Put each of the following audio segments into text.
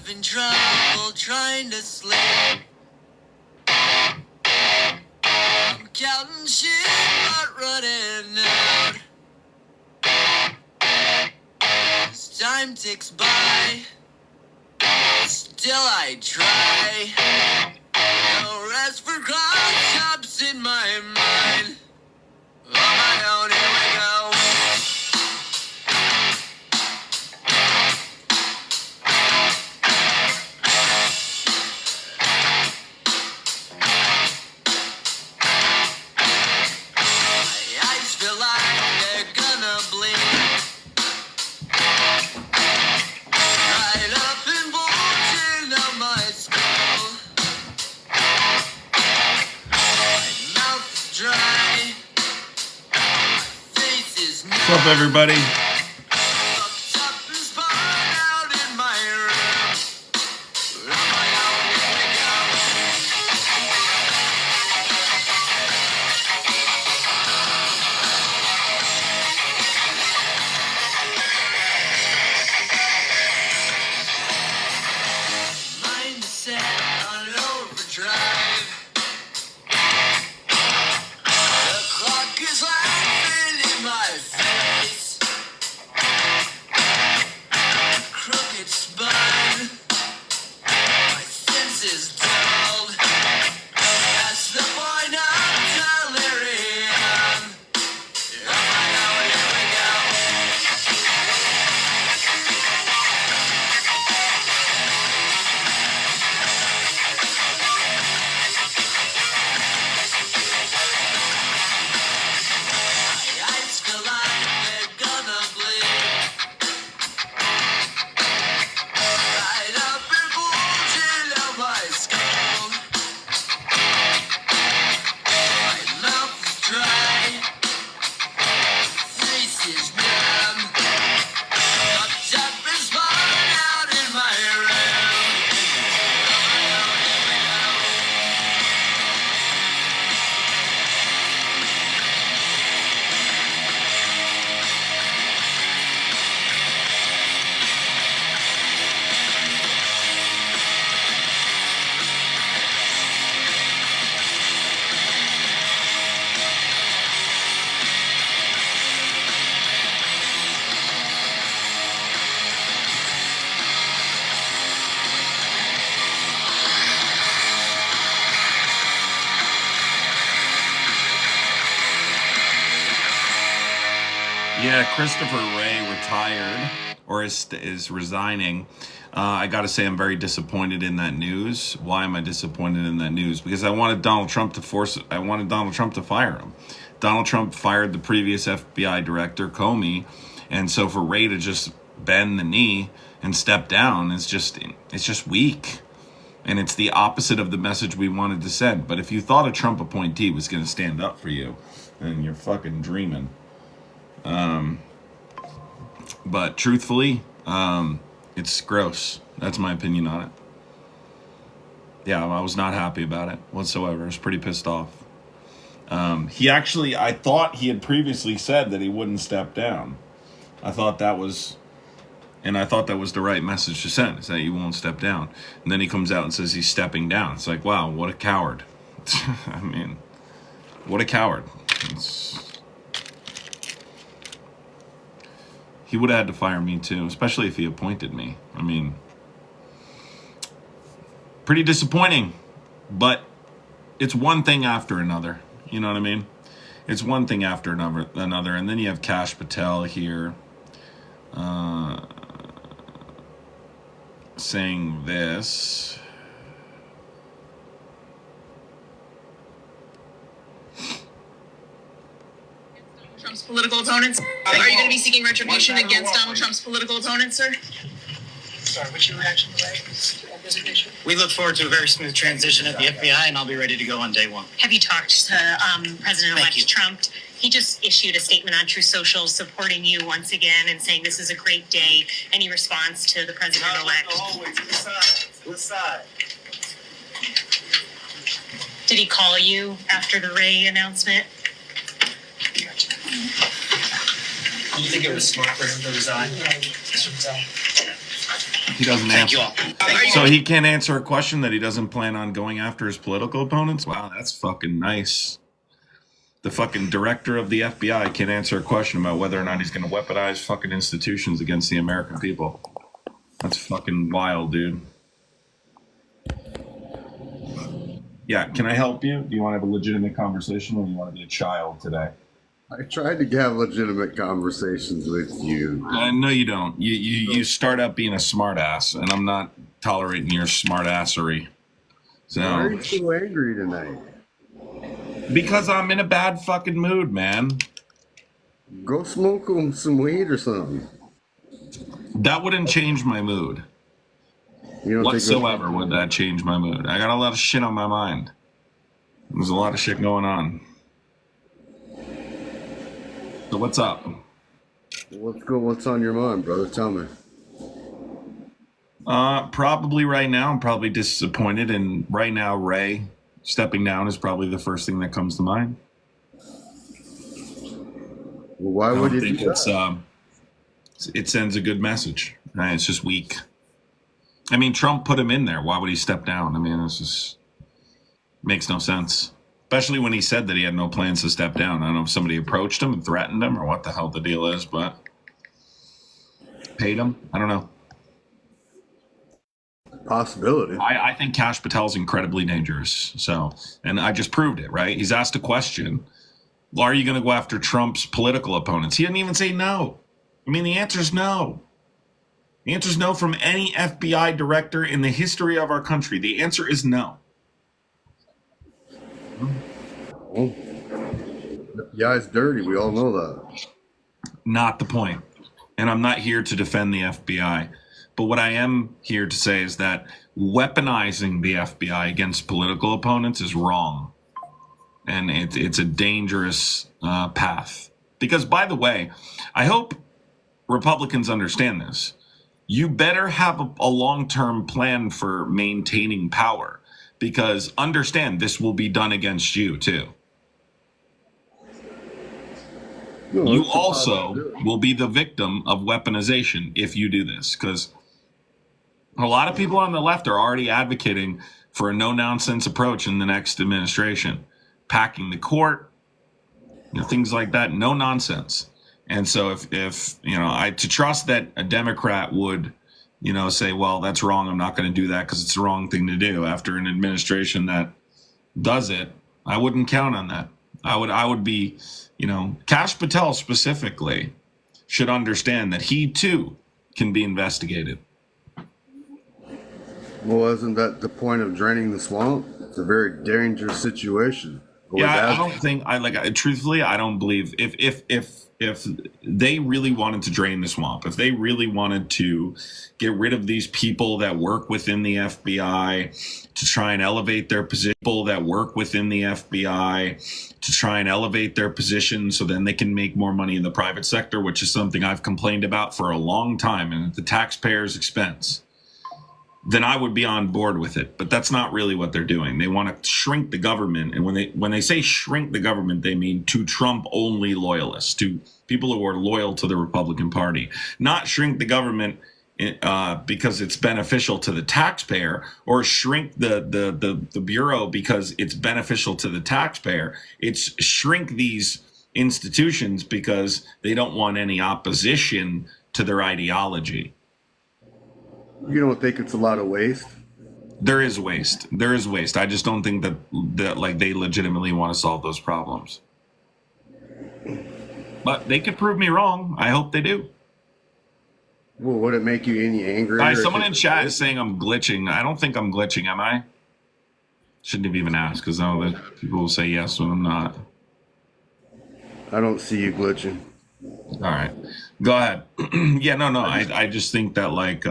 having trouble trying to sleep. I'm counting sheep, but running out. As time ticks by, still I try. No rest for concepts in my mind. On my own, here we go. My eyes feel like they're gonna bleed. Right up and bulging out my skull. My mouth is dry. My face is numb. What's up, everybody? Fucked up and spun out in my room. On my own, here we go. Mind is set on overdrive. The clock is laughing in my face. Crooked spine. My senses dulled. That's the point of delirium. On my own, here we go. My eyes feel like they're gonna bleed. Right up and bulging out my skull. My mouth is dry. Face is numb. Fucked up and spun out in my room. On my own, here we go. Yeah, Christopher Wray retired or is resigning. I got to say, I'm very disappointed in that news. Why am I disappointed in that news? Because I wanted Donald Trump to fire him. Donald Trump fired the previous FBI director, Comey, and so for Wray to just bend the knee and step down is just weak. And it's the opposite of the message we wanted to send. But if you thought a Trump appointee was going to stand up for you, then you're fucking dreaming. But truthfully, it's gross. That's my opinion on it. Yeah, I was not happy about it whatsoever. I was pretty pissed off. I thought he had previously said that he wouldn't step down. I thought that was the right message to send, is that you won't step down. And then he comes out and says he's stepping down. It's like, wow, what a coward. I mean, what a coward. He would have had to fire me too, especially if he appointed me. I mean, pretty disappointing, but it's one thing after another. You know what I mean? It's one thing after another. And then you have Kash Patel here saying this. Trump's political opponents. Are you going to be seeking retribution against Donald Trump's political opponents, sir? Sorry, what's your reaction to that resignation? We look forward to a very smooth transition at the FBI, and I'll be ready to go on day one. Have you talked to President-elect you. Trump? He just issued a statement on Truth Social supporting you once again and saying this is a great day. Any response to the president-elect? Always, to the side, to the side. Did he call you after the Ray announcement? Do you think it was smart for him to resign? Yeah, he should resign. He doesn't Thank you answer. all. So he can't answer a question that he doesn't plan on going after his political opponents? Wow, that's fucking nice. The fucking director of the FBI can't answer a question about whether or not he's going to weaponize fucking institutions against the American people. That's fucking wild, dude. Yeah, can I help you? Do you want to have a legitimate conversation, or do you want to be a child today? I tried to have legitimate conversations with you. No, you don't. You start out being a smartass, and I'm not tolerating your smartassery. Why are So, you so angry tonight? because I'm in a bad fucking mood, man. Go smoke some weed or something. That wouldn't change my mood You don't whatsoever. Would that change my mood? I got a lot of shit on my mind. There's a lot of shit going on. So what's up? What's on your mind, brother? Tell me. Probably right now, I'm probably disappointed, and right now, Ray stepping down is probably the first thing that comes to mind. Well, why I would don't you think do that? it sends a good message. Right? It's just weak. I mean, Trump put him in there. Why would he step down? I mean, this just makes no sense. Especially when he said that he had no plans to step down. I don't know if somebody approached him and threatened him or what the hell the deal is, but paid him. I don't know. Possibility. I think Kash Patel's incredibly dangerous. So, and I just proved it, right? He's asked a question. Are you going to go after Trump's political opponents? He didn't even say no. I mean, the answer is no. The answer is no from any FBI director in the history of our country. The answer is no. Well, the guy's dirty. We all know that. Not the point. And I'm not here to defend the FBI. But what I am here to say is that weaponizing the FBI against political opponents is wrong. And it's a dangerous path. Because, by the way, I hope Republicans understand this. You better have a long-term plan for maintaining power. Because understand, this will be done against you, too. No, You that's the also possibility. will be the victim of weaponization if you do this. Because a lot of people on the left are already advocating for a no-nonsense approach in the next administration. Packing the court, things like that, no nonsense. And so if to trust that a Democrat would, say, well, that's wrong, I'm not going to do that because it's the wrong thing to do after an administration that does it, I wouldn't count on that. I would be, Kash Patel specifically should understand that he too can be investigated. Well, isn't that the point of draining the swamp? It's a very dangerous situation. Yeah, I don't think truthfully, I don't believe if they really wanted to drain the swamp, if they really wanted to get rid of these people that work within the FBI, to try and elevate their position, people that work within the FBI, to try and elevate their position so then they can make more money in the private sector, which is something I've complained about for a long time and at the taxpayers' expense, then I would be on board with it. But that's not really what they're doing. They want to shrink the government. And when they say shrink the government, they mean to Trump-only loyalists, to people who are loyal to the Republican Party. Not shrink the government because it's beneficial to the taxpayer, or shrink the Bureau because it's beneficial to the taxpayer. It's shrink these institutions because they don't want any opposition to their ideology. You don't think it's a lot of waste? There is waste. There is waste. I just don't think that like they legitimately want to solve those problems. But they could prove me wrong. I hope they do. Well, would it make you any angrier? All right, someone in chat is saying I'm glitching. I don't think I'm glitching, am I? Shouldn't have even asked because now people will say yes when I'm not. I don't see you glitching. All right, go ahead. Yeah, no. I just think that like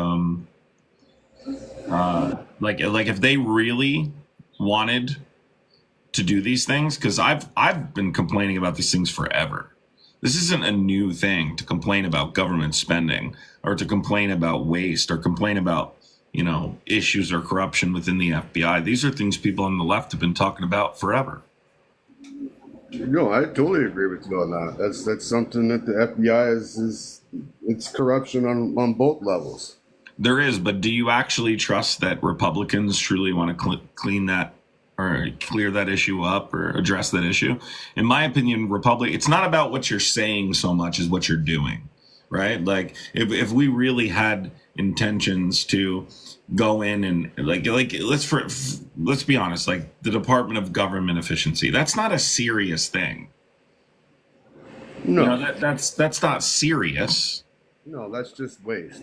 if they really wanted to do these things, because I've been complaining about these things forever. This isn't a new thing to complain about government spending or to complain about waste or complain about, issues or corruption within the FBI. These are things people on the left have been talking about forever. No, I totally agree with you on that. That's something that the FBI is it's corruption on both levels. There is, but do you actually trust that Republicans truly want to clean that or clear that issue up or address that issue? In my opinion, it's not about what you're saying so much as what you're doing, right? Like if we really had intentions to go in and let's be honest, like the Department of Government Efficiency, that's not a serious thing. No, that's not serious. no, that's just waste.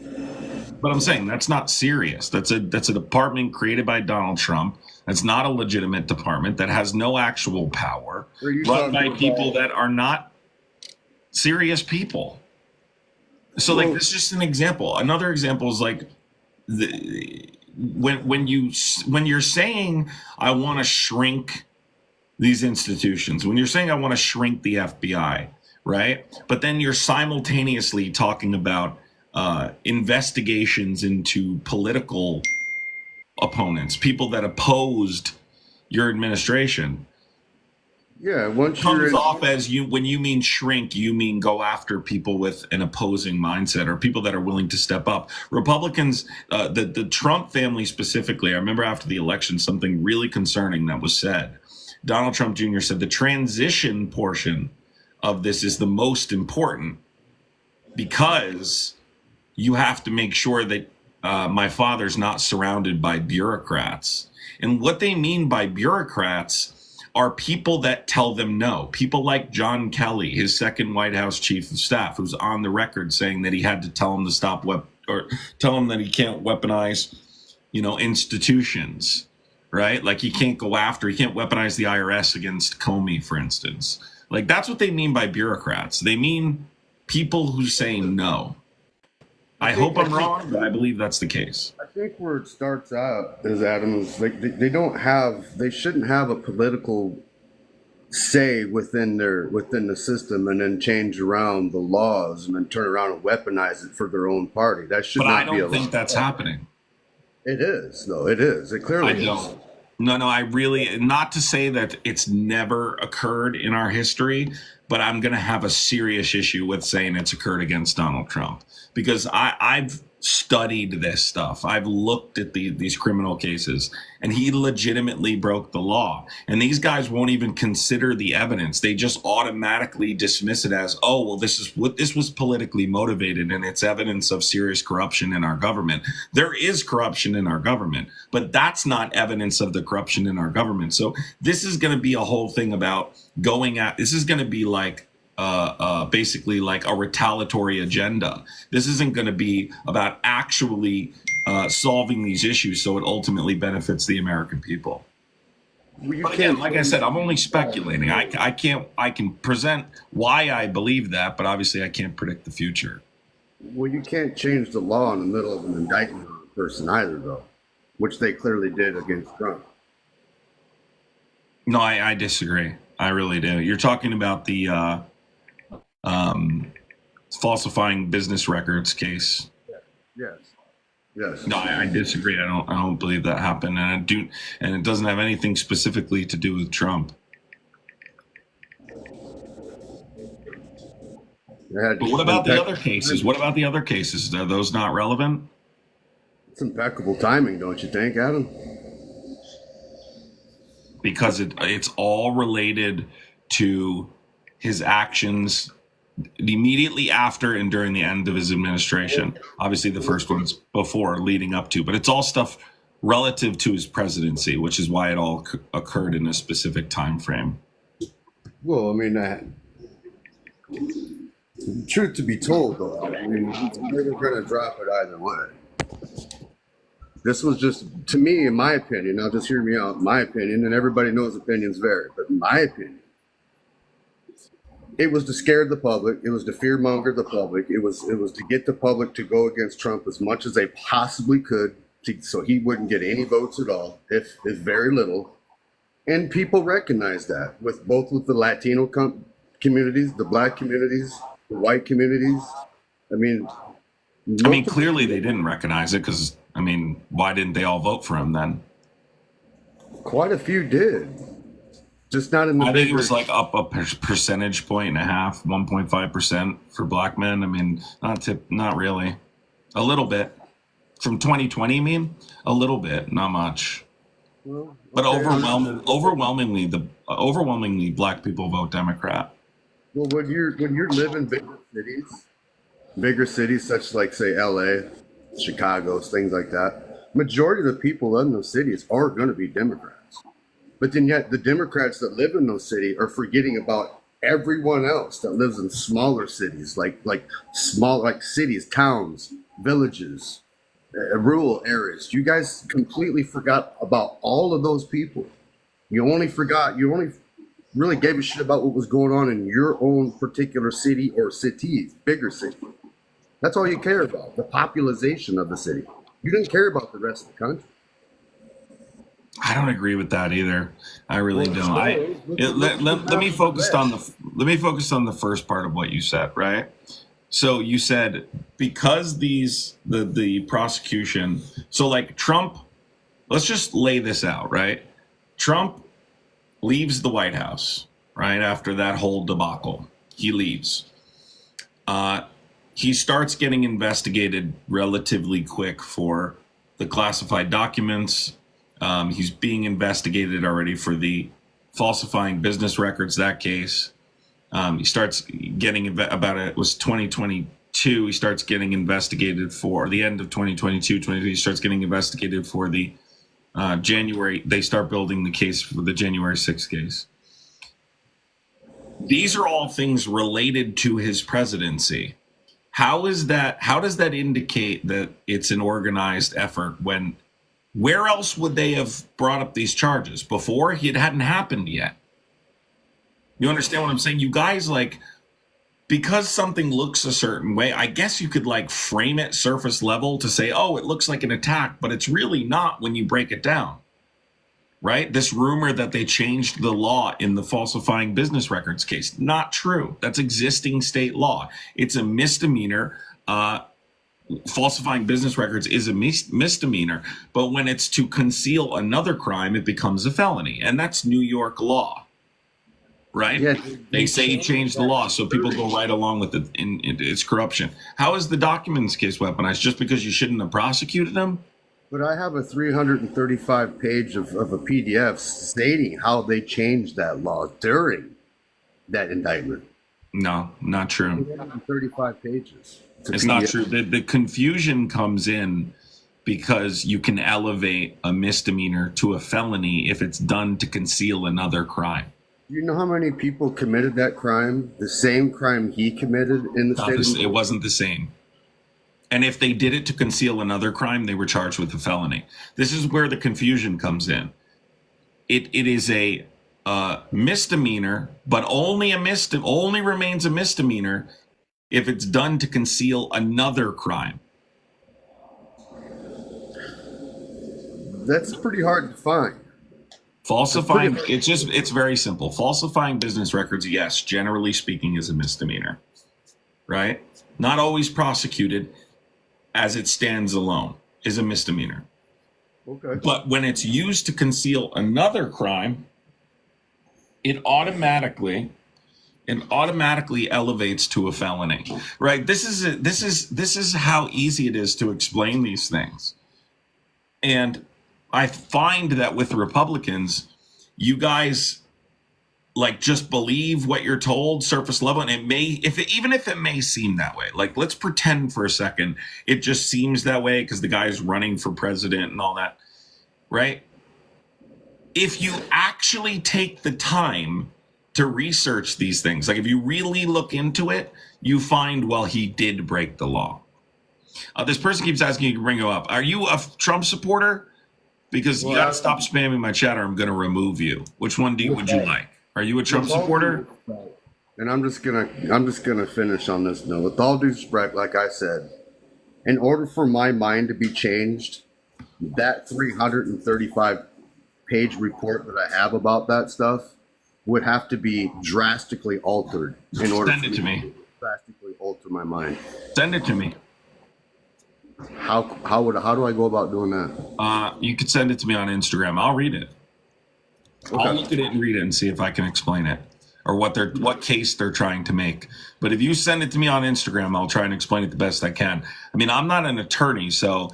But I'm saying that's not serious. That's a department created by Donald Trump. That's not a legitimate department. That has no actual power. Run by people that are not serious people. So like this is just an example. Another example is like when you're saying I want to shrink these institutions, when you're saying I want to shrink the FBI, right? But then you're simultaneously talking about investigations into political opponents, people that opposed your administration. Yeah, once Comes off as when you mean shrink, you mean go after people with an opposing mindset or people that are willing to step up. Republicans, the Trump family specifically, I remember after the election, something really concerning that was said. Donald Trump Jr. said the transition portion of this is the most important because you have to make sure that my father's not surrounded by bureaucrats. And what they mean by bureaucrats are people that tell them no. People like John Kelly, his second White House chief of staff, who's on the record saying that he had to tell him to stop or tell him that he can't weaponize, institutions, right? Like he can't weaponize the IRS against Comey, for instance. Like that's what they mean by bureaucrats. They mean people who say no. I hope I'm wrong, but I believe that's the case. I think where it starts out is, Adam, is like they shouldn't have a political say within the system and then change around the laws and then turn around and weaponize it for their own party. That should not be allowed. But I don't think that's happening. It is, though. It is. It clearly is. I don't. No, I really, not to say that it's never occurred in our history, but I'm going to have a serious issue with saying it's occurred against Donald Trump because I've studied this stuff. I've looked at these criminal cases, and he legitimately broke the law. And these guys won't even consider the evidence. They just automatically dismiss it as, oh, well, this was politically motivated, and it's evidence of serious corruption in our government. There is corruption in our government, but that's not evidence of the corruption in our government. So this is going to be a whole thing about this is going to be like basically like a retaliatory agenda. This isn't going to be about actually solving these issues so it ultimately benefits the American people. But again, like I said, I'm only speculating. I can present why I believe that, but obviously I can't predict the future. Well, you can't change the law in the middle of an indictment on a person either, though, which they clearly did against Trump. No, I disagree. I really do. You're talking about the falsifying business records case. Yes. No, I disagree. I don't believe that happened, and it doesn't have anything specifically to do with Trump. But what about the other cases? What about the other cases? Are those not relevant? It's impeccable timing, don't you think, Adam? Because it's all related to his actions immediately after and during the end of his administration. Obviously, the first one's before, leading up to, but it's all stuff relative to his presidency, which is why it all occurred in a specific time frame. Well, I mean, truth to be told, though, I mean, they were going to drop it either way. This was just, to me, in my opinion, now just hear me out, my opinion, and everybody knows opinions vary, but in my opinion, it was to scare the public. It was to fearmonger the public. It was to get the public to go against Trump as much as they possibly could, so he wouldn't get any votes at all, if very little. And people recognize that with the Latino communities, the Black communities, the white communities. I mean, clearly they didn't recognize it because, why didn't they all vote for him then? Quite a few did. Just not in the. I think it was like up a percentage point and a half, 1.5% for Black men. Not really. A little bit. From 2020, I mean, a little bit, not much. Well, But okay. overwhelmingly, black people vote Democrat. Well, when you're living bigger cities such like say L.A., Chicago, things like that, majority of the people in those cities are going to be Democrats. But then yet the Democrats that live in those cities are forgetting about everyone else that lives in smaller cities, like cities, towns, villages, rural areas. You guys completely forgot about all of those people. You only really gave a shit about what was going on in your own particular city or cities, bigger city. That's all you care about, the population of the city. You didn't care about the rest of the country. I don't agree with that either. I really Well, don't. Let me focus on the first part of what you said, right? So you said because the prosecution, so like Trump, let's just lay this out, right? Trump leaves the White House, right? After that whole debacle, he leaves. He starts getting investigated relatively quick for the classified documents. He's being investigated already for the falsifying business records, that case. He starts getting it was 2022. He starts getting investigated for the end of 2022. He starts getting investigated for the January. They start building the case for the January 6th case. These are all things related to his presidency. How does that indicate that it's an organized effort when where else would they have brought up these charges before? It hadn't happened yet. You understand what I'm saying? You guys, like, because something looks a certain way, I guess you could like frame it surface level to say, oh, it looks like an attack, but it's really not when you break it down, right? This rumor that they changed the law in the falsifying business records case, not true. That's existing state law. It's a misdemeanor. Falsifying business records is a misdemeanor, but when it's to conceal another crime, it becomes a felony, and that's New York law, right? Yeah, they say he changed the law, so people go right along with it. It's corruption. How is the documents case weaponized? Just because you shouldn't have prosecuted them? But I have a 335 page of a PDF stating how they changed that law during that indictment. No, not true. 335 pages. It's not true. The confusion comes in because you can elevate a misdemeanor to a felony if it's done to conceal another crime. You know how many people committed that crime? The same crime he committed in the state? It wasn't the same. And if they did it to conceal another crime, they were charged with a felony. This is where the confusion comes in. It is a misdemeanor, but only remains a misdemeanor if it's done to conceal another crime. That's pretty hard to find. Falsifying, it's very simple. Falsifying business records, yes, generally speaking, is a misdemeanor, right? Not always prosecuted as it stands alone is a misdemeanor. Okay. But when it's used to conceal another crime, it automatically elevates to a felony, right? This is how easy it is to explain these things. And I find that with Republicans, you guys like just believe what you're told surface level, and even if it may seem that way, like let's pretend for a second it just seems that way because the guy's running for president and all that, right? If you actually take the time to research these things, like if you really look into it, you find, well, he did break the law. This person keeps asking you to bring him up. Are you a Trump supporter? Because you gotta stop spamming my chat or I'm gonna remove you. Which one would you like? Are you a Trump supporter? And I'm just gonna finish on this note. With all due respect, like I said, in order for my mind to be changed, that 335 page report that I have about that stuff would have to be drastically altered in order Send it to me. Drastically alter my mind. Send it to me. How do I go about doing that? You could send it to me on Instagram. I'll read it. Okay. I'll look at it and read it and see if I can explain it. or what case they're trying to make. But if you send it to me on Instagram, I'll try and explain it the best I can. I mean, I'm not an attorney, so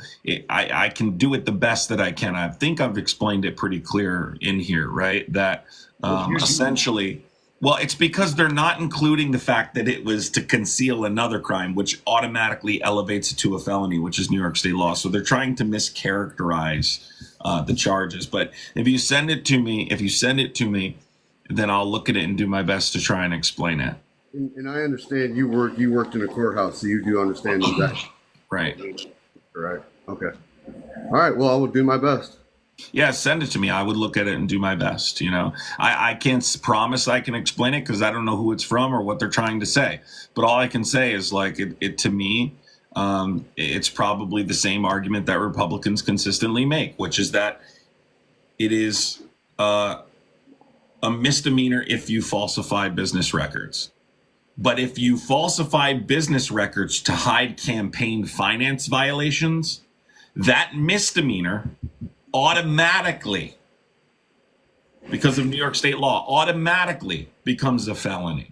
I can do it the best that I can. I think I've explained it pretty clear in here, right? That essentially, well, it's because they're not including the fact that it was to conceal another crime, which automatically elevates it to a felony, which is New York state law. So they're trying to mischaracterize the charges. But if you send it to me, then I'll look at it and do my best to try and explain it. And I understand you worked in a courthouse, so you do understand exactly. Right. Right. Okay. All right. Well, I will do my best. Yeah, send it to me. I would look at it and do my best. You know, I can't promise I can explain it because I don't know who it's from or what they're trying to say. But all I can say is, like, it to me, it's probably the same argument that Republicans consistently make, which is that it is a misdemeanor if you falsify business records. But if you falsify business records to hide campaign finance violations, that misdemeanor automatically, because of New York state law, automatically becomes a felony.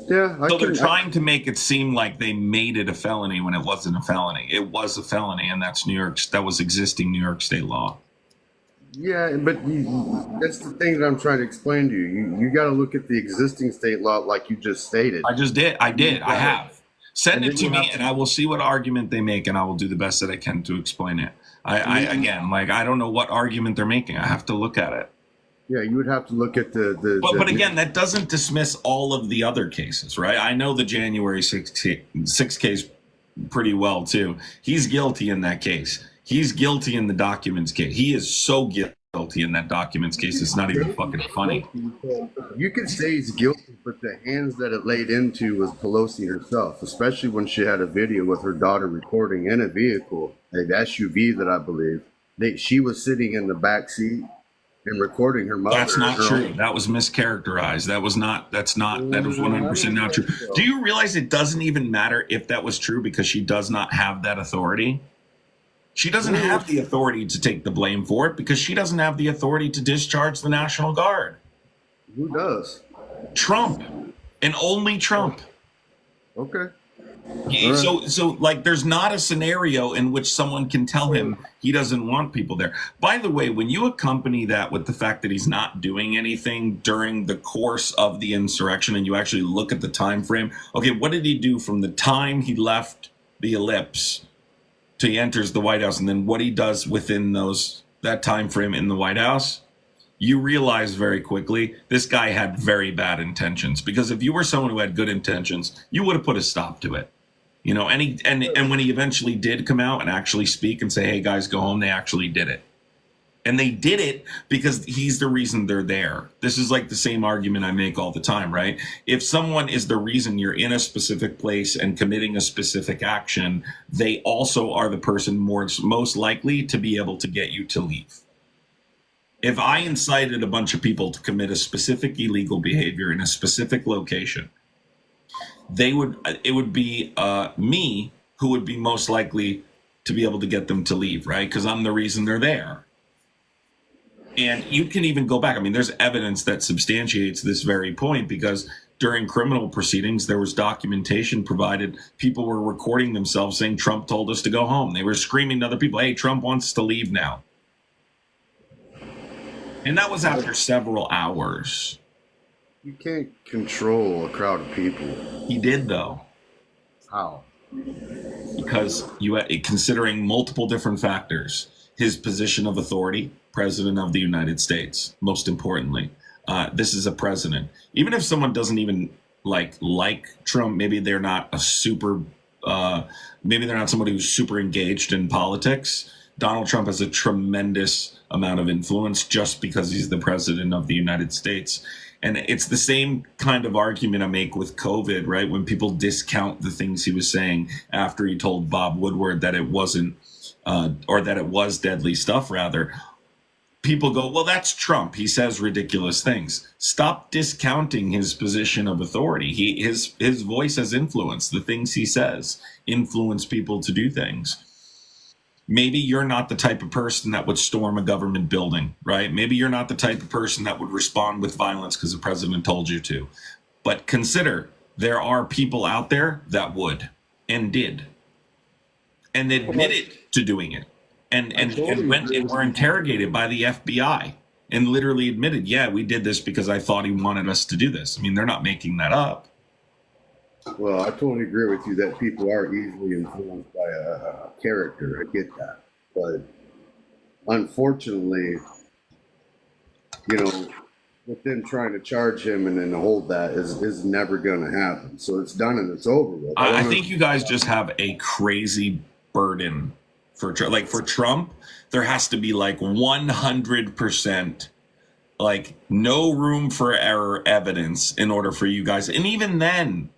Yeah. So they're trying to make it seem like they made it a felony when it wasn't a felony. It was a felony, and that was existing New York state law. Yeah, but that's the thing that I'm trying to explain to you. You got to look at the existing state law, like you just stated. I just did. I have. Send it to me, and I will see what argument they make, and I will do the best that I can to explain it. I don't know what argument they're making. I have to look at it. Yeah, you would have to look at But again, that doesn't dismiss all of the other cases, right? I know the January 6th case pretty well, too. He's guilty in that case. He's guilty in the documents case. He is so guilty in that documents case. It's not even fucking funny. You could say he's guilty, but the hands that it laid into was Pelosi herself, especially when she had a video with her daughter recording in a vehicle, an SUV that I believe. She was sitting in the back seat and recording her mother. That's not true. That was mischaracterized. That was 100% not true. Do you realize it doesn't even matter if that was true because she does not have that authority? She doesn't have the authority to take the blame for it because she doesn't have the authority to discharge the National Guard. Who does? Trump, and only Trump. Okay. So like, there's not a scenario in which someone can tell him he doesn't want people there. By the way, when you accompany that with the fact that he's not doing anything during the course of the insurrection, and you actually look at the time frame, okay, what did he do from the time he left the ellipse till he enters the White House, and then what he does within that time frame in the White House? You realize very quickly this guy had very bad intentions, because if you were someone who had good intentions, you would have put a stop to it. You know, and when he eventually did come out and actually speak and say, hey guys, go home, they actually did it. And they did it because he's the reason they're there. This is like the same argument I make all the time, right? If someone is the reason you're in a specific place and committing a specific action, they also are the person most likely to be able to get you to leave. If I incited a bunch of people to commit a specific illegal behavior in a specific location, it would be me who would be most likely to be able to get them to leave, right? Because I'm the reason they're there. And you can even go back. I mean, there's evidence that substantiates this very point, because during criminal proceedings, there was documentation provided. People were recording themselves saying, Trump told us to go home. They were screaming to other people, hey, Trump wants us to leave now. And that was after several hours. You can't control a crowd of people. He did, though. How? Because considering multiple different factors, his position of authority, president of the United States, most importantly, this is a president. Even if someone doesn't even like Trump, maybe they're not maybe they're not somebody who's super engaged in politics. Donald Trump has a tremendous amount of influence just because he's the president of the United States. And it's the same kind of argument I make with COVID, right? When people discount the things he was saying after he told Bob Woodward that it wasn't, or that it was deadly stuff, rather. People go, well, that's Trump. He says ridiculous things. Stop discounting his position of authority. His voice has influence. The things he says influence people to do things. maybe you're not the type of person that would storm a government building, right? Maybe you're not the type of person that would respond with violence because the president told you to. But consider there are people out there that would and did and admitted to doing it and went and were interrogated by the FBI and literally admitted, yeah, we did this because I thought he wanted us to do this. I mean, they're not making that up. Well, I totally agree with you that people are easily influenced by a character. I get that. But unfortunately, you know, with them trying to charge him and then hold that is never going to happen. So it's done and it's over with. I think you guys just have a crazy burden for Trump. There has to be like 100% like no room for error evidence in order for you guys. And even then,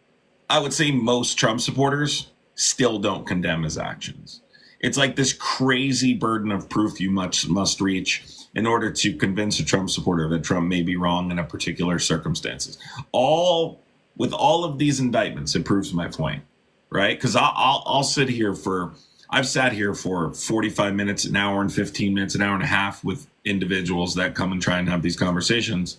I would say most Trump supporters still don't condemn his actions. It's like this crazy burden of proof you must reach in order to convince a Trump supporter that Trump may be wrong in a particular circumstances. With all of these indictments, it proves my point, right? Because I'll sit here I've sat here for 45 minutes, an hour and 15 minutes, an hour and a half with individuals that come and try and have these conversations.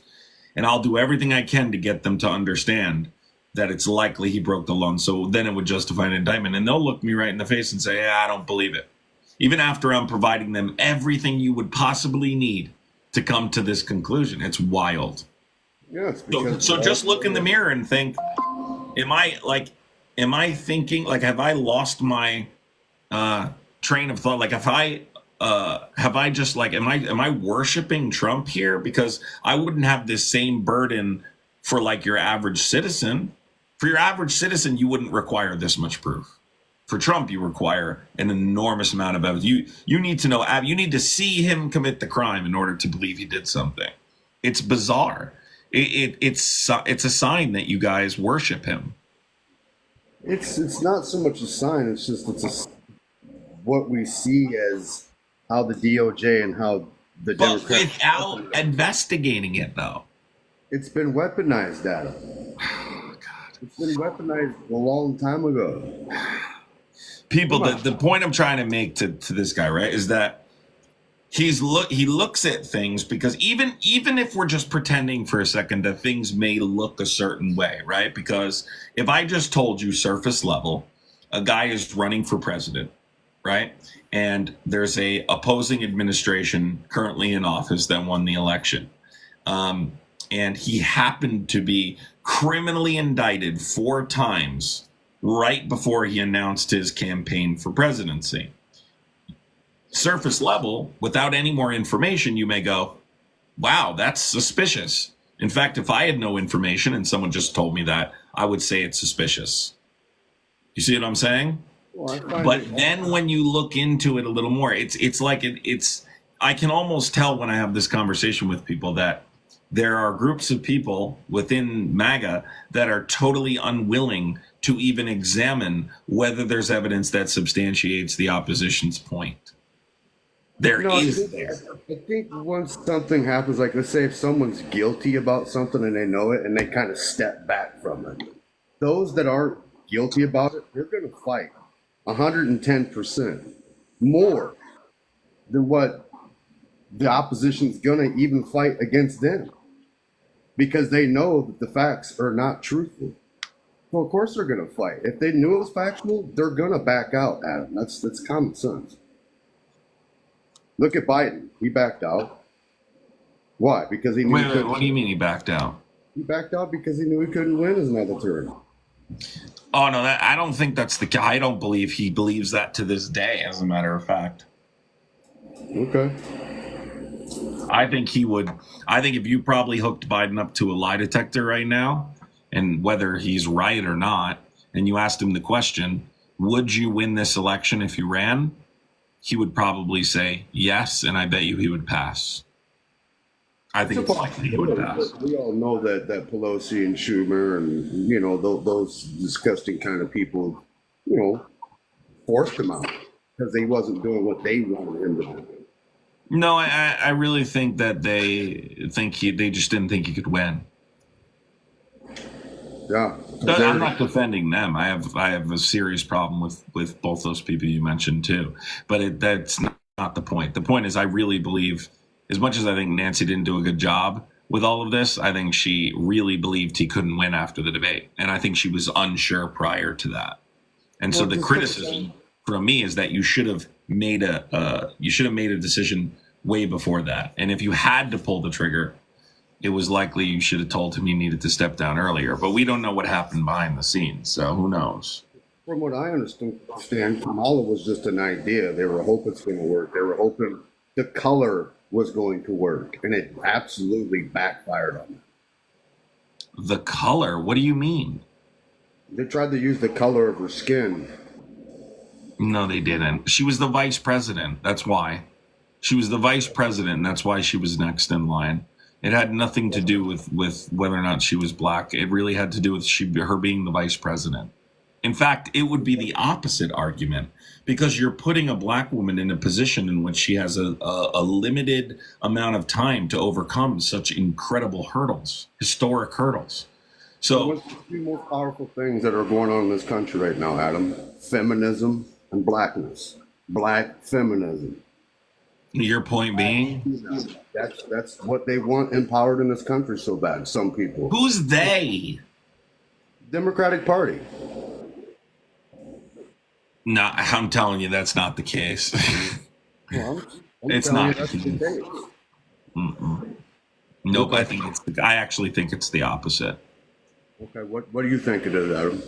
And I'll do everything I can to get them to understand that it's likely he broke the law. So then it would justify an indictment. And they'll look me right in the face and say, yeah, I don't believe it. Even after I'm providing them everything you would possibly need to come to this conclusion. It's wild. Yes. So just look in the mirror and think, am I thinking, like, have I lost my train of thought? Like, have I just like, am I worshiping Trump here? Because I wouldn't have this same burden for like your average citizen. For your average citizen, you wouldn't require this much proof. For Trump, you require an enormous amount of evidence. You need to know, you need to see him commit the crime in order to believe he did something. It's bizarre. It's a sign that you guys worship him. It's not so much a sign. It's just what we see as how the DOJ and how the Democrats. But without investigating it, though. It's been weaponized, data. Oh, God. It's been weaponized a long time ago. People, the point I'm trying to make to this guy, right, is that he looks at things because even if we're just pretending for a second that things may look a certain way, right? Because if I just told you surface level, a guy is running for president, right? And there's a opposing administration currently in office that won the election. And he happened to be criminally indicted 4 times right before he announced his campaign for presidency. Surface level, without any more information, you may go, wow, that's suspicious. In fact, if I had no information and someone just told me that, I would say it's suspicious. You see what I'm saying? Well, but then when you look into it a little more, it's like I can almost tell when I have this conversation with people that there are groups of people within MAGA that are totally unwilling to even examine whether there's evidence that substantiates the opposition's point. I think once something happens, like let's say if someone's guilty about something and they know it and they kind of step back from it, those that aren't guilty about it, they're going to fight 110% more than what the opposition's going to even fight against them, because they know that the facts are not truthful. So of course they're going to fight. If they knew it was factual, they're going to back out, Adam. That's common sense. Look at Biden. He backed out. Why? Because he knew. Wait, what do you mean he backed out? He backed out because he knew he couldn't win his another term. Oh no, I don't think that's the. I don't believe he believes that to this day. As a matter of fact. Okay. I think he would. I think if you probably hooked Biden up to a lie detector right now, and whether he's right or not, and you asked him the question, would you win this election if you ran? He would probably say yes, and I bet you he would pass. I think it's likely he would pass. We all know that Pelosi and Schumer and, you know, those disgusting kind of people, you know, forced him out because he wasn't doing what they wanted him to do. No, I really think that they just didn't think he could win. Yeah. I'm not defending them. I have a serious problem with both those people you mentioned too. But that's not the point. The point is, I really believe, as much as I think Nancy didn't do a good job with all of this, I think she really believed he couldn't win after the debate, and I think she was unsure prior to that. And so the criticism from me is that you should have made a decision way before that. And if you had to pull the trigger, it was likely you should have told him he needed to step down earlier. But we don't know what happened behind the scenes, so who knows? From what I understand, Kamala was just an idea. They were hoping it's going to work. They were hoping the color was going to work, and it absolutely backfired on them. The color? What do you mean? They tried to use the color of her skin. No, they didn't. She was the vice president. That's why. She was the vice president, and that's why she was next in line. It had nothing to do with whether or not she was black. It really had to do with her being the vice president. In fact, it would be the opposite argument, because you're putting a black woman in a position in which she has a limited amount of time to overcome such incredible hurdles, historic hurdles. So what's the two most powerful things that are going on in this country right now, Adam? Feminism and blackness. Black feminism. Your point being? That's what they want empowered in this country so bad, some people. Who's they? Democratic Party. No, I'm telling you, that's not the case. Well, it's not. Nope, Okay. I actually think it's the opposite. Okay, what do you think it is, Adam?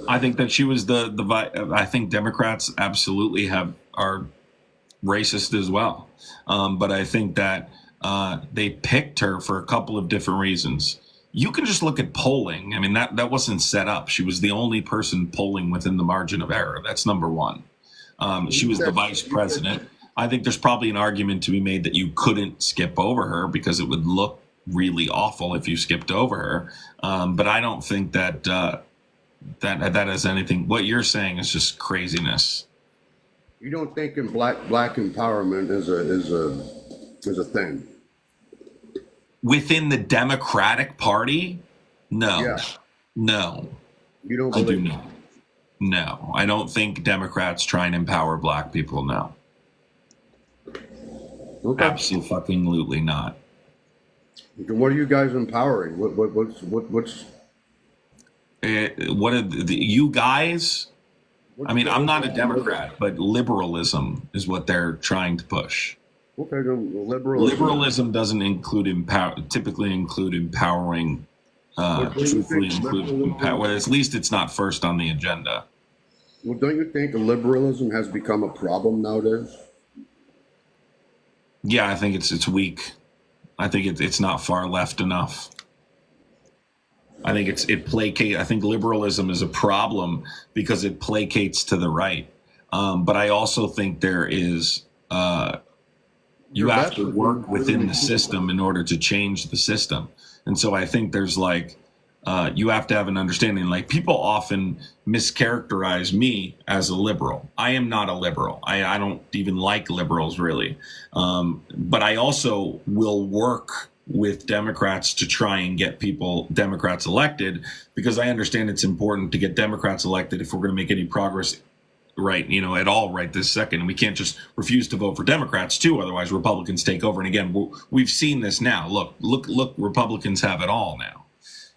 I think that she was I think Democrats absolutely are racist as well. But I think that they picked her for a couple of different reasons. You can just look at polling. I mean, that wasn't set up. She was the only person polling within the margin of error. That's number one. She was the vice president. I think there's probably an argument to be made that you couldn't skip over her because it would look really awful if you skipped over her. But I don't think that that has anything. What you're saying is just craziness. You don't think in black empowerment is a thing? Within the Democratic Party? No. Yeah. No. You don't I do believe? not. No. I don't think Democrats try and empower black people. No. Okay. Absolutely not. What are you guys empowering? What's What are you guys? I mean, I'm not a Democrat, but liberalism is what they're trying to push. Okay, Liberalism doesn't typically include empowering, truthfully include, well, at least it's not first on the agenda. Well, don't you think liberalism has become a problem nowadays? Yeah, I think it's weak. I think it's not far left enough. I think I think liberalism is a problem because it placates to the right. But I also think there is, you have to work within the system in order to change the system. And so I think there's you have to have an understanding. Like, people often mischaracterize me as a liberal. I am not a liberal. I don't even like liberals, really. But I also will work with Democrats to try and get Democrats elected, because I understand it's important to get Democrats elected if we're going to make any progress at all right this second. And we can't just refuse to vote for Democrats too, otherwise Republicans take over. And again, we've seen this now. Look, Republicans have it all now,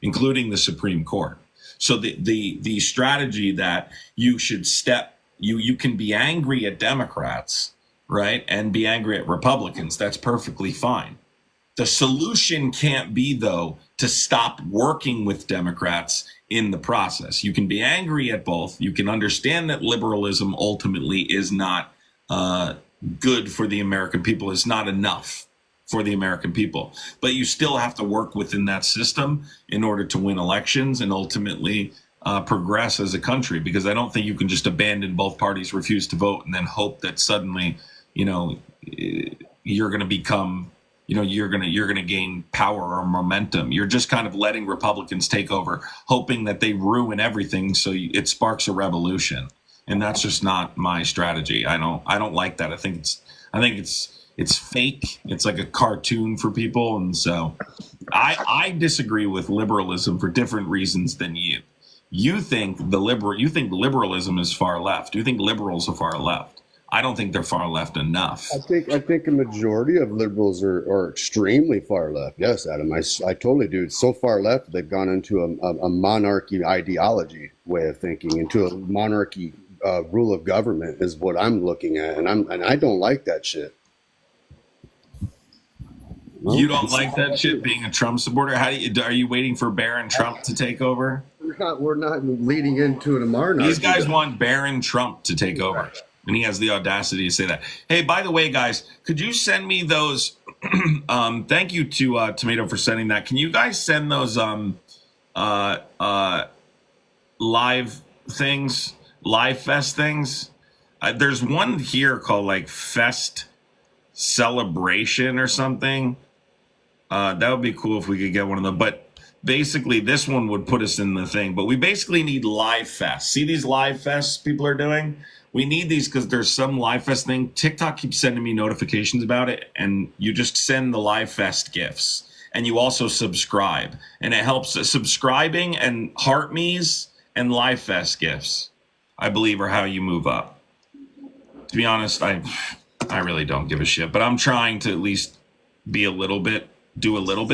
including the Supreme Court. So the strategy that you should you can be angry at Democrats, right, and be angry at Republicans. That's perfectly fine. The solution can't be, though, to stop working with Democrats in the process. You can be angry at both. You can understand that liberalism ultimately is not good for the American people, is not enough for the American people. But you still have to work within that system in order to win elections and ultimately progress as a country, because I don't think you can just abandon both parties, refuse to vote, and then hope that suddenly, you're going to become, you're going to gain power or momentum. You're just kind of letting Republicans take over, hoping that they ruin everything so it sparks a revolution. And that's just not my strategy. I don't like that. I think it's fake. It's like a cartoon for people, and so I disagree with liberalism for different reasons than you. You think liberalism is far left. You think liberals are far left. I don't think they're far left enough. I think a majority of liberals are extremely far left. Yes, Adam, I totally do. It's so far left they've gone into a monarchy ideology way of thinking, into a monarchy rule of government is what I'm looking at, and I don't like that shit. You don't like that shit, being a Trump supporter? Are you waiting for Barron Trump to take over? We're not leading into a monarchy. These guys want Barron Trump to take over, and he has the audacity to say that. Hey, by the way, guys, could you send me those? Thank you to Tomato for sending that. Can you guys send those live things, live fest things? There's one here called like Fest Celebration or something. That would be cool if we could get one of them. But basically, this one would put us in the thing. But we basically need live fest. See these live fests people are doing? We need these because there's some live fest thing. TikTok keeps sending me notifications about it, and you just send the live fest gifts, and you also subscribe, and it helps. Subscribing and heart me's and live fest gifts, I believe, are how you move up. To be honest, I really don't give a shit, but I'm trying to at least do a little bit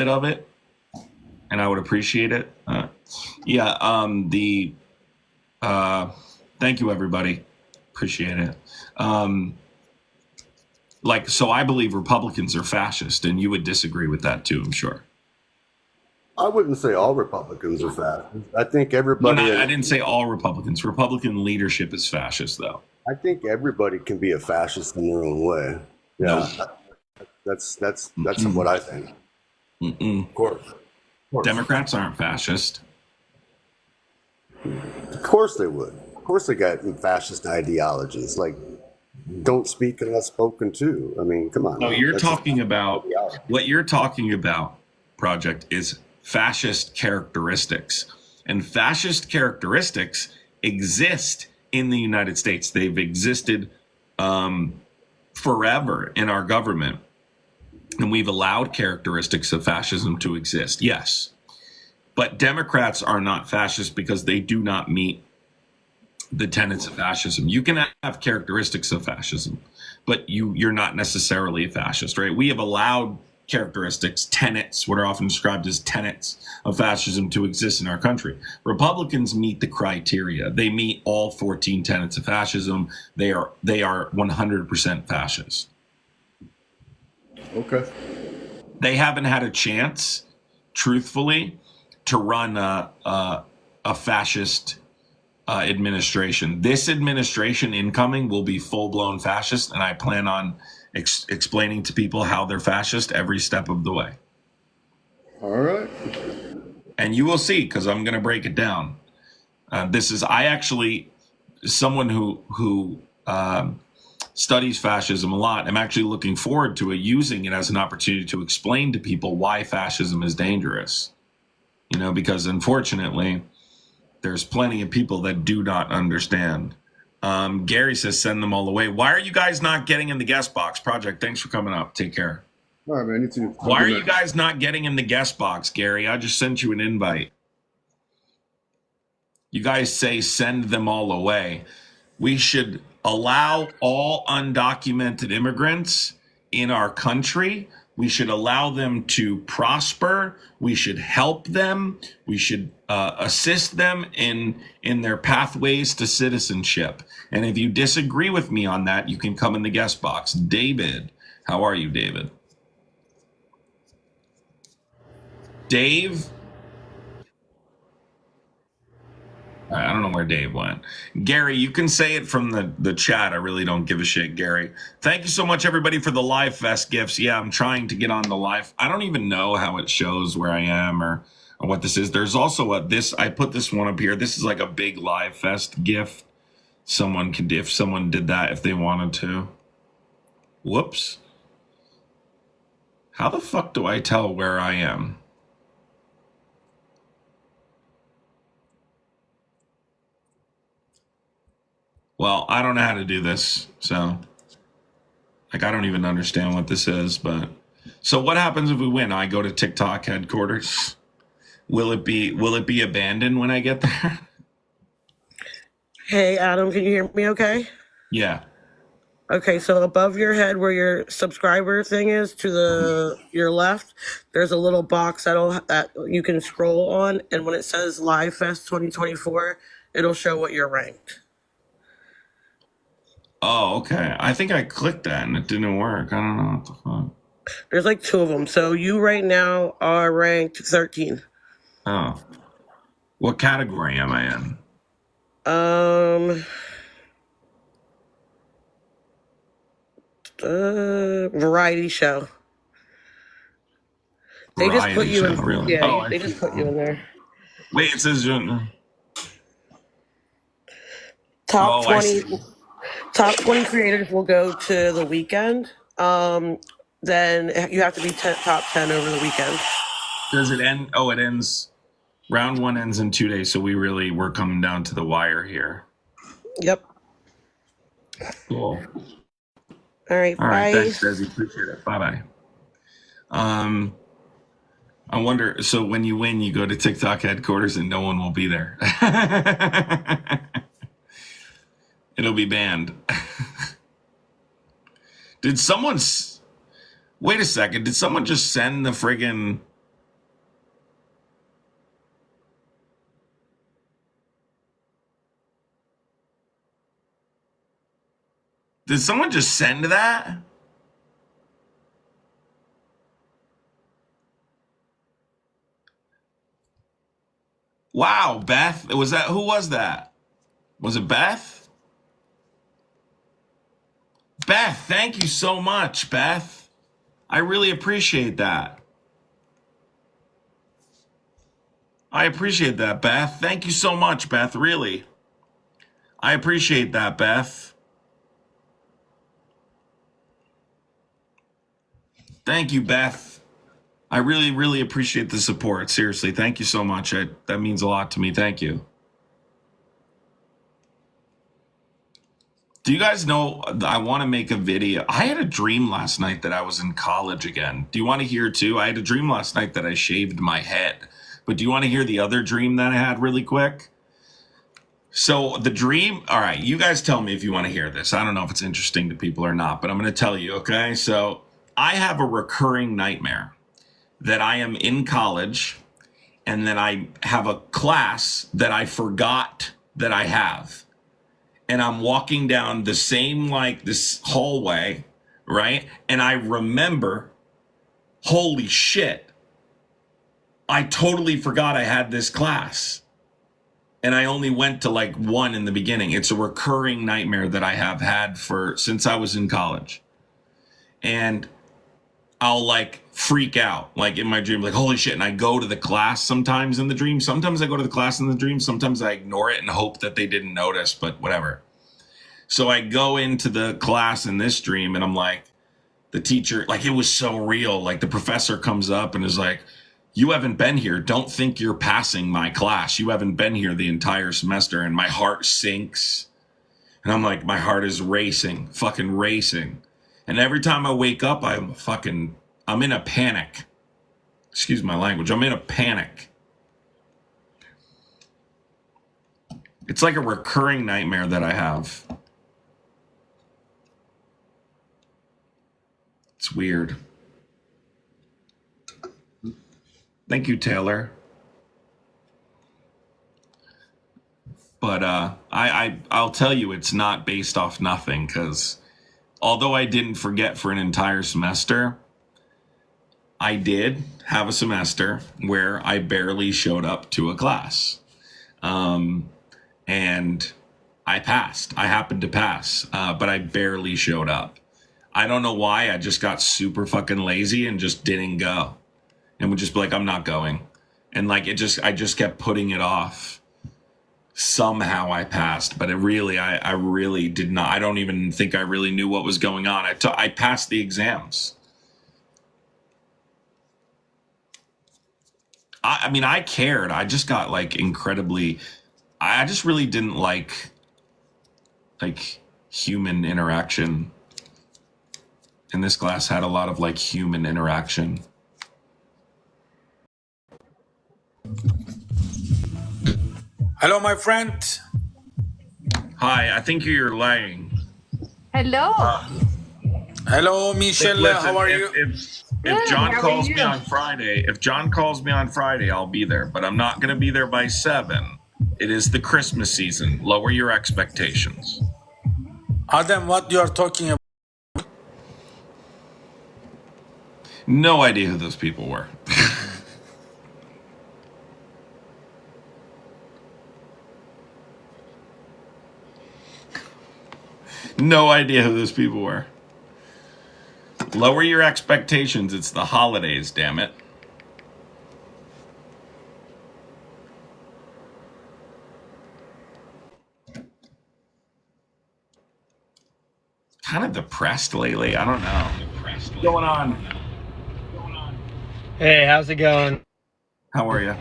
of it, and I would appreciate it. Thank you, everybody. Appreciate it. So I believe Republicans are fascist, and you would disagree with that too, I'm sure. I wouldn't say all Republicans are fascist. I think everybody. I didn't say all Republicans. Republican leadership is fascist, though. I think everybody can be a fascist in their own way. Yeah, that's what I think. Of course. Democrats aren't fascist. Of course they would. Of course they got fascist ideologies. Like, don't speak unless spoken to. I mean, come on. No, what you're talking about, Project, is fascist characteristics. And fascist characteristics exist in the United States. They've existed forever in our government. And we've allowed characteristics of fascism to exist, yes. But Democrats are not fascist because they do not meet the tenets of fascism. You can have characteristics of fascism, but you're not necessarily a fascist, right? We have allowed characteristics, tenets, what are often described as tenets of fascism to exist in our country. Republicans meet the criteria. They meet all 14 tenets of fascism. They are 100% fascist. Okay. They haven't had a chance, truthfully, to run a fascist administration. This administration incoming will be full-blown fascist, and I plan on explaining to people how they're fascist every step of the way. All right. And you will see, because I'm going to break it down. Someone who studies fascism a lot. I'm actually looking forward to using it as an opportunity to explain to people why fascism is dangerous. Because unfortunately, there's plenty of people that do not understand. Gary says, send them all away. Why are you guys not getting in the guest box? Project, thanks for coming up. Take care. All right, man. Why are you guys not getting in the guest box, Gary? I just sent you an invite. You guys say send them all away. We should allow all undocumented immigrants in our country. We should allow them to prosper. We should help them. We should assist them in their pathways to citizenship. And if you disagree with me on that, you can come in the guest box. David, how are you, David? Dave? I don't know where Dave went. Gary, you can say it from the chat. I really don't give a shit, Gary. Thank you so much, everybody, for the Live Fest gifts. Yeah, I'm trying to get on the live. I don't even know how it shows where I am or what this is. There's also I put this one up here. This is like a big Live Fest gift. If someone did that if they wanted to. Whoops. How the fuck do I tell where I am? Well, I don't know how to do this, so I don't even understand what this is, but So what happens if we win? I go to TikTok headquarters. Will it be abandoned when I get there? Hey, Adam, can you hear me okay? Yeah. Okay, so above your head where your subscriber thing is to your left, there's a little box that you can scroll on, and when it says Live Fest 2024, it'll show what you're ranked. Oh, okay. I think I clicked that and it didn't work. I don't know what the fuck. There's like 2 of them. So you right now are ranked 13. Oh. What category am I in? Variety show. They just put Variety you show, in. really? Yeah, Oh, they just put you in there. Wait, it says Top Oh, I 20. see. Top 20 creators will go to the weekend. Then you have to be top 10 over the weekend. Does it end? Oh, it ends. Round 1 ends in 2 days, so we're coming down to the wire here. Yep. Cool. All right. All right, Bye. thanks, Desi. Appreciate it. Bye-bye. I wonder, so when you win, you go to TikTok headquarters and no one will be there. It'll be banned. Did someone... Wait a second. Did someone just send the friggin... Did someone just send that? Wow, Beth. Who was that? Was it Beth? Beth, thank you so much, Beth. I really appreciate that. I appreciate that, Beth. Thank you so much, Beth, really. I appreciate that, Beth. Thank you, Beth. I really, really appreciate the support. Seriously, thank you so much. That means a lot to me. Thank you. Do you guys know, I want to make a video. I had a dream last night that I was in college again. Do you want to hear too? I had a dream last night that I shaved my head. But do you want to hear the other dream that I had really quick? So the dream, all right, you guys tell me if you want to hear this. I don't know if it's interesting to people or not, but I'm going to tell you, okay? So I have a recurring nightmare that I am in college and then I have a class that I forgot that I have. And I'm walking down the same, like this hallway, right? And I remember, holy shit, I totally forgot I had this class. And I only went to like 1 in the beginning. It's a recurring nightmare that I have had since I was in college. And I'll like freak out, like in my dream, like, holy shit. And I go to the class sometimes in the dream. Sometimes I go to the class in the dream. Sometimes I ignore it and hope that they didn't notice, but whatever. So I go into the class in this dream and I'm like, the teacher, like it was so real. Like the professor comes up and is like, you haven't been here. Don't think you're passing my class. You haven't been here the entire semester. And my heart sinks. And I'm like, my heart is racing, fucking racing. And every time I wake up, I'm in a panic. Excuse my language. I'm in a panic. It's like a recurring nightmare that I have. It's weird. Thank you, Taylor. But I'll tell you, it's not based off nothing, because although I didn't forget for an entire semester, I did have a semester where I barely showed up to a class. And I passed. I happened to pass, but I barely showed up. I don't know why. I just got super fucking lazy and just didn't go. And would just be like, I'm not going. And like I just kept putting it off. Somehow I passed, but I really did not. I don't even think I really knew what was going on. I passed the exams. I mean, I cared. I just got like incredibly, I just really didn't like human interaction and this glass had a lot of like human interaction. Hello, my friend. Hi, I think you're lying. Hello. Hello, Michelle. Listen, How are you? if Good, John how are calls me you? on Friday, I'll be there, but I'm not going to be there by 7. It is the Christmas season. Lower your expectations. Adam, what you are talking about? No idea who those people were. No idea who those people were. Lower your expectations. It's the holidays, damn it. Kind of depressed lately. I don't know. What's going on? Hey, how's it going? How are you?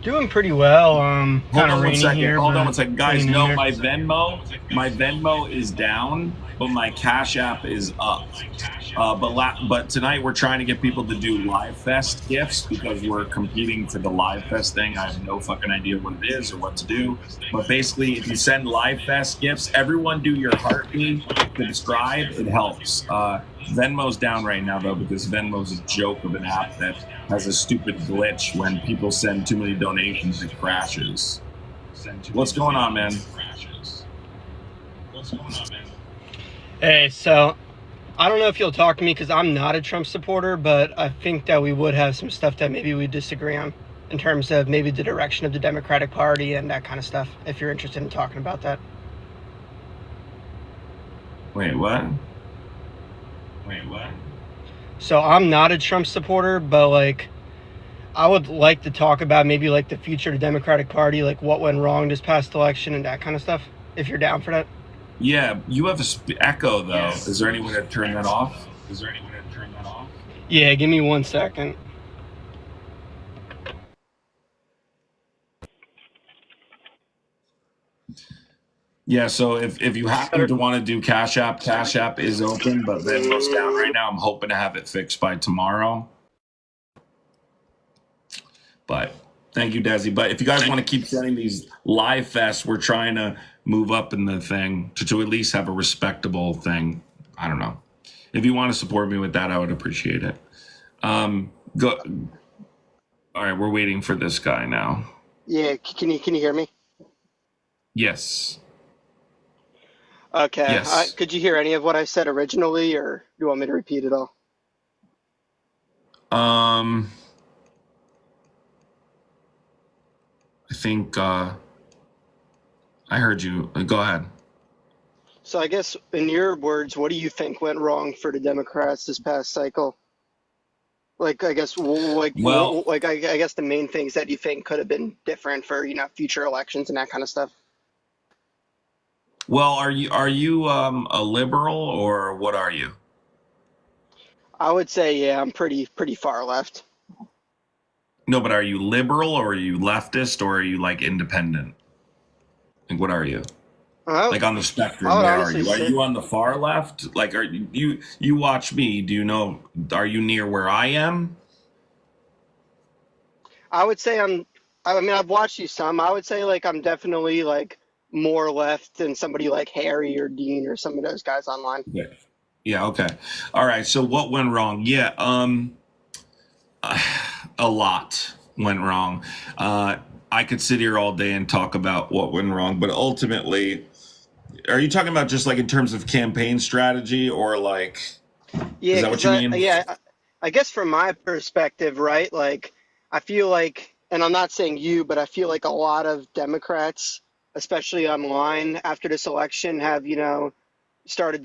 Doing pretty well. Kind Hold of on one rainy second. here. Hold on but one second. Guys, hanging in no, there. my Venmo is down, but my Cash App is up. But tonight we're trying to get people to do Live Fest gifts because we're competing for the Live Fest thing. I have no fucking idea what it is or what to do. But basically, if you send Live Fest gifts, everyone do your heartbeat, subscribe. It helps. Venmo's down right now though because Venmo's a joke of an app that has a stupid glitch when people send too many donations. It crashes. What's going on, man? Hey, so I don't know if you'll talk to me because I'm not a Trump supporter, but I think that we would have some stuff that maybe we disagree on in terms of maybe the direction of the Democratic Party and that kind of stuff, if you're interested in talking about that. Wait, what? So I'm not a Trump supporter, but like I would like to talk about maybe like the future of the Democratic Party, like what went wrong this past election and that kind of stuff, if you're down for that. Yeah, you have a echo though. Yes. Is there any way to turn that off? Yeah, give me 1 second. Yeah, so if you happen to want to do Cash App is open, but Venmo's down right now. I'm hoping to have it fixed by tomorrow. But thank you, Desi. But if you guys want to keep sending these Live Fests, we're trying to move up in the thing to at least have a respectable thing. I don't know. If you want to support me with that, I would appreciate it. Go. All right, we're waiting for this guy now. Yeah, can you hear me? Yes. Okay. Yes. Could you hear any of what I said originally, or do you want me to repeat it all? I think I heard you. Go ahead. So I guess in your words, what do you think went wrong for the Democrats this past cycle? Like, I guess, Well, I guess the main things that you think could have been different for, future elections and that kind of stuff. well, are you a liberal or what are you? I would say, yeah, I'm pretty far left. No, but are you liberal or are you leftist or are you like independent? Like, what are you? Like on the spectrum, I would where are honestly you? Are say, you on the far left? Like, are you watch me? Do you know? Are you near where I am? I would say I mean, I've watched you some. I would say like I'm definitely like more left than somebody like Harry or Dean or some of those guys online. Yeah. Yeah. Okay. All right. So what went wrong? Yeah. A lot went wrong. I could sit here all day and talk about what went wrong, but ultimately, are you talking about just like in terms of campaign strategy or like, Yeah, is that what you mean? I guess from my perspective, right? Like, I feel like, and I'm not saying you, but I feel like a lot of Democrats, especially online after this election, have, started,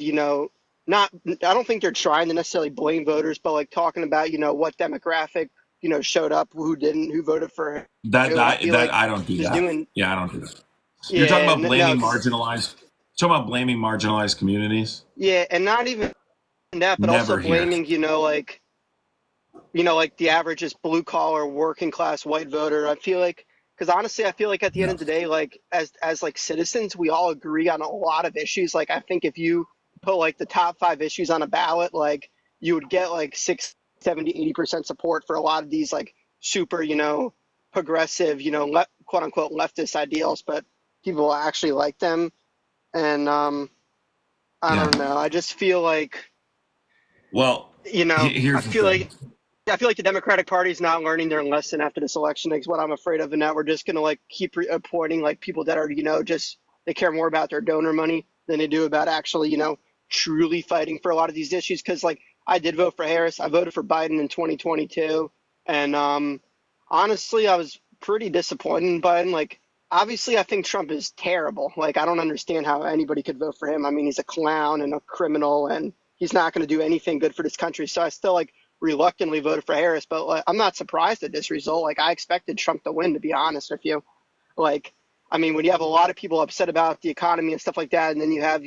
not, I don't think they're trying to necessarily blame voters, but like talking about, what demographic, showed up, who didn't, who voted for who. And I feel like I don't do just that. doing, Yeah, I don't do that. You're talking yeah, about blaming no, marginalized. Talking about blaming marginalized communities. yeah, and not even that, but also Never here. blaming, like the average is blue collar, working class white voter. I feel like, because honestly, I feel like at the end of the day, like as like citizens, we all agree on a lot of issues. Like I think if you put like the top 5 issues on a ballot, like you would get like 70, 80% support for a lot of these like super, progressive, quote unquote leftist ideals, but people actually like them. And I don't know. I just feel like, Well, I here's the feel thing. like I feel like the Democratic Party is not learning their lesson after this election. Is what I'm afraid of, and that we're just gonna like keep appointing like people that are, just they care more about their donor money than they do about actually, truly fighting for a lot of these issues. Because like I did vote for Harris, I voted for Biden in 2022, and honestly, I was pretty disappointed in Biden. Like obviously, I think Trump is terrible. Like I don't understand how anybody could vote for him. I mean, he's a clown and a criminal, and he's not going to do anything good for this country. So I still like reluctantly voted for Harris, but like, I'm not surprised at this result. Like I expected Trump to win, to be honest with you. Like, I mean, when you have a lot of people upset about the economy and stuff like that, and then you have,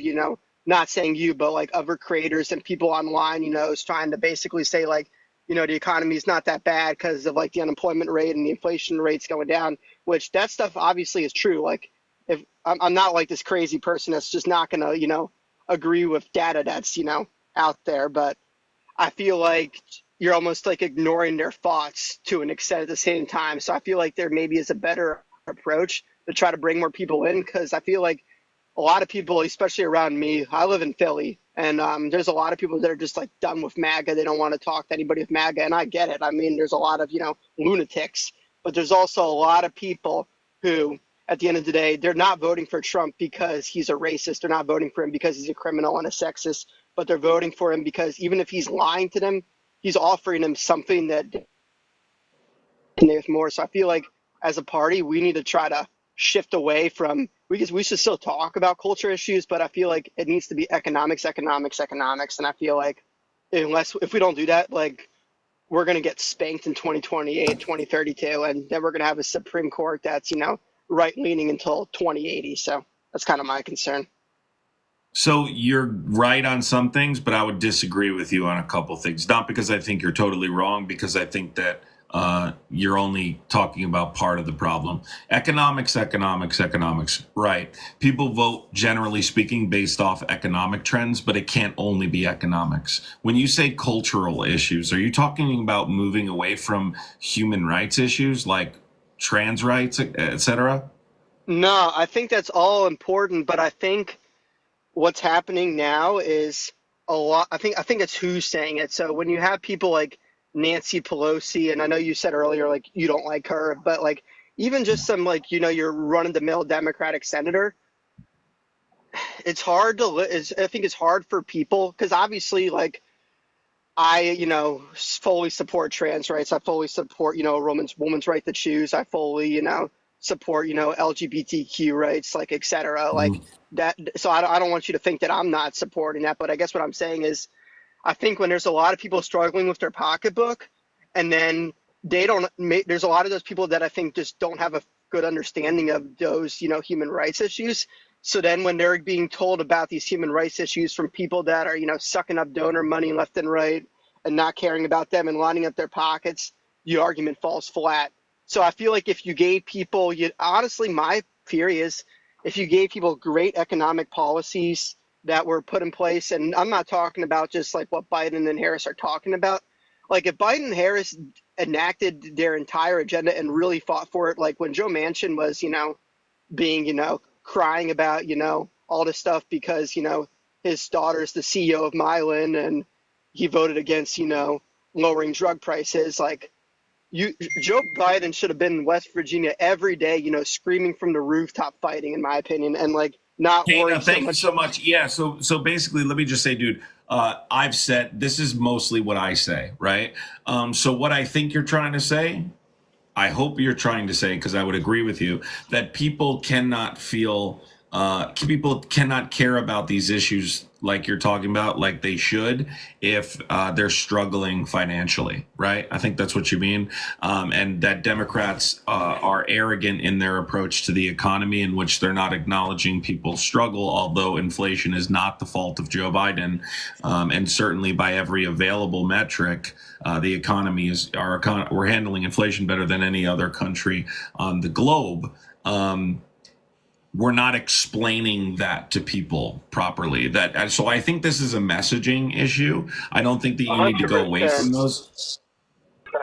not saying you, but like other creators and people online, is trying to basically say like, the economy is not that bad because of like the unemployment rate and the inflation rates going down, which that stuff obviously is true. Like if I'm not like this crazy person that's just not going to, agree with data that's, out there, but I feel like you're almost like ignoring their thoughts to an extent at the same time. So I feel like there maybe is a better approach to try to bring more people in, because I feel like a lot of people, especially around me, I live in Philly, and there's a lot of people that are just like done with MAGA. They don't want to talk to anybody with MAGA, and I get it. I mean, there's a lot of, lunatics, but there's also a lot of people who, at the end of the day, they're not voting for Trump because he's a racist. They're not voting for him because he's a criminal and a sexist, but they're voting for him because even if he's lying to them, he's offering them something that there's more. So I feel like as a party, we need to try to shift away from, because we should still talk about culture issues, but I feel like it needs to be economics. And I feel like if we don't do that, like we're going to get spanked in 2028, 2032, and then we're going to have a Supreme Court that's, right leaning until 2080. So that's kind of my concern. So you're right on some things, but I would disagree with you on a couple things. Not because I think you're totally wrong, because I think that you're only talking about part of the problem. Economics. Right. People vote, generally speaking, based off economic trends, but it can't only be economics. When you say cultural issues, are you talking about moving away from human rights issues like trans rights, etc.? No, I think that's all important, but I think what's happening now is a lot. I think it's who's saying it. So when you have people like Nancy Pelosi, and I know you said earlier like you don't like her, but like even just some like your run-of-the-mill Democratic senator, it's hard to. I think it's hard for people because obviously like I fully support trans rights. I fully support a woman's right to choose. I fully support LGBTQ rights, like etc. Like that. So I don't want you to think that I'm not supporting that, but I guess what I'm saying is I think when there's a lot of people struggling with their pocketbook, and then there's a lot of those people that I think just don't have a good understanding of those human rights issues. So then when they're being told about these human rights issues from people that are sucking up donor money left and right and not caring about them and lining up their pockets, the argument falls flat. So I feel like if you gave people, honestly, my theory is if you gave people great economic policies that were put in place, and I'm not talking about just like what Biden and Harris are talking about. Like if Biden and Harris enacted their entire agenda and really fought for it, like when Joe Manchin was, being, crying about, all this stuff because, his daughter's the CEO of Mylan and he voted against, lowering drug prices. Like Joe Biden should have been in West Virginia every day, screaming from the rooftop fighting, in my opinion, and like not worrying Thank you so much. Yeah. So basically, let me just say, dude, I've said this is mostly what I say, right? So what I think you're trying to say, I hope you're trying to say, because I would agree with you, that people cannot care about these issues like you're talking about, like they should, if they're struggling financially, right? I think that's what you mean. And that Democrats are arrogant in their approach to the economy, in which they're not acknowledging people's struggle, although inflation is not the fault of Joe Biden. And certainly by every available metric, the economy we're handling inflation better than any other country on the globe. we're not explaining that to people properly. So I think this is a messaging issue. I don't think that you need to go away from those.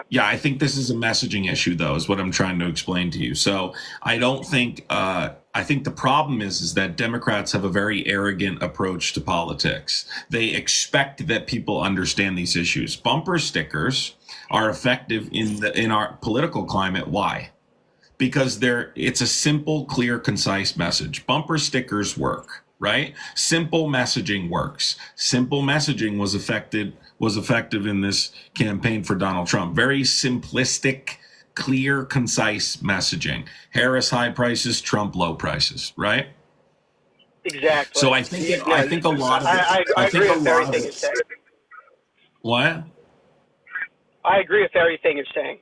Yeah, I think this is a messaging issue, though, is what I'm trying to explain to you. So I don't think, I think the problem is that Democrats have a very arrogant approach to politics. They expect that people understand these issues. Bumper stickers are effective in our political climate. Why? Because it's a simple, clear, concise message. Bumper stickers work, right? Simple messaging works. Simple messaging was effective in this campaign for Donald Trump. Very simplistic, clear, concise messaging. Harris high prices, Trump low prices, right? Exactly. So I think a lot of it. I agree with everything you're saying. What? I agree with everything you're saying.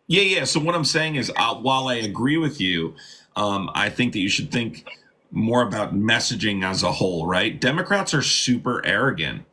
Yeah. So what I'm saying is, while I agree with you, I think that you should think more about messaging as a whole, right? Democrats are super arrogant.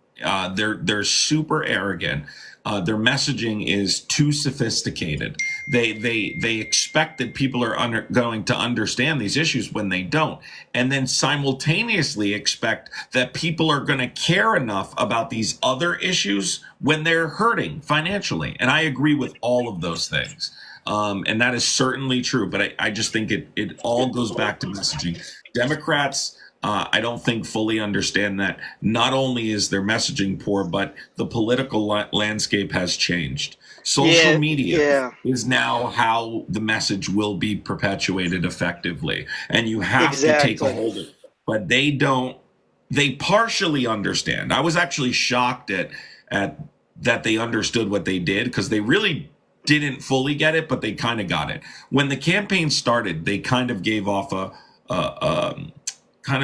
They're super arrogant. Their messaging is too sophisticated. They expect that people are going to understand these issues when they don't, and then simultaneously expect that people are going to care enough about these other issues when they're hurting financially. And I agree with all of those things, and that is certainly true. But I just think it all goes back to messaging. Democrats, I don't think fully understand that not only is their messaging poor, but the political landscape has changed. Social media is now how the message will be perpetuated effectively. And you have to take a hold of it. But they partially understand. I was actually shocked at that they understood what they did, because they really didn't fully get it, but they kind of got it. When the campaign started, they kind of gave off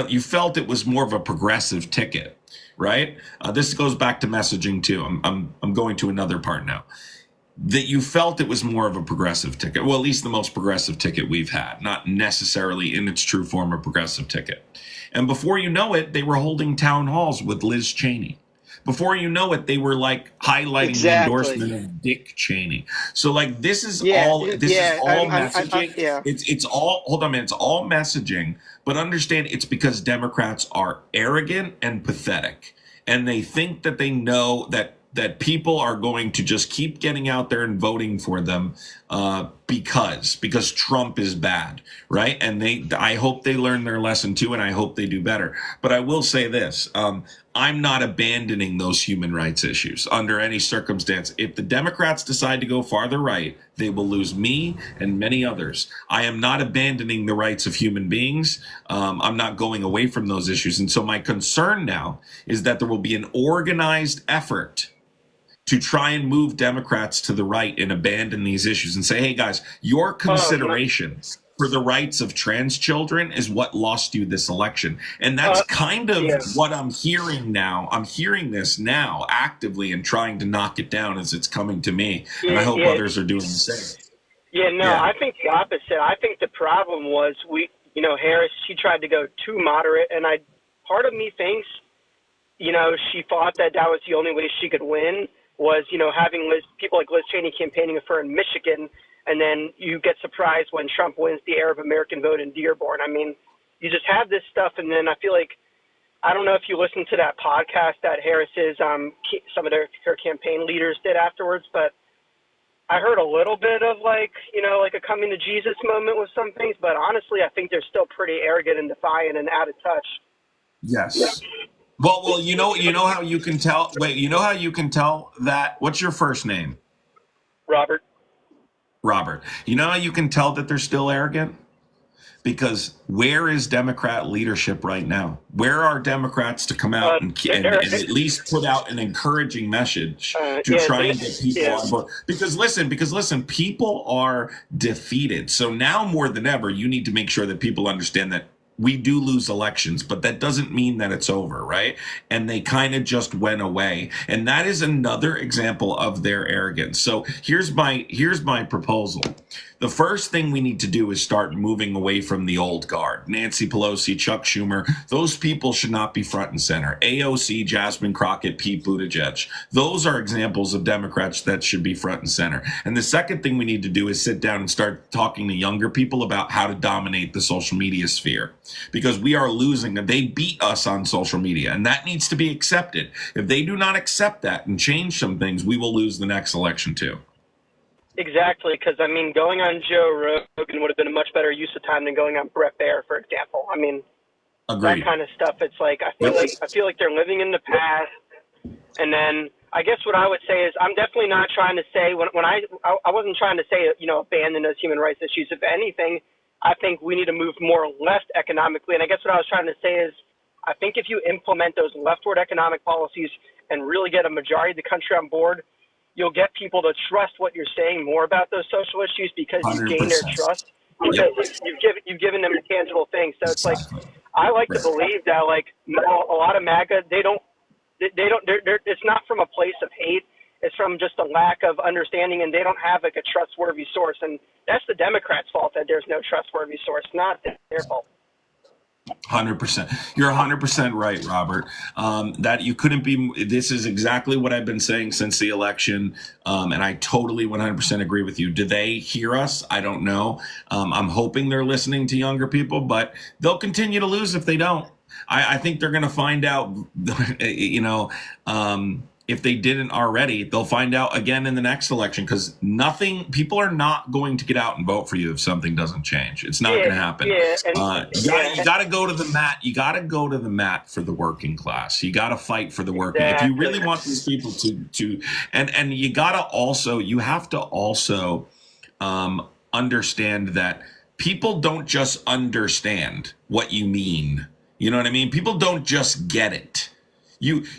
you felt it was more of a progressive ticket, right? This goes back to messaging too. I'm going to another part now. That you felt it was more of a progressive ticket. Well, at least the most progressive ticket we've had, not necessarily in its true form a progressive ticket. And before you know it, they were holding town halls with Liz Cheney. Before you know it, they were like highlighting the endorsement of Dick Cheney. So like this is all messaging. It's all, hold on a minute, it's all messaging, but understand it's because Democrats are arrogant and pathetic. And they think that they know that people are going to just keep getting out there and voting for them because Trump is bad, right? And I hope they learn their lesson too, and I hope they do better. But I will say this, I'm not abandoning those human rights issues under any circumstance. If the Democrats decide to go farther right, they will lose me and many others. I am not abandoning the rights of human beings. I'm not going away from those issues. And so my concern now is that there will be an organized effort to try and move Democrats to the right and abandon these issues and say, hey, guys, your considerations for the rights of trans children is what lost you this election. And that's kind of what I'm hearing now. I'm hearing this now actively and trying to knock it down as it's coming to me. And I hope others are doing the same. I think the opposite. I think the problem was Harris, she tried to go too moderate. And part of me thinks, she thought that was the only way she could win, was, having people like Liz Cheney campaigning for her in Michigan, and then you get surprised when Trump wins the Arab American vote in Dearborn. I mean, you just have this stuff, and then I feel like, I don't know if you listened to that podcast that Harris's, some of her campaign leaders did afterwards, but I heard a little bit of like a coming to Jesus moment with some things, but honestly, I think they're still pretty arrogant and defiant and out of touch. Yes. Well, you know how you can tell. Wait, you know how you can tell that? What's your first name? Robert. You know how you can tell that they're still arrogant? Because where is Democrat leadership right now? Where are Democrats to come out and at least put out an encouraging message to try and get people on board? Because listen, people are defeated. So now more than ever, you need to make sure that people understand that we do lose elections, but that doesn't mean that it's over, right? And they kind of just went away. And that is another example of their arrogance. So here's my proposal. The first thing we need to do is start moving away from the old guard. Nancy Pelosi, Chuck Schumer, those people should not be front and center. AOC, Jasmine Crockett, Pete Buttigieg. Those are examples of Democrats that should be front and center. And the second thing we need to do is sit down and start talking to younger people about how to dominate the social media sphere, because we are losing. They beat us on social media, and that needs to be accepted. If they do not accept that and change some things, we will lose the next election too. Exactly, because I mean, going on Joe Rogan would have been a much better use of time than going on Brett Baer, for example. I mean, Agreed. that kind of stuff. It's like I feel like they're living in the past. And then I guess what I would say is I'm definitely not trying to say when I wasn't trying to say abandon those human rights issues. If anything, I think we need to move more left economically. And I guess what I was trying to say is I think if you implement those leftward economic policies and really get a majority of the country on board, you'll get people to trust what you're saying more about those social issues because you gain their trust. Because you've given them a tangible thing. So it's like I like to believe that like a lot of MAGA they're it's not from a place of hate. It's from just a lack of understanding, and they don't have like a trustworthy source. And that's the Democrats' fault that there's no trustworthy source, not their fault. 100%. You're 100% right, Robert. That you couldn't be. This is exactly what I've been saying since the election, and I totally 100% agree with you. Do they hear us? I don't know. I'm hoping they're listening to younger people, but they'll continue to lose if they don't. I think they're going to find out. If they didn't already, they'll find out again in the next election, because people are not going to get out and vote for you if something doesn't change. It's not going to happen. You got to go to the mat. You got to go to the mat for the working class. You got to fight for the working. If you really want these people and you have to also understand that people don't just understand what you mean. You know what I mean? People don't just get it.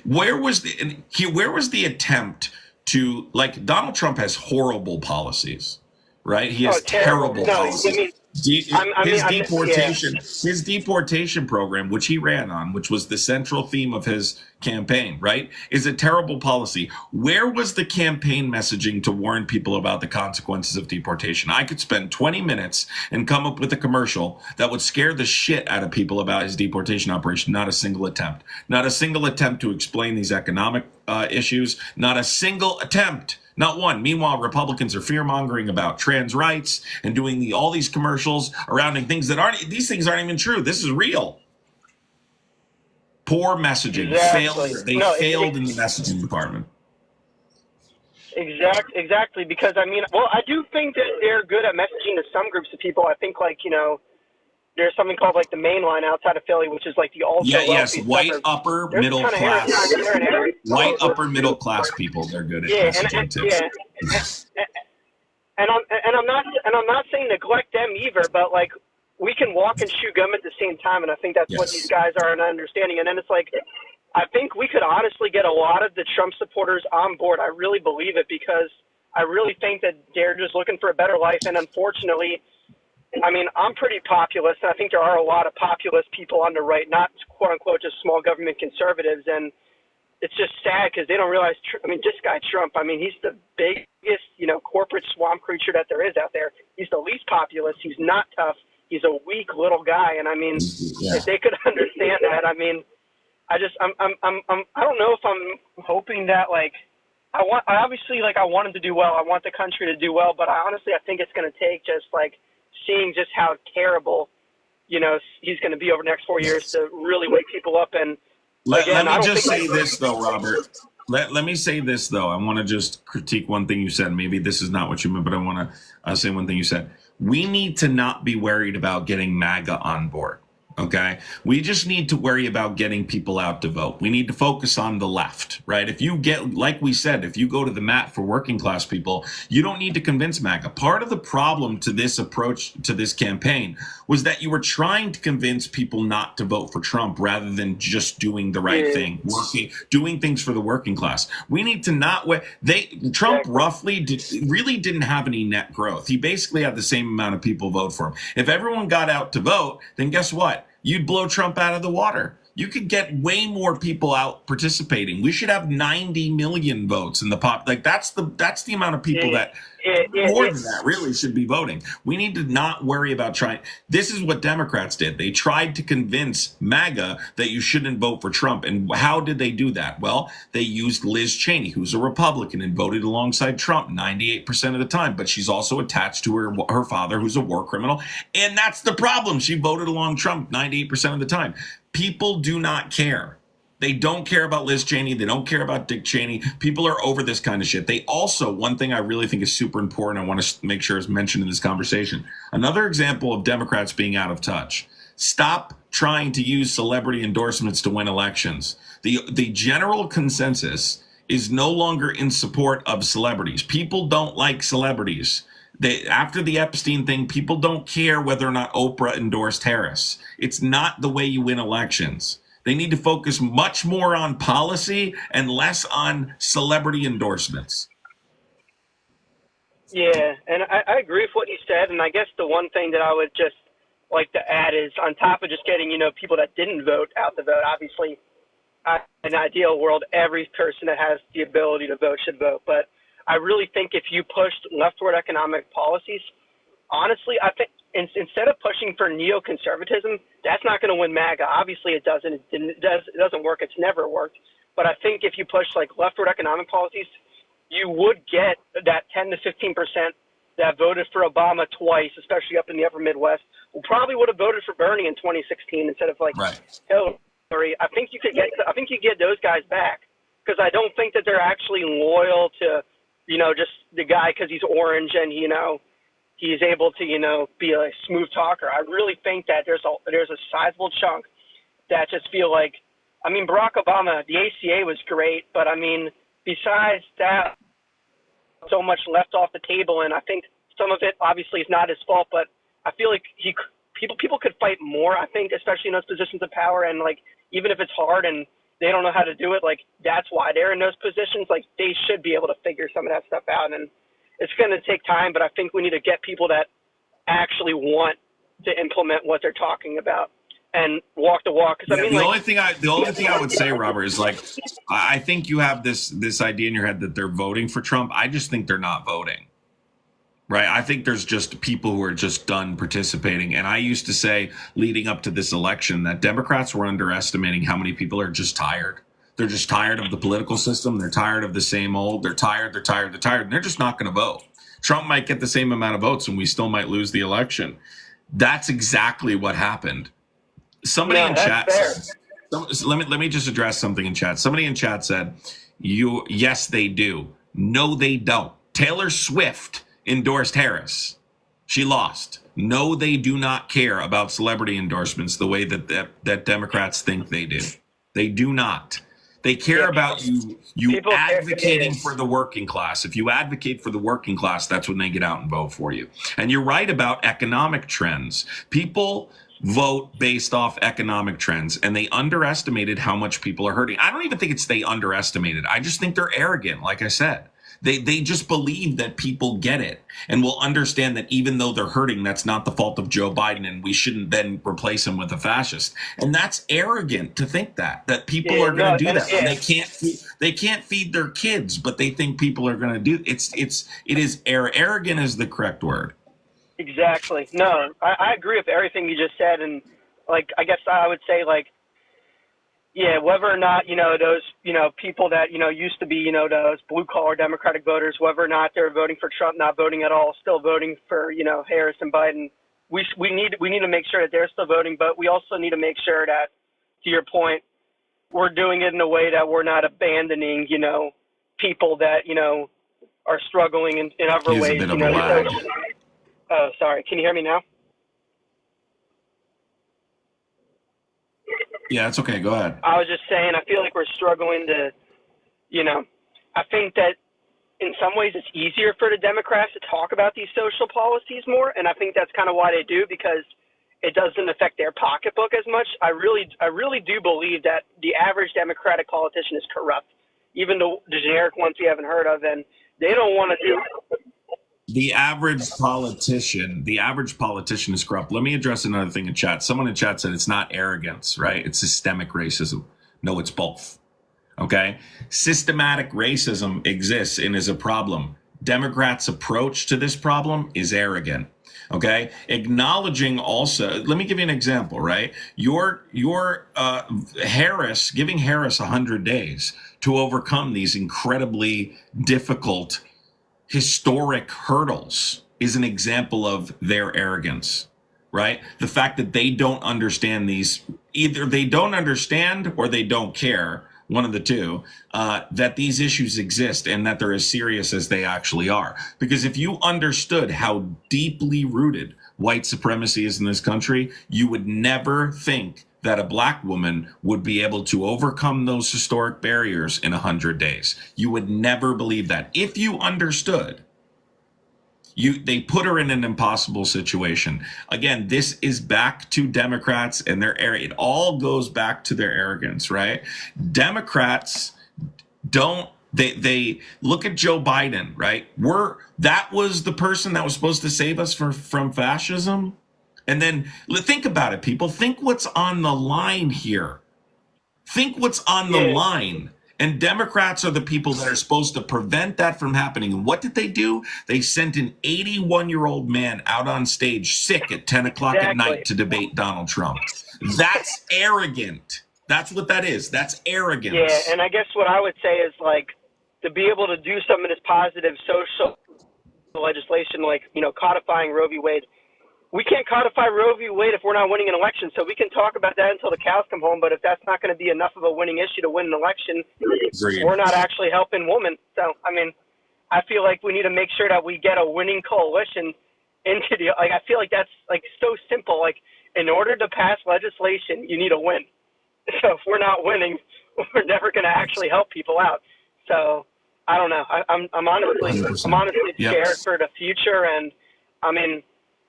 Where was the attempt to, like, Donald Trump has horrible policies, right? He has terrible policies. His deportation program, which he ran on, which was the central theme of his campaign, right, is a terrible policy. Where was the campaign messaging to warn people about the consequences of deportation? I could spend 20 minutes and come up with a commercial that would scare the shit out of people about his deportation operation. Not a single attempt. Not a single attempt to explain these economic issues. Not a single attempt. Not one. Meanwhile, Republicans are fear-mongering about trans rights and doing all these commercials around things that these things aren't even true. This is real. Poor messaging. They failed in the messaging department. Exactly. Because I do think that they're good at messaging to some groups of people. I think there's something called like the main line outside of Philly, which is like the white upper middle class. White upper middle class people, they're good at messaging too. And I'm not saying neglect them either, but like we can walk and chew gum at the same time, and I think that's what these guys are in understanding. And then it's like I think we could honestly get a lot of the Trump supporters on board. I really believe it, because I really think that they're just looking for a better life, and unfortunately, I'm pretty populist, and I think there are a lot of populist people on the right, not quote-unquote just small government conservatives, and it's just sad because they don't realize, this guy Trump, he's the biggest, corporate swamp creature that there is out there. He's the least populist. He's not tough. He's a weak little guy, and if they could understand that, I don't know if I'm hoping that, I want him to do well. I want the country to do well, but I think it's going to take just, seeing just how terrible, he's going to be over the next 4 years to really wake people up. And let me just say this, though, Robert. Let me say this, though. I want to just critique one thing you said. Maybe this is not what you meant, but I want to say one thing you said. We need to not be worried about getting MAGA on board. Okay, we just need to worry about getting people out to vote. We need to focus on the left, right? If you get, like we said, if you go to the mat for working class people, you don't need to convince MAGA. Part of the problem to this approach to this campaign was that you were trying to convince people not to vote for Trump rather than just doing the right thing, doing things for the working class. We need to not. Trump really didn't have any net growth. He basically had the same amount of people vote for him. If everyone got out to vote, then guess what? you'd blow Trump out of the water. You could get way more people out participating. We should have 90 million votes in the pop. Like that's the amount of people that more than that really should be voting. We need to not worry about trying. This is what Democrats did. They tried to convince MAGA that you shouldn't vote for Trump. And how did they do that? Well, they used Liz Cheney, who's a Republican and voted alongside Trump 98% of the time, but she's also attached to her father, who's a war criminal. And that's the problem. She voted along Trump 98% of the time. People do not care. They don't care about Liz Cheney. They don't care about Dick Cheney. People are over this kind of shit. They also, one thing I really think is super important, I want to make sure is mentioned in this conversation. Another example of Democrats being out of touch. Stop trying to use celebrity endorsements to win elections. The general consensus is no longer in support of celebrities. People don't like celebrities. After the Epstein thing, people don't care whether or not Oprah endorsed Harris. It's not the way you win elections. They need to focus much more on policy and less on celebrity endorsements. Yeah, and I agree with what you said. And I guess the one thing that I would just like to add is on top of just getting, people that didn't vote out the vote, obviously, in an ideal world, every person that has the ability to vote should vote. But I really think if you pushed leftward economic policies, honestly, I think instead of pushing for neoconservatism, that's not going to win MAGA. Obviously, it doesn't. It doesn't work. It's never worked. But I think if you push like leftward economic policies, you would get that 10 to 15% that voted for Obama twice, especially up in the upper Midwest, who probably would have voted for Bernie in 2016 instead of Hillary. I think you get those guys back because I don't think that they're actually loyal to just the guy because he's orange and he's able to be a smooth talker. I really think that there's a sizable chunk that just feel like, Barack Obama, the ACA was great, but besides that, so much left off the table, and I think some of it obviously is not his fault, but I feel like people could fight more. I think, especially in those positions of power, and even if it's hard and they don't know how to do it, that's why they're in those positions. They should be able to figure some of that stuff out, and it's going to take time. But I think we need to get people that actually want to implement what they're talking about and walk the walk. The only thing I would say, Robert, is I think you have this idea in your head that they're voting for Trump. I just think they're not voting. Right. I think there's just people who are just done participating. And I used to say leading up to this election that Democrats were underestimating how many people are just tired. They're just tired of the political system. They're tired of the same old. They're tired. And they're just not going to vote. Trump might get the same amount of votes and we still might lose the election. That's exactly what happened. Somebody in chat, let me just address something in chat. Somebody in chat said, yes, they do. No, they don't. Taylor Swift endorsed Harris. She lost. No, they do not care about celebrity endorsements the way that Democrats think they do. They do not. They care about you advocating for the working class. If you advocate for the working class, that's when they get out and vote for you. And you're right about economic trends. People vote based off economic trends, and they underestimated how much people are hurting. I don't even think it's they underestimated. I just think they're arrogant, like I said. They just believe that people get it and will understand that even though they're hurting, that's not the fault of Joe Biden, and we shouldn't then replace him with a fascist. And that's arrogant to think that people are going to do that. They can't feed their kids, but they think people are going to do it. Arrogant is the correct word. Exactly. No, I agree with everything you just said, and I guess I would say whether or not, those, people that, used to be, those blue collar Democratic voters, whether or not they're voting for Trump, not voting at all, still voting for, Harris and Biden, we need to make sure that they're still voting, but we also need to make sure that, to your point, we're doing it in a way that we're not abandoning, people that, are struggling in other ways. Oh, sorry. Can you hear me now? Yeah, it's okay. Go ahead. I was just saying, I feel like we're struggling to, I think that in some ways it's easier for the Democrats to talk about these social policies more. And I think that's kind of why they do, because it doesn't affect their pocketbook as much. I really do believe that the average Democratic politician is corrupt, even the generic ones we haven't heard of. And they don't want to do. the average politician is corrupt. Let me address another thing in chat. Someone in chat said it's not arrogance, right? It's systemic racism. No, it's both. Okay? Systematic racism exists and is a problem. Democrats' approach to this problem is arrogant. Okay, acknowledging also. Let me give you an example. Right, your Harris giving Harris 100 days to overcome these incredibly difficult historic hurdles is an example of their arrogance. Right, the fact that they don't understand these, either they don't understand or they don't care. One of the two, that these issues exist and that they're as serious as they actually are. Because if you understood how deeply rooted white supremacy is in this country, you would never think that a black woman would be able to overcome those historic barriers in 100 days. You would never believe that. If you understood, they put her in an impossible situation. Again, this is back to Democrats and their it all goes back to their arrogance, right? Democrats don't they look at Joe Biden, right? That was the person that was supposed to save us from fascism. And then think about it, people. Think what's on the line here. Think what's on the line. And Democrats are the people that are supposed to prevent that from happening. And what did they do? They sent an 81-year-old man out on stage sick at 10 o'clock at night to debate Donald Trump. That's arrogant. That's what that is. That's arrogance. Yeah, and I guess what I would say is, like, to be able to do some of this positive social legislation, like, codifying Roe v. Wade. We can't codify Roe v. Wade if we're not winning an election. So we can talk about that until the cows come home. But if that's not going to be enough of a winning issue to win an election, we're not actually helping women. So, I mean, I feel like we need to make sure that we get a winning coalition into the, I feel like that's so simple. Like, in order to pass legislation, you need to win. So if we're not winning, we're never going to actually help people out. So I don't know. I'm honestly 100%. I'm honestly scared for the future. And I mean,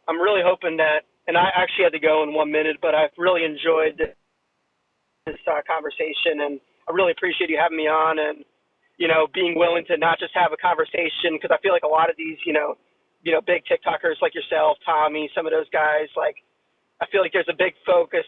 I'm really hoping that, and I actually had to go in 1 minute, but I've really enjoyed this conversation, and I really appreciate you having me on and, being willing to not just have a conversation, because I feel like a lot of these, big TikTokers like yourself, Tommy, some of those guys, I feel like there's a big focus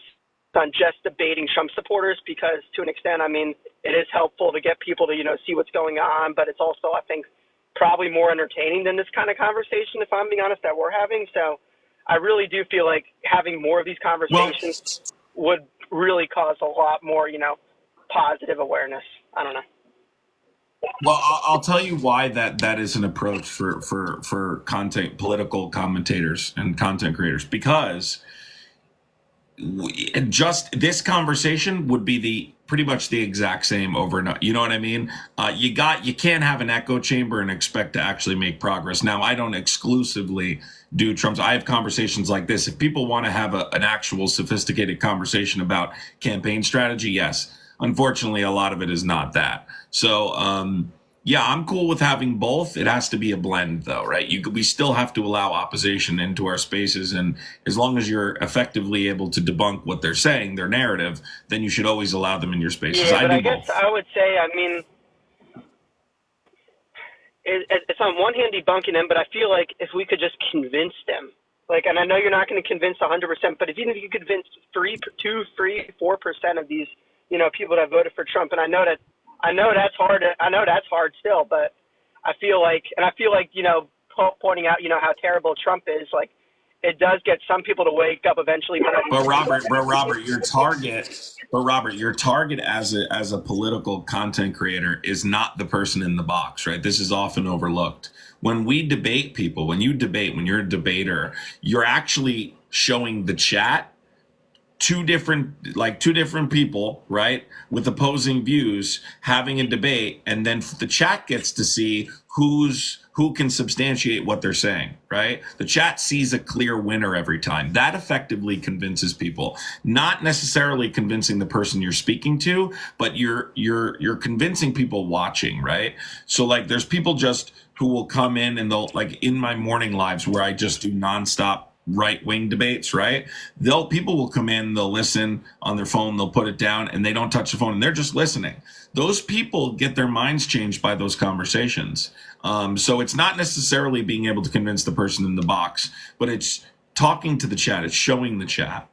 on just debating Trump supporters because to an extent, I mean, it is helpful to get people to, see what's going on, but it's also, I think, probably more entertaining than this kind of conversation, if I'm being honest, that we're having. So I really do feel like having more of these conversations would really cause a lot more, positive awareness. I don't know. Well, I'll tell you why that is an approach for political commentators and content creators, because just this conversation would be pretty much the exact same over and over. You know what I mean? You can't have an echo chamber and expect to actually make progress. Now, I don't exclusively do Trump's. I have conversations like this. If people want to have an actual sophisticated conversation about campaign strategy, yes. Unfortunately, a lot of it is not that. So, yeah, I'm cool with having both. It has to be a blend, though, right? We still have to allow opposition into our spaces, and as long as you're effectively able to debunk what they're saying, their narrative, then you should always allow them in your spaces. Yeah, but I guess I would say, I mean, it's on one hand debunking them, but I feel like if we could just convince them, and I know you're not going to convince 100%, but even if you convince 4% of these, people that voted for Trump, and I know that's hard. I know that's hard still, but I feel like, pointing out, how terrible Trump is, it does get some people to wake up eventually. But Robert, your target as a political content creator is not the person in the box, right? This is often overlooked. When we debate people, when you're a debater, you're actually showing the chat two different people, right, with opposing views having a debate, and then the chat gets to see who can substantiate what they're saying, right? The chat sees a clear winner every time. That effectively convinces people, not necessarily convincing the person you're speaking to, but you're convincing people watching, right? So there's people just who will come in and they'll, in my morning lives where I just do nonstop right-wing debates, right? People will come in, they'll listen on their phone, they'll put it down, and they don't touch the phone, and they're just listening. Those people get their minds changed by those conversations. So it's not necessarily being able to convince the person in the box, but it's talking to the chat, it's showing the chat.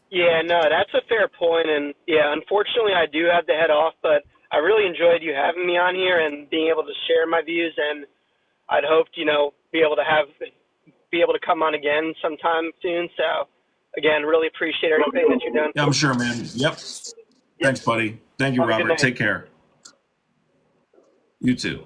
Yeah, no, that's a fair point. And yeah, unfortunately, I do have to head off, but I really enjoyed you having me on here and being able to share my views. And I'd hoped, be able to come on again sometime soon. So again, really appreciate everything that you're doing. Yeah, I'm sure, man. Yep. Thanks, buddy. Thank you, Have a good Robert. night. Take care. You too.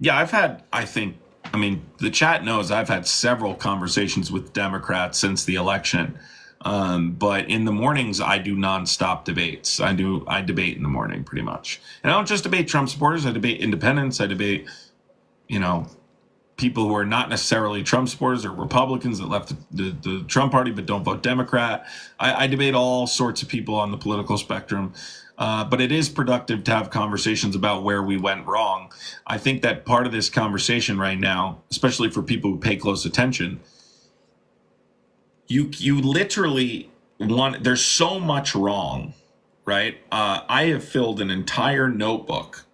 Yeah, the chat knows I've had several conversations with Democrats since the election. But in the mornings, I do nonstop debates. I debate in the morning pretty much. And I don't just debate Trump supporters. I debate independents. I debate, people who are not necessarily Trump supporters or Republicans that left the Trump party but don't vote Democrat. I debate all sorts of people on the political spectrum. But it is productive to have conversations about where we went wrong. I think that part of this conversation right now, especially for people who pay close attention, you literally there's so much wrong, right? I have filled an entire notebook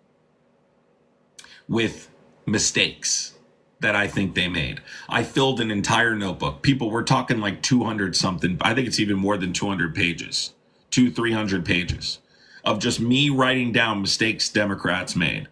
with mistakes that I think they made. I filled an entire notebook. We're talking like 200 something. I think it's even more than 200 pages, 300 pages of just me writing down mistakes Democrats made.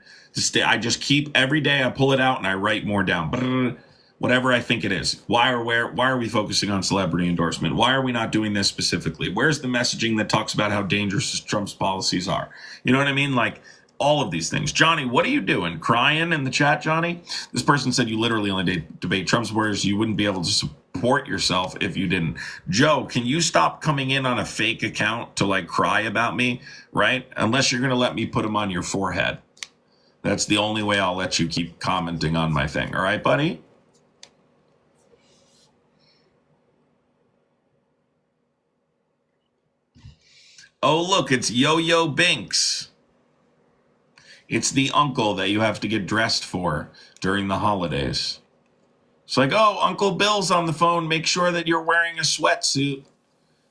I just keep every day I pull it out and I write more down. Whatever I think it is. Why are we focusing on celebrity endorsement? Why are we not doing this specifically? Where's the messaging that talks about how dangerous Trump's policies are? You know what I mean? Like all of these things. Johnny, what are you doing? Crying in the chat, Johnny? This person said you literally only debate Trump supporters. You wouldn't be able to support yourself if you didn't. Joe, can you stop coming in on a fake account to like cry about me, right? Unless you're going to let me put them on your forehead. That's the only way I'll let you keep commenting on my thing. All right, buddy? Oh, look, it's Yo-Yo Binks. It's the uncle that you have to get dressed for during the holidays. It's like, oh, Uncle Bill's on the phone. Make sure that you're wearing a sweatsuit.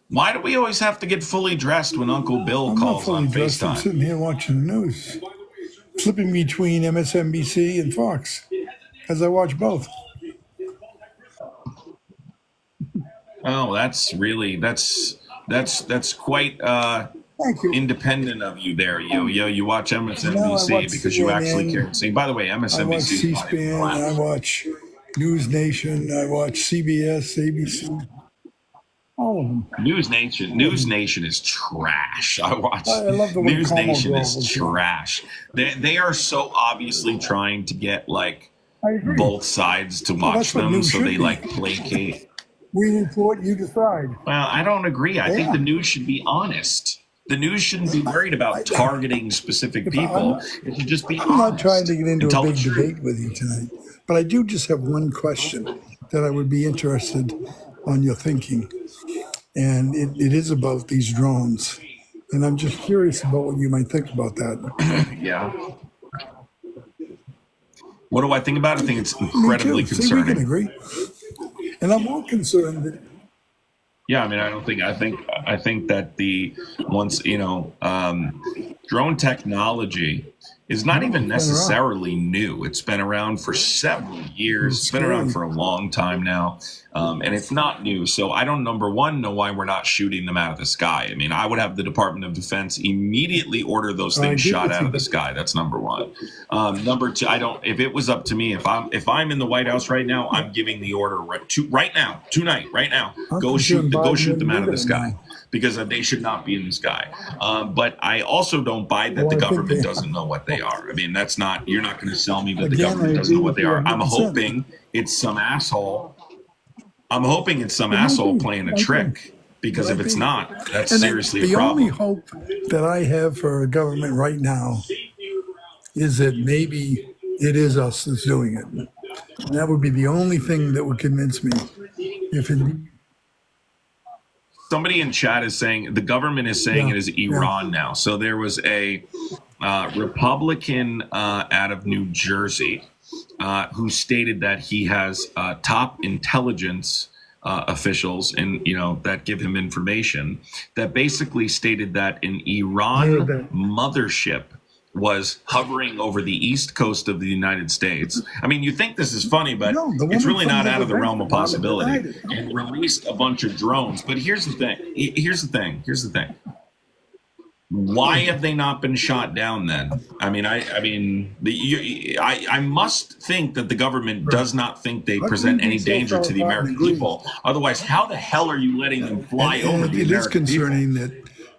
Why do we always have to get fully dressed when Uncle Bill calls on dressed. I'm FaceTime? sitting here watching the news, flipping between MSNBC and Fox, because I watch both. Oh, that's quite Thank you. independent of you there, Yo-Yo. You watch MSNBC watch because you actually CNN. care. See, by the way, I watch MSNBC is not even C-SPAN, allowed. I watch News Nation, I watch CBS, ABC, all of them. News Nation is trash. I watch I love the way News Cuomo Nation draws is it. trash. They are so obviously trying to get like I agree. both sides to watch that's what them, news so should they be. like placate. We report, you decide. Well, I don't agree. I think Yeah. the news should be honest. The news shouldn't be worried about targeting specific people. It should just be I'm not honest. trying to get into and a tell the big truth. debate with you tonight, but I do just have one question that I would be interested on your thinking. And it is about these drones. And I'm just curious about what you might think about that. Yeah. What do I think about it? I think it's Me incredibly too. See, we can concerning. agree. And I'm more concerned that Yeah, I mean, I think that drone technology is not even necessarily new. It's been around for several years. It's been around for a long time now. And it's not new. So I don't, number one, know why we're not shooting them out of the sky. I mean, I would have the Department of Defense immediately order those things shot out of the sky. That's number one. Number two, if it was up to me, if I'm in the White House right now, I'm giving the order right now, tonight, right now, go shoot them out of the sky. Because they should not be in the sky. But I also don't buy that the government doesn't know what they are. I mean, you're not going to sell me that the government doesn't know what they are. I'm hoping it's some asshole. Playing a trick. Because if it's not, that's seriously a the problem. only hope that I have for a government right now is that maybe it is us that's doing it. And that would be the only thing that would convince me. If it, Somebody in chat is saying the government is saying it is Iran now. So there was a Republican out of New Jersey who stated that he has top intelligence officials and that give him information that basically stated that an Iran mothership was hovering over the east coast of the United States. I mean, you think this is funny, but it's really not out of the realm of possibility. And released a bunch of drones. But here's the thing. Why have they not been shot down then? I mean, I must think that the government does not think they present any danger to the American people. Otherwise, how the hell are you letting them fly over the American people? It is concerning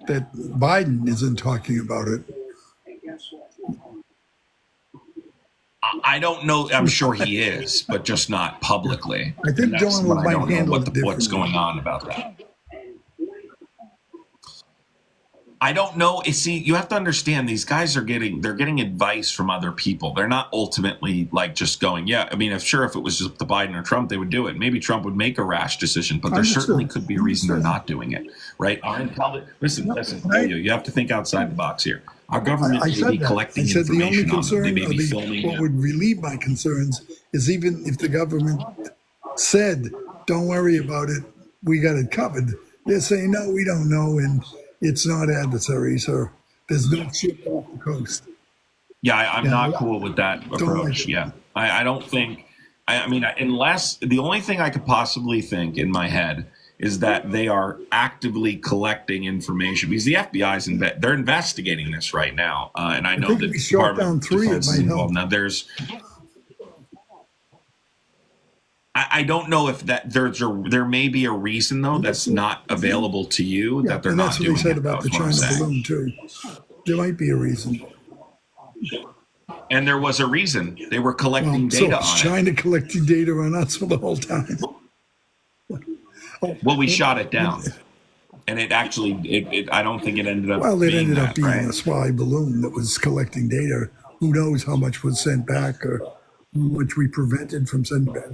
that Biden isn't talking about it. I don't know. I'm sure he is, but just not publicly. I think Donald might handle it what's going on about that. I don't know. See, you have to understand these guys they're getting advice from other people. They're not ultimately like just going, yeah. I mean, if it was just the Biden or Trump, they would do it. Maybe Trump would make a rash decision, but there certainly could be a reason they're not doing it, right? Listen, you have to think outside the box here. Our government may be collecting information on them. They may be filming what would relieve my concerns is even if the government said, don't worry about it, we got it covered, they're saying, no, we don't know, and it's not adversaries, or there's no ship off the coast. Yeah, I'm not cool with that approach. Yeah, I don't think, I mean, unless, the only thing I could possibly think in my head is that they are actively collecting information because the FBI they're investigating this right now, and I know that the Department of Defense is involved. Now, I don't know if that there may be a reason though that's not available to you that they're not doing. That's what they said about the China balloon too. There might be a reason. And there was a reason. They were collecting data on it. China collecting data on us for the whole time. Well, we shot it down, and it actually, I don't think it ended up. Well, it ended up being a spy balloon that was collecting data. Who knows how much was sent back or how much we prevented from sending back.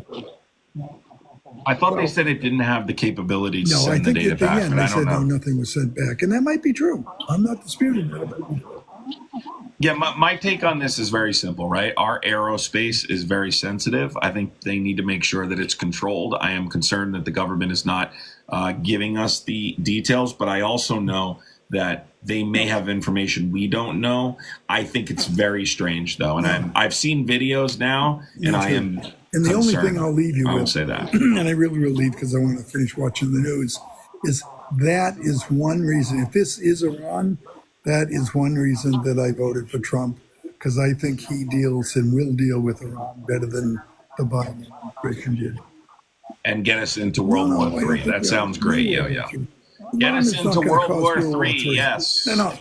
I thought they said it didn't have the capability to send the data back, but I don't know. No, nothing was sent back, and that might be true. I'm not disputing that. Yeah, my take on this is very simple, right? Our aerospace is very sensitive. I think they need to make sure that it's controlled. I am concerned that the government is not giving us the details, but I also know that they may have information we don't know. I think it's very strange, though, and I've seen videos now, and I am concerned. And the only thing I'll leave you with, I would say that, and I really will leave because I want to finish watching the news, is that is one reason. If this is Iran, that is one reason that I voted for Trump, because I think he deals and will deal with Iran better than the Biden administration did. And get us into World War III. That sounds great, yo. Get us into World War III, yes. No.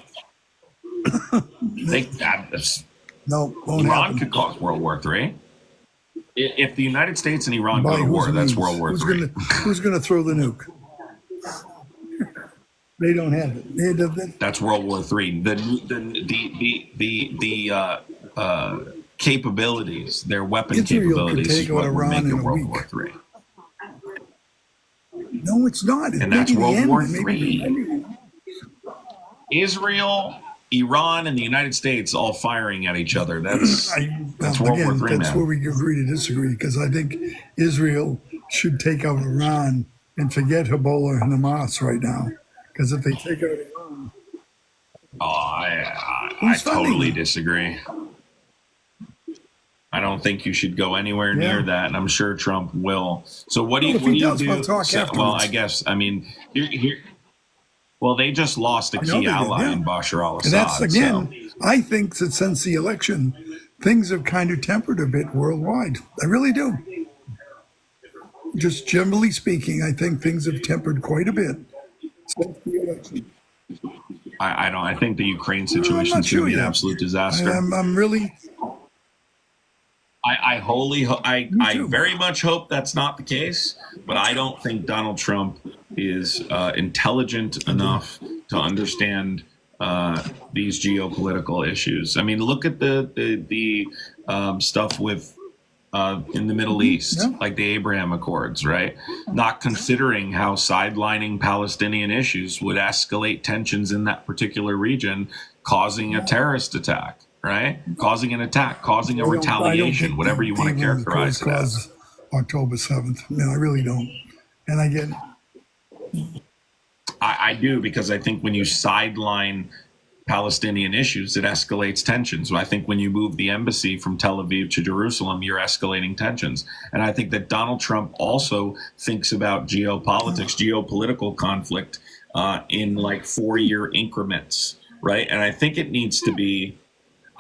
Iran could cause World War III. If the United States and Iran go to war, that's World War III. Who's going to throw the nuke? They don't have it. That's World War III. The capabilities, their weapon capabilities, is what will make it World War III. No, it's not. And that's World War III. Israel, Iran, and the United States all firing at each other. That's World War III. That's where we agree to disagree, because I think Israel should take out Iran and forget Hezbollah and Hamas right now. Because if they take out Iran, I totally disagree. I don't think you should go anywhere near that, and I'm sure Trump will. So what do you do? Well, I guess they just lost a key ally in Bashar al-Assad. And that's again, I think that since the election, things have kind of tempered a bit worldwide. I really do. Just generally speaking, I think things have tempered quite a bit. I don't. I think the Ukraine situation is going to be an absolute disaster. I'm really. I very much hope that's not the case, but I don't think Donald Trump is intelligent enough to understand these geopolitical issues. I mean, look at the stuff with. In the Middle East, like the Abraham Accords, right? Not considering how sidelining Palestinian issues would escalate tensions in that particular region, causing a terrorist attack. right? Causing an attack, causing a I don't retaliation, think whatever you want to they were the characterize it as. cause October 7th. No, I really don't. And again, I do, because I think when you sideline Palestinian issues, it escalates tensions. I think when you move the embassy from Tel Aviv to Jerusalem, you're escalating tensions. And I think that Donald Trump also thinks about geopolitical conflict in like 4-year increments, right? And I think it needs to be,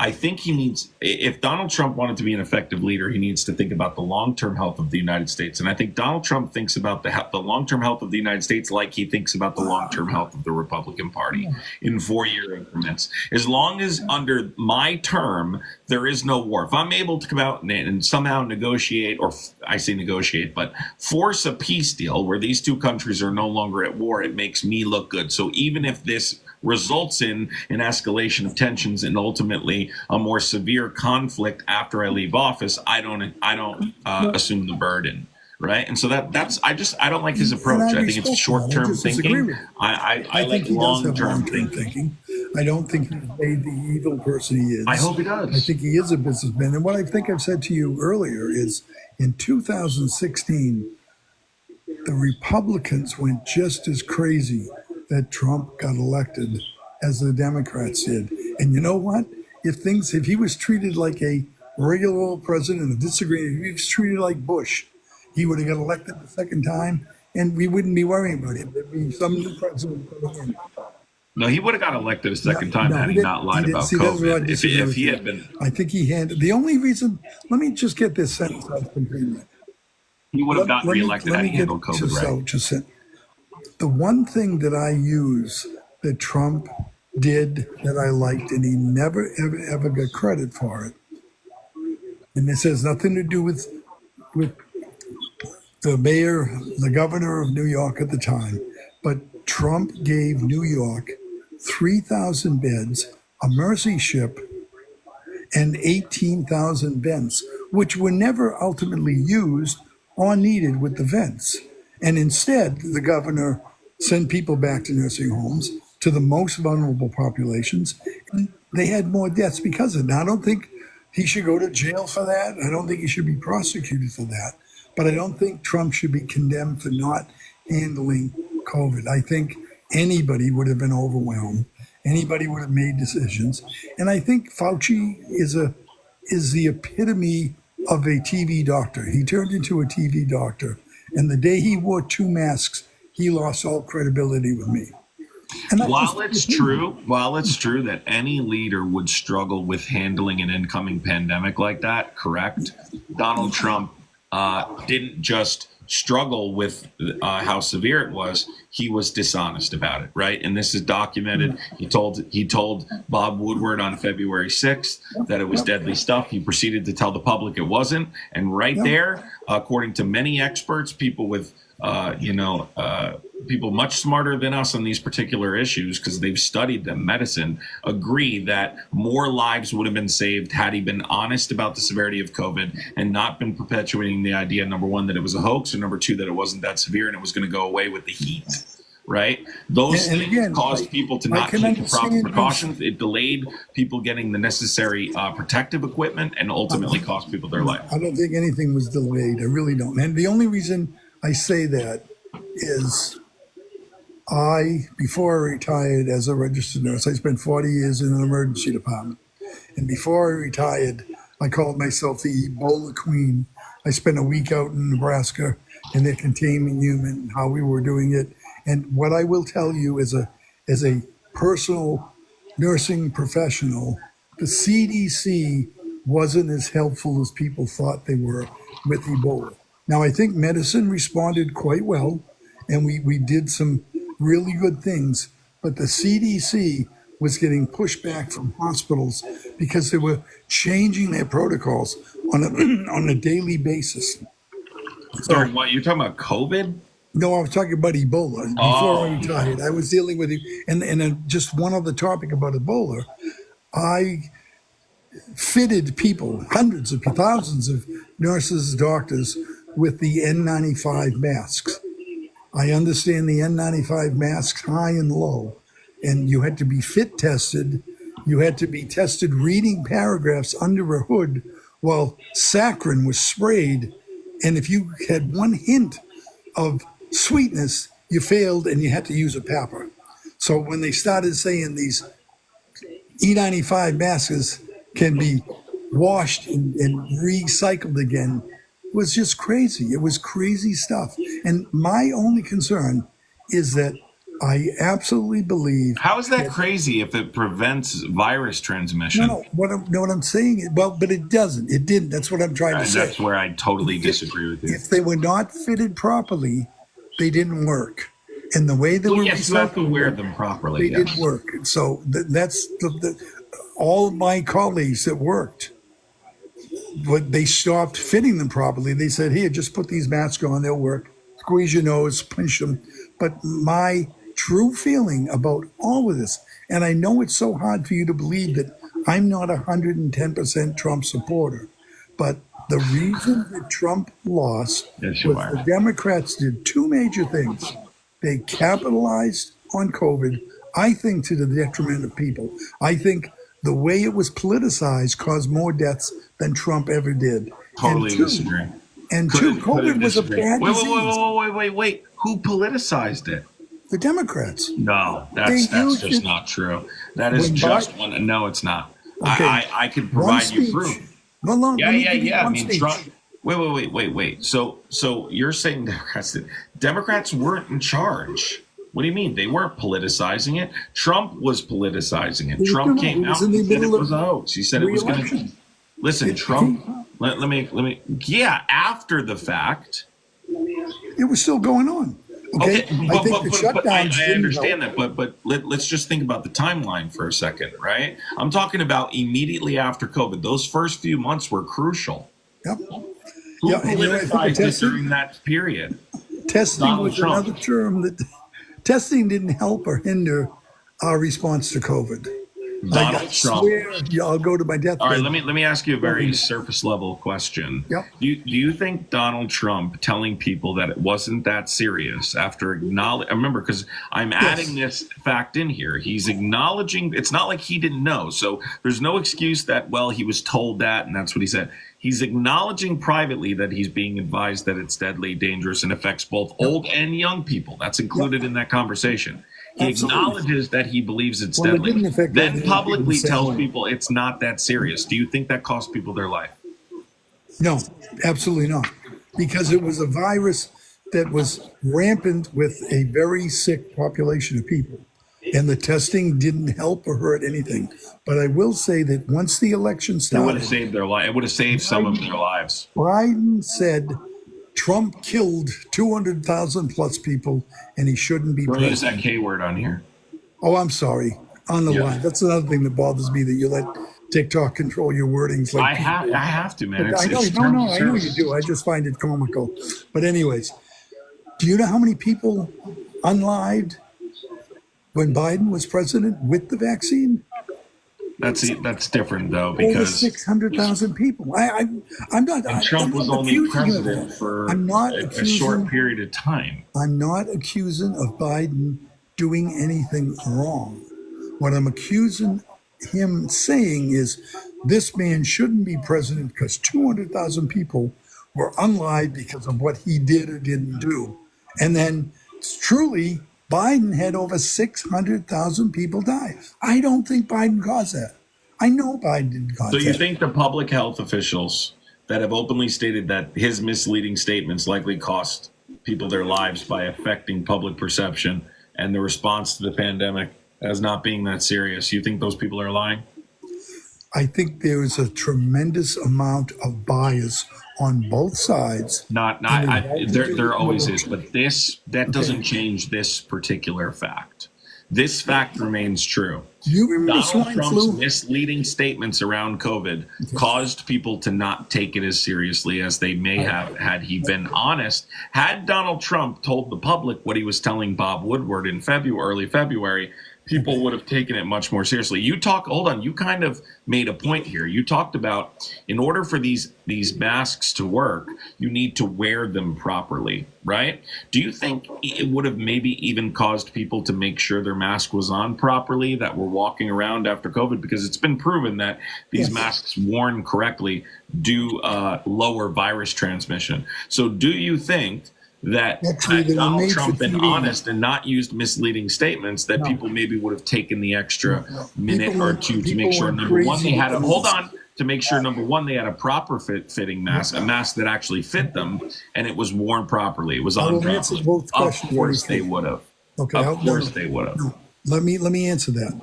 if Donald Trump wanted to be an effective leader, he needs to think about the long-term health of the United States. And I think Donald Trump thinks about the long-term health of the United States like he thinks about the long-term health of the Republican Party in 4-year increments. As long as under my term, there is no war. If I'm able to come out and somehow negotiate, or I say negotiate, but force a peace deal where these two countries are no longer at war, it makes me look good. So even if this results in an escalation of tensions and ultimately a more severe conflict after I leave office, I don't assume the burden, right? And so I don't like his approach. I think it's short-term thinking. I like long-term thinking. I don't think he's made the evil person he is. I hope he does. I think he is a businessman. And what I think I've said to you earlier is in 2016, the Republicans went just as crazy that Trump got elected as the Democrats did. And you know what? If he was treated like a regular old president, if he was treated like Bush, he would have got elected the second time, and we wouldn't be worrying about him. There'd be some new president coming in. No, he would have got elected a second time had he not lied about COVID. If he had been, I think he handed the only reason. Let me just get this sentence out completely. He would have gotten reelected had he handled COVID right. The one thing that I use that Trump did that I liked, and he never, ever got credit for it, and this has nothing to do with the governor of New York at the time, but Trump gave New York 3,000 beds, a mercy ship, and 18,000 vents, which were never ultimately used or needed with the vents. And instead, the governor sent people back to nursing homes, to the most vulnerable populations, and they had more deaths because of it. Now, I don't think he should go to jail for that. I don't think he should be prosecuted for that. But I don't think Trump should be condemned for not handling COVID. I think anybody would have been overwhelmed. Anybody would have made decisions. And I think Fauci is the epitome of a TV doctor. He turned into a TV doctor. And the day he wore 2 masks, he lost all credibility with me. While it's true that any leader would struggle with handling an incoming pandemic like that, correct? Donald Trump didn't just struggle with how severe it was. He was dishonest about it, right? And this is documented. He told Bob Woodward on February 6th that it was deadly stuff. He proceeded to tell the public it wasn't. And right there, according to many experts, people with people much smarter than us on these particular issues, because they've studied them, medicine, agree that more lives would have been saved had he been honest about the severity of COVID and not been perpetuating the idea, number one, that it was a hoax, or number two, that it wasn't that severe and it was going to go away with the heat. Right? Those things caused people to not take the proper precautions. It delayed people getting the necessary protective equipment and ultimately cost people their life. I don't think anything was delayed. I really don't. And the only reason I say that is before I retired as a registered nurse, I spent 40 years in an emergency department. And before I retired, I called myself the Ebola Queen. I spent a week out in Nebraska in their containment unit and how we were doing it. And what I will tell you as a personal nursing professional, the CDC wasn't as helpful as people thought they were with Ebola. Now, I think medicine responded quite well, and we did some really good things, but the CDC was getting pushback from hospitals because they were changing their protocols on a daily basis. Sorry, what, you're talking about COVID? No, I was talking about Ebola. Before I retired, I was dealing with it. And just one other topic about Ebola, I fitted people, hundreds of thousands of nurses, doctors, with the N95 masks. I understand the N95 masks high and low, and you had to be fit tested you had to be tested reading paragraphs under a hood while saccharin was sprayed. And if you had one hint of sweetness, you failed and you had to use a PAPR. So when they started saying these E95 masks can be washed and recycled again, it was just crazy. It was crazy stuff. And my only concern is that I absolutely believe. How is that crazy if it prevents virus transmission? No, what I'm saying is, well, but it doesn't. It didn't. That's what I'm trying to say. That's where I totally disagree with you. If they were not fitted properly, they didn't work. And the way they were yes, you have to recycled, wear them properly. they didn't work. So that's all of my colleagues that worked. But they stopped fitting them properly. They said, here, just put these masks on, they'll work. Squeeze your nose, pinch them. But my true feeling about all of this, and I know it's so hard for you to believe that I'm not 110% Trump supporter, but the reason that Trump lost was the Democrats did two major things. They capitalized on COVID, I think to the detriment of people. I think the way it was politicized caused more deaths than Trump ever did. Totally disagree. And two, COVID was a bad disease. Wait. Who politicized it? The Democrats. No, that's just not true. That is just one. No, it's not. Okay. I can provide you proof. Well, Yeah. I mean, Trump. Wait. So you're saying Democrats weren't in charge? What do you mean? They weren't politicizing it. Trump was politicizing it. Trump came out and said it was a hoax. He said it was going to. Listen, Trump. Let me. Yeah, after the fact, it was still going on. Okay, I understand that, but let's just think about the timeline for a second, right? I'm talking about immediately after COVID. Those first few months were crucial. Yep. Who politicized it during that period? Testing was another term that testing didn't help or hinder our response to COVID. Donald Trump. I'll go to my deathbed. All right, let me ask you a very surface level question. Yep. Do you think Donald Trump telling people that it wasn't that serious after remember, because I'm adding this fact in here, he's acknowledging it's not like he didn't know. So there's no excuse that, well, he was told that and that's what he said. He's acknowledging privately that he's being advised that it's deadly, dangerous, and affects both old and young people. That's included in that conversation. He acknowledges that he believes it's deadly, then publicly tells people it's not that serious. Do you think that cost people their life? No, absolutely not. Because it was a virus that was rampant with a very sick population of people. And the testing didn't help or hurt anything. But I will say that once the election started, it would have saved their life. It would have saved some of their lives. Biden said Trump killed 200,000 plus people, and he shouldn't be president. Use that K word on here. Oh, I'm sorry. On the line. That's another thing that bothers me, that you let TikTok control your wordings. Like I have to, man. I know you do. I just find it comical. But anyways, do you know how many people unlived when Biden was president with the vaccine? That's different though, over because 600,000 people. I'm not. And Trump was only president for a short period of time. I'm not accusing of Biden doing anything wrong. What I'm accusing him saying is this man shouldn't be president because 200,000 people were unlived because of what he did or didn't do. And then truly, Biden had over 600,000 people die. I don't think Biden caused that. I know Biden didn't cause that. So you think the public health officials that have openly stated that his misleading statements likely cost people their lives by affecting public perception and the response to the pandemic as not being that serious, you think those people are lying? I think there is a tremendous amount of bias on both sides. There always is, but that doesn't change this particular fact. This fact remains true. You remember Donald swine Trump's flu? misleading statements around COVID caused people to not take it as seriously as they may have had he been honest. Had Donald Trump told the public what he was telling Bob Woodward in early February, people would have taken it much more seriously. Hold on, you kind of made a point here. You talked about in order for these masks to work, you need to wear them properly, right? Do you think it would have maybe even caused people to make sure their mask was on properly that were walking around after COVID? Because it's been proven that these masks worn correctly do lower virus transmission. So do you think that Donald Trump been honest and not used misleading statements, that people maybe would have taken the extra minute or two to make sure, number one, they had a proper fitting mask, a mask that actually fit them, and it was worn properly, it was on properly. Of course they would have. Okay, of course they would have. No. Let me answer that.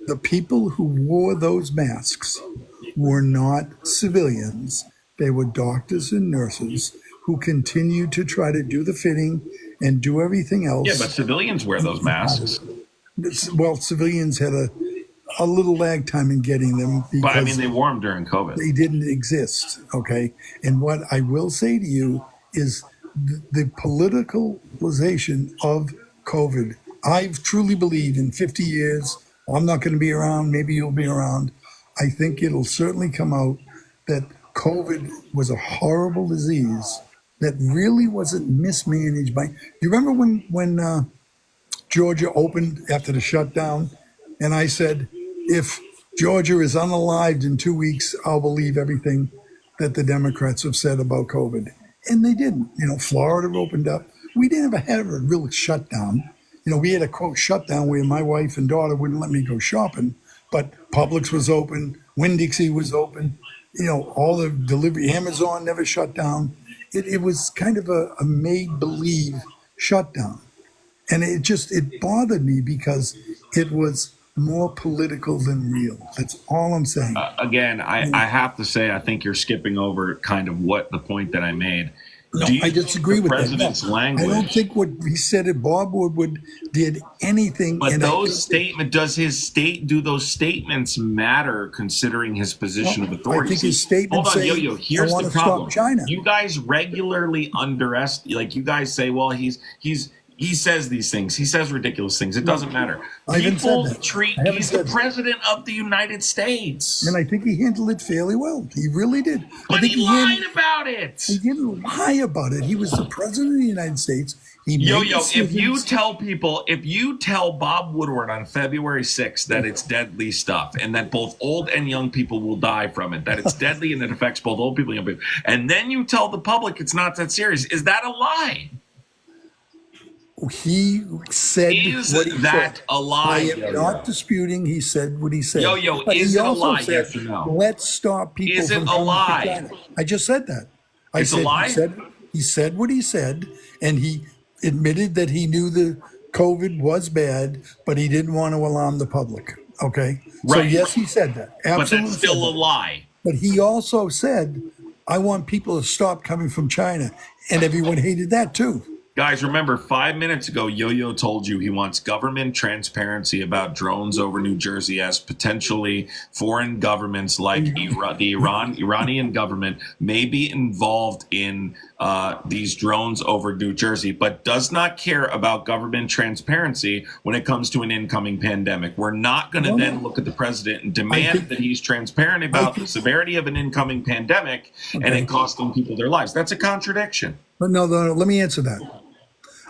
The people who wore those masks were not civilians. They were doctors and nurses who continued to try to do the fitting and do everything else. Yeah, but civilians wear those masks. Well, civilians had a little lag time in getting them because but I mean, they wore them during COVID. They didn't exist, okay? And what I will say to you is the politicalization of COVID. I truly believe in 50 years, I'm not going to be around, maybe you'll be around. I think it'll certainly come out that COVID was a horrible disease that really wasn't mismanaged by. You remember when Georgia opened after the shutdown, and I said, if Georgia is unalived in 2 weeks, I'll believe everything that the Democrats have said about COVID, and they didn't. Florida opened up. We didn't ever have a real shutdown. We had a quote shutdown where my wife and daughter wouldn't let me go shopping, but Publix was open, Winn-Dixie was open. All the delivery, Amazon never shut down. It was kind of a made-believe shutdown. And it bothered me because it was more political than real. That's all I'm saying. Again, I have to say, I think you're skipping over kind of what the point that I made. No, I disagree with president's that. language. I don't think what he said at Bob Woodward did anything. But do those statements matter considering his position of authority? I think his statement Hold on, saying, Yo-Yo, here's I want the to problem. stop China. You guys regularly underestimate, you guys say, well, he says these things. He says ridiculous things. It doesn't matter. He's the president of the United States. And I think he handled it fairly well. He really did. But he lied about it. He didn't lie about it. He was the president of the United States. Yo-Yo, if you tell Bob Woodward on February 6th that it's deadly stuff and that both old and young people will die from it, that it's deadly and it affects both old people and young people, and then you tell the public it's not that serious, is that a lie? He said what he said. A lie? I am not disputing. He said what he said. Yo-Yo, but is he it a also lie? said, Yes or no? let's stop people Is it from a coming lie? to China. I just said that. It's a lie? He said what he said, and he admitted that he knew the COVID was bad, but he didn't want to alarm the public. Okay? So Right. yes, he said that. Absolutely. But that's still a lie. But he also said, I want people to stop coming from China. And everyone hated that too. Guys, remember 5 minutes ago, Yo-Yo told you he wants government transparency about drones over New Jersey, as potentially foreign governments like the Iranian government may be involved in these drones over New Jersey, but does not care about government transparency when it comes to an incoming pandemic. We're not going to then look at the president and demand that he's transparent about the severity of an incoming pandemic and it costing people their lives. That's a contradiction. But no, let me answer that.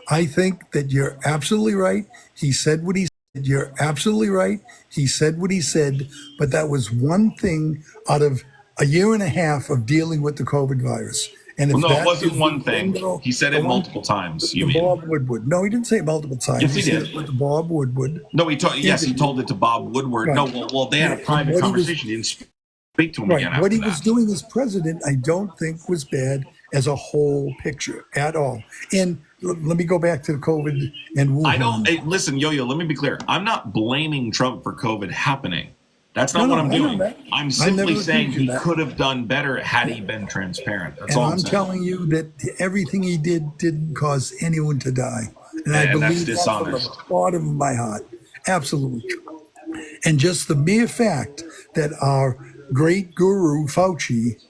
I think that you're absolutely right. He said what he said. You're absolutely right. He said what he said. But that was one thing out of a year and a half of dealing with the COVID virus. And if it wasn't one thing. He said it multiple times. Bob Woodward. No, he didn't say it multiple times. Yes, he said did. it with Bob Woodward. No, he told it to Bob Woodward. Right. No, well, they had a private conversation. He didn't speak to him again after What he that. was doing as president, I don't think was bad as a whole picture at all. And let me go back to the COVID and Wuhan. Listen, Yo-Yo, let me be clear. I'm not blaming Trump for COVID happening. That's not what I'm doing. I'm simply saying he could have done better had he been transparent. That's all I'm saying. Telling you that everything he did didn't cause anyone to die. And I believe that's that from the bottom of my heart. Absolutely true. And just the mere fact that our great guru, Fauci,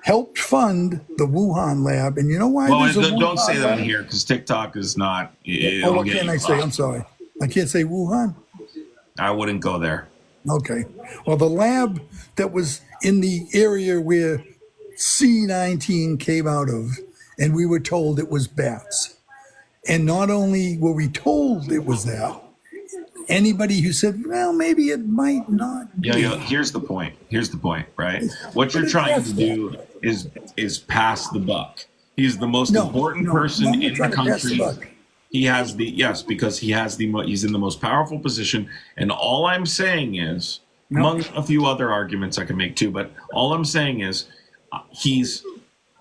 helped fund the Wuhan lab. And you know why? Well, don't say that in here because TikTok is not. What can I say? I'm sorry. I can't say Wuhan. I wouldn't go there. Okay. Well, the lab that was in the area where C19 came out of, and we were told it was bats. And not only were we told it was that, anybody who said, well, maybe it might not be. Yeah, here's the point. Here's the point, right? What you're trying to do is pass the buck. He's the most important person in the country. He has because he has he's in the most powerful position. And all I'm saying is, among a few other arguments I can make too, but all I'm saying is he's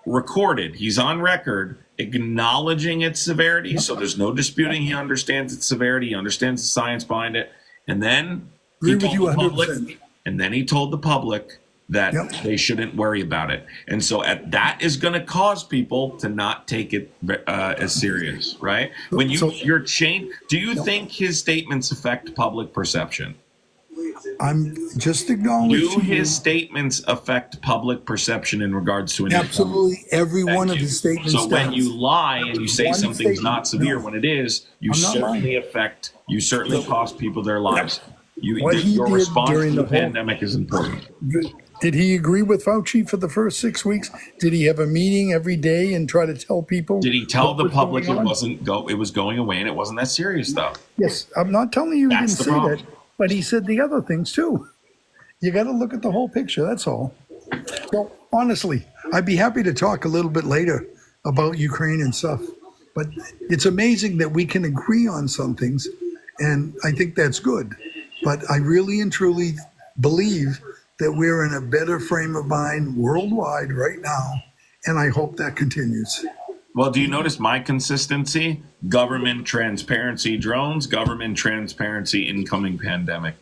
recorded, he's on record acknowledging its severity. So there's no disputing he understands its severity, he understands the science behind it. And then he told the public that they shouldn't worry about it. And so that is going to cause people to not take it as serious, right? When you're changed, do you think his statements affect public perception? I'm just acknowledging. Do his statements affect public perception in regards to an absolutely every one of his statements? So when you lie and you say something's not severe when it is, you certainly cost people their lives. Your response to the pandemic is important. Did he agree with Fauci for the first 6 weeks? Did he have a meeting every day and try to tell people? Did he tell the public it was going away and it wasn't that serious though? Yes, I'm not telling you he didn't say that, but he said the other things too. You got to look at the whole picture. That's all. So honestly, I'd be happy to talk a little bit later about Ukraine and stuff. But it's amazing that we can agree on some things, and I think that's good. But I really and truly believe that we're in a better frame of mind worldwide right now, and I hope that continues. Well, do you notice my consistency? Government transparency drones, government transparency incoming pandemic.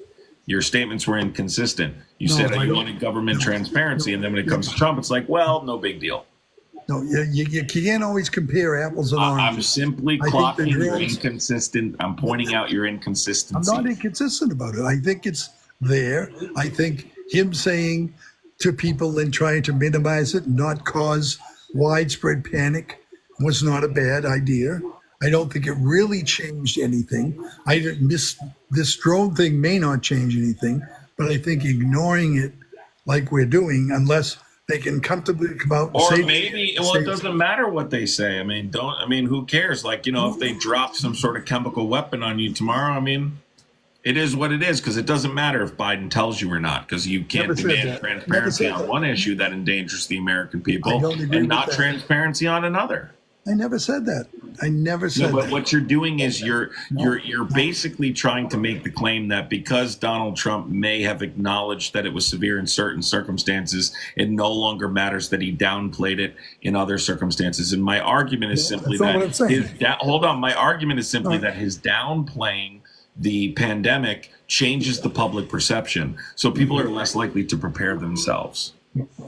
Your statements were inconsistent. You said that you wanted government transparency, and then when it comes to Trump, it's like, well, no big deal. No, you can't always compare apples and oranges. I'm simply clocking your inconsistent. I'm pointing out your inconsistency. I'm not inconsistent about it. I think it's there. I think him saying to people and trying to minimize it, not cause widespread panic, was not a bad idea. I don't think it really changed anything. This drone thing may not change anything, but I think ignoring it like we're doing, unless they can comfortably come out and or say, maybe, well, it doesn't matter what they say. I mean, who cares? Like, if they drop some sort of chemical weapon on you tomorrow, I mean, it is what it is, because it doesn't matter if Biden tells you or not, because you can't demand transparency on one issue that endangers the American people and not transparency on another. I never said that. I never said that. But what you're doing is you're basically trying to make the claim that because Donald Trump may have acknowledged that it was severe in certain circumstances, it no longer matters that he downplayed it in other circumstances. And my argument is simply that my argument is simply that his downplaying the pandemic changes the public perception, so people are less likely to prepare themselves.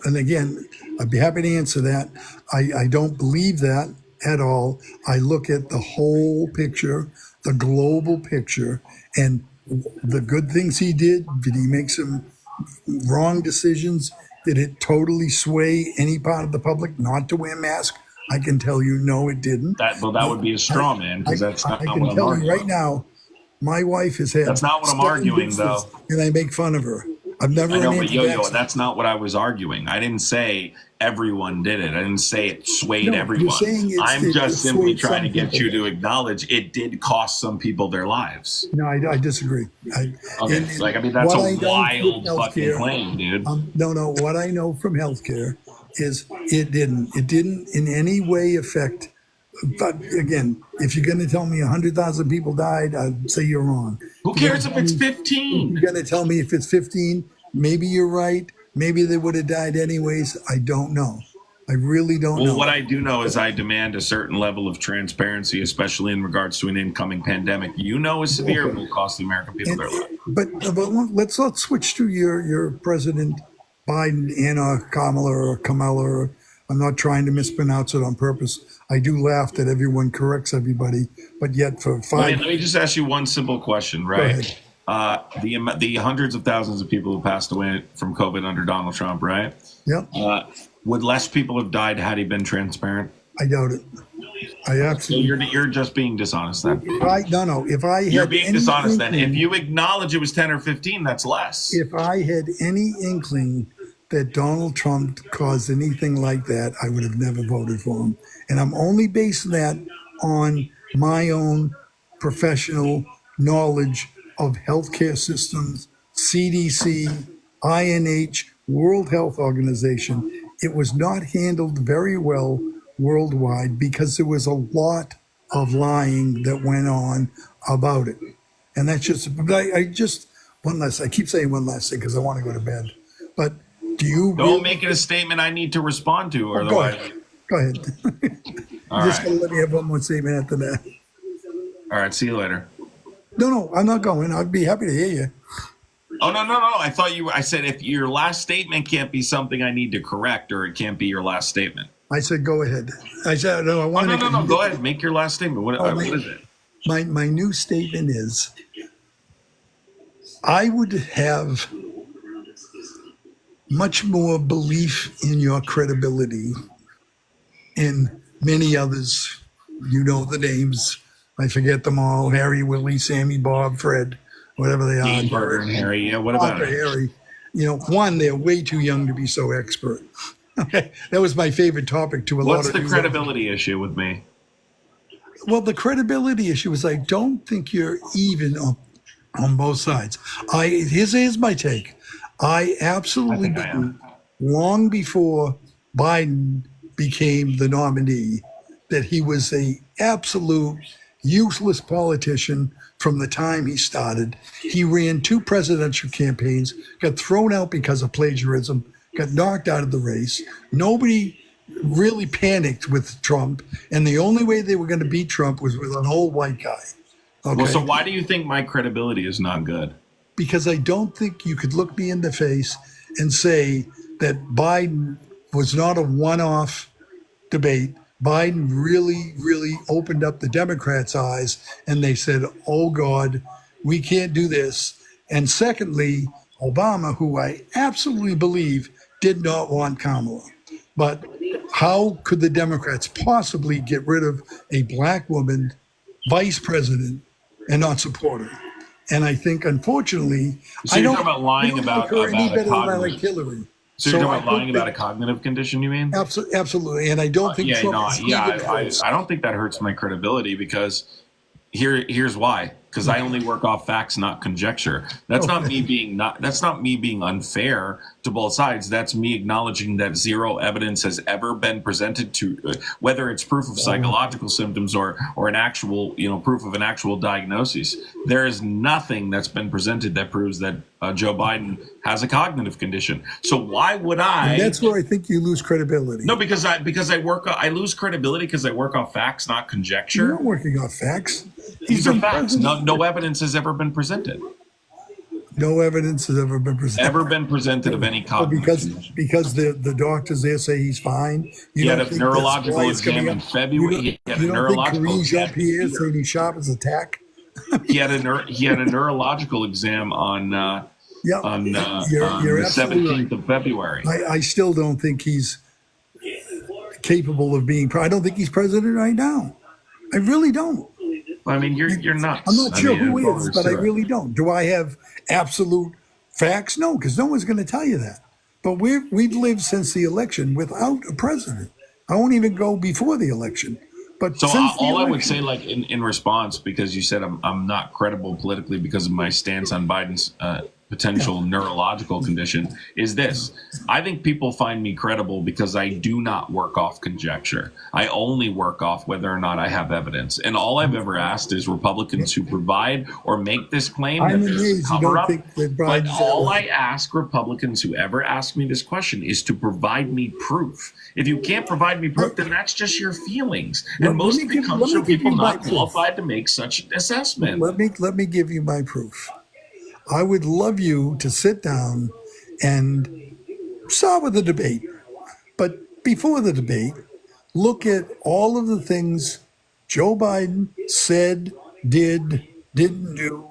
And again, I'd be happy to answer that. I don't believe that at all. I look at the whole picture, the global picture, and the good things he did. Did he make some wrong decisions? Did it totally sway any part of the public not to wear masks? I can tell you, no, it didn't. That would be a straw man, because that's not what I'm arguing. I can tell you right now, my wife has had. That's not what I'm arguing, though. And I make fun of her. I've never. I know, but that's not what I was arguing. I didn't say everyone did it. I didn't say it swayed everyone. I'm just simply trying to get you to acknowledge it did cost some people their lives. No, I disagree. That's a wild fucking claim, dude. No. What I know from healthcare is it didn't in any way affect. But again, if you're going to tell me 100,000 people died, I'd say you're wrong. Who cares if it's 15? You're going to tell me if it's 15, maybe you're right. Maybe they would have died anyways. I don't know. I really don't know. Well, what I do know is I demand a certain level of transparency, especially in regards to an incoming pandemic. Is severe and will cost the American people their lives. But let's switch to your President Biden, Anna, Kamala, or I'm not trying to mispronounce it on purpose. I do laugh that everyone corrects everybody, but yet for 5. Let me just ask you one simple question, right? The hundreds of thousands of people who passed away from COVID under Donald Trump, right? Yep. Would less people have died had he been transparent? I doubt it. I So absolutely. you're just being dishonest then. If I You're had being any dishonest then. If inkling, you acknowledge it was 10 or 15, that's less. if I had any inkling that Donald Trump caused anything like that, I would have never voted for him. And I'm only basing that on my own professional knowledge of healthcare systems, CDC, INH, World Health Organization. It was not handled very well worldwide because there was a lot of lying that went on about it. And that's just, but I just, one last, I keep saying one last thing because I want to go to bed. But do you Don't really, make it a statement I need to respond to, or go otherwise. ahead. Go ahead. All Just right. gonna let me have one more statement after that. All right. See you later. No, I'm not going. I'd be happy to hear you. Oh, no. I thought I said if your last statement can't be something I need to correct, or it can't be your last statement. I said, go ahead. I said, no, I Oh, want to no. Go ahead. Make your last statement. What is it? My new statement is I would have much more belief in your credibility and many others. You know the names. I forget them all. Harry, Willie, Sammy, Bob, Fred, whatever they are. Dean, Barker, and Harry. Yeah, what about Parker, it? Harry. One, they're way too young to be so expert. Okay, that was my favorite topic to a lot What's of the news- credibility issue with me? Well, the credibility issue is I don't think you're even on both sides. Here's my take. I absolutely I think I am. believe long before Biden became the nominee that he was a absolute useless politician from the time he started. He ran 2 presidential campaigns, got thrown out because of plagiarism, got knocked out of the race. Nobody really panicked with Trump, and the only way they were going to beat Trump was with an old white guy. Okay? Well, so why do you think my credibility is not good? Because I don't think you could look me in the face and say that Biden was not a one-off debate. Biden really, really opened up the Democrats' eyes, and they said, oh, God, we can't do this. And secondly, Obama, who I absolutely believe did not want Kamala. But how could the Democrats possibly get rid of a black woman vice president and not support her? And I think, unfortunately, So you're talking about lying about her any a better than I cognitive. like Hillary. So you're I talking about don't lying about a think- cognitive condition, you mean? Absolutely, and I don't think Yeah, Trump no, is yeah. even close. I don't think that hurts my credibility because here's why. Because I only work off facts, not conjecture. That's not me being unfair to both sides. That's me acknowledging that zero evidence has ever been presented to whether it's proof of psychological symptoms or an actual, proof of an actual diagnosis. There is nothing that's been presented that proves that Joe Biden has a cognitive condition. So why would I? And that's where I think you lose credibility. No, because I lose credibility because I work off facts, not You're conjecture. not working off facts. These are been facts. president- No evidence has ever been presented. No evidence has ever been presented. Ever been presented of any Well, cognitive because the doctors there say he's fine. He had a don't think neurological that's why it's coming exam in up? February. You He had don't, a you don't neurological think Karine exam. Jean-Pierre saying he's sharp as a tack? He had a neurological exam on Yeah, you're the absolutely 17th of February. I still don't think he's capable of being. I don't think he's president right now. I really don't. I mean, you're nuts. I'm not sure I mean, who is, but I sure. really don't. Do I have absolute facts? No, because no one's going to tell you that. But we've lived since the election without a president. I won't even go before the election. But So since the all I would election- say, like in response, because you said I'm not credible politically because of my stance on Biden's potential neurological condition, is this: I think people find me credible because I do not work off conjecture. I only work off whether or not I have evidence. And all I've ever asked is Republicans who provide or make this claim I'm that there's a amazed you cover don't up. think that But Biden's all I ask Republicans who ever ask me this question is to provide me proof. If you can't provide me proof, then that's just your feelings. Let And most me of give- it comes let me from give people you my not proof. qualified to make such an assessment. Let me give you my proof. I would love you to sit down and start with the debate. But before the debate, look at all of the things Joe Biden said, didn't do.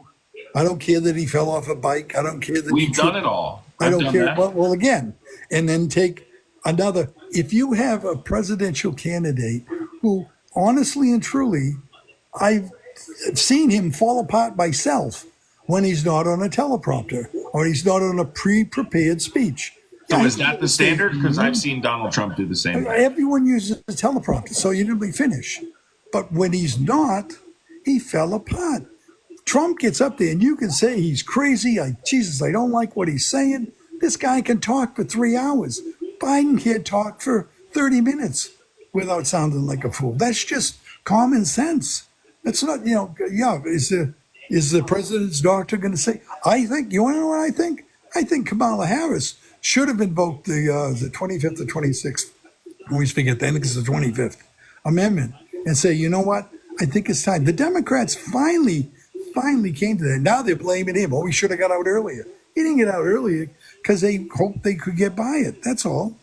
I don't care that he fell off a bike. I don't care that We've done it all. I I've don't done care. that. Well, again, and then take another. If you have a presidential candidate who honestly and truly, I've seen him fall apart by self when he's not on a teleprompter or he's not on a pre-prepared speech. So is that the standard? Because I've seen Donald Trump do the same thing. Everyone uses a teleprompter, so you normally finish. But when he's not, he fell apart. Trump gets up there, and you can say he's crazy. Jesus, I don't like what he's saying. This guy can talk for 3 hours. Biden can't talk for 30 minutes without sounding like a fool. That's just common sense. That's not, is the president's doctor going to say, I think, you want to know what I think? I think Kamala Harris should have invoked the 25th or 26th. I always forget that. I think it's the 25th Amendment and say, you know what? I think it's time. The Democrats finally came to that. Now they're blaming him. Oh, he should have got out earlier. He didn't get out earlier because they hoped they could get by it. That's all.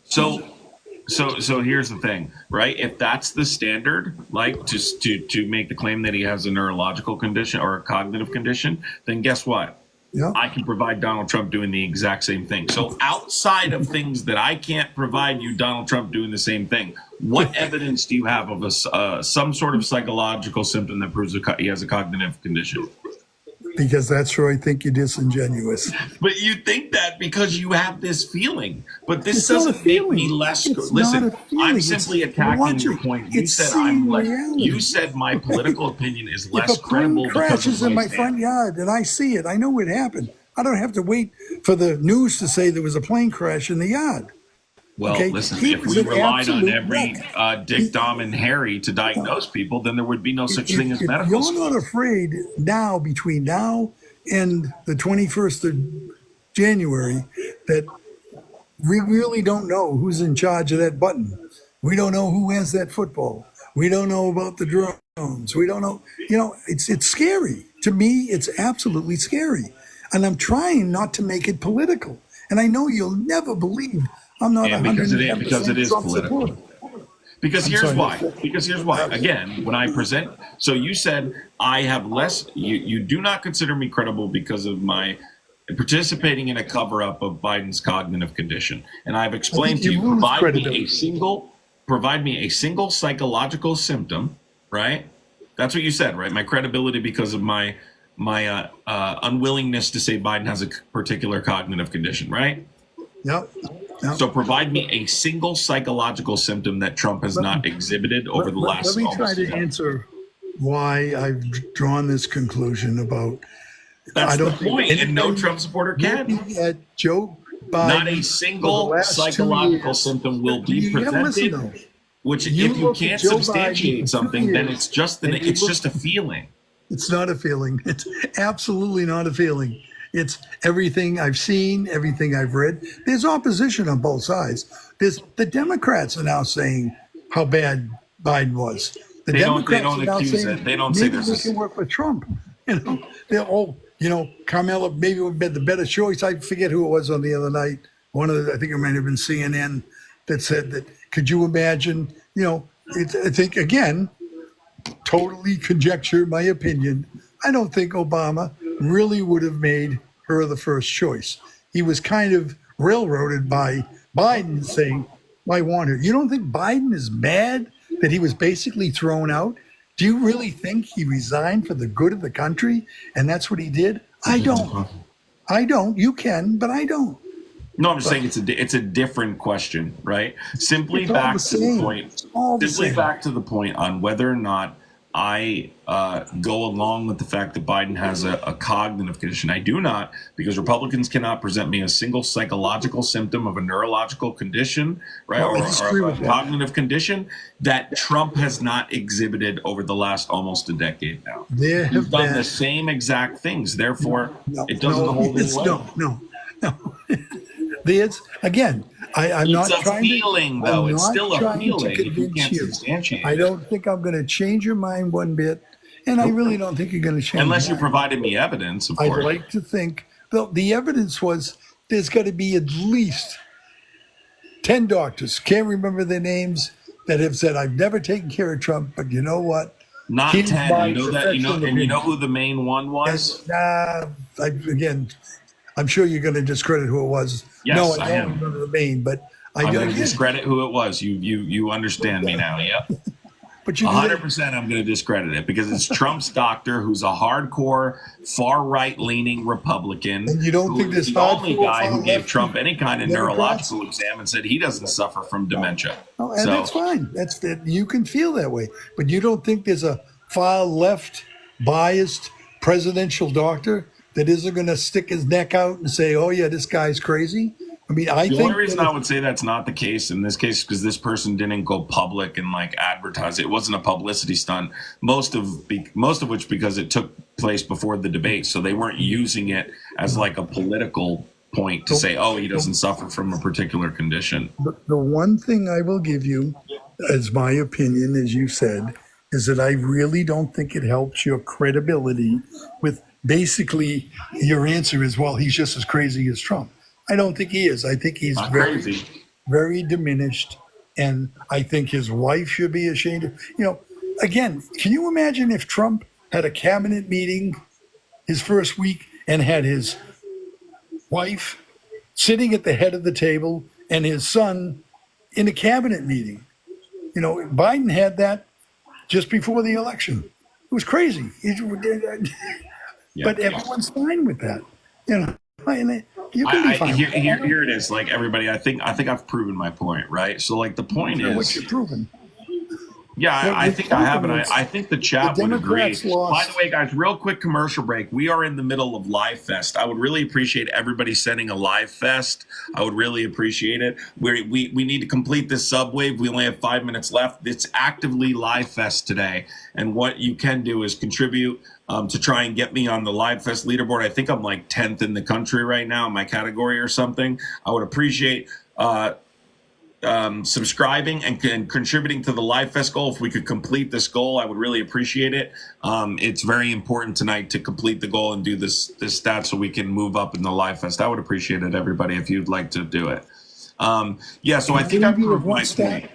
So here's the thing, right? If that's the standard, like just to make the claim that he has a neurological condition or a cognitive condition, then guess what? Yeah. I can provide Donald Trump doing the exact same thing. So outside of things that I can't provide you, Donald Trump doing the same thing, what evidence do you have of some sort of psychological symptom that proves he has a cognitive condition? Because that's where I think you're disingenuous. But you think that because you have this feeling. But this It's doesn't not a make feeling. me less. It's Listen, not a feeling. I'm simply It's attacking logic. your point. You It's said seeing I'm reality. you said my political opinion is less If a credible plane because crashes of in my stand. front yard and I see it, I know it happened. I don't have to wait for the news to say there was a plane crash in the yard. Well, Okay? listen, He if was we an relied on absolute every wreck. Dick, Dom, and Harry to diagnose people, then there would be no such thing as If medical you're school. not afraid now, between now and the 21st of January, that we really don't know who's in charge of that button. We don't know who has that football. We don't know about the drones. We don't know. It's scary. To me, it's absolutely scary. And I'm trying not to make it political. And I know you'll never believe I'm not And because it 110% is Trump political. supporter. Because I'm here's sorry. why. Because here's why. Again, when I present, so you said I have less. You do not consider me credible because of my participating in a cover up of Biden's cognitive condition, and I've explained to you provide me a single psychological symptom. Right? That's what you said, right? My credibility because of my unwillingness to say Biden has a particular cognitive condition. Right? Yep. So provide me a single psychological symptom that Trump has not exhibited over the last. Let me try almost to year. answer why I've drawn this conclusion about. That's I don't the point, think and no anybody Trump supporter can. looking at Joe Biden. Not a for the single last 2 psychological years. symptom will be You gotta listen, presented. though. Which, You if you look at can't Joe Biden for substantiate 2 something, then years, it's just and you look- just a feeling. It's not a feeling. It's absolutely not a feeling. It's everything I've seen, everything I've read. There's opposition on both sides. The Democrats are now saying how bad Biden was. The They don't Democrats are now accuse saying it. They don't say maybe there's we a- can work with Trump. They're Carmela maybe would be the better choice. I forget who it was on the other night. I think it might have been CNN that said that. Could you imagine? I think again, totally conjecture, my opinion. I don't think Obama really would have made her the first choice. He was kind of railroaded by Biden saying, I want her. You don't think Biden is mad that he was basically thrown out? Do you really think he resigned for the good of the country and that's what he did? I don't. You can, but I don't. No, I'm just saying it's a different question, right? Simply It's all back the to the same. point. It's all the Simply same. back to the point on whether or not I go along with the fact that Biden has a cognitive condition. I do not, because Republicans cannot present me a single psychological symptom of a neurological condition, right, Well, I or disagree a with that. cognitive condition that Trump has not exhibited over the last almost a decade now. There He's have done been the same exact things. Therefore, it doesn't no, hold any it's- weight. no. There's again. I'm not It's a trying feeling, to. though. I'm It's not still a trying to feeling if you convince can't you. substantiate I it. don't think I'm going to change your mind one bit, and I really don't think you're going to change. Unless you mine. provided me evidence, of I'd course. like to think the evidence was there's got to be at least 10 doctors, can't remember their names, that have said, I've never taken care of Trump, but you know what? Not Here's 10. my You know that. You know, professional and you know opinion. who the main one was. Again, I'm sure you're going to discredit who it was. Yes, No, I I don't am. remember the name, but I I'm do. going to discredit who it was. You understand me now, yeah? But you can say, 100% I'm going to discredit it because it's Trump's doctor who's a hardcore, far-right leaning Republican. And you don't think who this is the only hardcore, guy who gave far-left Trump any kind of Democrats? neurological exam and said he doesn't suffer from dementia. Oh, and So that's fine. That's that. You can feel that way, but you don't think there's a far left, biased presidential doctor that isn't going to stick his neck out and say, "Oh yeah, this guy's crazy." I mean, I the think only reason I would say that's not the case in this case because this person didn't go public and like advertise it. It wasn't a publicity stunt. Most of which because it took place before the debate, so they weren't using it as like a political point to say, "Oh, he doesn't suffer from a particular condition." the one thing I will give you, as my opinion, as you said, is that I really don't think it helps your credibility with basically your answer is, well, he's just as crazy as Trump. I don't think he is. I think he's Not very, crazy. very diminished. And I think his wife should be ashamed of, again, can you imagine if Trump had a cabinet meeting his first week and had his wife sitting at the head of the table and his son in a cabinet meeting? Biden had that just before the election. It was crazy. But everyone's fine with that. And you can be fine. Here it is. Like everybody, I think I've proven my point, right? So like the point is what you're proving. Yeah, I think I have, and I think the chat would agree. Democrats lost. By the way, guys, real quick commercial break. We are in the middle of Live Fest. I would really appreciate everybody sending a Live Fest. I would really appreciate it. We need to complete this subwave. We only have 5 minutes left. It's actively Live Fest today, and what you can do is contribute to try and get me on the Live Fest leaderboard. I think I'm like 10th in the country right now in my category or something. I would appreciate subscribing and contributing to the Live Fest goal. If we could complete this goal, I would really appreciate it. It's very important tonight to complete the goal and do this stat so we can move up in the Live Fest. I would appreciate it, everybody, if you'd like to do it. So I think I've proved my point.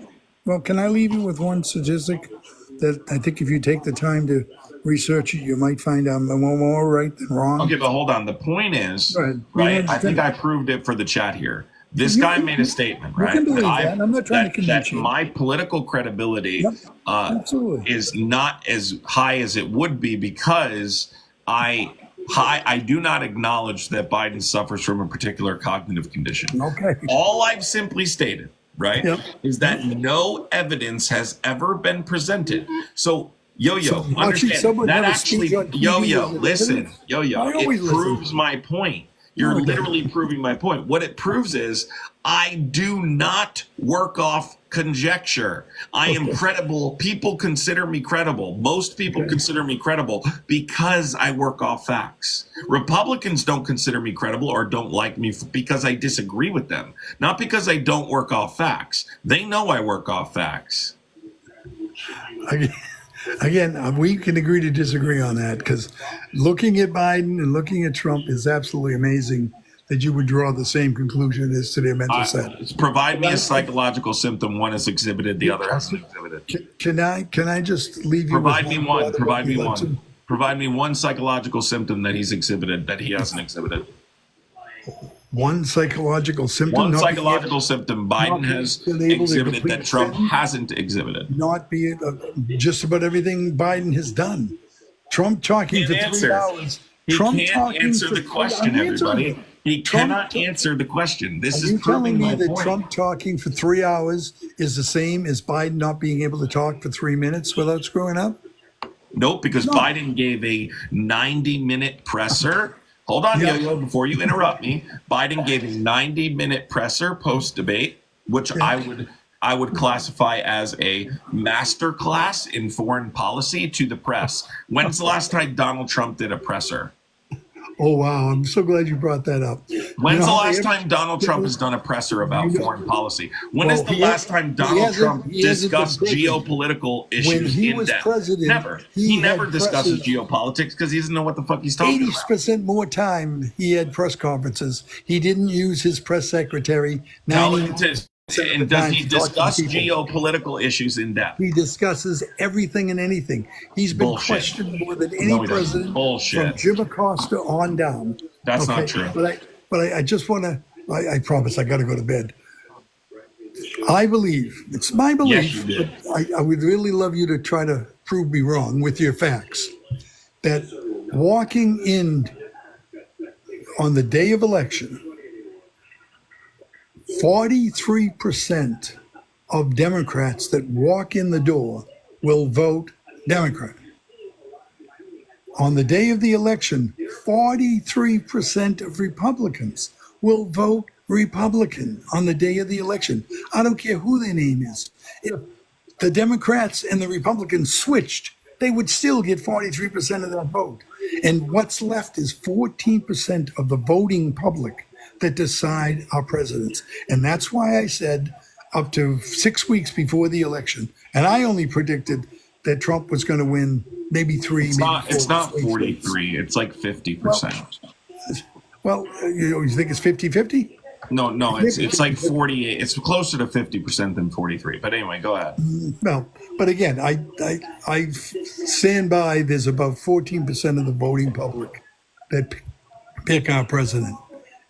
Well, can I leave you with one statistic that I think if you take the time to research it, you might find I'm more right than wrong? Okay, but hold on. The point is, Go ahead. right, I think I proved it for the chat here. This guy made a statement, right? You can believe that. I'm not trying to convince you. My political credibility is not as high as it would be because I do not acknowledge that Biden suffers from a particular cognitive condition. Okay. All I've simply stated, right, is that no evidence has ever been presented. So, Yo-Yo, understand that actually, Yo-Yo, listen, Yo-Yo, it proves my point. You're literally proving my point. What it proves is I do not work off conjecture. I am credible. People consider me credible. Most people consider me credible because I work off facts. Republicans don't consider me credible or don't like me because I disagree with them, not because I don't work off facts. They know I work off facts. Again, we can agree to disagree on that because looking at Biden and looking at Trump is absolutely amazing that you would draw the same conclusion as to their mental state. Provide me a psychological symptom. One is exhibited, the other hasn't exhibited. Can I just leave you Provide with me one. Provide me one. Provide me one psychological symptom that he's exhibited that he hasn't exhibited. One psychological symptom. One psychological symptom Biden has exhibited that Trump hasn't exhibited. Not be just about everything Biden has done. Trump talking for 3 hours. He Trump can't answer the question, everybody. He cannot answer the question. This is proving my point. Are you telling me that Trump talking for 3 hours is the same as Biden not being able to talk for 3 minutes without screwing up? Nope, because Biden gave a 90-minute presser. Hold on, Yo-Yo, before you interrupt me. Biden gave a 90-minute presser post-debate, which I would classify as a master class in foreign policy to the press. When's the last time Donald Trump did a presser? Oh, wow. I'm so glad you brought that up. When's the last time Donald Trump has done a presser about foreign policy? When is the last time Donald Trump discussed geopolitical issues in depth? Never. He never discusses geopolitics because he doesn't know what the fuck he's talking about. 80% more time he had press conferences. He didn't use his press secretary. And does he discuss geopolitical issues in depth? He discusses everything and anything. He's been questioned more than any president from Jim Acosta on down. That's not true. But I just want to, I promise I got to go to bed. I believe, it's my Yes, you belief, did. but I would really love you to try to prove me wrong with your facts, that walking in on the day of election, 43% of Democrats that walk in the door will vote Democrat. On the day of the election, 43% of Republicans will vote Republican on the day of the election. I don't care who their name is. If the Democrats and the Republicans switched, they would still get 43% of that vote. And what's left is 14% of the voting public that decide our presidents. And that's why I said up to 6 weeks before the election, and I only predicted that Trump was going to win maybe three, It's maybe not. four It's not states. 43. It's like 50%. Well, you think it's 50-50? No. It's like 48. It's closer to 50% than 43. But anyway, go ahead. No, but again, I stand by. There's about 14% of the voting public that pick our president,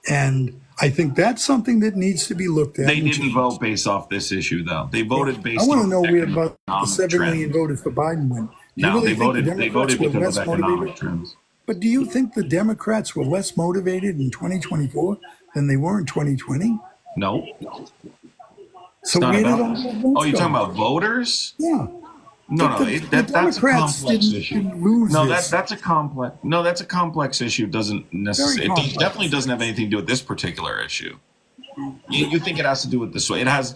and I think that's something that needs to be looked at. They and didn't changed. vote based off this issue, though. They voted based. I want to on know where about the economic 7 million trends. voters for Biden went. Do you No, really they think voted. the They Democrats voted were because less of economic motivated? trends. But do you think the Democrats were less motivated in 2024 than they were in 2020? No, So it's not where did about. all the votes Oh, you're go? talking about voters? Yeah. No, But no, the that's a Democrats complex didn't issue. lose No, this. that's a complex. No, that's a complex issue. Doesn't necessarily. Very complex. Definitely doesn't have anything to do with this particular issue. You think it has to do with this way? It has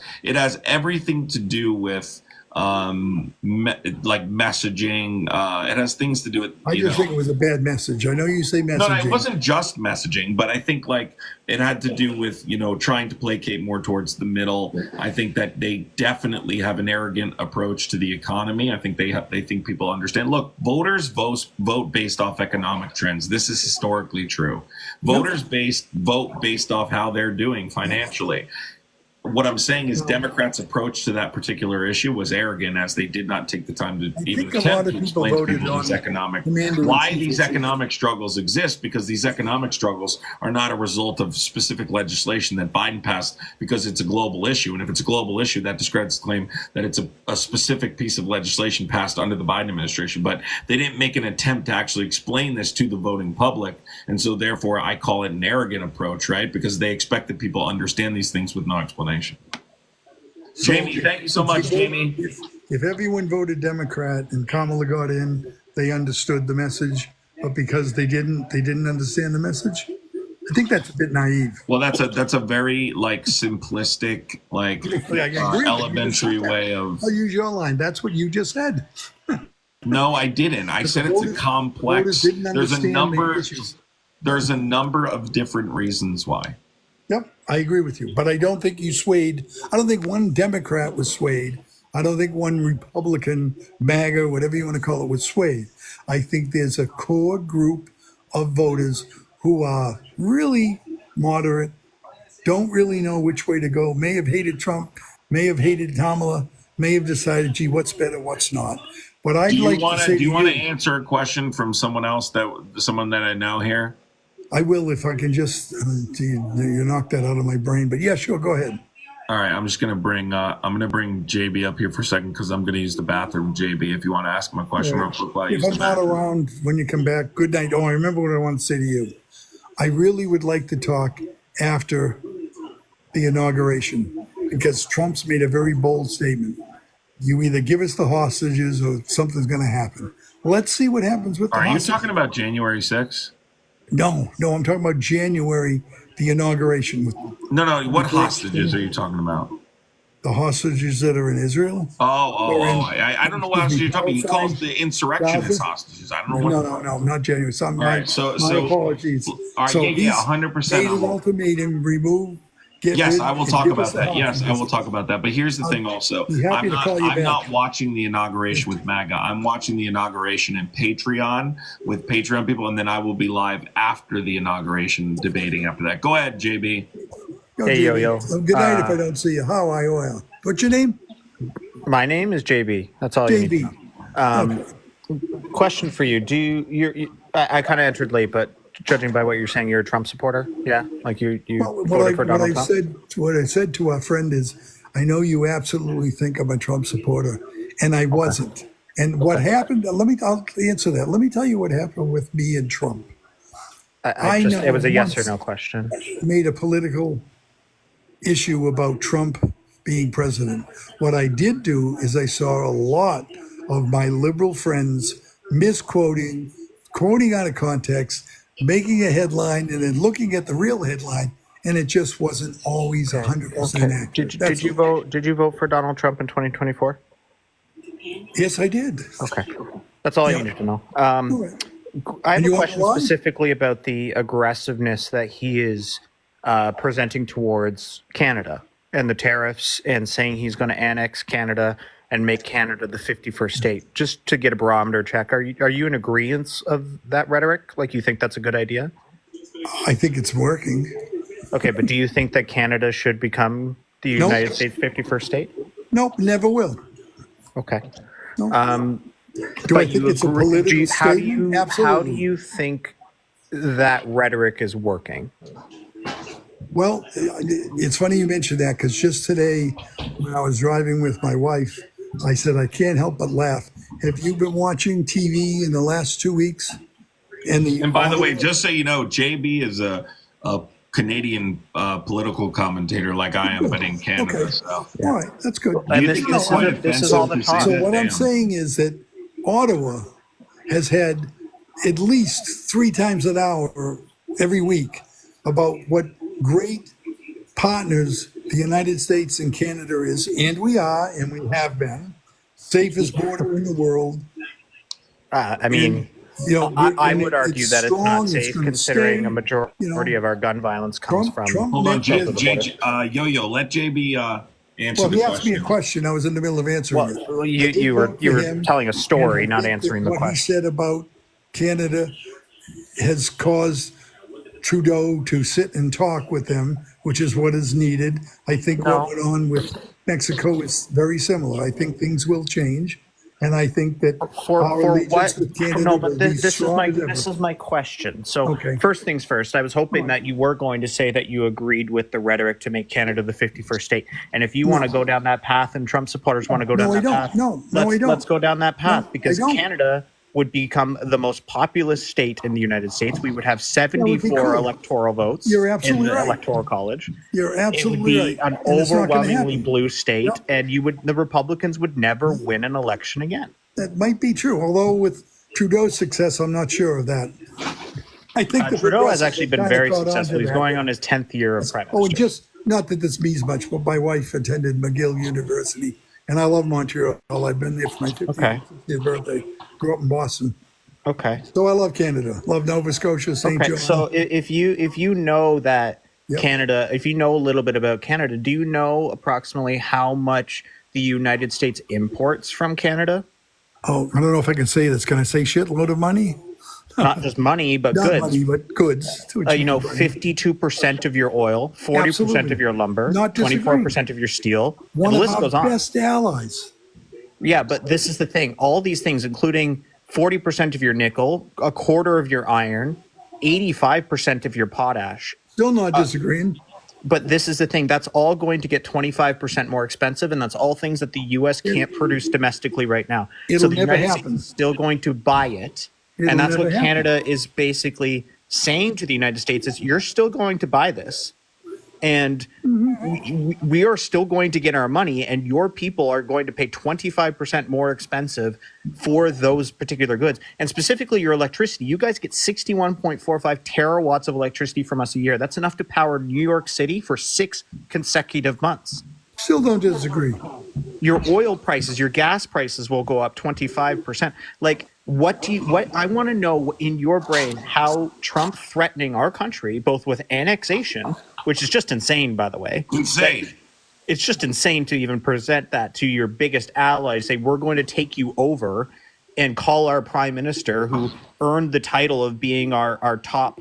everything to do with like messaging. It has things to do with. I just think it was a bad message. I know you say messaging. No, it wasn't just messaging, but I think like it had to do with trying to placate more towards the middle. I think that they definitely have an arrogant approach to the economy. I think they think people understand. Look, voters vote based off economic trends. This is historically true. Voters vote based off how they're doing financially. What I'm saying is Democrats' approach to that particular issue was arrogant, as they did not take the time to even think a lot attempt of to people explain to voted people these on economic Commander-in-Chief why these issue. economic struggles exist, because these economic struggles are not a result of specific legislation that Biden passed, because it's a global issue. And if it's a global issue, that discredits the claim that it's a specific piece of legislation passed under the Biden administration. But they didn't make an attempt to actually explain this to the voting public. And so therefore, I call it an arrogant approach, right? Because they expect that people understand these things with no explanation. Jamie, thank you so much, Jamie. If everyone voted Democrat and Kamala got in, they understood the message, but because they didn't understand the message. I think that's a bit naive. Well, that's a very like simplistic, like I agree with you. elementary way of. I'll use your line. That's what you just said. No, I didn't. I said it's a voters complex. didn't There's a understand the number. issues. There's a number of different reasons why. Yep, I agree with you. But I don't think you swayed. I don't think one Democrat was swayed. I don't think one Republican, MAGA, whatever you want to call it, was swayed. I think there's a core group of voters who are really moderate, don't really know which way to go, may have hated Trump, may have hated Kamala, may have decided, gee, what's better, what's not. But I'd Do you like want to to? say Do you to want to answer a question from someone else someone that I know here? I will if I can just, you knock that out of my brain. But yeah, sure, go ahead. All right, I'm just gonna bring JB up here for a second because I'm gonna use the bathroom. JB, if you want to ask him a question real quick, while I If use I'm the not bathroom. around when you come back, good night. Oh, I remember what I want to say to you. I really would like to talk after the inauguration because Trump's made a very bold statement. You either give us the hostages or something's going to happen. Let's see what happens with the Are you hostages. talking about January 6th? No, I'm talking about January, the inauguration with No. What hostages are you talking about? the hostages that are in Israel. I don't know what else you're talking about. He calls Palestine, the insurrectionists Gaza. all I don't know what. No, not January. So All right, so my apologies. all right, So yeah, he's 100%. made an ultimatum, remove, get Yes, rid, I will and talk give about us the that. Yes, I will hostages. talk about that. But here's the thing also. be happy I'm to call you I'm back. not watching the inauguration with MAGA. I'm watching the inauguration in Patreon with Patreon people, and then I will be live after the inauguration debating after that. Go ahead, JB. Hey, JB. yo. Well, good night if I don't see you. How are you? What's your name? My name is JB. That's all you need. JB. Question for you. I kind of entered late, but judging by what you're saying, you're a Trump supporter? Yeah? Like you Well, voted for Donald Trump? what I said to our friend is, I know you absolutely think I'm a Trump supporter, and I wasn't. And what happened? I'll answer that. Let me tell you what happened with me and Trump. It was a yes or once no question. made a political issue about Trump being president. What I did do is I saw a lot of my liberal friends misquoting, quoting out of context, making a headline, and then looking at the real headline, and it just wasn't always 100% accurate. Did you vote? Did you vote for Donald Trump in 2024? Yes, I did. Okay, that's all I needed to know. I have a question specifically about the aggressiveness that he is presenting towards Canada and the tariffs, and saying he's going to annex Canada and make Canada the 51st state. Just to get a barometer check, are you in agreement of that rhetoric? Like, you think that's a good idea? I think it's working. Okay, but do you think that Canada should become the United States 51st state? Nope, never will. Okay. Do I think it's a political statement? Absolutely. How do you think that rhetoric is working? Well, it's funny you mentioned that, because just today when I was driving with my wife, I said, I can't help but laugh. Have you been watching TV in the last 2 weeks? And by the way, just so you know, JB is a Canadian political commentator like I am, but in Canada. Okay. So. All right, that's good. And this is all the talk. So what I'm saying is that Ottawa has had at least 3 times an hour every week about what great partners the United States and Canada is, and we are, and we have been, safest border in the world. I mean, I would argue that it's not safe, considering a majority of our gun violence comes from. Hold on, Yo-Yo, let JB answer well, the he question. asked me a question. I was in the middle of answering it. Well, you were telling a story, not answering the question. What he question. said about Canada has caused Trudeau to sit and talk with them, which is what is needed. I think what went on with Mexico is very similar. I think things will change, and I think that our allegiance with Canada will be strong as ever. This is my question. So first things first, I was hoping that you were going to say that you agreed with the rhetoric to make Canada the 51st state. And if you want to go down that path, and Trump supporters want to go down that path, let's go down that path, because Canada would become the most populous state in the United States. We would have 74 electoral votes in the Electoral College. You're absolutely It would be an overwhelmingly blue state, and the Republicans would never win an election again. That might be true, although with Trudeau's success, I'm not sure of that. I think Trudeau has actually been very successful. He's going on his 10th year of prime minister. Oh, and just, not that this means much, but my wife attended McGill University, and I love Montreal. I've been there for my 50th birthday. Grew up in Boston. Okay. So I love Canada. Love Nova Scotia, St. John. So if you know that Canada, if you know a little bit about Canada, do you know approximately how much the United States imports from Canada? Oh, I don't know if I can say this. Can I say shitload of money? Not just money, but Not goods. money, but goods. 52% of your oil, 40% of your lumber, 24% of your steel. One the of list our goes on. best allies. Yeah, but this is the thing. All these things, including 40% of your nickel, a quarter of your iron, 85% of your potash. Still not disagreeing. But this is the thing. That's all going to get 25% more expensive, and that's all things that the U.S. can't produce domestically right now. So the United States is still going to buy it. And that's what Canada is basically saying to the United States is, you're still going to buy this. And we are still going to get our money, and your people are going to pay 25% more expensive for those particular goods. And specifically your electricity. You guys get 61.45 terawatts of electricity from us a year. That's enough to power New York City for 6 consecutive months. Still don't disagree. Your oil prices, your gas prices will go up 25%. Like, what I want to know in your brain, how Trump threatening our country, both with annexation, which is just insane, by the way. Insane. It's just insane to even present that to your biggest ally, say, we're going to take you over, and call our prime minister, who earned the title of being our top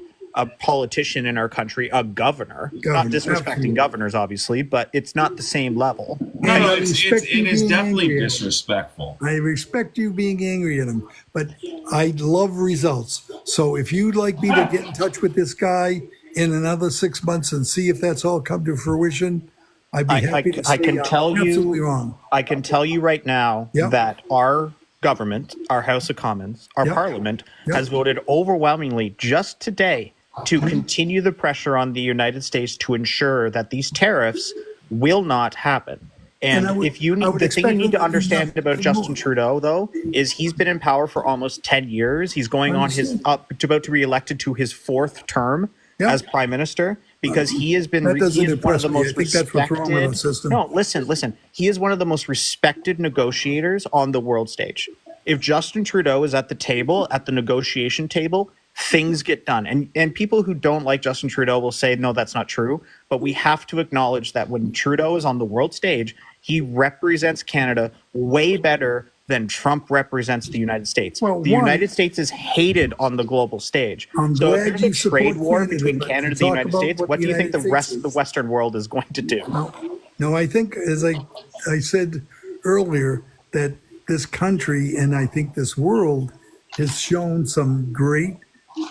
politician in our country, a governor. Not disrespecting governors, obviously, but it's not the same level. No, it is definitely disrespectful. I respect you being angry at him, but I love results. So if you'd like me to get in touch with this guy in another 6 months and see if that's all come to fruition, I'd be happy to say I can tell I'm absolutely you, wrong. I can tell you right now Yep. that our government, our House of Commons, our Yep. Parliament Yep. has voted overwhelmingly just today to continue the pressure on the United States to ensure that these tariffs will not happen. And I would- if you I need, would the thing you expect need to them to do understand nothing about Justin more. Trudeau, though, is he's been in power for almost 10 years. He's going on his about to be elected to his 4th term Yep. as prime minister because he has been That doesn't he is one impress of the me. I most think that's what's wrong with the respected. system. No, listen. He is one of the most respected negotiators on the world stage. If Justin Trudeau is at the table, at the negotiation table, things get done. And people who don't like Justin Trudeau will say, no, that's not true. But we have to acknowledge that when Trudeau is on the world stage, he represents Canada way better than Trump represents the United States. Well, The United States is hated on the global stage. I'm So if glad there's you a trade support war Canada, between but Canada and to the talk United about States, what what the do you think the United rest States of the Western world is going to do? No, I think, as I said earlier, that this country and I think this world has shown some great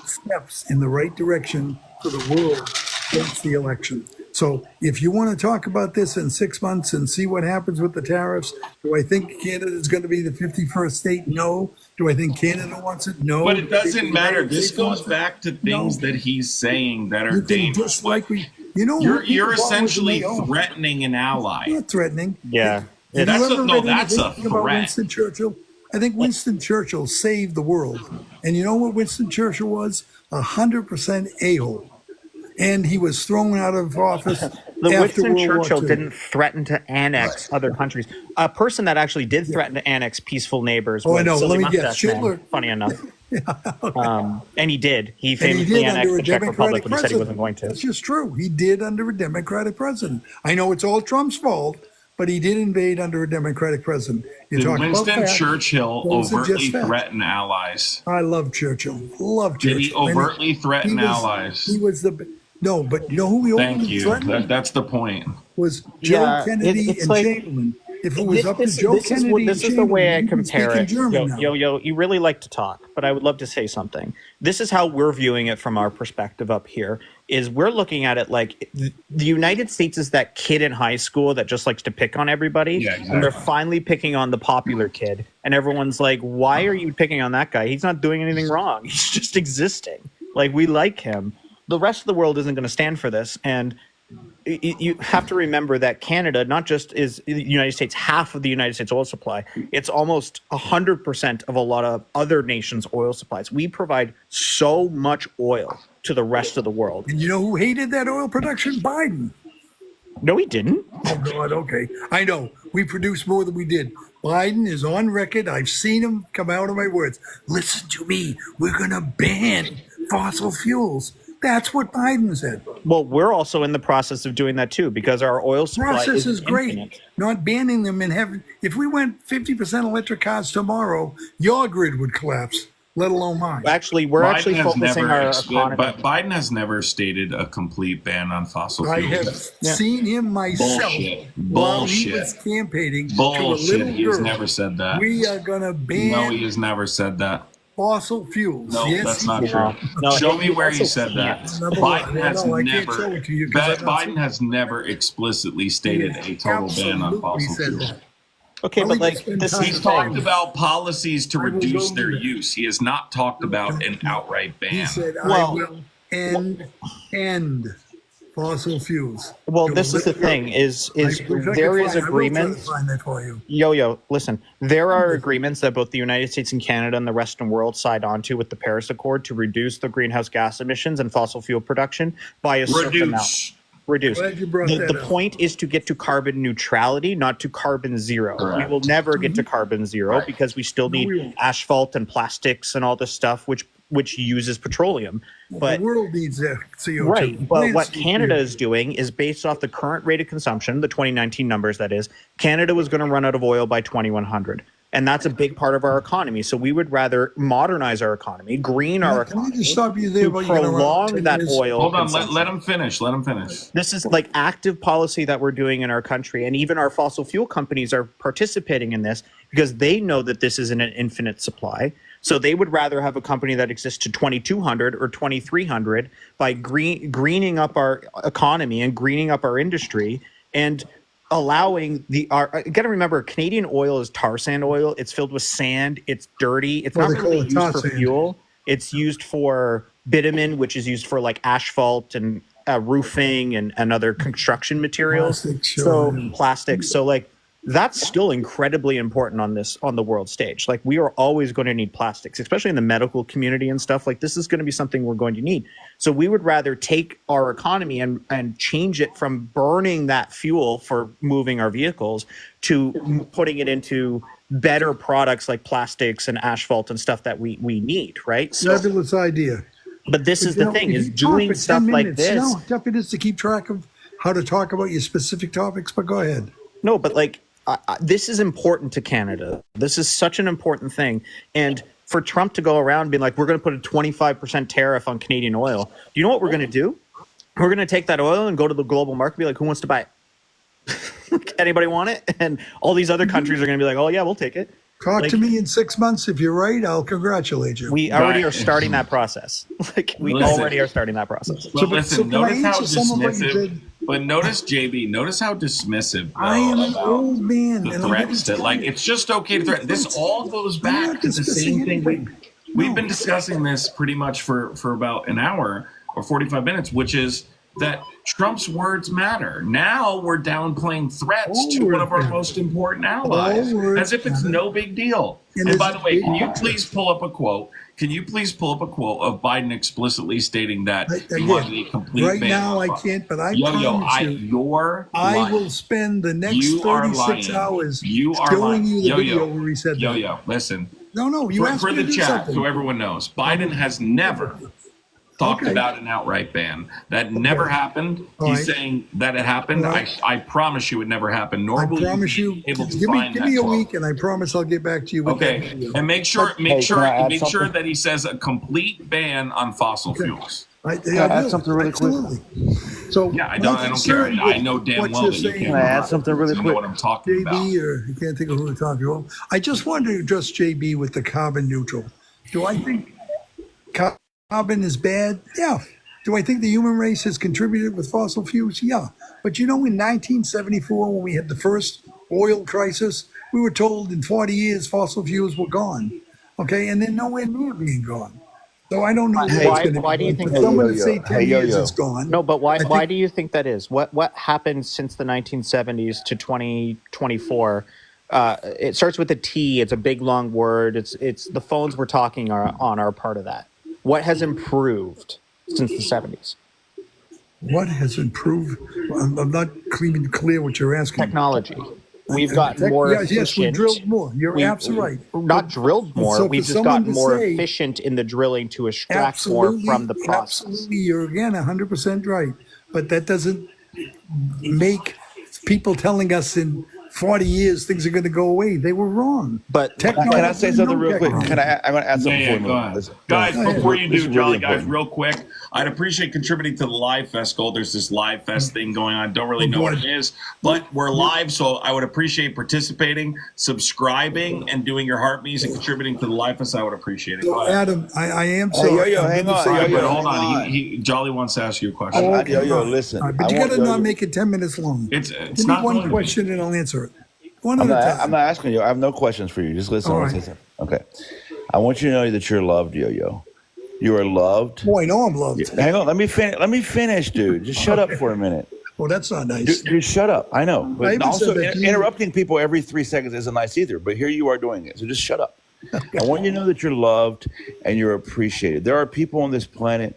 steps in the right direction for the world since the election. So if you want to talk about this in 6 months and see what happens with the tariffs, do I think Canada is going to be the 51st state? No. Do I think Canada wants it? No. But it Do I think doesn't the matter. United This States goes wants it? back to things No. that he's saying that are You can dangerous. dislike me. You know, You're people always essentially say, "Oh, threatening an ally. not threatening." Yeah. Have That's you a- ever no, read that's a anything about threat. Winston Churchill? I think Winston Churchill saved the world. And you know what Winston Churchill was? 100% a-hole. And he was thrown out of office The after Winston World War Churchill II. didn't threaten to annex other countries. A person that actually did threaten to annex peaceful neighbors Oh, I was know. Silly Let me guess. Mustache Man, Schindler. funny enough. And he did. He And he famously did annexed under a the Czech Republic Democratic when he said he wasn't president. going to. That's just true. He did under a Democratic president. I know it's all Trump's fault, but he did invade under a Democratic president. You Did talk about Winston facts. Churchill Those are overtly just facts. threaten allies? I love Churchill. Love Did Churchill. he And overtly threaten he was- allies? He was the no, but you know who he Thank overly you. threatened? That's the point. Was Joe Yeah, Kennedy it's and like- Chamberlain. If it was up to Joe Kennedy this and is the way I Chamberlain, we'd be compare speaking it. German now. Yo, you really like to talk, but I would love to say something. This is how we're viewing it from our perspective up here. Is we're looking at it like the United States is that kid in high school that just likes to pick on everybody, Yeah, and they're exactly. finally picking on the popular kid, and everyone's like, "Why are you picking on that guy? He's not doing anything wrong. He's just existing. Like we like him." The rest of the world isn't going to stand for this, and you have to remember that Canada not just is the United States, half of the United States oil supply, it's almost 100% of a lot of other nations' oil supplies. We provide so much oil to the rest of the world. And you know who hated that oil production? Biden. No, he didn't. Oh God, okay. I know. We produce more than we did. Biden is on record. I've seen him come out of my words. Listen to me. We're gonna ban fossil fuels. That's what Biden said. Well, we're also in the process of doing that too because our oil supply Process is great. infinite. Not banning them and having. If we went 50% electric cars tomorrow, your grid would collapse. Let alone mine. Actually, we're actually focusing our economy. But Biden has never stated a complete ban on fossil I fuels. have seen him myself Bullshit. while he Bullshit. was campaigning to a Bullshit. little He has girl. never said that. We are gonna ban No, he has never said that. fossil fuels. No, Yes, that's he not did. true. No, Show me where also he said that. Number one. Biden has No, I can't show never. it to you 'cause I've not seen Biden has never explicitly stated a total ban on Absolutely fossil said fuels. that. Okay, I'll but even like spend this time is He's the talked thing. about policies to I will reduce go their to that. use. He has not talked about an outright He ban. said, Well- "I will end fossil fuels." Well, To this a is the little thing: girl. is I wish I could there is find- I will try to agreements. find that for you. Yo, listen. There are agreements that both the United States and Canada and the Western world signed onto with the Paris Accord to reduce the greenhouse gas emissions and fossil fuel production by a certain amount. Reduce. Glad you brought The that up. point is to get to carbon neutrality, not to carbon zero. Correct. We will never get to carbon zero because we still No, we need won't. asphalt and plastics and all this stuff, which uses petroleum. But the world needs that CO2. right, but Plants what need Canada to- is doing is based off the current rate of consumption, the 2019 numbers that is, Canada was going to run out of oil by 2100. And that's a big part of our economy. So we would rather modernize our economy, green our Can I economy, just stop you there? to But you're gonna run prolong 10 that minutes? oil. Hold on, consumption. let him finish. Let him finish. This is like active policy that we're doing in our country. And even our fossil fuel companies are participating in this because they know that this isn't an infinite supply. So they would rather have a company that exists to 2200 or 2300 by greening up our economy and greening up our industry and allowing got to remember, Canadian oil is tar sand oil. It's filled with sand. It's dirty. It's not really used for fuel. It's used for bitumen, which is used for like asphalt and roofing and other construction materials. Plastics. So like that's still incredibly important on the world stage. Like we are always going to need plastics, especially in the medical community and stuff. Like this is going to be something we're going to need. So we would rather take our economy and change it from burning that fuel for moving our vehicles to putting it into better products like plastics and asphalt and stuff that we need, right? So, fabulous idea. But this is the thing, is doing stuff like this. No, tough it is to keep track of how to talk about your specific topics, but go ahead. No, but like, this is important to Canada. This is such an important thing. And for Trump to go around being like, we're going to put a 25% tariff on Canadian oil. Do you know what we're going to do? We're going to take that oil and go to the global market and be like, who wants to buy it? Anybody want it? And all these other countries are going to be like, oh, yeah, we'll take it. Talk to me in 6 months. If you're right, I'll congratulate you. We already are starting that process. Already are starting that process. But listen, notice how dismissive. But notice, JB, notice how dismissive. I am an old man. The threats that, like, it's just okay to threaten. This all goes back to the same thing. We've been discussing this pretty much for about an hour or 45 minutes, which is that Trump's words matter. Now we're downplaying threats to one of our most important allies as if it's no big deal. And by the way, can you please pull up a quote? Can you please pull up a quote of Biden explicitly stating that he wanted a complete ban? Right now I can't, but I promise you, I will spend the next 36 hours showing you the video where he said that. Listen. No, you asked for me to the do chat, something. so everyone knows. Biden has never talked about an outright ban. That never happened. He's saying that it happened. I promise you it never happened. Nor will you be able to find give me a week, and I promise I'll get back to you. With that video. And make sure that he says a complete ban on fossil fuels. Add something really quick. So yeah, I don't care. I know damn well that you can't. Can I add something really quick? Know what I'm talking about. JB, or you can't think of who we're talking about. I just wanted to address JB with the carbon neutral. Do I think carbon is bad? Yeah. Do I think the human race has contributed with fossil fuels? Yeah. But you know, in 1974, when we had the first oil crisis, we were told in 40 years fossil fuels were gone. Okay, and they're nowhere near being gone. So I don't know why do you think someone would say 10 years it's gone? No, but why do you think that is? What happened since the 1970s to 2024? It starts with a T. It's a big long word. It's the phones we're talking are part of that. What has improved since the 70s? What has improved? I'm not clear what you're asking. Technology. We've gotten more efficient. Yes, we drilled more. You're absolutely right. Not drilled more. We've just gotten more efficient in the drilling to extract more from the process. Absolutely. You're again 100% right. But that doesn't make people telling us in 40 years things are going to go away. They were wrong. But can I say something real quick? I'm going to add something before you guys, before you do, Jolly guys, real quick, I'd appreciate contributing to the Live Fest goal. There's this Live Fest thing going on. Don't really know what it is, but we're live, so I would appreciate participating, subscribing, and doing your heart me's and contributing to the Live Fest. I would appreciate it. So Adam, I am sorry. Hang on. But hold on. Jolly wants to ask you a question. Listen. But you got to not make it 10 minutes long. It's Give not me one question and I'll answer it. I'm not asking you. I have no questions for you. Just listen. Okay. I want you to know that you're loved, Yo-Yo. You are loved. Boy, I know I'm loved. Hang on. Let me finish, dude. Just shut up for a minute. Well, that's not nice. Dude, shut up. I know. But also, interrupting people every 3 seconds isn't nice either. But here you are doing it. So just shut up. I want you to know that you're loved and you're appreciated. There are people on this planet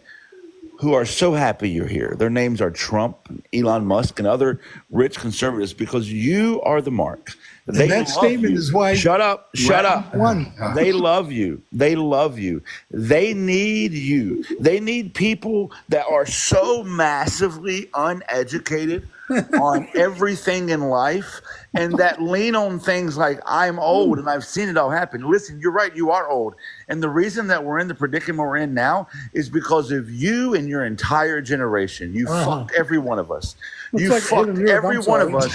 who are so happy you're here. Their names are Trump, Elon Musk, and other rich conservatives because you are the mark. That statement is why. Shut up. They love you. They love you. They need you. They need people that are so massively uneducated on everything in life and that lean on things like I'm old and I've seen it all happen. Listen, you're right. You are old. And the reason that we're in the predicament we're in now is because of you and your entire generation. You fucked every one of us. You fucked every one of us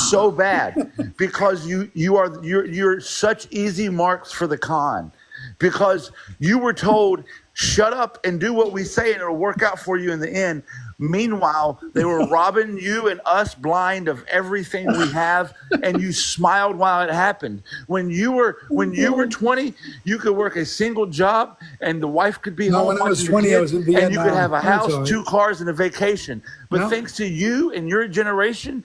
so bad because you're such easy marks for the con. Because you were told, shut up and do what we say and it'll work out for you in the end. Meanwhile, they were robbing you and us blind of everything we have, and you smiled while it happened. When you were 20, you could work a single job, and the wife could be home when I was watching the 20, I kids, was in and you Vietnam. could have a That's house, all right. 2 cars, and a vacation. But No. thanks to you and your generation,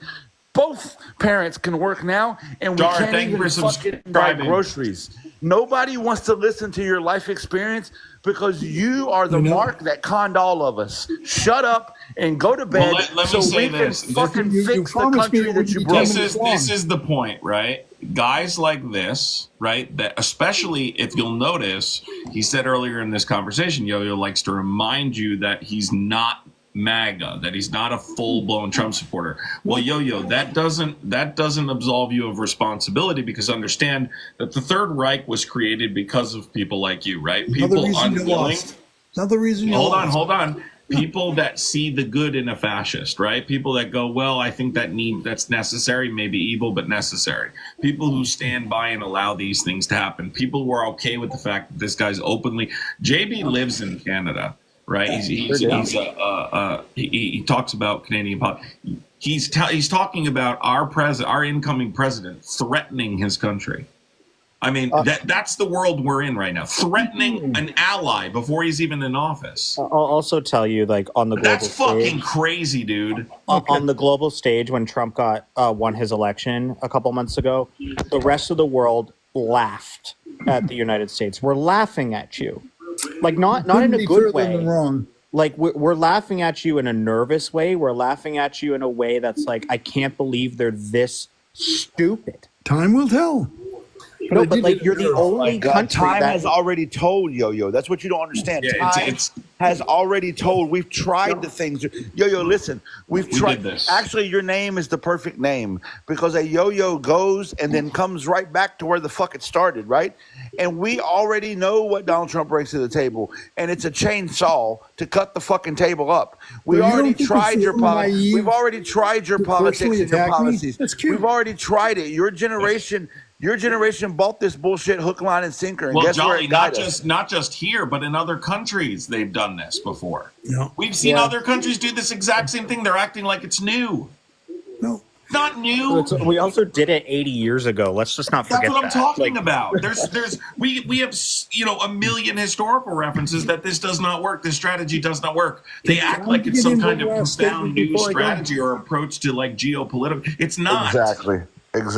both parents can work now, and we Dar, can't thank you even for fucking buy subscribing. groceries. Nobody wants to listen to your life experience because you are the mark that conned all of us. Shut up and go to bed Well, let me so say we can this. fucking You fix the promised me country it that wouldn't you be broke. 10 minutes long. This is the point, right? Guys like this, right? That especially if you'll notice, he said earlier in this conversation, Yo-Yo likes to remind you that he's not MAGA, that he's not a full-blown Trump supporter. Well, Yo-Yo, that doesn't absolve you of responsibility, because understand that the Third Reich was created because of people like you, right? Another People reason you unwilling. lost. Another reason you Hold lost. on. People that see the good in a fascist, right? People that go, well, I think that's necessary, maybe evil, but necessary. People who stand by and allow these things to happen. People who are okay with the fact that this guy's openly. JB lives in Canada, right? He talks about Canadian politics. He's talking about our incoming president threatening his country. I mean, that's the world we're in right now. Threatening an ally before he's even in office. I'll also tell you, like, on the global That's fucking stage, crazy, dude. on the global stage, when Trump won his election a couple months ago, the rest of the world laughed at the United States. We're laughing at you, like not in a good way. Wrong. Like we're laughing at you in a nervous way. We're laughing at you in a way that's like, I can't believe they're this stupid. Time will tell. No, but like you're the only country Time that has already told, Yo-Yo. That's what you don't understand. Yeah, Time has already told. We've tried the things. Yo-Yo, listen. We tried did this. Actually, your name is the perfect name, because a yo-yo goes and then comes right back to where the fuck it started, right? And we already know what Donald Trump brings to the table, and it's a chainsaw to cut the fucking table up. We Well, you already don't think tried it's your politics. naive We've already tried your to politics personally and your attack me? policies. That's cute. We've already tried it. Your generation bought this bullshit hook, line, and sinker, and Well, guess where Jolly, it got us? not just here, but in other countries, they've done this before. No. We've seen other countries do this exact same thing. They're acting like it's new. No. Not new. we also did it 80 years ago. Let's just not forget That's what I'm that. talking Like, about. We have a million historical references that this does not work. This strategy does not work. They act like it's some kind of profound new strategy or approach to like geopolitical. It's not. Exactly. It's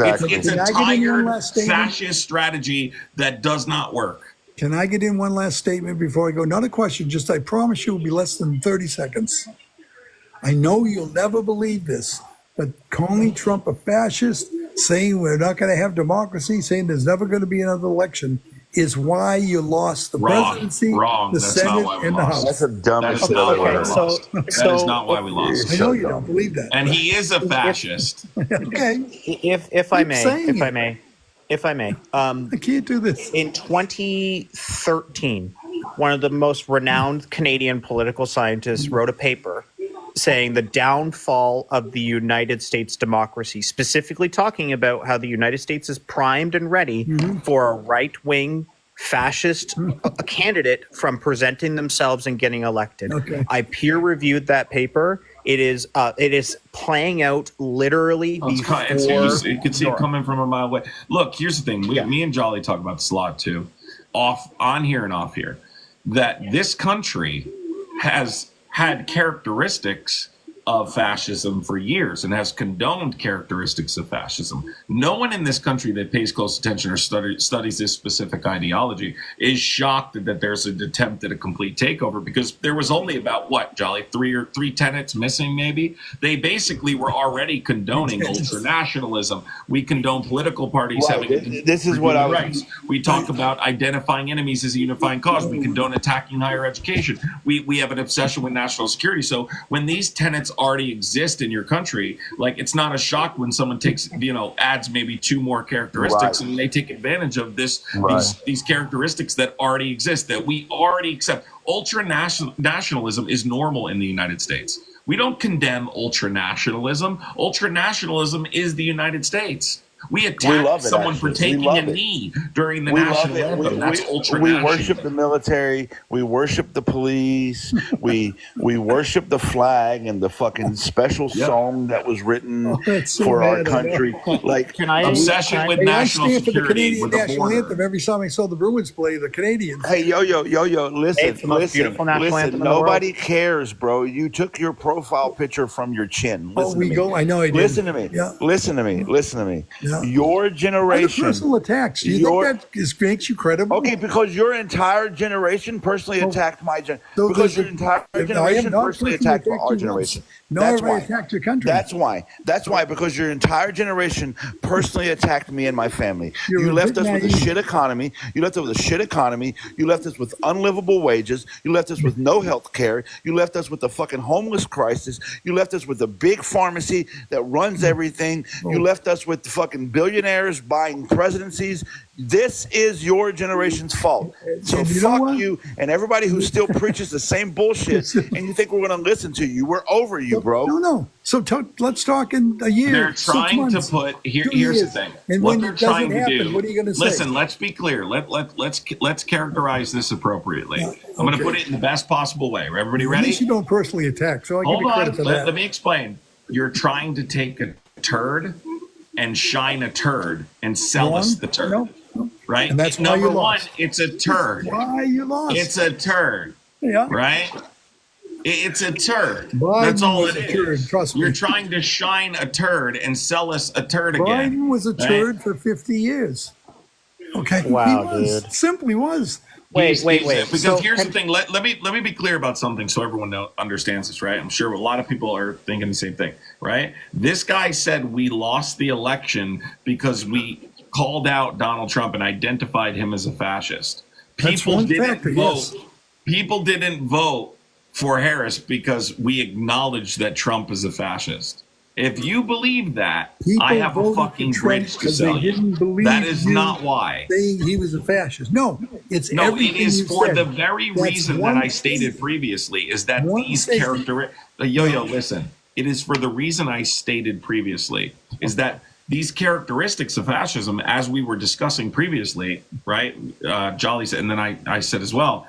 a Can I get in one tired last statement? fascist strategy that does not work. Can I get in one last statement before I go? Not a question, just I promise you it will be less than 30 seconds. I know you'll never believe this, but calling Trump a fascist, saying we're not going to have democracy, saying there's never going to be another election, is why you lost the presidency, the That's not Senate, why we and the lost. House. That's the dumbest That's shit not I've why ever we heard. lost. That is not why we lost. I know you don't believe that. And he is a fascist. Okay. if I Keep may, saying if I it. may, if I may, I can't do this. in 2013, one of the most renowned Canadian political scientists wrote a paper saying the downfall of the United States democracy, specifically talking about how the United States is primed and ready for a right-wing fascist candidate from presenting themselves and getting elected. Okay. I peer-reviewed that paper. It is playing out literally before. You can see it coming from a mile away. Look, here's the thing. Me and Jolly talk about this a lot too, on here and off here, that this country has had characteristics of fascism for years and has condoned characteristics of fascism. No one in this country that pays close attention or studies this specific ideology is shocked that there's an attempt at a complete takeover, because there was only about, what, Jolly, three tenets missing maybe? They basically were already condoning ultranationalism. We condone political parties having This is what I was... rights. We talk about identifying enemies as a unifying cause. We condone attacking higher education. We have an obsession with national security. So when these tenets already exist in your country, like, it's not a shock when someone takes, adds maybe two more characteristics, and they take advantage of these characteristics that already exist, that we already accept. Ultranationalism is normal in the United States. We don't condemn ultranationalism. Ultranationalism is the United States. We We attacked love it, someone for actually. We taking a love it. knee during the We love national it. anthem. That's ultra We national. worship the military. We worship the police. we worship the flag and the fucking special song that was written Oh, that's so for our bad, I know. country. Like Obsession with Hey, I national stand for the security Canadian with the national border. anthem every time I saw the Bruins play the Canadians. Hey, yo, listen, It's the most beautiful national anthem in the world. Nobody cares, bro. You took your profile picture from your chin. Oh, Listen we to me. go. I know I did. Listen to me. Yeah. Listen to me. Listen to me. Yeah. Your Why the generation. personal attacks? Do you think that makes you credible? Okay, because your entire generation personally attacked my generation. So Because there's your a- entire I have generation not personally personally attacked attacked our you generation. once. No, That's everybody why. attacked your country. That's why. That's why. Because your entire generation personally attacked me and my family. You're You a left bit us with a naive. shit economy. You left us with a shit economy. You left us with unlivable wages. You left us with no health care. You left us with the fucking homeless crisis. You left us with a big pharmacy that runs everything. You left us with fucking billionaires buying presidencies. This is your generation's fault. So And you know fuck what? you and everybody who still preaches the same bullshit and you think we're going to listen to you. We're over you, bro. No. So let's talk in a year. They're 6 trying to months, put 2 here's the years. thing. And What when they're it doesn't trying to happen, do. what are you going to say? Listen, let's be clear. Let's characterize this appropriately. I'm going to okay. put it in the best possible way. Everybody At ready? least you don't personally attack, so I give Hold you credit on. for that. Let me explain. You're trying to take a turd and shine a turd and sell us the turd. No. Right? And that's why Number you one, lost. it's a turd. Why you lost? It's a turd. Yeah. Right? It's a turd. Biden That's all was it a turd, is. trust me. You're trying to shine a turd and sell us a turd again. Biden was a right? turd for 50 years. Okay. Wow, he was. dude. Simply was. Wait. Because So here's the thing. Let me be clear about something so everyone understands this, right? I'm sure a lot of people are thinking the same thing, right? This guy said we lost the election because we called out Donald Trump and identified him as a fascist. That's People one didn't factor, vote. yes. People didn't vote for Harris because we acknowledged that Trump is a fascist. If you believe that, People I have a voted for fucking Trump bridge to because sell they you. didn't believe That is you not why. saying he was a fascist. No, it's No, it everything is you for said. the very That's reason one that I thing. stated previously is that One these thing. Yo-yo, listen. It is for the reason I stated previously is that these characteristics of fascism, as we were discussing previously, right? Jolly said, and then I said as well,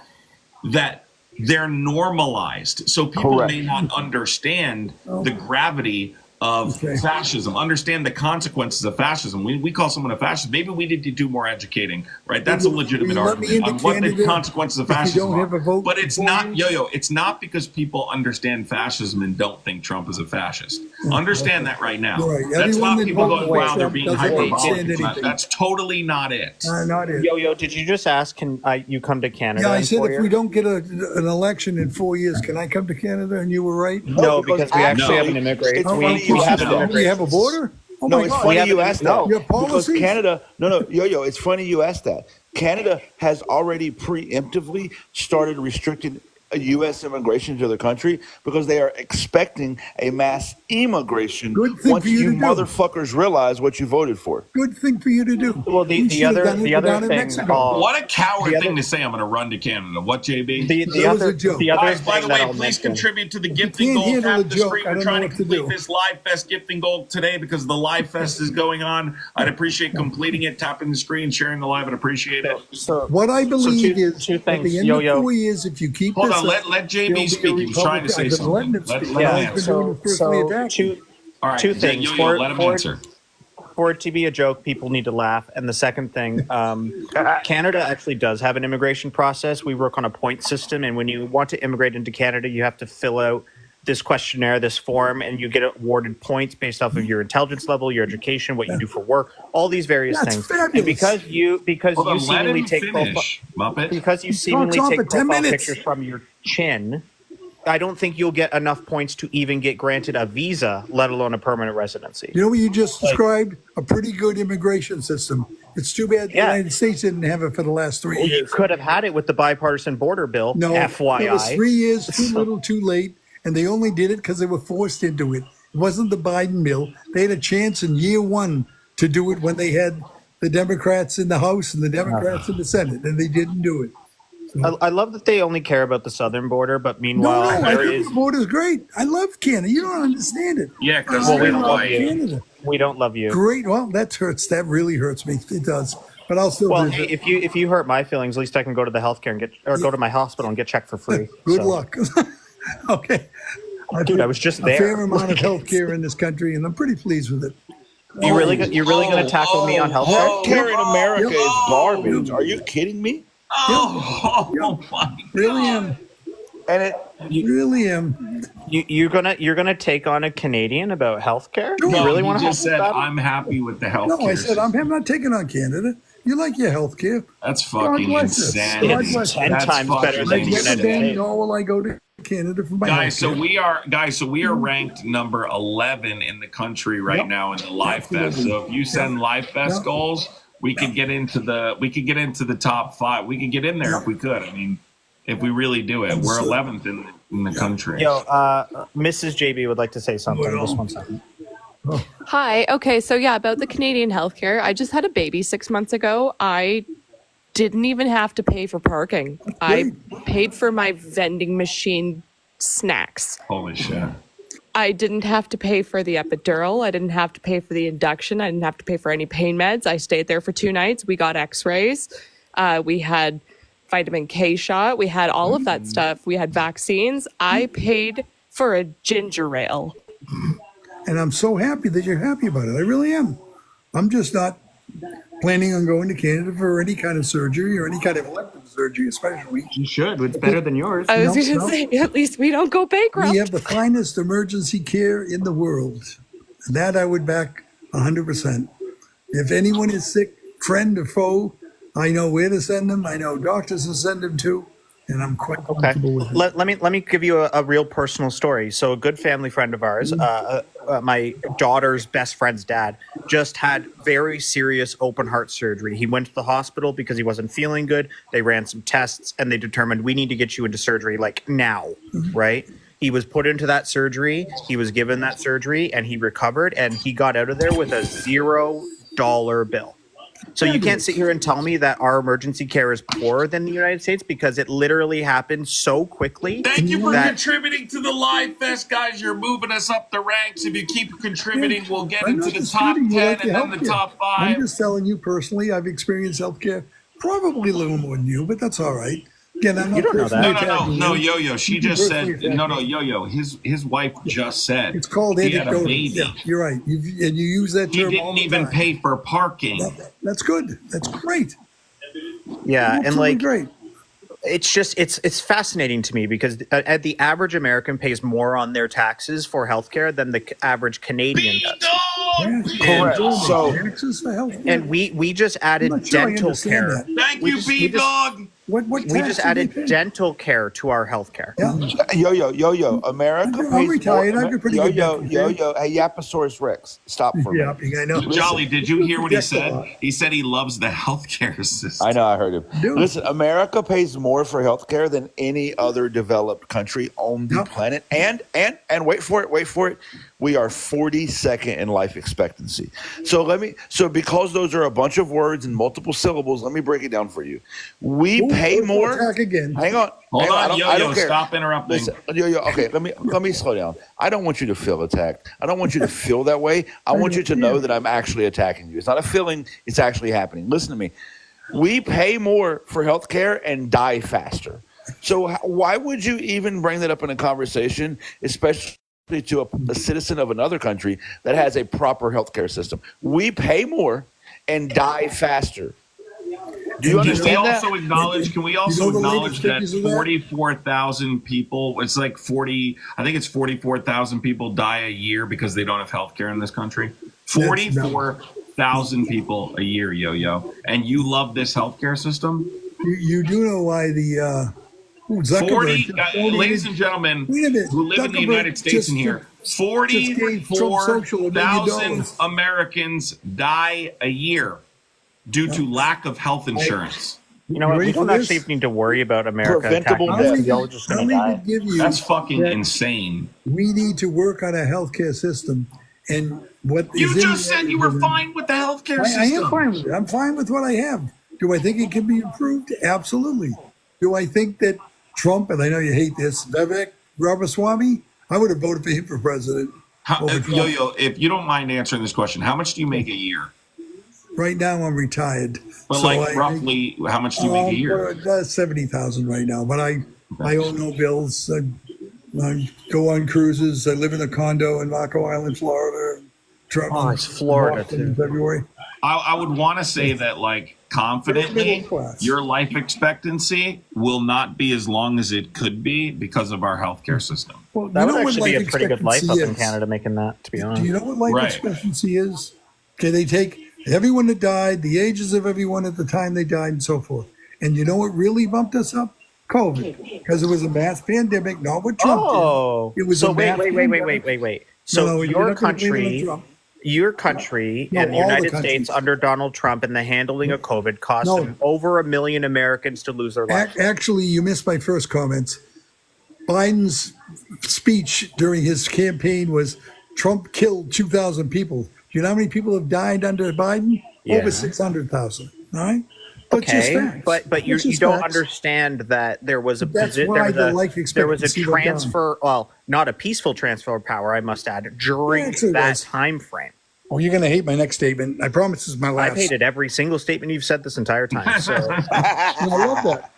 that they're normalized. So people Correct. may not understand the gravity of fascism, understand the consequences of fascism. We call someone a fascist. Maybe we need to do more educating, right? That's a legitimate Will you let me argument on into what the Canada consequences of if you fascism don't have a are. vote But it's for not, you? yo-yo, it's not because people understand fascism and don't think Trump is a fascist. Understand that right now. Right. That's Everyone not that people voted going, for wow, they're Trump being doesn't understand hyperbolic. anything. That's totally not it. Not it. Yo, did you just ask? Can you come to Canada? Yeah, I in said 4 if years? we don't get an election in 4 years, can I come to Canada? And you were right. No, because we actually have an immigration. It's funny you asked that. We have a border? Oh No, my it's God. funny you asked that. Your Because policies? Canada, yo, it's funny you asked that. Canada has already preemptively started restricting U.S. immigration to the country because they are expecting a mass immigration Good thing once for you you to do. motherfuckers realize what you voted for. Good thing for you to do. Well, We the should have other done it down in thing. Mexico. What a coward the other- thing to say, I'm going to run to Canada. What, JB? The That was other a joke. the other Guys, by thing the that way, I'll please mention. contribute to the gifting can't goal. handle Half a the joke, screen. I We're don't trying know to what to complete do. this Live Fest gifting goal today because the Live Fest is going on. I'd appreciate completing it, tapping the screen, sharing the live. I'd appreciate it. So What I believe two is, things. at the end Yo-yo. of 4 years, if you keep Hold this on, up, let there'll be JB a speak. He was trying to say I've been letting something. him speak. Let him He's been answer. doing it personally attacking. All right, two things. Yo-yo, let him answer. For it to be a joke, people need to laugh. And the second thing, Canada actually does have an immigration process. We work on a point system, and when you want to immigrate into Canada, you have to fill out this questionnaire, this form, and you get awarded points based off of your intelligence level, your education, what you do for work, all these various That's things. fabulous. And because you Hold on, let seemingly him take finish, Muppet. because you seemingly Trump take at 10 profile minutes. pictures from your chin, I don't think you'll get enough points to even get granted a visa, let alone a permanent residency. You know what you just described? A pretty good immigration system. It's too bad the Yeah. United States didn't have it for the last 3 Well, you years. could have had it with the bipartisan border bill, No, FYI. it was 3 years too little, too late, and they only did it because they were forced into it. It wasn't the Biden bill. They had a chance in year one to do it when they had the Democrats in the House and the Democrats in the Senate, and they didn't do it. I love that they only care about the southern border, but No, meanwhile, no, I there think is. the border's great. I love Canada. You don't understand it. Yeah, because Well, we they're don't love white. you. Canada. We don't love you. Great. Well, that hurts. That really hurts me. It does. But I'll still Well, visit. hey, if you hurt my feelings, at least I can go to the healthcare and go to my hospital and get checked for free. Good So, luck. Okay. dude. I was just a there. fair amount of healthcare in this country, and I'm pretty pleased with it. You're really going to tackle me on healthcare? Healthcare in America Yep. is garbage. Are you kidding me? Oh my Really am. And it Really am. You're gonna take on a Canadian about healthcare? No, You really He want to just said, that? I'm happy with the health No, care I said I'm system. not taking on Canada. You like your healthcare. That's fucking bless us. insanity. God bless us. 10 That's times better fucking than the I've United never been, States. nor will I go to Canada for my Guys, so healthcare. we are ranked number 11 in the country right Yep. now in the Live Fest. Absolutely. So if you send Live Fest Yep. goals, we could get into the top 5. We could get in there if we could. I mean, if we really do it, we're 11th in the country. Yo, Mrs. JB would like to say something. Just 1 second. Hi. Okay. So, yeah, about the Canadian healthcare, I just had a baby 6 months ago. I didn't even have to pay for parking. I paid for my vending machine snacks. Holy shit. I didn't have to pay for the epidural. I didn't have to pay for the induction. I didn't have to pay for any pain meds. I stayed there for 2 nights. We got x-rays. We had vitamin K shot. We had all of that stuff. We had vaccines. I paid for a ginger ale. And I'm so happy that you're happy about it. I really am. I'm just not planning on going to Canada for any kind of surgery or any kind of elective surgery, especially. You should. It's better than yours. I was No, going to no. say, at least we don't go bankrupt. We have the finest emergency care in the world. That I would back 100%. If anyone is sick, friend or foe, I know where to send them. I know doctors to send them to, and I'm quite comfortable with it. Let me give you a real personal story. So a good family friend of ours, my daughter's best friend's dad, just had very serious open heart surgery. He went to the hospital because he wasn't feeling good. They ran some tests and they determined we need to get you into surgery like now, right? He was put into that surgery. He was given that surgery and he recovered and he got out of there with a $0 bill. So you can't sit here and tell me that our emergency care is poorer than the United States because it literally happened so quickly. Thank you for that contributing to the Live Fest, guys. You're moving us up the ranks. If you keep contributing, we'll get I'm into not the top 10 disputing you like and your then the healthcare. top I'm 5. just telling you personally, I've experienced healthcare probably a little more than you, but that's all right. Again, I'm not You don't know personally that. attacking No, you. Yo-Yo. She You just personally said, attack no, me. Yo-Yo. His wife just said It's called he had a anecdotal. baby. Yeah, you're right. And you use that He term all didn't the even time. pay for parking. That's good. That's great. Yeah, and Absolutely like great. it's just it's fascinating to me because the average American pays more on their taxes for healthcare than the average Canadian does. Correct. So Taxes for healthcare. And we just I'm added not sure I dental understand care. that. Thank We you, just- we just- B-Dog. What We tax just do they added pay? dental care to our healthcare. yo, America I'm pays retired. more. I get pretty good dental care. Hey, Yaposaurus Rex, stop for a Yeah, minute. I know. Jolly, did you hear what he Project a lot. said? He said he loves the healthcare system. I know, I heard him. Dude. Listen, America pays more for healthcare than any other developed country on the Yep. planet. And wait for it. We are 42nd in life expectancy. So because those are a bunch of words and multiple syllables, let me break it down for you. We pay more. Attack again. Hang on. Hold Hang on, I Yo-Yo, don't care. stop interrupting. Listen, Yo-Yo, okay, let me slow down. I don't want you to feel attacked. I don't want you to feel that way. I want you to know that I'm actually attacking you. It's not a feeling, it's actually happening. Listen to me. We pay more for healthcare and die faster. So why would you even bring that up in a conversation, especially to a citizen of another country that has a proper healthcare system? We pay more and die faster. Do you Can we understand that? also acknowledge? Can we also know the acknowledge latest that figures of that? 44,000 people? It's like 40. I think it's 44,000 people die a year because they don't have health care in this country. 44,000 people a year, Yo-Yo, and you love this healthcare system. You do know why the Zuckerberg 40, just ladies donated- and gentlemen, Wait a minute. who live in the Zuckerberg United States just- in here, just gave Trump Social $1 million. 44,000 Americans die a year due to lack of health insurance. You know what? ready We don't for this? actually even need to worry about America Preventable attacking us. death. We're all just I'll going to even die. give you That's fucking that insane. we need to work on a healthcare system. And what You is in just there said is you were a- fine with the healthcare I system. am fine with it. I'm fine with what I have. Do I think it can be improved? Absolutely. Do I think that Trump, and I know you hate this, Vivek Ramaswamy, I would have voted for him for president. Yo, if you don't mind answering this question, how much do you make a year? Right now, I'm retired. But so like roughly, how much do you make a year? 70,000 right now. But I own no bills. I go on cruises. I live in a condo in Marco Island, Florida. Oh, it's Florida too. In February. I would want to say that, like, confidently, your life expectancy will not be as long as it could be because of our healthcare system. Well, That would what actually be a life pretty good life up in expectancy Canada making that, to be is? honest. Do you know what life expectancy is? Okay, they take everyone that died, the ages of everyone at the time they died, and so forth. And you know what really bumped us up? COVID, because it was a mass pandemic, not what Trump did. It was so a mass wait. So No, you're your not gonna blame it on country, Trump. and the all the United countries. States under Donald Trump and the handling of COVID cost them over 1 million Americans to lose their lives. Actually, you missed my first comments. Biden's speech during his campaign was Trump killed 2,000 people. Do you know how many people have died under Biden? Yeah. Over 600,000. All right? But just Okay, facts. but you It's just don't facts. understand that there was a That's there why was the a, life there was a expectancy went down. transfer, well, not a peaceful transfer of power, I must add, during Actually, it that was. time frame. Oh, you're going to hate my next statement. I promise this is my last. I've hated every single statement you've said this entire time. So I love that.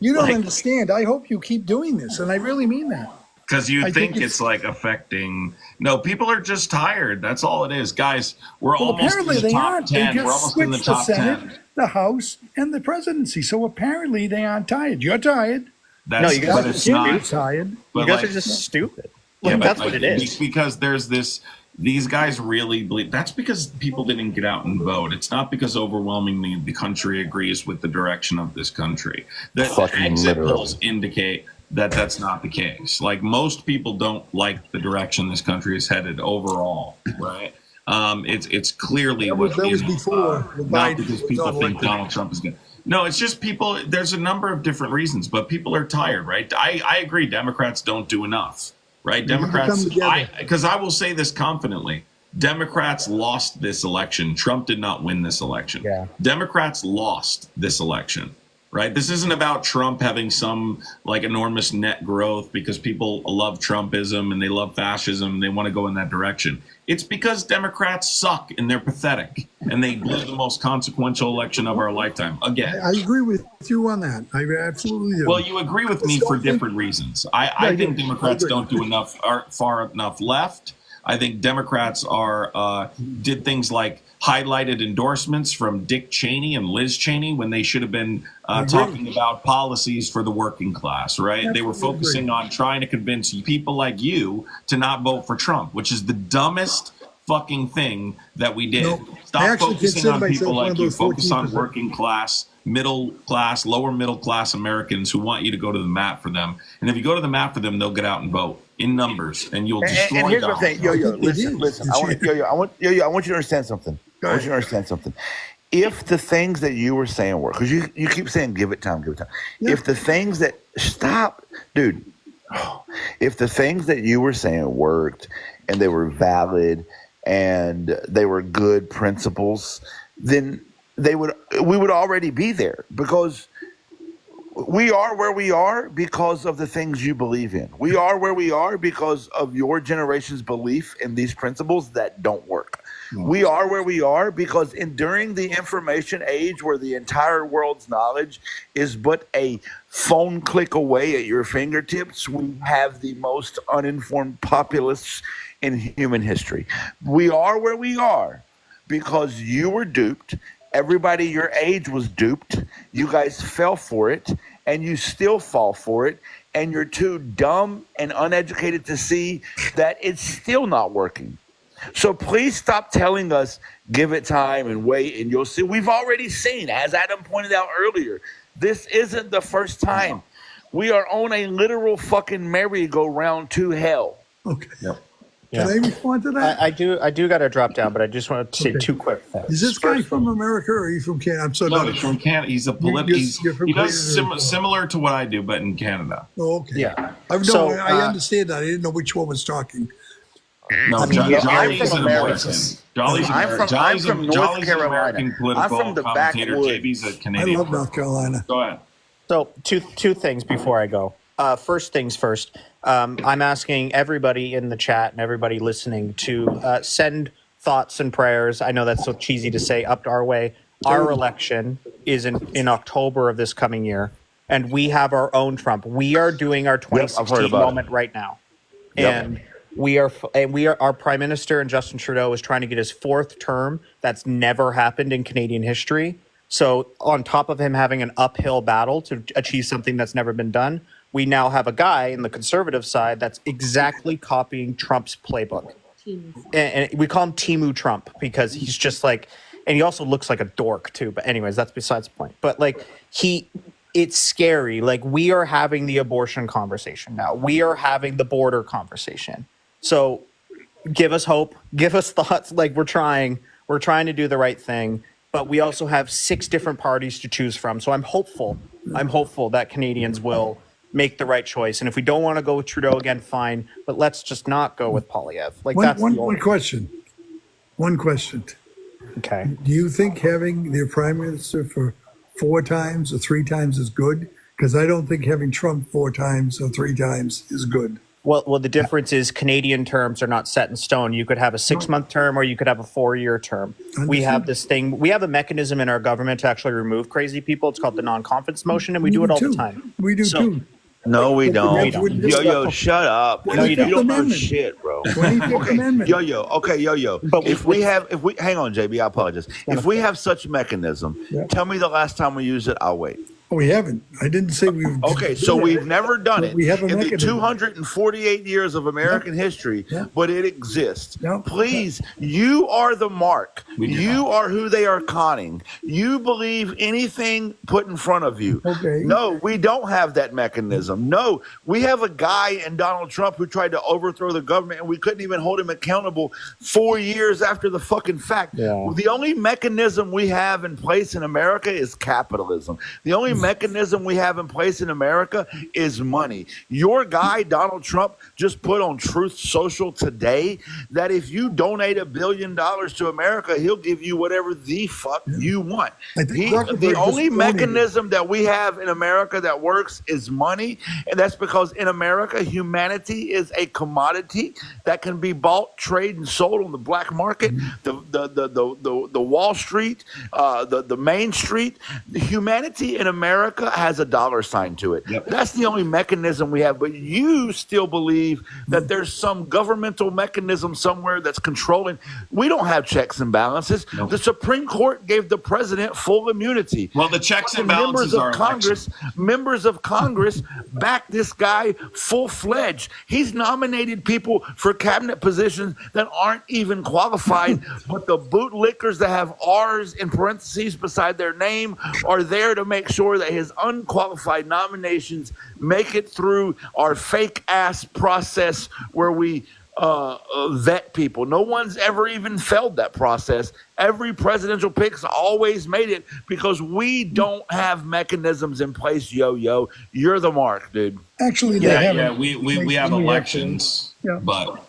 You don't Like- understand. I hope you keep doing this, and I really mean that. Because you I think think it's like affecting. No, people are just tired. That's all it is, guys. We're Well, almost in apparently the they top aren't. 10. They We're just almost in the switched the top Senate, 10. the House, and the presidency. So apparently they aren't tired. You're tired. That's, you guys but are it's stupid. not. Tired. But you guys like, are just stupid. yeah, Like, but that's like, what it is. Because there's this. These guys really believe. That's because people didn't get out and vote. It's not because overwhelmingly the country agrees with the direction of this country. The Fucking exit literally. polls indicate that that's not the case. Like, most people don't like the direction this country is headed overall, right? It's clearly That was what, before the not Biden because was people think elected. Donald Trump is good. No, it's just people. There's a number of different reasons, but people are tired, right? I agree. Democrats don't do enough, right? We need to Democrats, come together. because I will say this confidently. Democrats lost this election. Trump did not win this election. Yeah. Democrats lost this election, right? This isn't about Trump having some like enormous net growth because people love Trumpism and they love fascism and they want to go in that direction. It's because Democrats suck and they're pathetic and they blew the most consequential election of our lifetime again. I agree with you on that. I absolutely do. Well, you agree with me for different reasons. I think Democrats don't do enough, aren't far enough left. I think Democrats are did things like highlighted endorsements from Dick Cheney and Liz Cheney when they should have been talking about policies for the working class, right? They were focusing on trying to convince people like you to not vote for Trump, which is the dumbest fucking thing that we did. No, I Stop actually focusing consider on myself people one like of you. those Focus on 14%. working class, middle class, lower middle class Americans who want you to go to the mat for them. And if you go to the mat for them, they'll get out and vote in numbers, and you'll destroy And here's the Donald thing, Trump. listen. I want you to understand something. I want you to understand something. If the things that you were saying were, because you keep saying give it time. If the things that dude, if the things that you were saying worked and they were valid and they were good principles, then we would already be there, because we are where we are because of the things you believe in. We are where we are because of your generation's belief in these principles that don't work. We are where we are because during the information age where the entire world's knowledge is but a phone click away at your fingertips, we have the most uninformed populace in human history. We are where we are because you were duped. Everybody your age was duped. You guys fell for it, and you still fall for it, and you're too dumb and uneducated to see that it's still not working. So please stop telling us, give it time and wait, and you'll see. We've already seen, as Adam pointed out earlier, this isn't the first time. We are on a literal fucking merry-go-round to hell. Okay. Yep. Can I respond to that? I do got to drop down, but I just want to say two quick things. Is this guy from America or are you from Canada? I'm so No, not he's from Canada. He's a You're from he does Canada. similar to what I do, but in Canada. Oh, okay. Yeah. I understand that. I didn't know which one was talking. No, I'm Jolly's from an America. American. Jolly's I'm from North Jolly's an Carolina. American I'm political from the commentator. backwoods. JB's a I Canadian. love North Carolina. Go ahead. So two things before I go. First things first. I'm asking everybody in the chat and everybody listening to send thoughts and prayers. I know that's so cheesy to say, up our way. Our election is in October of this coming year, and we have our own Trump. We are doing our 2016 moment right now, and we are our Prime Minister and Justin Trudeau is trying to get his 4th term. That's never happened in Canadian history. So on top of him having an uphill battle to achieve something that's never been done, we now have a guy in the conservative side that's exactly copying Trump's playbook. And we call him Timu Trump because he's just like, and he also looks like a dork too. But anyways, that's besides the point. But like it's scary. Like we are having the abortion conversation now. We are having the border conversation. So give us hope, give us thoughts. Like we're trying to do the right thing. But we also have 6 different parties to choose from. So I'm hopeful that Canadians will make the right choice. And if we don't want to go with Trudeau again, fine. But let's just not go with Poilievre. Like one question. One question. Okay. Do you think having their prime minister for 4 times or 3 times is good? Because I don't think having Trump 4 times or 3 times is good. Well, the difference is Canadian terms are not set in stone. You could have a 6-month term or you could have a 4-year term. We have this thing. We have a mechanism in our government to actually remove crazy people. It's called the non-confidence motion, and we do it all the time. We do too. No, we don't. Yo, shut up. No, you don't know shit, bro. Okay, yo. But if we hang on, JB, I apologize. If we have such a mechanism, tell me the last time we used it. I'll wait. We haven't. I didn't say we've. Okay, so we've never done it we have in the 248 years of American history, but it exists. Please, you are the mark. You are who they are conning. You believe anything put in front of you. Okay. No, we don't have that mechanism. No, we have a guy in Donald Trump who tried to overthrow the government, and we couldn't even hold him accountable 4 years after the fucking fact. Yeah. The only mechanism we have in place in America is capitalism. The only mechanism we have in place in America is money. Your guy, Donald Trump, just put on Truth Social today that if you donate $1 billion to America, he'll give you whatever the fuck you want. The only mechanism that we have in America that works is money, and that's because in America, humanity is a commodity that can be bought, traded, and sold on the black market, the Wall Street, the Main Street. Humanity in America has a dollar sign to it. That's the only mechanism we have. But you still believe that there's some governmental mechanism somewhere that's controlling. We don't have checks and balances. The Supreme Court gave the president full immunity. Well, the checks and balances are members of Congress back this guy full-fledged. He's nominated people for cabinet positions that aren't even qualified, but the bootlickers that have R's in parentheses beside their name are there to make sure that his unqualified nominations make it through our fake ass process where we vet people. No one's ever even failed that process. Every presidential pick's always made it because we don't have mechanisms in place. Yo, you're the mark, dude. Actually, we have elections, but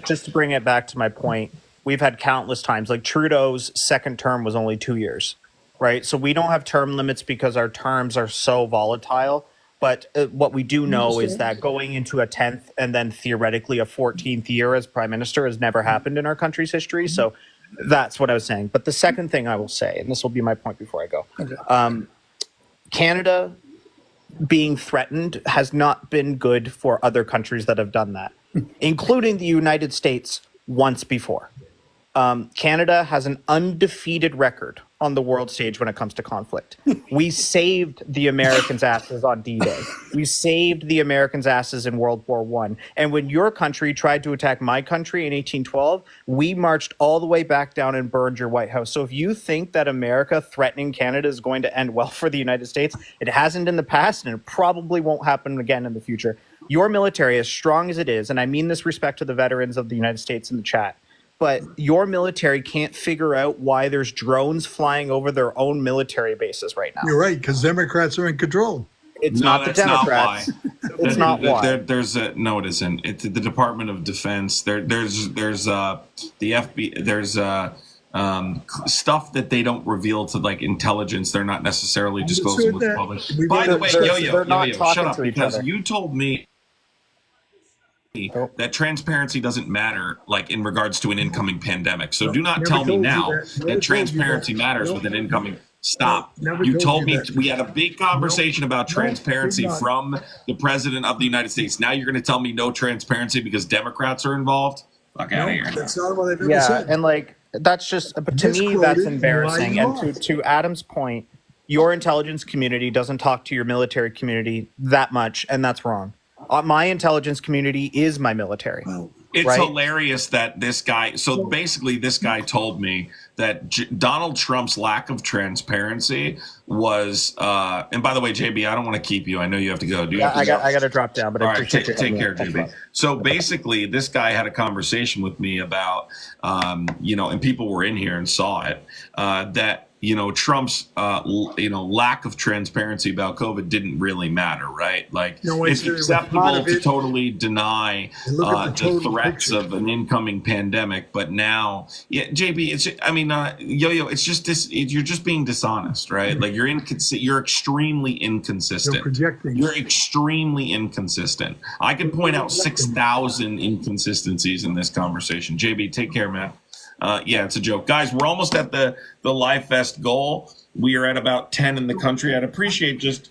just to bring it back to my point, we've had countless times. Like Trudeau's 2nd term was only 2 years. Right. So we don't have term limits because our terms are so volatile. But what we do know is that going into a 10th and then theoretically a 14th year as prime minister has never happened in our country's history. So that's what I was saying. But the second thing I will say, and this will be my point before I go, Canada being threatened has not been good for other countries that have done that, including the United States once before. Canada has an undefeated record on the world stage when it comes to conflict. We saved the Americans' asses on D-Day. We saved the Americans' asses in World War I. And when your country tried to attack my country in 1812, we marched all the way back down and burned your White House. So if you think that America threatening Canada is going to end well for the United States, it hasn't in the past, and it probably won't happen again in the future. Your military, as strong as it is, and I mean this respect to the veterans of the United States in the chat, but your military can't figure out why there's drones flying over their own military bases right now. You're right, because Democrats are in control. It's not the Democrats. It's not why. It isn't. It's the Department of Defense. There's the FBI. There's stuff that they don't reveal to like intelligence. They're not necessarily disclosing what's published. We By the way, they're not Yo-Yo, talking shut up, to each because other. you told me that transparency doesn't matter, like in regards to an incoming pandemic. So do not tell me now that transparency matters with an incoming. Stop. You told me we had a big conversation about transparency from the president of the United States. Now you're going to tell me no transparency because Democrats are involved? Fuck out of here. That's not what I've ever Yeah, said. and like that's just to me that's embarrassing. And to Adam's point, your intelligence community doesn't talk to your military community that much, and that's wrong. My intelligence community is my military. It's right? hilarious that this guy. So basically, this guy told me that Donald Trump's lack of transparency was. And by the way, JB, I don't want to keep you. I know you have to go. Do you? I got to drop down, but all I right, appreciate take care, JB. So basically, this guy had a conversation with me about, and people were in here and saw it, that. Trump's, lack of transparency about COVID didn't really matter, right? Like, it's acceptable to totally deny the threats of an incoming pandemic, but now, JB, Yo-Yo, it's just this. You're just being dishonest, right? Like, you're extremely inconsistent. You're projecting. You're extremely inconsistent. I can point out 6,000 inconsistencies in this conversation. JB, take care, man. It's a joke. Guys, we're almost at the Live Fest goal. We are at about 10 in the country. I'd appreciate just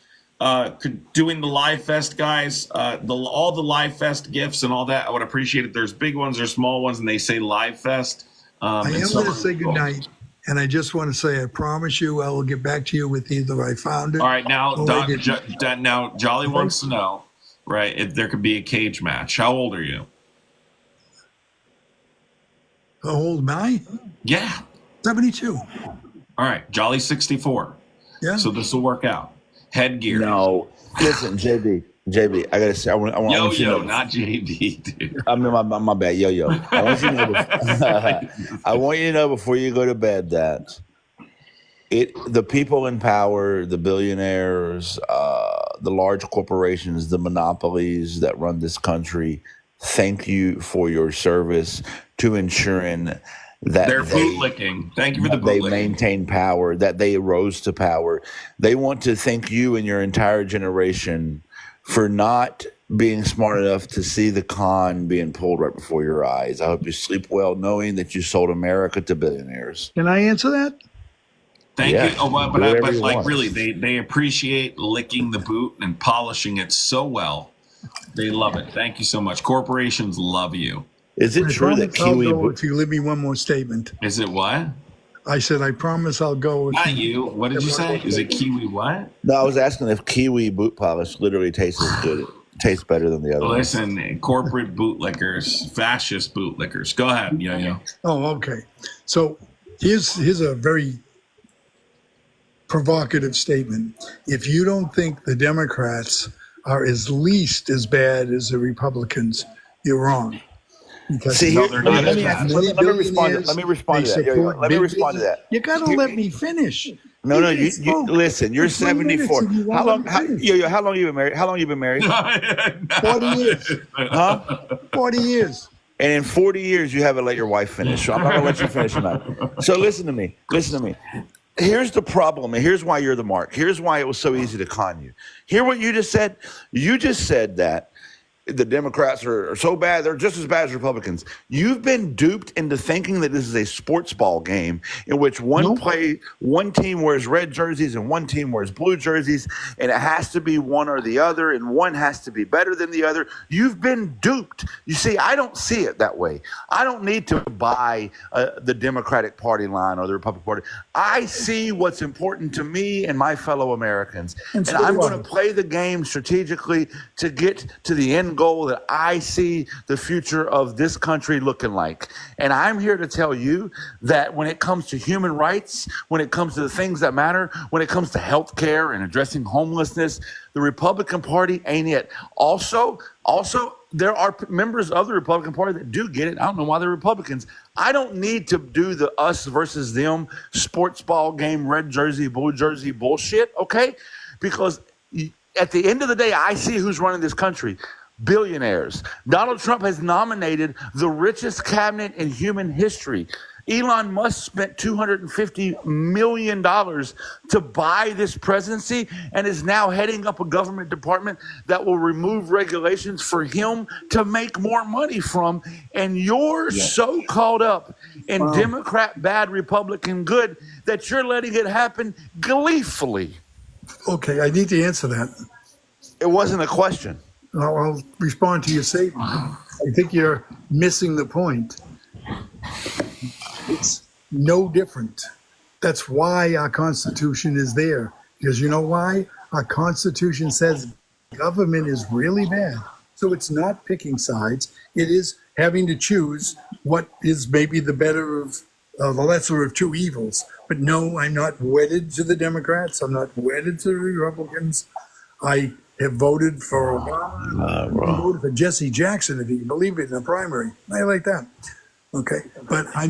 doing the Live Fest, guys. All the Live Fest gifts and all that. I would appreciate it. There's big ones, there's small ones, and they say Live Fest. I am going to say goodnight, and I just want to say I promise you I will get back to you with either I found it. All right, now, now Jolly wants to know, right, if there could be a cage match. How old are you? How old am I? Yeah. 72. All right. Jolly's 64. Yeah. So this will work out. Headgear. No. Listen, JB, I got to say, I want you to know. Not JB, dude. I mean, my bad. Yo-Yo. I want you to know I want you to know before you go to bed that the people in power, the billionaires, the large corporations, the monopolies that run this country, thank you for your service to ensuring that they're bootlicking. Thank you for the bootlicking. They maintain power, that they rose to power. They want to thank you and your entire generation for not being smart enough to see the con being pulled right before your eyes. I hope you sleep well knowing that you sold America to billionaires. Can I answer that? Thank you. Oh, but like really, they appreciate licking the boot and polishing it so well. They love it. Thank you so much. Corporations love you. Is it true that Kiwi? I'll go if you leave me one more statement. Is it what? I said I promise I'll go. Not you. What did you say? Is it Kiwi what? No, I was asking if Kiwi boot polish literally tastes as good. Tastes better than the other. Listen, corporate bootlickers, fascist bootlickers. Go ahead, Yo-Yo. Oh, okay. So here's a very provocative statement. If you don't think the Democrats are at least as bad as the Republicans, you're wrong. Because See, let me respond to that. Let me respond to that. You got to let me finish. No, you listen. You're 74. How long have you been married? How long have you been married? 40 years. Huh? 40 years. And in 40 years, you haven't let your wife finish. So I'm not going to let you finish tonight. So listen to me. Here's the problem, and here's why you're the mark. Here's why it was so easy to con you. Hear what you just said? You just said that the Democrats are so bad, they're just as bad as Republicans. You've been duped into thinking that this is a sports ball game in which one team wears red jerseys and one team wears blue jerseys, and it has to be one or the other, and one has to be better than the other. You've been duped. You see, I don't see it that way. I don't need to buy the Democratic Party line or the Republican Party. I see what's important to me and my fellow Americans, and I'm going to play the game strategically to get to the end goal that I see the future of this country looking like. And I'm here to tell you that when it comes to human rights, when it comes to the things that matter, when it comes to health care and addressing homelessness, the Republican Party ain't it. Also, there are members of the Republican Party that do get it. I don't know why they're Republicans. I don't need to do the us versus them sports ball game, red jersey, blue jersey bullshit, okay? Because at the end of the day, I see who's running this country. Billionaires. Donald Trump has nominated the richest cabinet in human history. Elon Musk spent $250 million to buy this presidency and is now heading up a government department that will remove regulations for him to make more money from. And you're so caught up in Democrat bad, Republican good that you're letting it happen gleefully. Okay, I need to answer that. It wasn't a question. I'll respond to your statement. I think you're missing the point. It's no different. That's why our Constitution is there. Because you know why? Our Constitution says government is really bad. So it's not picking sides. It is having to choose what is maybe the better of the lesser of two evils. But no, I'm not wedded to the Democrats. I'm not wedded to the Republicans. I have voted for Obama. I voted for Jesse Jackson, if you can believe it, in the primary. I like that. Okay, but I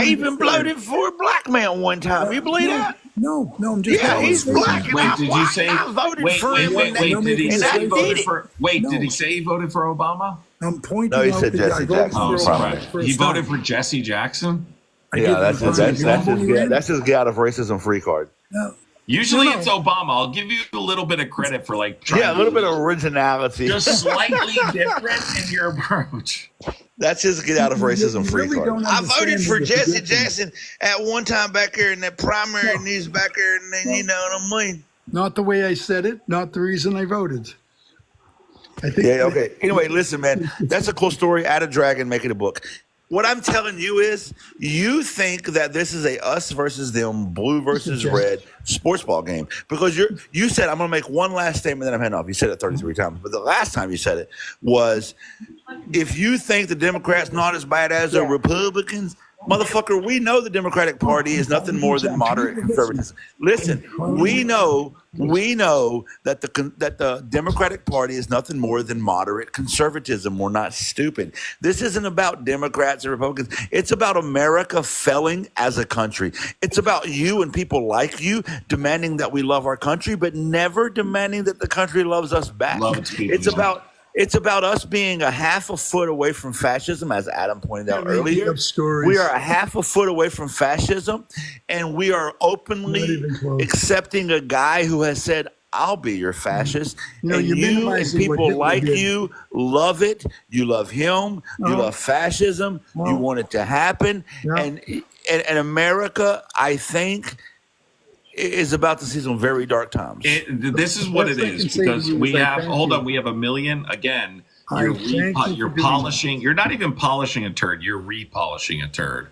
even voted for a black man one time. You believe that? No, I'm just. Yeah, he's black. Wait, did you say? I voted for him. Did he say he voted for? Wait, did he say he voted for Obama? I'm pointing. No, he said Jesse Jackson. Oh, sorry. He voted for Jesse Jackson. Yeah, that's his get out of racism free card. No. Usually it's Obama. I'll give you a little bit of credit for like trying a little bit of originality. Just slightly different in your approach. That's his get out of racism free card. I voted for Jesse Jackson at one time back here in that primary news back here, and you know what I mean. Not the way I said it. Not the reason I voted. I think. Yeah. Okay. Anyway, listen, man. That's a cool story. Add a dragon, make it a book. What I'm telling you is, you think that this is a us versus them, blue versus red sports ball game because you said, I'm going to make one last statement, then I'm heading off. You said it 33 times, but the last time you said it was, if you think the Democrats not as bad as the Republicans, motherfucker, we know the Democratic Party is nothing more than moderate conservatism. Listen, we know that the Democratic Party is nothing more than moderate conservatism. We're not stupid. This isn't about Democrats and Republicans. It's about America failing as a country. It's about you and people like you demanding that we love our country, but never demanding that the country loves us back. It's about us being a half a foot away from fascism, as Adam pointed out earlier. We are a half a foot away from fascism, and we are openly accepting a guy who has said, I'll be your fascist. And you and people like you love it. You love him. You love fascism. You want it to happen. And America, I think, is about to see some very dark times. This is what it is, because we have, hold on, we have a million, again, you're polishing, you're not even polishing a turd, you're repolishing a turd.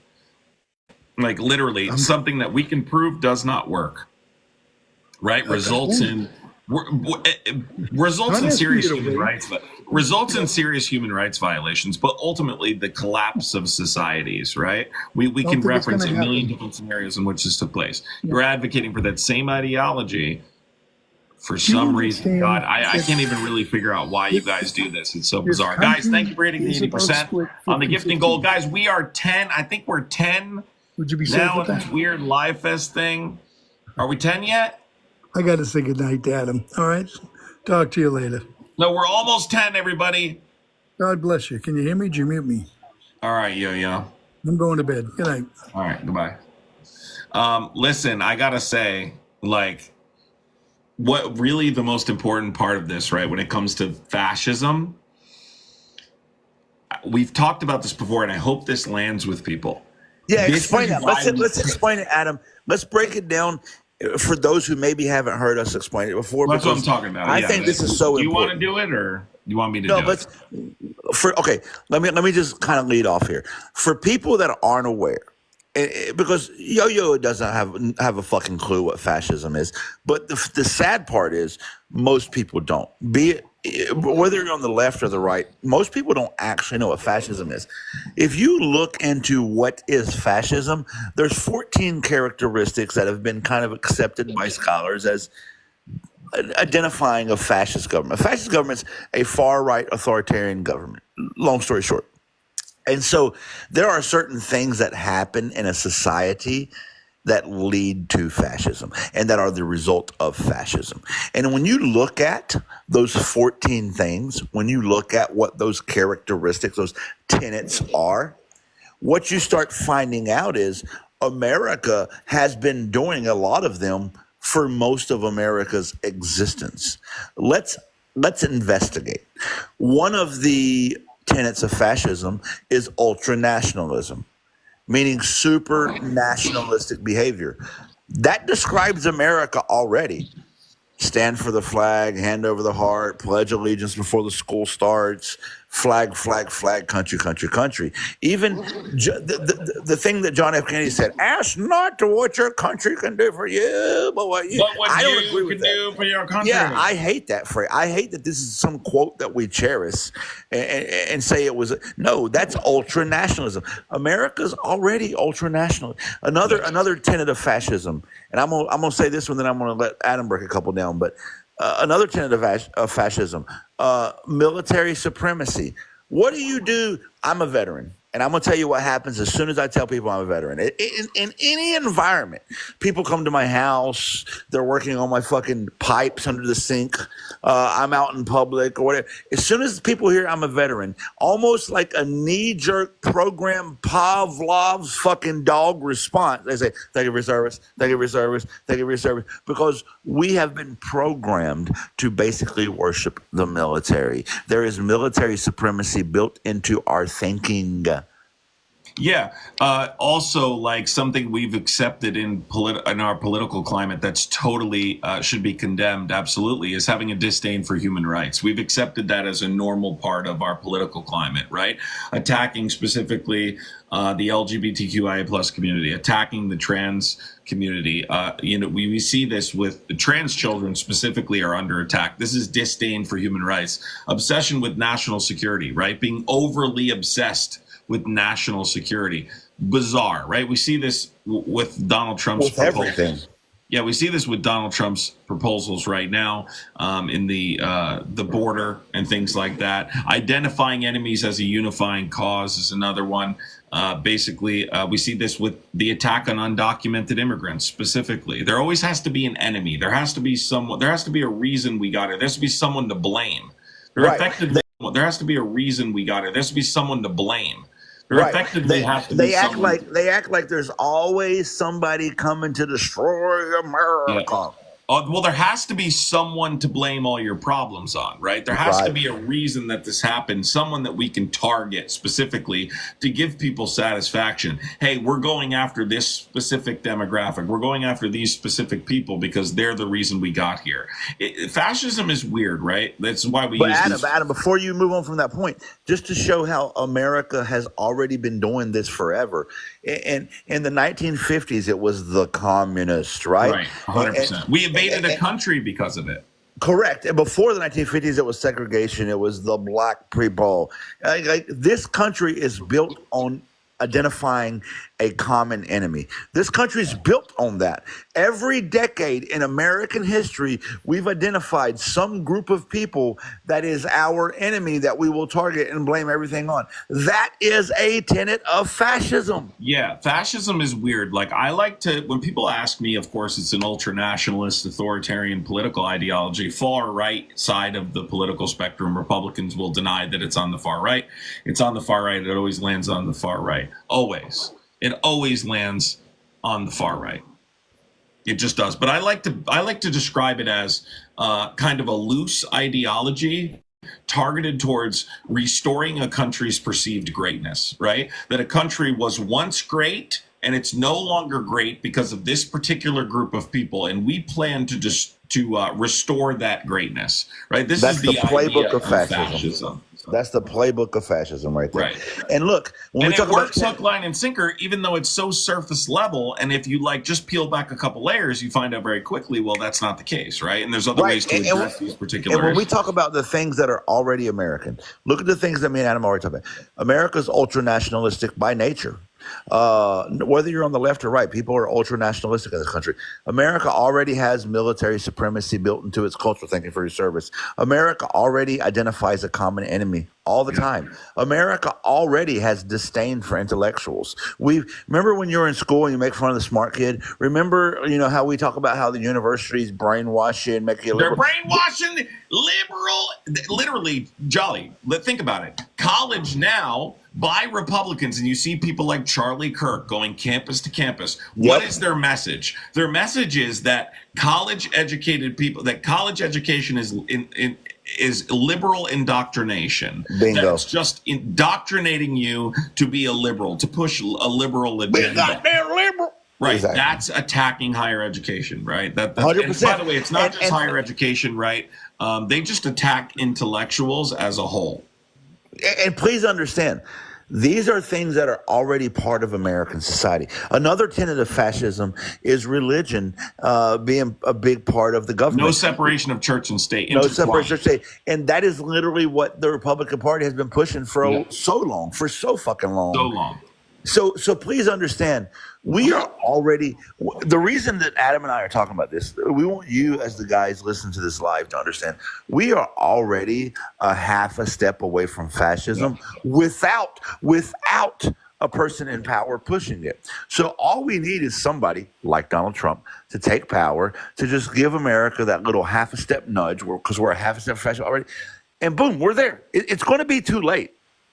Like literally, something that we can prove does not work, right? Results in serious human rights, but results in serious human rights violations, but ultimately the collapse of societies, right? We can reference a million different scenarios in which this took place. You're advocating for that same ideology for some reason. God, I can't even really figure out why you guys do this. It's so bizarre. Guys, thank you for hitting the 80% on the gifting goal. Guys, we are 10. I think we're 10 Would you be now in this weird Live Fest thing. Are we 10 yet? I got to say goodnight to Adam. All right. Talk to you later. No, we're almost 10, everybody. God bless you. Can you hear me? Did you mute me? All right, yo. I'm going to bed. Good night. All right, goodbye. Listen, I got to say, like, what really the most important part of this, right, when it comes to fascism, we've talked about this before, and I hope this lands with people. Yeah, explain that. Let's explain it, Adam. Let's break it down for those who maybe haven't heard us explain it before. That's what I'm talking about. I think this is so important. Do you want to do it, or you want me to do it? Let me just kind of lead off here. For people that aren't aware, because Yo-Yo doesn't have a fucking clue what fascism is, but the sad part is most people don't. Be it whether you're on the left or the right, most people don't actually know what fascism is. If you look into what is fascism, there's 14 characteristics that have been kind of accepted by scholars as identifying a fascist government. A fascist government's a far-right authoritarian government, long story short. And so there are certain things that happen in a society that lead to fascism and that are the result of fascism. And when you look at those 14 things, when you look at what those characteristics, those tenets are, what you start finding out is America has been doing a lot of them for most of America's existence. Let's investigate. One of the tenets of fascism is ultranationalism, meaning super nationalistic behavior. That describes America already. Stand for the flag, hand over the heart, pledge allegiance before the school starts, flag, flag, flag, country, country, country. Even the thing that John F. Kennedy said, ask not to what your country can do for you, but what I don't agree with that. do for your country. Yeah, I hate that phrase. I hate that this is some quote that we cherish and say it was. No, that's ultra nationalism. America's already ultra national. Another tenet of fascism, and I'm gonna say this one, then I'm gonna let Adam break a couple down. But another tenet of fascism, military supremacy. What do you do? I'm a veteran. And I'm going to tell you what happens as soon as I tell people I'm a veteran. In any environment, people come to my house. They're working on my fucking pipes under the sink. I'm out in public or whatever. As soon as people hear I'm a veteran, almost like a knee-jerk program, Pavlov's fucking dog response, they say, thank you for your service, thank you for your service, thank you for your service. Because we have been programmed to basically worship the military. There is military supremacy built into our thinking. Yeah. Also, like something we've accepted in our political climate that's totally should be condemned, absolutely, is having a disdain for human rights. We've accepted that as a normal part of our political climate, right? Attacking specifically the LGBTQIA plus community, attacking the trans community. We see this with trans children specifically are under attack. This is disdain for human rights, obsession with national security, right? Being overly obsessed with national security. Bizarre, right? We see this with Donald Trump's proposals. Everything. Yeah, we see this with Donald Trump's proposals right now in the border and things like that. Identifying enemies as a unifying cause is another one. Basically, we see this with the attack on undocumented immigrants specifically. There always has to be an enemy. There has to be someone. There has to be a reason we got it. There has to be someone to blame. There has to be a reason we got it. There has to be someone to blame. Effectively have to they act like there's always somebody coming to destroy America. Yeah. Well, there has to be someone to blame all your problems on, right? There has to be a reason that this happened, someone that we can target specifically to give people satisfaction. Hey, we're going after this specific demographic. We're going after these specific people because they're the reason we got here. Fascism is weird, right? That's why we use Adam, before you move on from that point, just to show how America has already been doing this forever. In the 1950s, it was the communists, right? Right, 100%. We invaded a country because of it. Correct. And before the 1950s, it was segregation. It was the black people. This country is built on identifying a common enemy. This country is built on that. Every decade in American history, we've identified some group of people that is our enemy that we will target and blame everything on. That is a tenet of fascism. Yeah, fascism is weird. Like, I like to, when people ask me, of course, it's an ultra-nationalist, authoritarian political ideology, far right side of the political spectrum. Republicans will deny that it's on the far right. It's on the far right. It always lands on the far right. Always. It always lands on the far right. It just does. But I like to describe it as kind of a loose ideology targeted towards restoring a country's perceived greatness, right? That a country was once great and it's no longer great because of this particular group of people, and we plan to restore that greatness, right? That's the playbook of fascism. That's the playbook of fascism right there. Right. And look, when we talk about hook, line, and sinker, even though it's so surface level, and if you just peel back a couple layers, you find out very quickly, well, that's not the case, right? And there's other ways to address these particular issues. And when we talk about the things that are already American, look at the things that me and Adam already talked about. America's ultra-nationalistic by nature. Whether you're on the left or right, people are ultra-nationalistic in this country. America already has military supremacy built into its culture. Thank you for your service. America already identifies a common enemy all the time. America already has disdain for intellectuals. We remember when you were in school and you make fun of the smart kid. Remember, how we talk about how the universities brainwash you and make you They're liberal. brainwashing liberal, literally, Jolly. Think about it. College now by Republicans, and you see people like Charlie Kirk going campus to campus. What is their message? Their message is that college education is liberal indoctrination. Bingo. That's just indoctrinating you to be a liberal, to push a liberal agenda. They're liberal. Right. Exactly. That's attacking higher education, right? That's 100%. By the way, it's not just higher education, right? They just attack intellectuals as a whole. And please understand, these are things that are already part of American society. Another tenet of fascism is religion being a big part of the government. No separation of church and state. No separation of state. And that is literally what the Republican Party has been pushing for so fucking long. So long. So please understand, we are already, the reason that Adam and I are talking about this, we want you as the guys listening to this live to understand, we are already a half a step away from fascism without a person in power pushing it. So all we need is somebody like Donald Trump to take power, to just give America that little half a step nudge, because we're a half a step fascist already, and boom, we're there. It's going to be too late.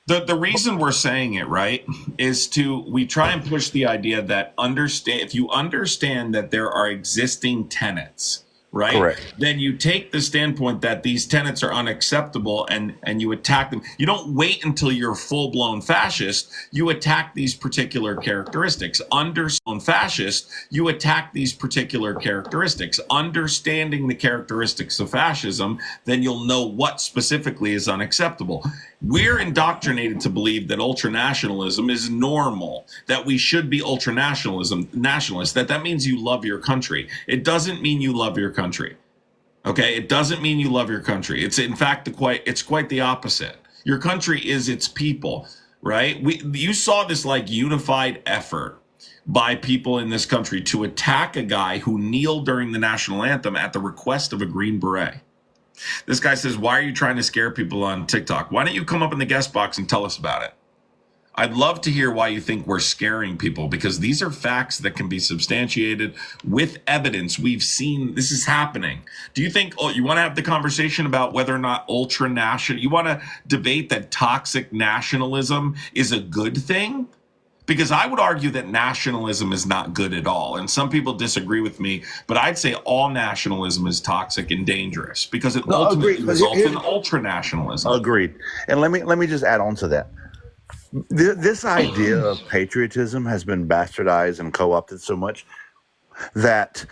The reason we're saying it, right, is we try and push the idea that if you understand that there are existing tenets, right? Correct. Then you take the standpoint that these tenets are unacceptable and you attack them. You don't wait until you're full-blown fascist. You attack these particular characteristics. Fascist, you attack these particular characteristics. Understanding the characteristics of fascism, then you'll know what specifically is unacceptable. We're indoctrinated to believe that ultranationalism is normal, that we should be nationalist, that means you love your country. It doesn't mean you love your country. Okay? It doesn't mean you love your country. It's in fact it's quite the opposite. Your country is its people, right? You saw this like unified effort by people in this country to attack a guy who kneeled during the national anthem at the request of a Green Beret. This guy says, why are you trying to scare people on TikTok? Why don't you come up in the guest box and tell us about it? I'd love to hear why you think we're scaring people, because these are facts that can be substantiated with evidence. We've seen this is happening. Do you think you want to have the conversation about whether or not you want to debate that toxic nationalism is a good thing? Because I would argue that nationalism is not good at all. And some people disagree with me, but I'd say all nationalism is toxic and dangerous because it ultimately results in ultranationalism. Agreed. And let me just add on to that. This idea of patriotism has been bastardized and co-opted so much that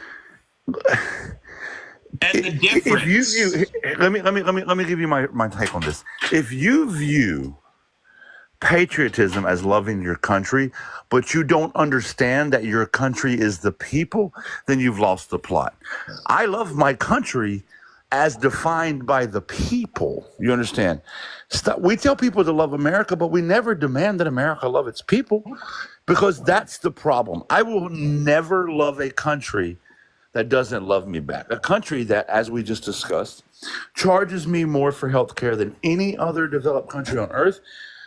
and the difference. If you view, let me give you my take on this. If you view patriotism as loving your country, but you don't understand that your country is the people, then you've lost the plot. I love my country as defined by the people. You understand? We tell people to love America, but we never demand that America love its people, because that's the problem. I will never love a country that doesn't love me back. A country that, as we just discussed, charges me more for health care than any other developed country on earth,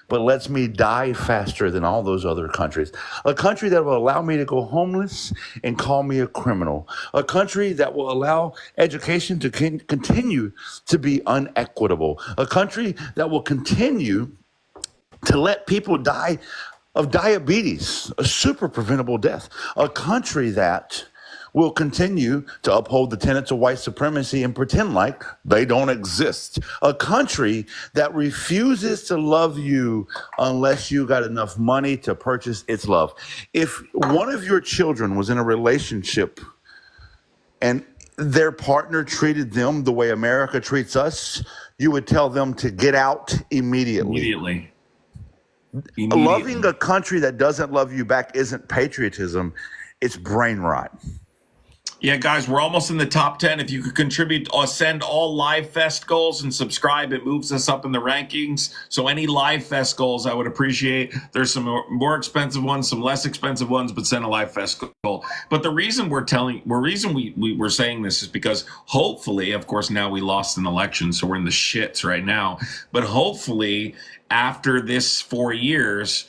but lets me die faster than all those other countries. A country that will allow me to go homeless and call me a criminal. A country that will allow education to continue to be unequitable. A country that will continue to let people die of diabetes, a super preventable death. A country that will continue to uphold the tenets of white supremacy and pretend like they don't exist. A country that refuses to love you unless you got enough money to purchase its love. If one of your children was in a relationship and their partner treated them the way America treats us, you would tell them to get out immediately. Loving a country that doesn't love you back isn't patriotism, it's brain rot. Yeah, guys, we're almost in the top 10. If you could contribute or send all Live Fest goals and subscribe, it moves us up in the rankings. So any Live Fest goals, I would appreciate. There's some more expensive ones, some less expensive ones, but send a Live Fest goal. But the reason we're saying this is because hopefully, of course, now we lost an election, so we're in the shits right now. But hopefully, after this 4 years,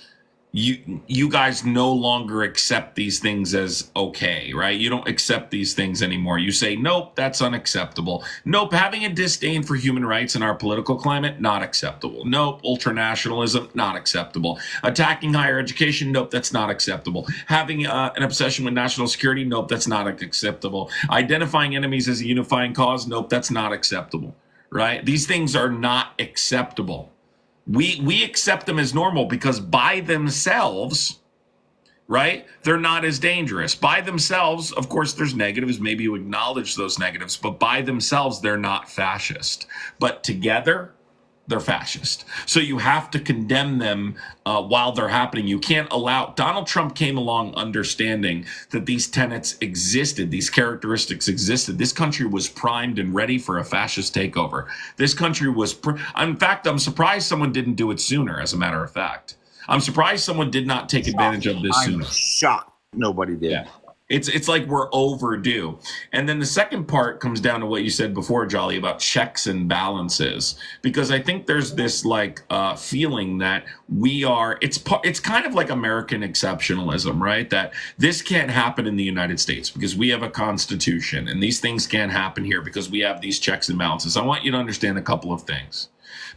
you guys no longer accept these things as okay, right? You don't accept these things anymore. You say, nope, that's unacceptable. Nope, having a disdain for human rights in our political climate, not acceptable. Nope, ultranationalism, not acceptable. Attacking higher education, nope, that's not acceptable. Having an obsession with national security, nope, that's not acceptable. Identifying enemies as a unifying cause, nope, that's not acceptable, right? These things are not acceptable. We accept them as normal because by themselves, right, they're not as dangerous. By themselves, of course, there's negatives. Maybe you acknowledge those negatives, but by themselves, they're not fascist. But together, they're fascist. So you have to condemn them while they're happening. You can't allow. Donald Trump came along understanding that these tenets existed, these characteristics existed. This country was primed and ready for a fascist takeover. This country was, in fact, I'm surprised someone didn't do it sooner, as a matter of fact. I'm surprised someone did not take advantage of this sooner. I'm shocked nobody did. Yeah. It's like we're overdue. And then the second part comes down to what you said before, Jolly, about checks and balances, because I think there's this like feeling that it's kind of like American exceptionalism, right? That this can't happen in the United States because we have a constitution, and these things can't happen here because we have these checks and balances. I want you to understand a couple of things.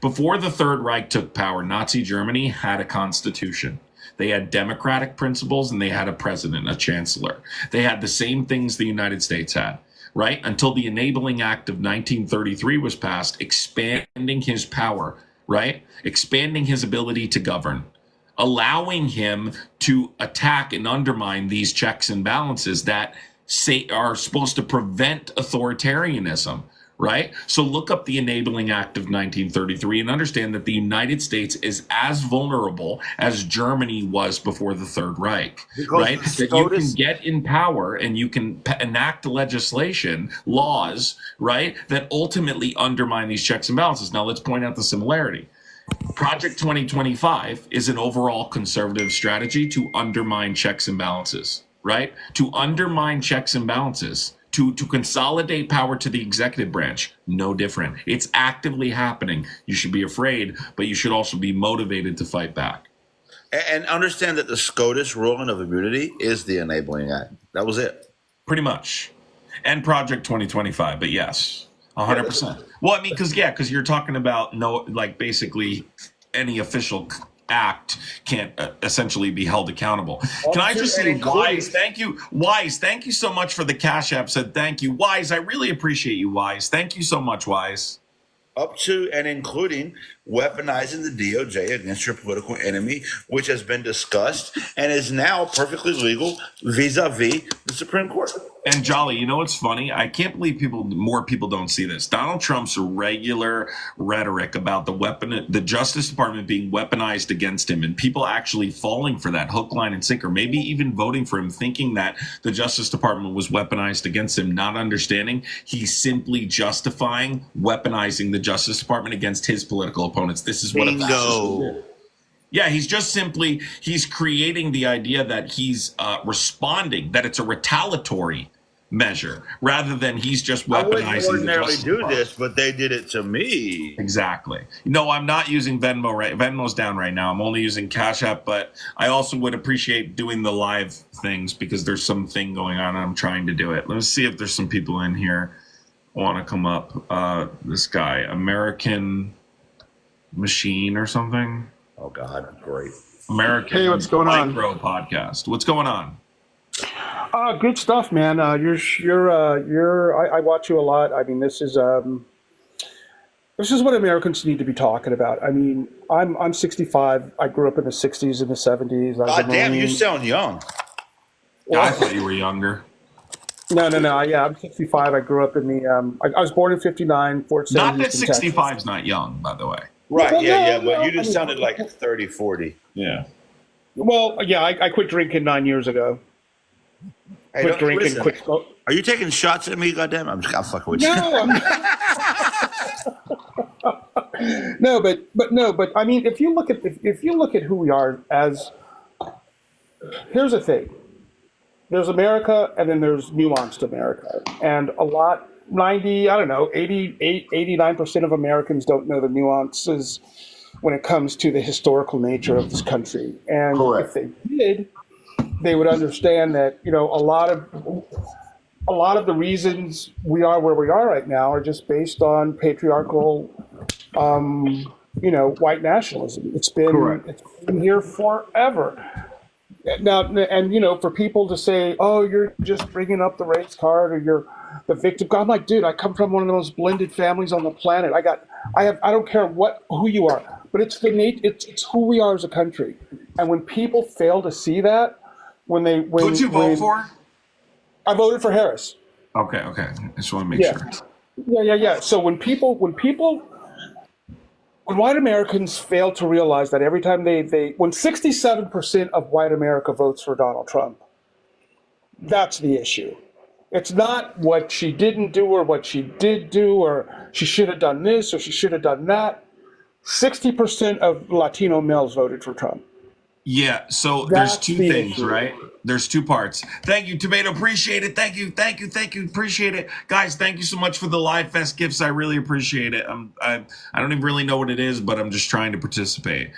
Before the Third Reich took power, Nazi Germany had a constitution. They had democratic principles, and they had a president, a chancellor. They had the same things the United States had, right? Until the Enabling Act of 1933 was passed, expanding his power, right? Expanding his ability to govern, allowing him to attack and undermine these checks and balances that are supposed to prevent authoritarianism. Right? So look up the Enabling Act of 1933 and understand that the United States is as vulnerable as Germany was before the Third Reich, right? That you can get in power and you can enact legislation, laws, right, that ultimately undermine these checks and balances. Now let's point out the similarity. Project 2025 is an overall conservative strategy to undermine checks and balances, right? To undermine checks and balances. To consolidate power to the executive branch, no different. It's actively happening. You should be afraid, but you should also be motivated to fight back. And understand that the SCOTUS ruling of immunity is the Enabling Act. That was it. Pretty much. And Project 2025, but yes, 100%. Well, I mean, because you're talking about basically any official act can't essentially be held accountable. Can I just say, Wise, thank you. Wise, thank you so much for the Cash App. Said thank you. Wise, I really appreciate you, Wise. Thank you so much, Wise. Up to and including weaponizing the DOJ against your political enemy, which has been discussed and is now perfectly legal vis-a-vis the Supreme Court. And Jolly, you know what's funny? I can't believe more people don't see this. Donald Trump's regular rhetoric about the Justice Department being weaponized against him, and people actually falling for that hook, line, and sinker, maybe even voting for him, thinking that the Justice Department was weaponized against him, not understanding he's simply justifying weaponizing the Justice Department against his political opponents. This is what a fascist will do. Yeah, he's creating the idea that he's responding, that it's a retaliatory measure, rather than he's just weaponizing. I wouldn't ordinarily do this, but they did it to me. Exactly. No, I'm not using Venmo. Venmo's down right now. I'm only using Cash App, but I also would appreciate doing the live things because there's something going on and I'm trying to do it. Let's see if there's some people in here who want to come up. This guy, American Machine or something. Oh God, great. American Hey, what's going on? Micro Podcast. What's going on? Good stuff, man. I watch you a lot. I mean, this is what Americans need to be talking about. I mean, I'm 65. I grew up in the 60s and the 70s. God damn, you sound young. Well, I thought you were younger. No. Yeah, I'm 65. I grew up in the. I was born in '59, Fort St. Not that 65 is not young, by the way. Right, but you just sounded like 30, 40. Yeah. Well, yeah, I quit drinking 9 years ago. Hey, quit drinking, listen, quit smoking. Are you taking shots at me? Goddamn, I'm fucking with you. No, but I mean, if you look at who we are as, here's the thing. There's America, and then there's nuanced America, and 89% of Americans don't know the nuances when it comes to the historical nature of this country. And if they did, they would understand that, a lot of the reasons we are where we are right now are just based on patriarchal, white nationalism. It's been here forever. Now, and for people to say, "Oh, you're just bringing up the race card, or you're the victim," I'm like, dude, I come from one of the most blended families on the planet. I don't care who you are, but it's who we are as a country. And when people fail to see that, who'd you vote for? I voted for Harris. Okay. I just want to make sure. Yeah. So when white Americans fail to realize that every time when 67% of white America votes for Donald Trump, that's the issue. It's not what she didn't do or what she did do, or she should have done this or she should have done that. 60% of Latino males voted for Trump. Yeah, so there's two things, right? There's two parts. Thank you, Tomato. Appreciate it. Thank you. Appreciate it. Guys, thank you so much for the Live Fest gifts. I really appreciate it. I don't even really know what it is, but I'm just trying to participate.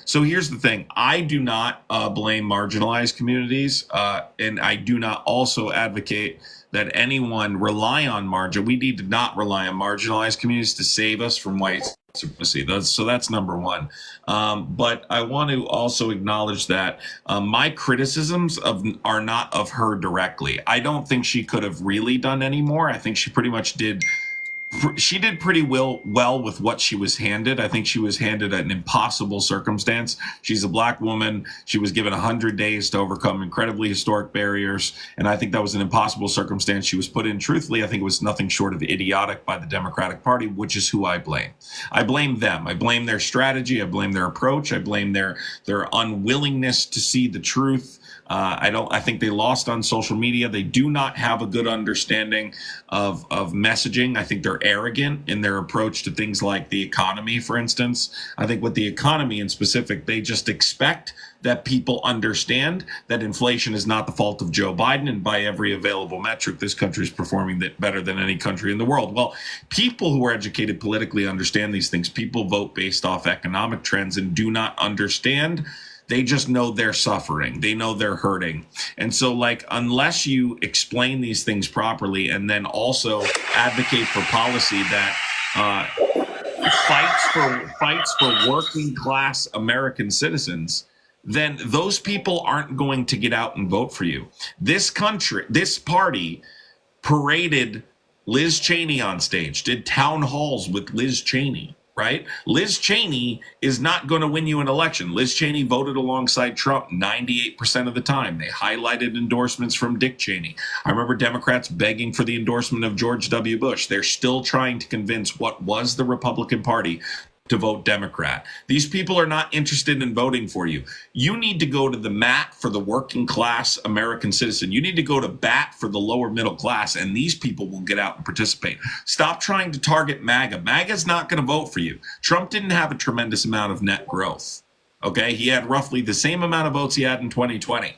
So here's the thing. I do not blame marginalized communities, and I do not also advocate that anyone rely on we need to not rely on marginalized communities to save us from white supremacy. That's number one. But I want to also acknowledge that my criticisms are not of her directly. I don't think she could have really done any more. I think she pretty much did. She did pretty well with what she was handed. I think she was handed an impossible circumstance. She's a black woman. She was given 100 days to overcome incredibly historic barriers. And I think that was an impossible circumstance she was put in. Truthfully, I think it was nothing short of idiotic by the Democratic Party, which is who I blame. I blame them. I blame their strategy. I blame their approach. I blame their unwillingness to see the truth. I think they lost on social media. They do not have a good understanding of messaging. I think they're arrogant in their approach to things like the economy, for instance. I think with the economy in specific, they just expect that people understand that inflation is not the fault of Joe Biden, and by every available metric, this country is performing better than any country in the world. Well, people who are educated politically understand these things. People vote based off economic trends and do not understand. They just know they're suffering. They know they're hurting. And so, unless you explain these things properly and then also advocate for policy that fights for working class American citizens, then those people aren't going to get out and vote for you. This party paraded Liz Cheney on stage, did town halls with Liz Cheney. Right? Liz Cheney is not going to win you an election. Liz Cheney voted alongside Trump 98% of the time. They highlighted endorsements from Dick Cheney. I remember Democrats begging for the endorsement of George W. Bush. They're still trying to convince what was the Republican Party to vote Democrat. These people are not interested in voting for you. You need to go to the mat for the working class American citizen. You need to go to bat for the lower middle class, and these people will get out and participate. Stop trying to target MAGA. MAGA's not going to vote for you. Trump didn't have a tremendous amount of net growth. Okay? He had roughly the same amount of votes he had in 2020.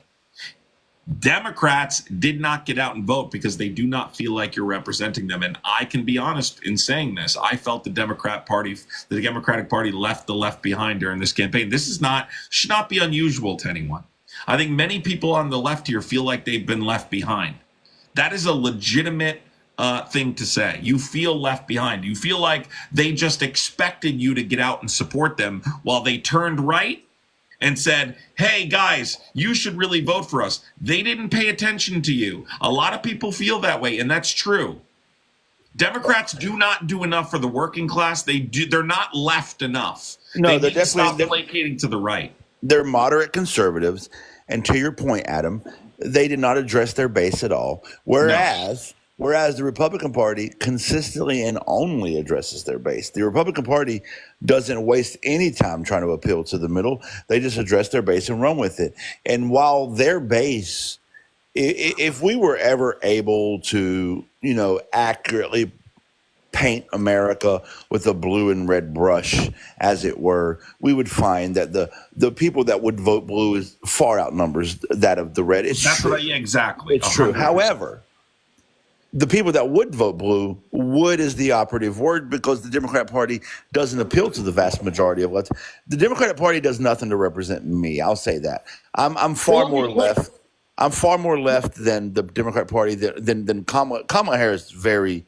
Democrats did not get out and vote because they do not feel like you're representing them. And I can be honest in saying this. I felt the Democratic Party left the left behind during this campaign. This should not be unusual to anyone. I think many people on the left here feel like they've been left behind. That is a legitimate thing to say. You feel left behind. You feel like they just expected you to get out and support them while they turned right and said, hey, guys, you should really vote for us. They didn't pay attention to you. A lot of people feel that way, and that's true. Democrats do not do enough for the working class. They're not left enough. No, they need to stop placating to the right. They're moderate conservatives, and to your point, Adam, they did not address their base at all. Whereas the Republican Party consistently and only addresses their base. The Republican Party doesn't waste any time trying to appeal to the middle. They just address their base and run with it. And while their base if we were ever able to, accurately paint America with a blue and red brush, as it were, we would find that the people that would vote blue is far outnumbers that of the red. That's true. Yeah, exactly. It's true. 100%. However, the people that would vote blue, would is the operative word, because the Democrat Party doesn't appeal to the vast majority of us. The Democratic Party does nothing to represent me. I'll say that. I'm far more left. I'm far more left than the Democrat Party than Kamala. Kamala Harris is very,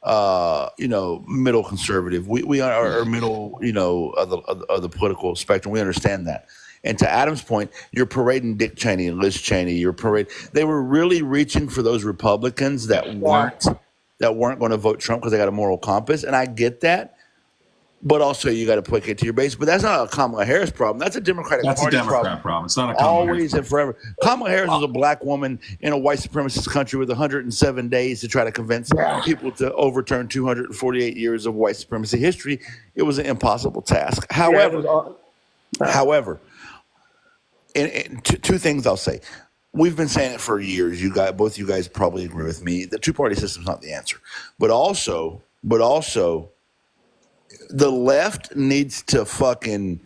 middle conservative. We are middle, of the political spectrum. We understand that. And to Adam's point, you're parading Dick Cheney and Liz Cheney. They were really reaching for those Republicans that weren't going to vote Trump because they got a moral compass, and I get that. But also, you got to placate to your base. But that's not a Kamala Harris problem. That's a Democratic Party problem. That's a Democrat problem. It's not a Kamala Always Harris and forever. Kamala Harris was a black woman in a white supremacist country with 107 days to try to convince people to overturn 248 years of white supremacy history. It was an impossible task. However, and two things I'll say. We've been saying it for years. Both you guys probably agree with me. The two-party system is not the answer. But also, the left needs to fucking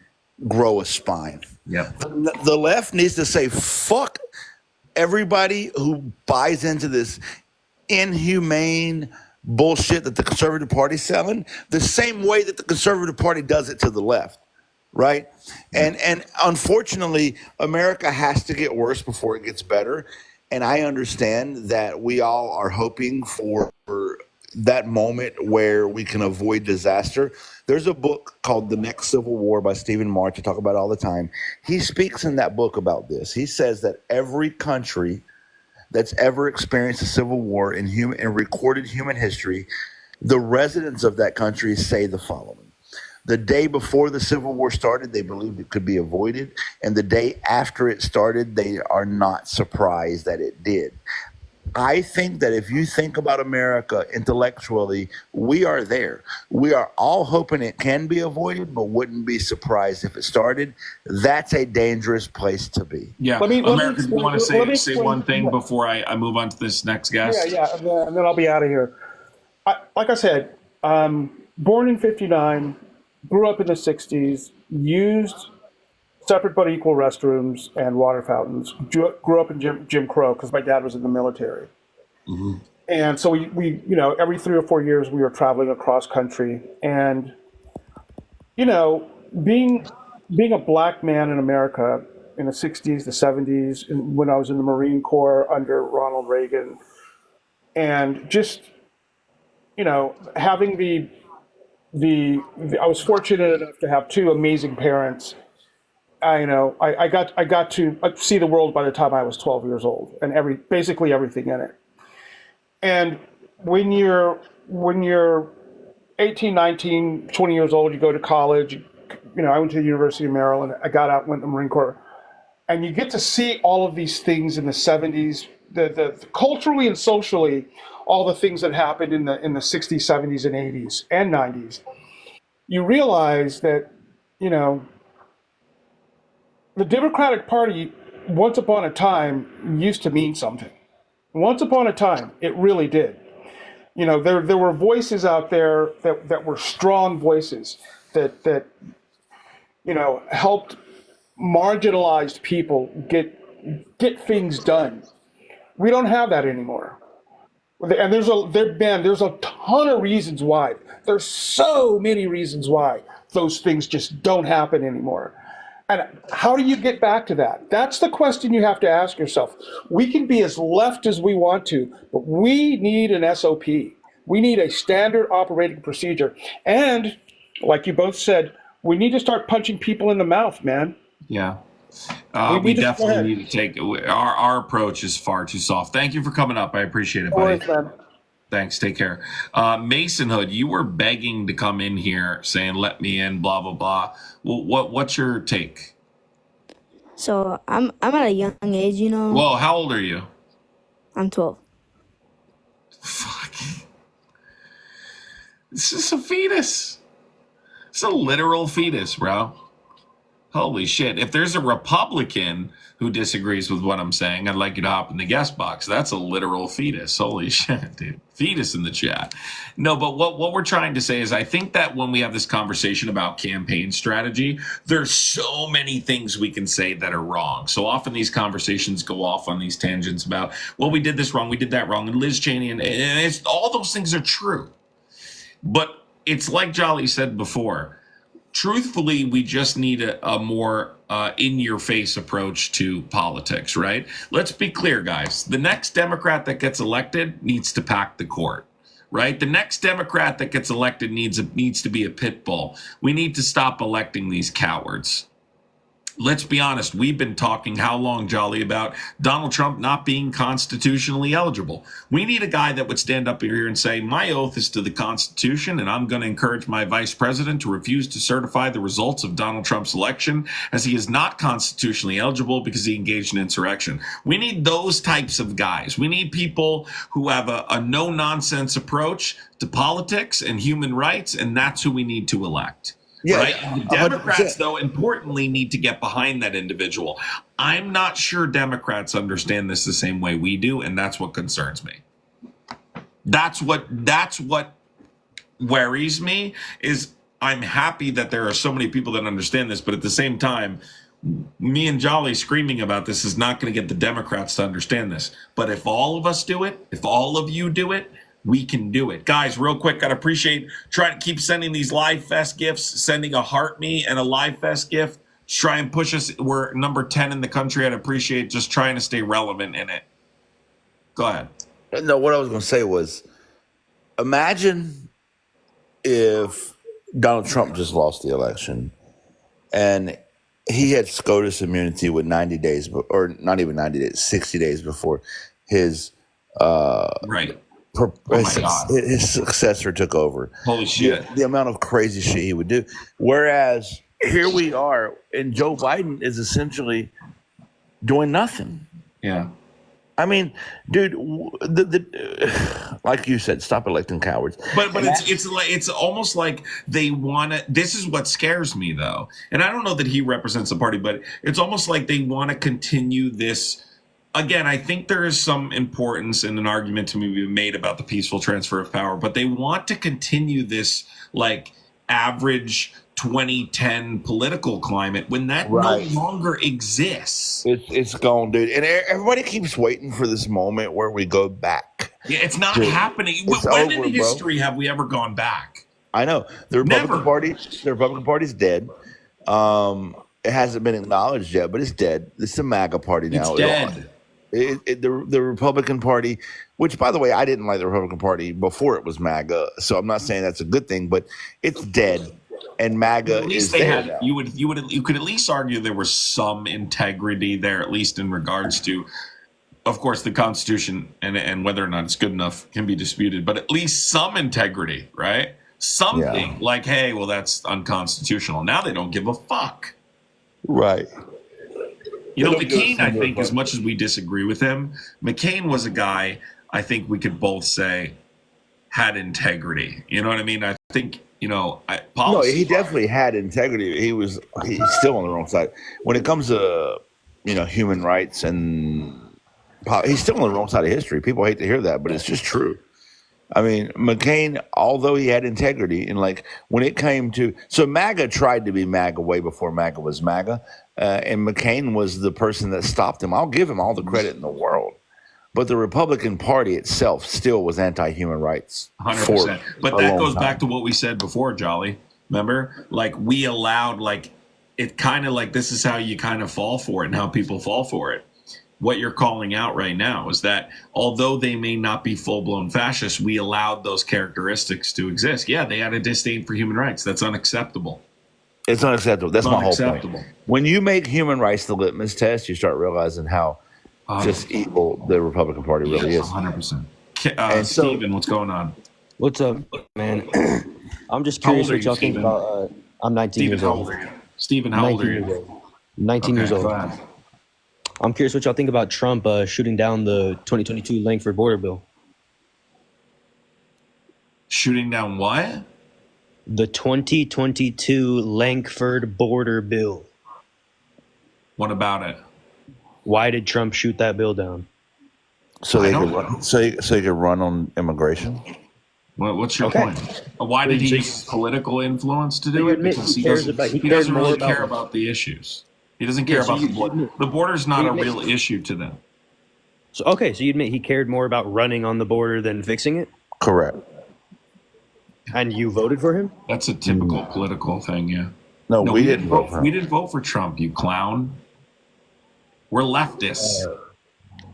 grow a spine. Yeah. The left needs to say, fuck everybody who buys into this inhumane bullshit that the Conservative Party's selling, the same way that the Conservative Party does it to the left. Right. And unfortunately, America has to get worse before it gets better. And I understand that we all are hoping for that moment where we can avoid disaster. There's a book called The Next Civil War by Stephen March I talk about all the time. He speaks in that book about this. He says that every country that's ever experienced a civil war in recorded human history, the residents of that country say the following. The day before the Civil War started, they believed it could be avoided. And the day after it started, they are not surprised that it did. I think that if you think about America intellectually, we are there. We are all hoping it can be avoided, but wouldn't be surprised if it started. That's a dangerous place to be. Yeah. America, do you want to say one thing before I move on to this next guest? Yeah, and then I'll be out of here. Like I said, born in 59, grew up in the 60s, used separate but equal restrooms and water fountains. Grew up in Jim Crow because my dad was in the military. Mm-hmm. And so we every 3 or 4 years we were traveling across country. And, being a black man in America in the 60s, the 70s, when I was in the Marine Corps under Ronald Reagan, and just, having I was fortunate enough to have two amazing parents. I got to see the world by the time I was 12 years old, and basically everything in it. And when you're 18, 19, 20 years old, you go to college. I went to the University of Maryland. I got out, went to the Marine Corps, and you get to see all of these things in the 70s, the culturally and socially, all the things that happened in the 60s, 70s, and 80s and 90s. You realize that, the Democratic Party, once upon a time, used to mean something. Once upon a time, it really did. There were voices out there that were strong voices that helped marginalized people get things done. We don't have that anymore. And there's a ton of reasons why. There's so many reasons why those things just don't happen anymore. And how do you get back to that? That's the question you have to ask yourself. We can be as left as we want to, but we need an SOP. We need a standard operating procedure. And like you both said, we need to start punching people in the mouth, man. Yeah. We definitely need to take our approach is far too soft. Thank you for coming up. I appreciate it, buddy. Thanks. Take care. Mason Hood, you were begging to come in here saying, let me in, blah, blah, blah. Well, what's your take? So I'm at a young age, Well, how old are you? I'm 12. Fuck. This is a fetus. It's a literal fetus, bro. Holy shit. If there's a Republican who disagrees with what I'm saying, I'd like you to hop in the guest box. That's a literal fetus. Holy shit, dude. Fetus in the chat. No, but what we're trying to say is I think that when we have this conversation about campaign strategy, there's so many things we can say that are wrong. So often these conversations go off on these tangents about, well, we did this wrong, we did that wrong, and Liz Cheney, and it's, all those things are true. But it's like Jolly said before, truthfully, we just need a more in-your-face approach to politics, right? Let's be clear, guys. The next Democrat that gets elected needs to pack the court, right? The next Democrat that gets elected needs to be a pit bull. We need to stop electing these cowards. Let's be honest. We've been talking how long, Jolly, about Donald Trump not being constitutionally eligible. We need a guy that would stand up here and say, my oath is to the Constitution, and I'm going to encourage my vice president to refuse to certify the results of Donald Trump's election as he is not constitutionally eligible because he engaged in insurrection. We need those types of guys. We need people who have a no-nonsense approach to politics and human rights, and that's who we need to elect. Yeah, right? The Democrats, 100%. Though, importantly, need to get behind that individual. I'm not sure Democrats understand this the same way we do, and that's what concerns me. That's what worries me. Is I'm happy that there are so many people that understand this, but at the same time, me and Jolly screaming about this is not going to get the Democrats to understand this. But if all of us do it, if all of you do it, we can do it. Guys, real quick, I'd appreciate trying to keep sending these Live Fest gifts, sending a heart me and a Live Fest gift. Try and push us. We're number 10 in the country. I'd appreciate just trying to stay relevant in it. Go ahead. No, what I was going to say was, imagine if Donald Trump just lost the election and he had SCOTUS immunity with 90 days, or not even 90 days, 60 days before his right. His successor took over. Holy shit. The amount of crazy shit he would do. Whereas here we are, and Joe Biden is essentially doing nothing. Yeah. I mean, dude, like you said, stop electing cowards. But it's almost like they want to. This is what scares me, though. And I don't know that he represents the party, but it's almost like they want to continue this. Again, I think there is some importance in an argument to be made about the peaceful transfer of power, but they want to continue this like average 2010 political climate when that no longer exists. It's gone, dude. And everybody keeps waiting for this moment where we go back. Yeah, it's not happening. When in history have we ever gone back? I know. The Republican Party's dead. It hasn't been acknowledged yet, but it's dead. It's the MAGA party now. It's dead. The Republican Party, which, by the way, I didn't like the Republican Party before it was MAGA, so I'm not saying that's a good thing, but it's dead, and MAGA is there now. You could at least argue there was some integrity there, at least in regards to, of course, the Constitution and whether or not it's good enough can be disputed, but at least some integrity, right? Something like, hey, well, that's unconstitutional. Now they don't give a fuck. Right. You know, McCain, I think, as much as we disagree with him, McCain was a guy I think we could both say had integrity. You know what I mean? I think, you know, he definitely had integrity. He's still on the wrong side. When it comes to, you know, human rights, and he's still on the wrong side of history. People hate to hear that, but it's just true. I mean, McCain, although he had integrity, and like when it came to, so MAGA tried to be MAGA way before MAGA was MAGA, and McCain was the person that stopped him. I'll give him all the credit in the world, but the Republican Party itself still was anti-human rights. 100%. But that goes back to what we said before, Jolly. Remember, like we allowed, like it kind of like this is how you kind of fall for it and how people fall for it. What you're calling out right now is that although they may not be full-blown fascists, we allowed those characteristics to exist. Yeah, they had a disdain for human rights. That's unacceptable. It's unacceptable. That's my whole point. When you make human rights the litmus test, you start realizing how just evil the Republican Party really is. 100%. Steven, what's going on? What's up, man? I'm just curious what y'all think about. I'm 19 years old. Steven, how old are you? 19 years old. I'm curious what y'all think about Trump shooting down the 2022 Langford border bill. Shooting down what? The 2022 Langford border bill. What about it? Why did Trump shoot that bill down? So they could run, so he could run on immigration. What's your point? Why did he use political influence to do it? Because he doesn't really care about the issues. He doesn't care about the border. The border's not a real issue to them. So you admit he cared more about running on the border than fixing it? Correct. And you voted for him? That's a typical political thing, yeah. No, we didn't vote for him. We didn't vote for Trump, you clown. We're leftists.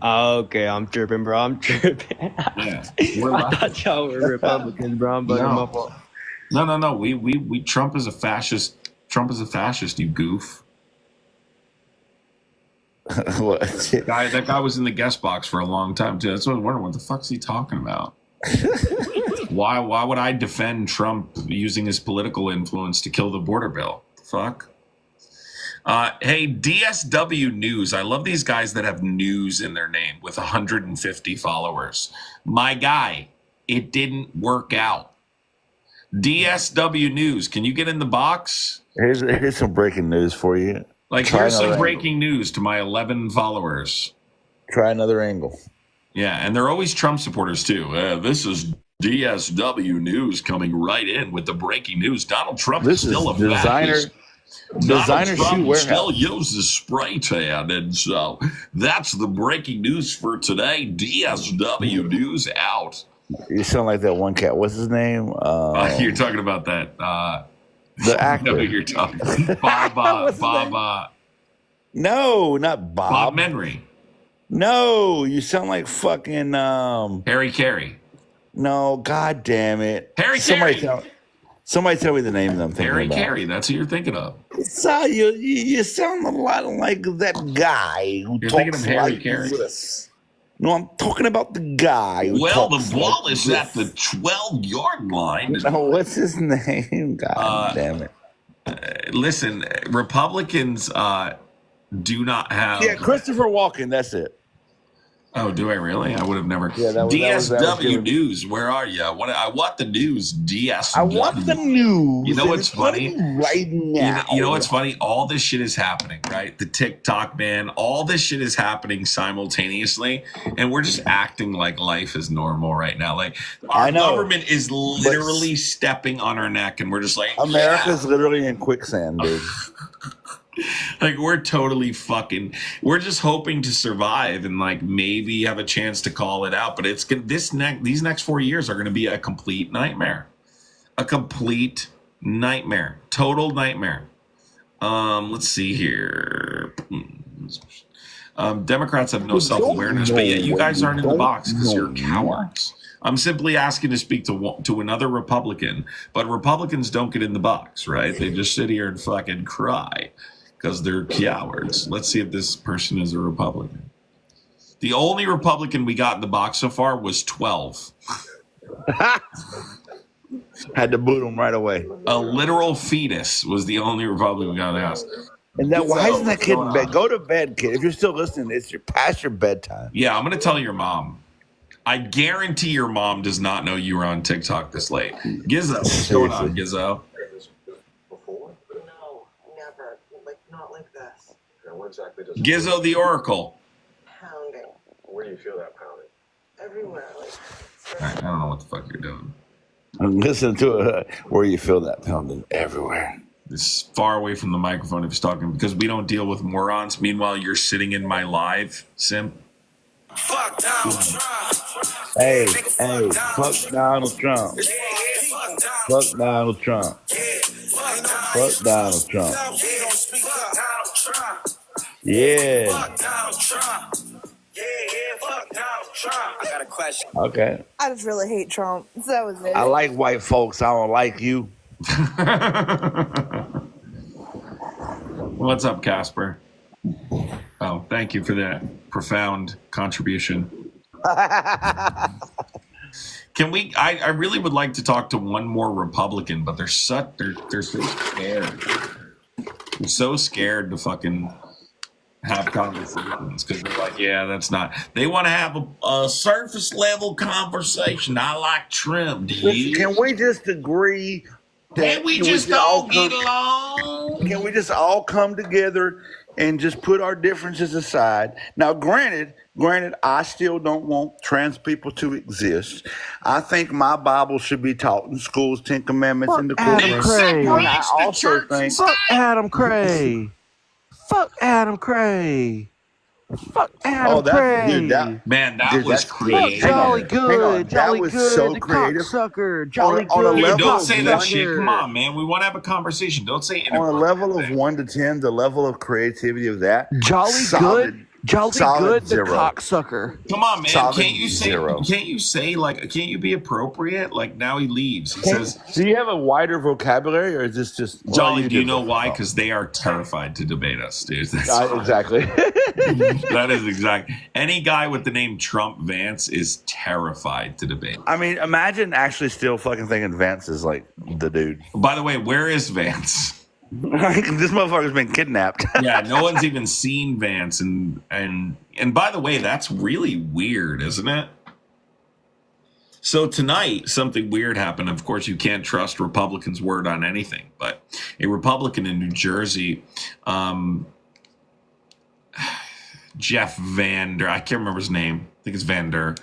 Okay, I'm tripping, bro. I'm tripping. Yeah, I thought y'all were Republicans, bro. I'm bugging my fault. No. We Trump is a fascist. Trump is a fascist, you goof. That guy was in the guest box for a long time too. That's what I was wondering. What the fuck's he talking about? Why would I defend Trump using his political influence to kill the border bill? Fuck. Hey, DSW News. I love these guys that have news in their name with 150 followers. My guy, it didn't work out. DSW News. Can you get in the box? Here's some breaking news for you. Here's some breaking news to my 11 followers. Try another angle. Yeah, and they're always Trump supporters too. This is DSW News coming right in with the breaking news. Donald Trump is still a fascist. Donald Trump still uses spray tan, and so that's the breaking news for today. DSW News out. You sound like that one cat. What's his name? You're talking about that. The actor. No, you're talking Bob. No, not Bob. Bob Menry. No, you sound like fucking Harry Carey. No, god damn it. Harry Carey. Somebody tell me the name of them. Harry Carey, that's who you're thinking of. So you sound a lot like that guy who you're talks thinking of Harry like Carey. this. No, I'm talking about the guy who Well, talks the ball like is this. at the 12-yard line. No, what's his name? God damn it. Listen, Republicans do not have... Yeah, Christopher Walken, that's it. Oh, do I really? I would have never. Yeah, that was DSW News, where are you? I want the news. DSW. I want the news. You know what's funny? Right now. You know what's funny? All this shit is happening, right? The TikTok ban, all this shit is happening simultaneously, and we're just acting like life is normal right now. Like our government is literally stepping on our neck, and we're just like, America's literally in quicksand, dude. Like we're totally we're just hoping to survive and like maybe have a chance to call it out, but it's gonna these next 4 years are going to be a complete nightmare. Total nightmare. Let's see here. Democrats have no self-awareness, but yet you guys aren't in the box because you're cowards. I'm simply asking to speak to another Republican, but Republicans don't get in the box, right? They just sit here and fucking cry because they're cowards. Let's see if this person is a Republican. The only Republican we got in the box so far was 12. Had to boot him right away. A literal fetus was the only Republican we got in the house. And that why isn't that kid in bed? Go to bed, kid. If you're still listening, it's past your bedtime. Yeah, I'm going to tell your mom. I guarantee your mom does not know you were on TikTok this late. Gizzo, what's going on, Gizzo? Gizzo the Oracle. Pounding. Where do you feel that pounding? Everywhere. All right, I don't know what the fuck you're doing. I'm listening to where you feel that pounding everywhere. It's far away from the microphone if he's talking because we don't deal with morons. Meanwhile, you're sitting in my live, simp. Fuck Donald Trump. Hey, fuck Donald Trump. Fuck Donald Trump. Fuck Donald Trump. Yeah. Fuck Donald Trump. Yeah, fuck Donald Trump. I got a question. Okay. I just really hate Trump. That was it. I like white folks. I don't like you. What's up, Casper? Oh, thank you for that profound contribution. Can we? I really would like to talk to one more Republican, but they're so scared. They're so scared to fucking have conversations because they're like, yeah, that's not. They want to have a surface level conversation. I like Trump. Do you? Can we just agree? Can we just all get along? Can we just all come together and just put our differences aside. Now, granted, I still don't want trans people to exist. I think my Bible should be taught in schools, 10 Commandments in the Adam course. Cray. And I also think Fuck Adam Cray. Fuck Adam Cray. Fuck Adam Cray. Dude, that was creative. Jolly good. That was so creative. Cocksucker. Jolly on a good. level Don't of say that one- shit. Come on, man. We want to have a conversation. Don't say On a level of 1 to 10, the level of creativity of that. Jolly solid, good. Jolly solid good. The zero. cocksucker. Come on, man. Solid Can't you say? zero. Can't you say like? Can't you be appropriate? Like now he leaves. He Can- says, Do you have a wider vocabulary, or is this just "Jolly, do you know why? Because they are terrified to debate us, dude." That's exactly. that is exact. Any guy with the name Trump Vance is terrified to debate. I mean, imagine actually still fucking thinking Vance is like the dude. By the way, where is Vance? This motherfucker's been kidnapped. Yeah, no one's even seen Vance, and by the way, that's really weird, isn't it? So tonight, something weird happened. Of course, you can't trust Republicans' word on anything, but a Republican in New Jersey, Jeff Vander, I can't remember his name. I think it's Vander.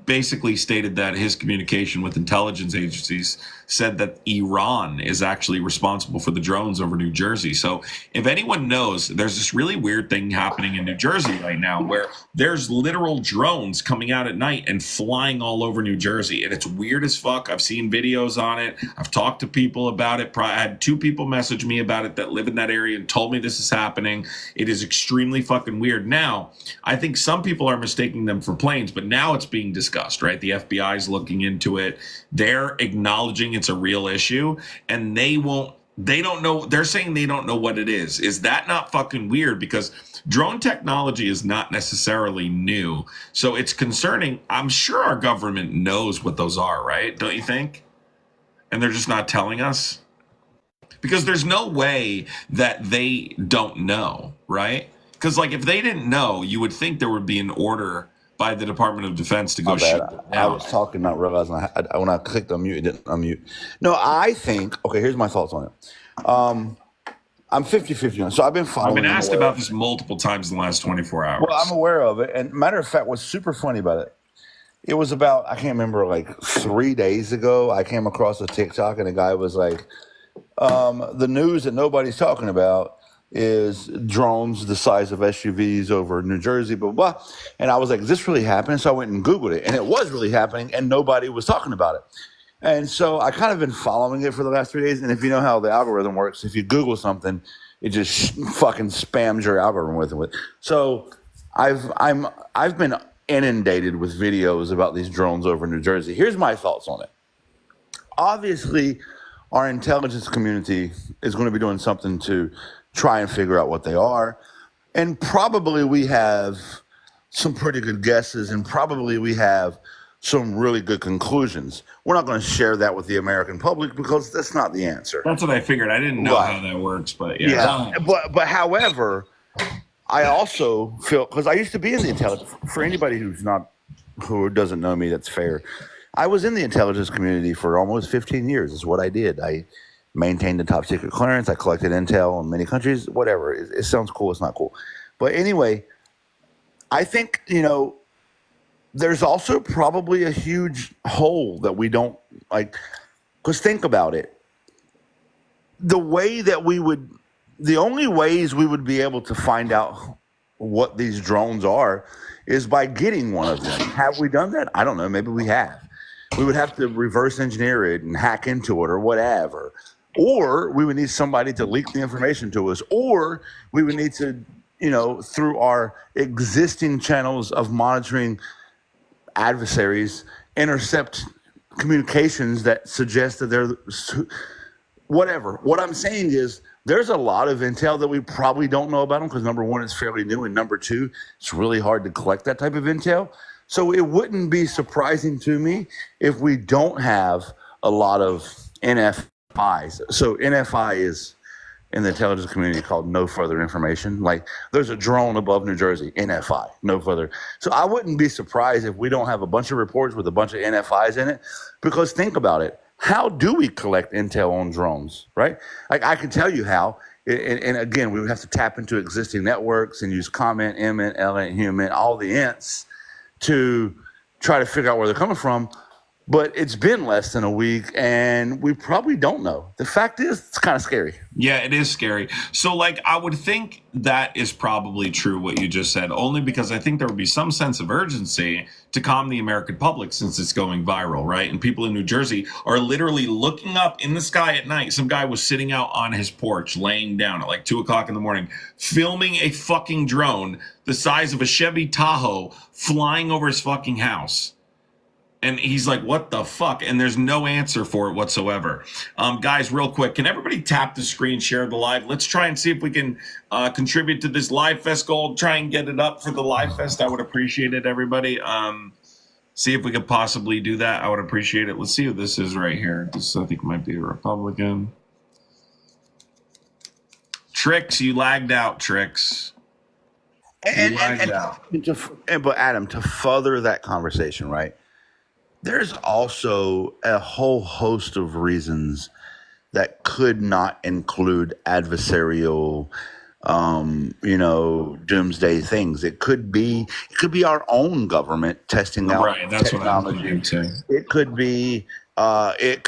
Basically stated that his communication with intelligence agencies said that Iran is actually responsible for the drones over New Jersey. So if anyone knows, there's this really weird thing happening in New Jersey right now where there's literal drones coming out at night and flying all over New Jersey. And it's weird as fuck. I've seen videos on it. I've talked to people about it. I had 2 people message me about it that live in that area and told me this is happening. It is extremely fucking weird. Now, I think some people are mistaking them for planes, but now it's being discussed, right? The FBI is looking into it. They're acknowledging it's a real issue, and they don't know. They're saying they don't know what it is. Is that not fucking weird? Because drone technology is not necessarily new. So it's concerning. I'm sure our government knows what those are, right? Don't you think? And they're just not telling us? Because there's no way that they don't know, right? Because like if they didn't know, you would think there would be an order by the Department of Defense to go shoot them I down. was talking, not realizing when I clicked unmute, it didn't unmute. No, I think, okay, here's my thoughts on it. I'm 50-50 on it. So I've been following. I've been asked about this multiple times in the last 24 hours. Well, I'm aware of it. And matter of fact, what's super funny about it, it was about, I can't remember, like 3 days ago, I came across a TikTok and a guy was like, the news that nobody's talking about is drones the size of SUVs over New Jersey, blah, blah, blah. And I was like, is this really happening? So I went and Googled it, and it was really happening, and nobody was talking about it. And so I kind of been following it for the last 3 days. And if you know how the algorithm works, if you Google something, it just fucking spams your algorithm with it. So I've been inundated with videos about these drones over New Jersey. Here's my thoughts on it. Obviously, our intelligence community is going to be doing something to try and figure out what they are. And probably we have some pretty good guesses, and probably we have some really good conclusions. We're not going to share that with the American public because that's not the answer. That's what I figured. I didn't know how that works, but yeah. But however, I also feel, because I used to be in the intelligence, for anybody who doesn't know me, that's fair. I was in the intelligence community for almost 15 years. Is what I did. I maintained the top secret clearance. I collected intel in many countries, whatever. It sounds cool. It's not cool. But anyway, I think, there's also probably a huge hole that we don't like, because think about it. The only ways we would be able to find out what these drones are is by getting one of them. Have we done that? I don't know. Maybe we have. We would have to reverse engineer it and hack into it or whatever. Or we would need somebody to leak the information to us. Or we would need to, through our existing channels of monitoring adversaries, intercept communications that suggest that they're whatever. What I'm saying is there's a lot of intel that we probably don't know about them because number one, it's fairly new, and number two, it's really hard to collect that type of intel. So it wouldn't be surprising to me if we don't have a lot of NFIs. So NFI is in the intelligence community called no further information. Like there's a drone above New Jersey, NFI, no further. So I wouldn't be surprised if we don't have a bunch of reports with a bunch of NFIs in it, because think about it. How do we collect intel on drones, right? Like I can tell you how. and again, we would have to tap into existing networks and use comment, int, len, human, all the ints to try to figure out where they're coming from. But it's been less than a week, and we probably don't know. The fact is, it's kind of scary. Yeah, it is scary. So, like, I would think that is probably true, what you just said, only because I think there would be some sense of urgency to calm the American public since it's going viral, right? And people in New Jersey are literally looking up in the sky at night. Some guy was sitting out on his porch, laying down at like 2 o'clock in the morning, filming a fucking drone the size of a Chevy Tahoe flying over his fucking house. And he's like, what the fuck? And there's no answer for it whatsoever. Guys, real quick, can everybody tap the screen, share the live? Let's try and see if we can contribute to this Live Fest goal. Try and get it up for the Live Fest. I would appreciate it, everybody. See if we could possibly do that. I would appreciate it. Let's see who this is right here. This, I think, might be a Republican. Tricks, you lagged out, Tricks. But Adam, to further that conversation, right? There's also a whole host of reasons that could not include adversarial, doomsday things. It could be our own government testing out that's technology. What I'm thinking. It could be. Why would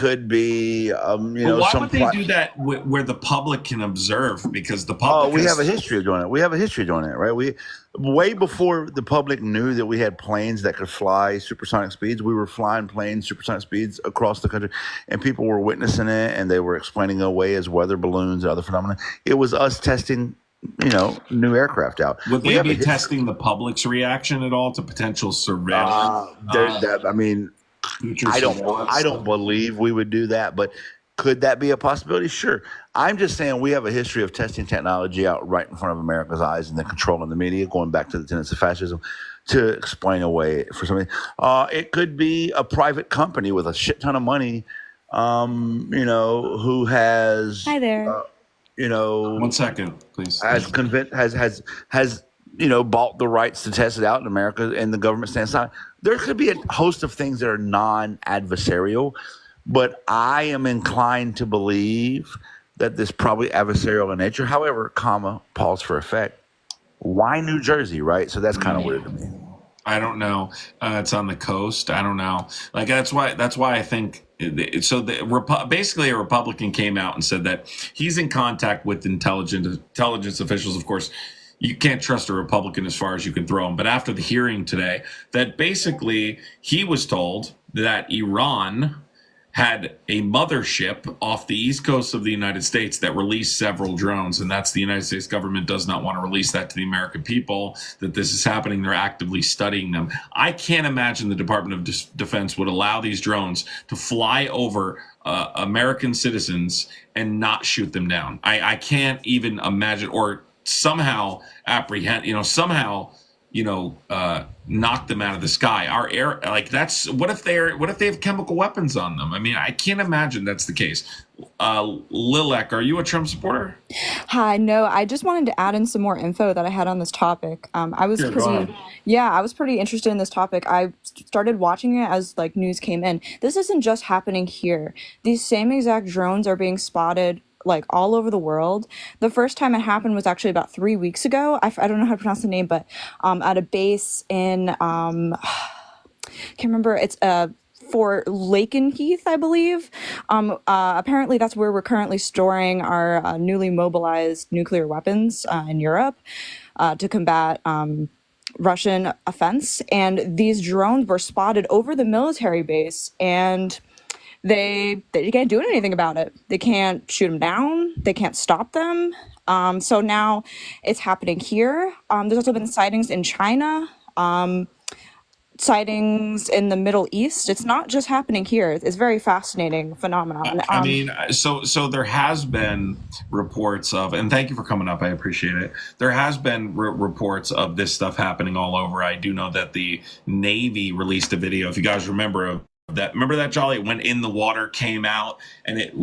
they do that where the public can observe? Because the public. We have a history of doing it. Right? Way before the public knew that we had planes that could fly supersonic speeds, we were flying planes supersonic speeds across the country, and people were witnessing it, and they were explaining it away as weather balloons and other phenomena. It was us testing, new aircraft out. Would they be testing the public's reaction at all to potential surveillance? I don't believe we would do that, but could that be a possibility? Sure. I'm just saying we have a history of testing technology out right in front of America's eyes and then controlling the media, going back to the tenets of fascism, to explain away for something. It could be a private company with a shit ton of money, who has. Hi there. 1 second, please. Has bought the rights to test it out in America, and the government stands aside. There could be a host of things that are non-adversarial, but I am inclined to believe that this probably adversarial in nature. However, pause for effect. Why New Jersey, right? So that's kind of weird to me. I don't know. It's on the coast. I don't know. Like that's why I think. Basically, a Republican came out and said that he's in contact with intelligence officials. Of course, you can't trust a Republican as far as you can throw him. But after the hearing today, that basically he was told that Iran had a mothership off the east coast of the United States that released several drones, and that's the United States government does not want to release that to the American people, that this is happening. They're actively studying them. I can't imagine the Department of Defense would allow these drones to fly over American citizens and not shoot them down. I can't even imagine, or somehow apprehend, knock them out of the sky. Our air, what if they have chemical weapons on them? I mean, I can't imagine that's the case. Lilek, are you a Trump supporter? Hi, no, I just wanted to add in some more info that I had on this topic. I was pretty interested in this topic. I started watching it as news came in. This isn't just happening here. These same exact drones are being spotted all over the world. The first time it happened was actually about 3 weeks ago. I don't know how to pronounce the name, but at a base in can't remember. It's for Lakenheath, I believe. Apparently, that's where we're currently storing our newly mobilized nuclear weapons in Europe to combat Russian offense. And these drones were spotted over the military base, and they can't do anything about it. They can't shoot them down. They can't stop them. So now it's happening here. There's also been sightings in China, sightings in the Middle East. It's not just happening here. It's a very fascinating phenomenon. So there has been reports of, and thank you for coming up. I appreciate it. There has been reports of this stuff happening all over. I do know that the Navy released a video, if you guys remember that, Jolly? It went in the water, came out, and it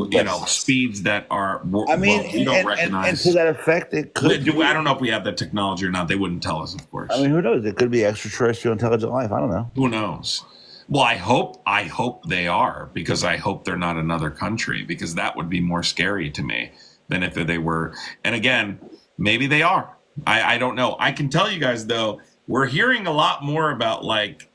speeds that are we don't recognize. And to that effect, it could. I don't know if we have that technology or not. They wouldn't tell us, of course. I mean, who knows? It could be extraterrestrial intelligent life. I don't know. Who knows? Well, I hope they are, because I hope they're not another country, because that would be more scary to me. than if they were. And again, maybe they are. I don't know. I can tell you guys though, we're hearing a lot more about like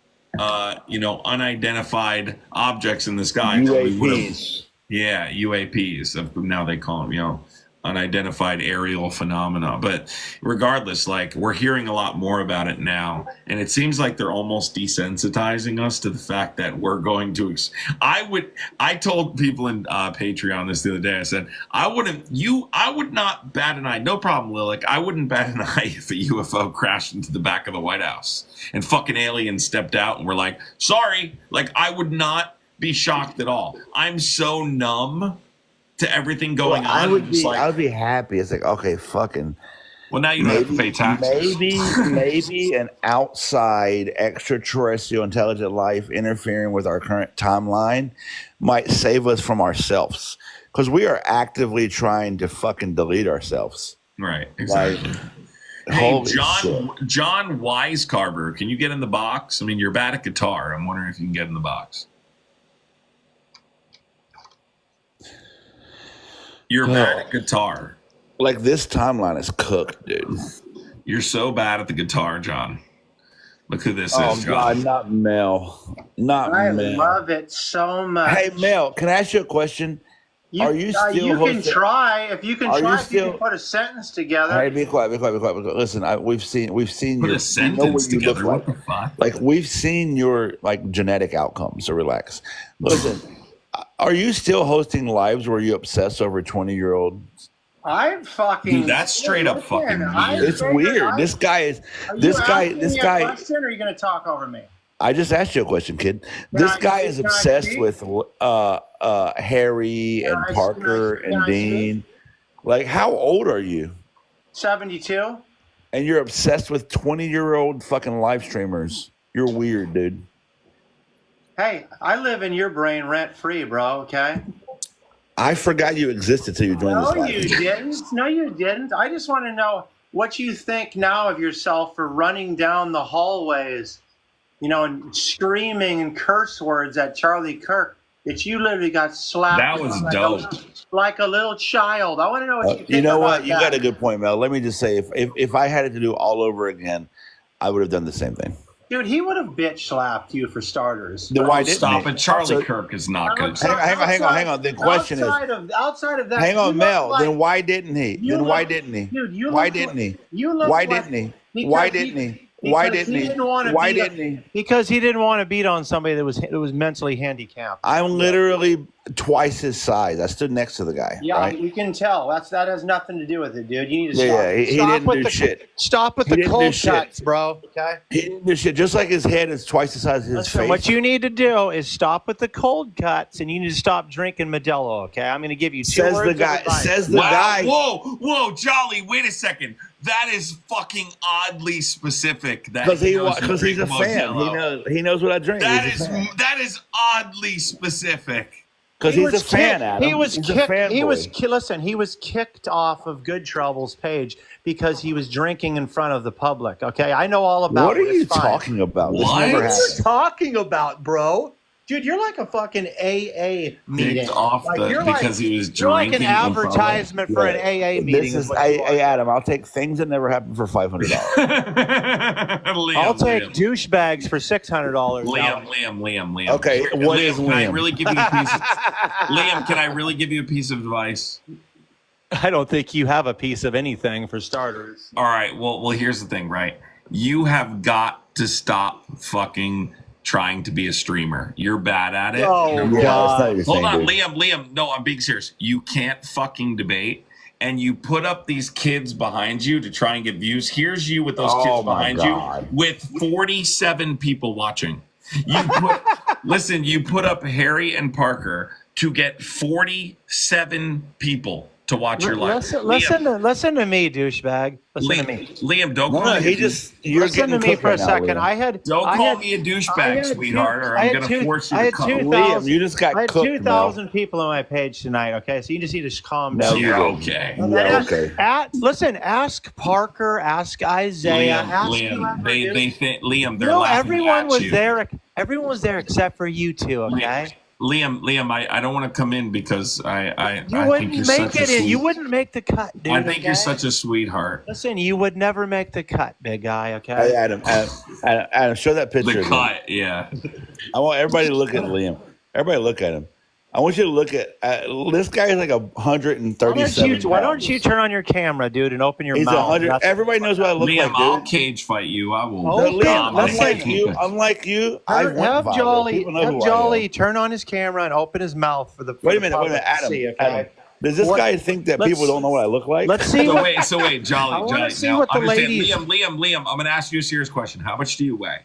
unidentified objects in the sky. UAPs. Yeah, UAPs. Now they call them, unidentified aerial phenomena. But regardless, like we're hearing a lot more about it now, and it seems like they're almost desensitizing us to the fact that we're going to. I told people in Patreon this the other day. I said I would not bat an eye. No problem, Lilac. I wouldn't bat an eye if a UFO crashed into the back of the White House and fucking aliens stepped out and were like, sorry. Like I would not be shocked at all. I'm so numb to everything going on. I would be happy. It's like, okay, fucking. Well, now you don't have to pay taxes. Maybe an outside extraterrestrial intelligent life interfering with our current timeline might save us from ourselves, because we are actively trying to fucking delete ourselves. Right. Exactly. Hey, John Wisecarver, can you get in the box? I mean, you're bad at guitar. I'm wondering if you can get in the box. You're bad at guitar. Like this timeline is cooked, dude. You're so bad at the guitar, John. Look who this is, Oh John. God, not Mel. Not I Mel. love it so much. Hey Mel, can I ask you a question? Are you still you can hosting? try if you can Are you try if you still- can put a sentence together. Hey, be quiet. Listen, we've seen Put your a sentence you look together. like. What the fuck? Like we've seen your like genetic outcomes. So relax. Listen, are you still hosting lives where you obsess over 20-year-old? I fucking. Dude, that's straight up fucking weird. It's weird. This guy is. Are you This guy. asking This me a guy. question, or are you going to talk over me? I just asked you a question, kid. This guy is can I obsessed speak? with Harry and Can Parker I and Dean. Like, how old are you? 72. And you're obsessed with 20-year-old fucking live streamers. You're weird, dude. Hey, I live in your brain rent free, bro. Okay. I forgot you existed till you joined No, this live. you didn't. No, you didn't. I just want to know what you think now of yourself for running down the hallways, and screaming and curse words at Charlie Kirk. That you literally got slapped. That was dope. Like a little child. I want to know what you think. You know about what? You that. got a good point, Mel. Let me just say, if I had it to do all over again, I would have done the same thing. Dude, he would have bitch slapped you for starters. Then why didn't Stop he? it. Charlie So- Kirk is not good. Hang on. The question is, outside of that. hang on, you Mel. look like- Then why didn't he? you Then look- why didn't he? Dude, you Why look didn't like- he? you look Why like- didn't he? because Why he- didn't he? because Why he didn't he? didn't wanna Why beat a- didn't he? Because he didn't want to beat on somebody that was mentally handicapped. I'm literally twice his size. I stood next to the guy. Yeah, right? we can tell. That has nothing to do with it, dude. You need to Yeah, stop. yeah, he stop didn't with do the, shit. Stop with He the didn't do cold shit. cuts, bro. Okay. He didn't do shit. Just like his head is twice the size of his Listen, face. what you need to do is stop with the cold cuts, and you need to stop drinking Modelo. Okay, I'm going to give you two Says words the guy. of advice. Says the Wow. guy. Whoa, Jolly, wait a second. That is fucking oddly specific. That Because he knows you he's a drink fan. Modelo. He knows what I drink. He's a fan. That is oddly specific. Because He he's a was fan, kicked- Adam. He was He's a kicked. He fanboy. was listen. He was kicked off of Good Trouble's page because he was drinking in front of the public. Okay, I know all about. What are it. you It's fine. talking about? This What? never What are you happened. talking about, bro? Dude, you're like a fucking AA meeting. Kicked off Because he was you're like an drinking in public. advertisement for an AA meeting. This is, what you hey, Adam, I'll take things that never happened for $500. I'll take douchebags for $600. Liam. Okay, what is Can I Liam? really give you a piece of, Liam, can I really give you a piece of advice? I don't think you have a piece of anything for starters. All right. Well, here's the thing, right? You have got to stop fucking trying to be a streamer. You're bad at it. Oh, Number one. yeah, that's not your Hold thing, on, dude. Liam. No, I'm being serious. You can't fucking debate. And you put up these kids behind you to try and get views. Here's you with those Oh, kids my behind God. you with 47 people watching. Listen, you put up Harry and Parker to get 47 people to watch your live. Listen to me, douchebag. Listen to me. Liam, don't No, call me. he just, you're Listen to getting me cooked for a right now, second. Liam. Don't I call had- me a I douchebag, had sweetheart, or I I'm had gonna force you I to had come. 2,000 Liam, you just got I had cooked, 2,000 people on my page tonight. Okay, so you just need to calm No, down. you Yeah, don't. okay. Yeah, okay. Listen, ask Parker, ask Isaiah, ask Liam, whoever, they dude. think Liam, they're No, laughing everyone at was you. there. Everyone was there except for you two. Okay. Liam, I don't want to come in because I think wouldn't you're make such a it in. You sweet. wouldn't make the cut, dude. I think you're okay? such a sweetheart. Listen, you would never make the cut, big guy. Okay. Hey, Adam, show that picture. The again. cut, yeah. I want everybody to look at Liam. Everybody look at him. I want you to look at this guy is like 137. Why don't you turn on your camera, dude, and open your He's mouth? 100. Everybody knows what I look Liam, like, I'll dude. cage fight you. I will. Oh, Liam, dominate. unlike you, I went Have viral. Jolly, People know who have I am. Jolly turn on his camera and open his mouth for the. Wait a minute, Adam. See, okay? Adam, does this guy think that people don't know what I look like? Let's see. So wait, Jolly. I wanna Jolly. see Now, what the understand, ladies- Liam. I'm going to ask you a serious question. How much do you weigh?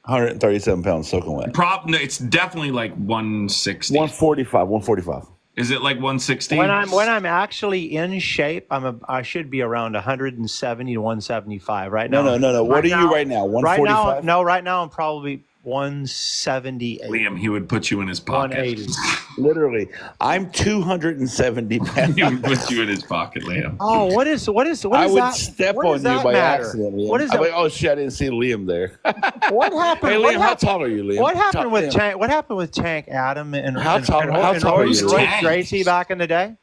137 pounds soaking wet. No, it's definitely like 160. 145. Is it like 160? When I'm actually in shape, I should be around 170 to 175 right now. No. What are you right now? 145? Right now I'm probably 178. Liam, he would put you in his pocket. 180. Literally, I'm 270 pounds. He would put you in his pocket, Liam. Oh, what is I that? would step what on does you that by matter? accident, Liam. What is I'm that? like, oh shit, I didn't see Liam there. What happened? Hey, what Liam, how happened- tall are you, Liam? What happened Tall- with Liam. Tank? What happened with Tank Adam and How tall are Royce you, Liam? Gracie back in the day?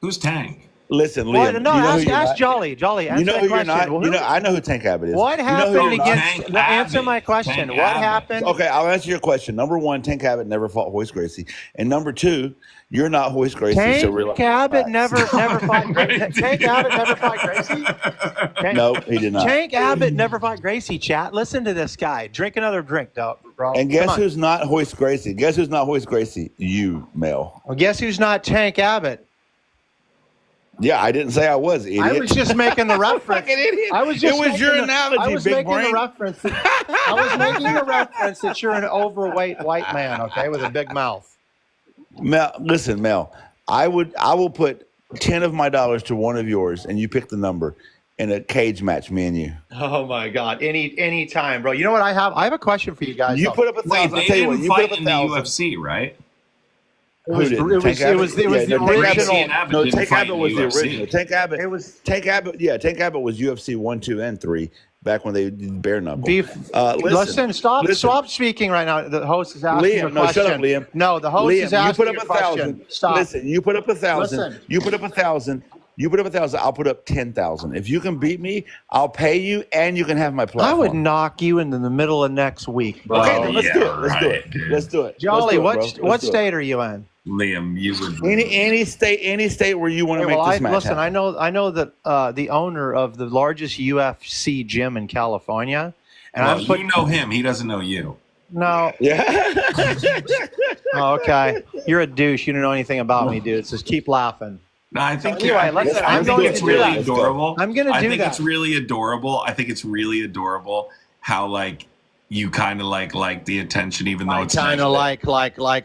Who's Tank? Listen, What? Liam. No, you know who ask you're not- Jolly. Jolly, answer You know that who you're question. not. You know, I know who Tank Abbott is. What You know happened who you're not- against? Answer my question. Tank What Abbott. happened? Okay, I'll answer your question. Number one, Tank Abbott never fought Hoist Gracie, and number two, you're not Hoist Gracie. so Tank relax. Abbott never fought Gracie. Tank Abbott never fought Gracie. No, he did not. Tank Abbott never fought Gracie. Chat. Listen to this guy. Drink another drink, bro. And Come guess on. who's not Hoist Gracie? Guess who's not Hoist Gracie? You, Mel. Well, guess who's not Tank Abbott? Yeah, I didn't say I was, idiot. I was just making the reference. Fucking idiot. I was just It was making your the- analogy, I was big making brain. the reference. I was making the reference that you're an overweight white man, okay, with a big mouth. Mel, listen, Mel. I will put 10 of my dollars to one of yours, and you pick the number in a cage match, me and you. Oh my God! Any time, bro. You know what I have? I have a question for you guys. You though. put up a Wait, thousand. they I'll tell you what. didn't You put fight up in a the thousand. UFC, right? It was Who the did? Tank Abbott? the Yeah, no, Tank original. Abbott- No, didn't Tank fight Abbott in was the UFC. original. Tank Abbott. It was Tank Abbott. Yeah, Tank Abbott was UFC 1, 2, and 3 back when they did bare knuckle. beef. Listen, Stop speaking right now. The host is asking Liam, a no, question. shut up, Liam. No, the host Liam, is you asking put up a a question. thousand. Stop. Listen, you put up a thousand. Listen. You put up a thousand. You put up 1,000. I'll put up 10,000. If you can beat me, I'll pay you, and you can have my platform. I would knock you into the middle of next week, bro. Okay, then let's do it. Yeah, Let's do right, it. dude. Let's do it. Jolly, Let's do it, bro. what Let's do it. state are you in? Liam, you would. Any state where you want to Hey, make this match listen, happen. I know that the owner of the largest UFC gym in California, and Well, I'm putting you know him. He doesn't know you. no. Yeah. Oh, okay, you're a douche. You don't know anything about me, dude. So just keep laughing. No, I think. Anyway, I listen, think I'm going it's to do really that. adorable. I'm gonna I do think that. it's really adorable. I think it's really adorable how like you kind of like the attention, even though it's Kind of negative.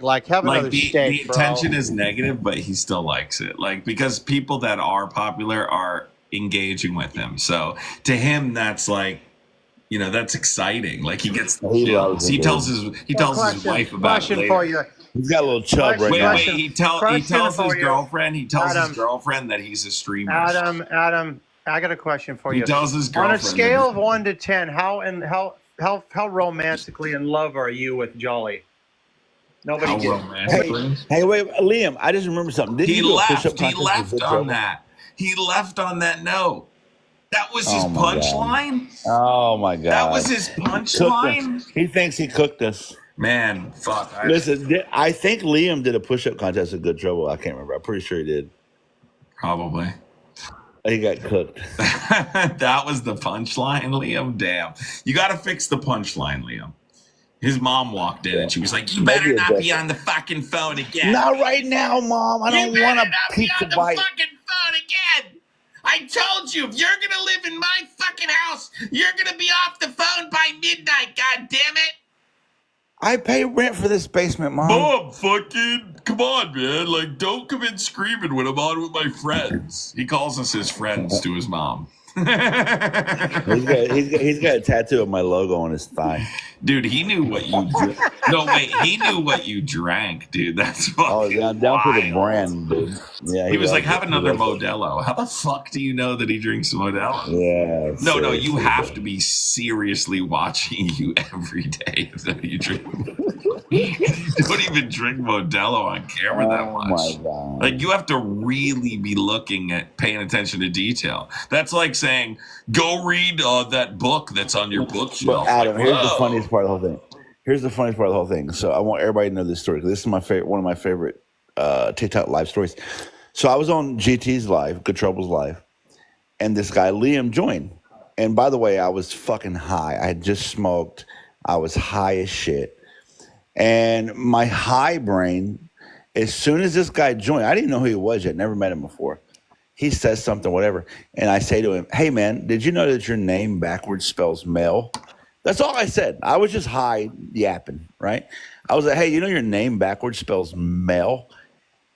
like have another Like the steak, bro. attention is negative, but he still likes it. Like because people that are popular are engaging with him. So to him, that's like, you know, that's exciting. Like he gets the He chills. loves it, He dude. tells his wife about it Question later. for you. He's got a little chub right Wait, now. wait. He tells Question his for you. girlfriend. He tells Adam. his girlfriend that he's a streamer. Adam, I got a question for He you. tells his On girlfriend. a scale of 1 to 10, how romantically in love are you with Jolly? Nobody How gets. romantically. Hey, wait, Liam, I just remembered something. Didn't He you do a push-up left. He contest with left Big on Brother? that. He left on that note. That was his Oh, my God. punchline. Oh my God. That was his Cooked punchline. us. He thinks he cooked us. Man, fuck. Listen, I think Liam did a push-up contest with Good Trouble. I can't remember. I'm pretty sure he did. Probably. He got cooked. That was the punchline, Liam. Damn. You got to fix the punchline, Liam. His mom walked in and she was like, "You better not be on the fucking phone again." Not right now, Mom. I don't want a pizza on the bite. fucking phone again. I told you, if you're gonna live in my fucking house, you're gonna be off the phone by midnight. God damn it! I pay rent for this basement, Mom. Mom, fucking, come on, man. Like, don't come in screaming when I'm on with my friends. He calls us his friends to his mom. He's got a tattoo of my logo on his thigh. Dude, he knew what you drank. No, wait, he knew what you drank, dude. That's Oh, fucking yeah, down to the wild. brand, dude. Yeah, He was like, have He another loves it. Modelo. How the fuck do you know that he drinks Modelo? Yeah. No, you seriously, have bro. to be seriously watching you every day that you drink. You don't even drink Modelo on camera that Oh much. my god. Like you have to really be looking at paying attention to detail. That's like saying, go read that book that's on your But bookshelf. Adam, Like, here's the whoa. funniest part of the whole thing. Here's the funniest part of the whole thing. So I want everybody to know this story. 'Cause this is my favorite, one of my favorite TikTok live stories. So I was on GT's live, Good Trouble's live, and this guy Liam joined. And by the way, I was fucking high. I had just smoked. I was high as shit. And my high brain, as soon as this guy joined, I didn't know who he was yet, never met him before. He says something, whatever, and I say to him, "Hey man, did you know that your name backwards spells male?" That's all I said. I was just high yapping, right? I was like, "Hey, you know your name backwards spells male?"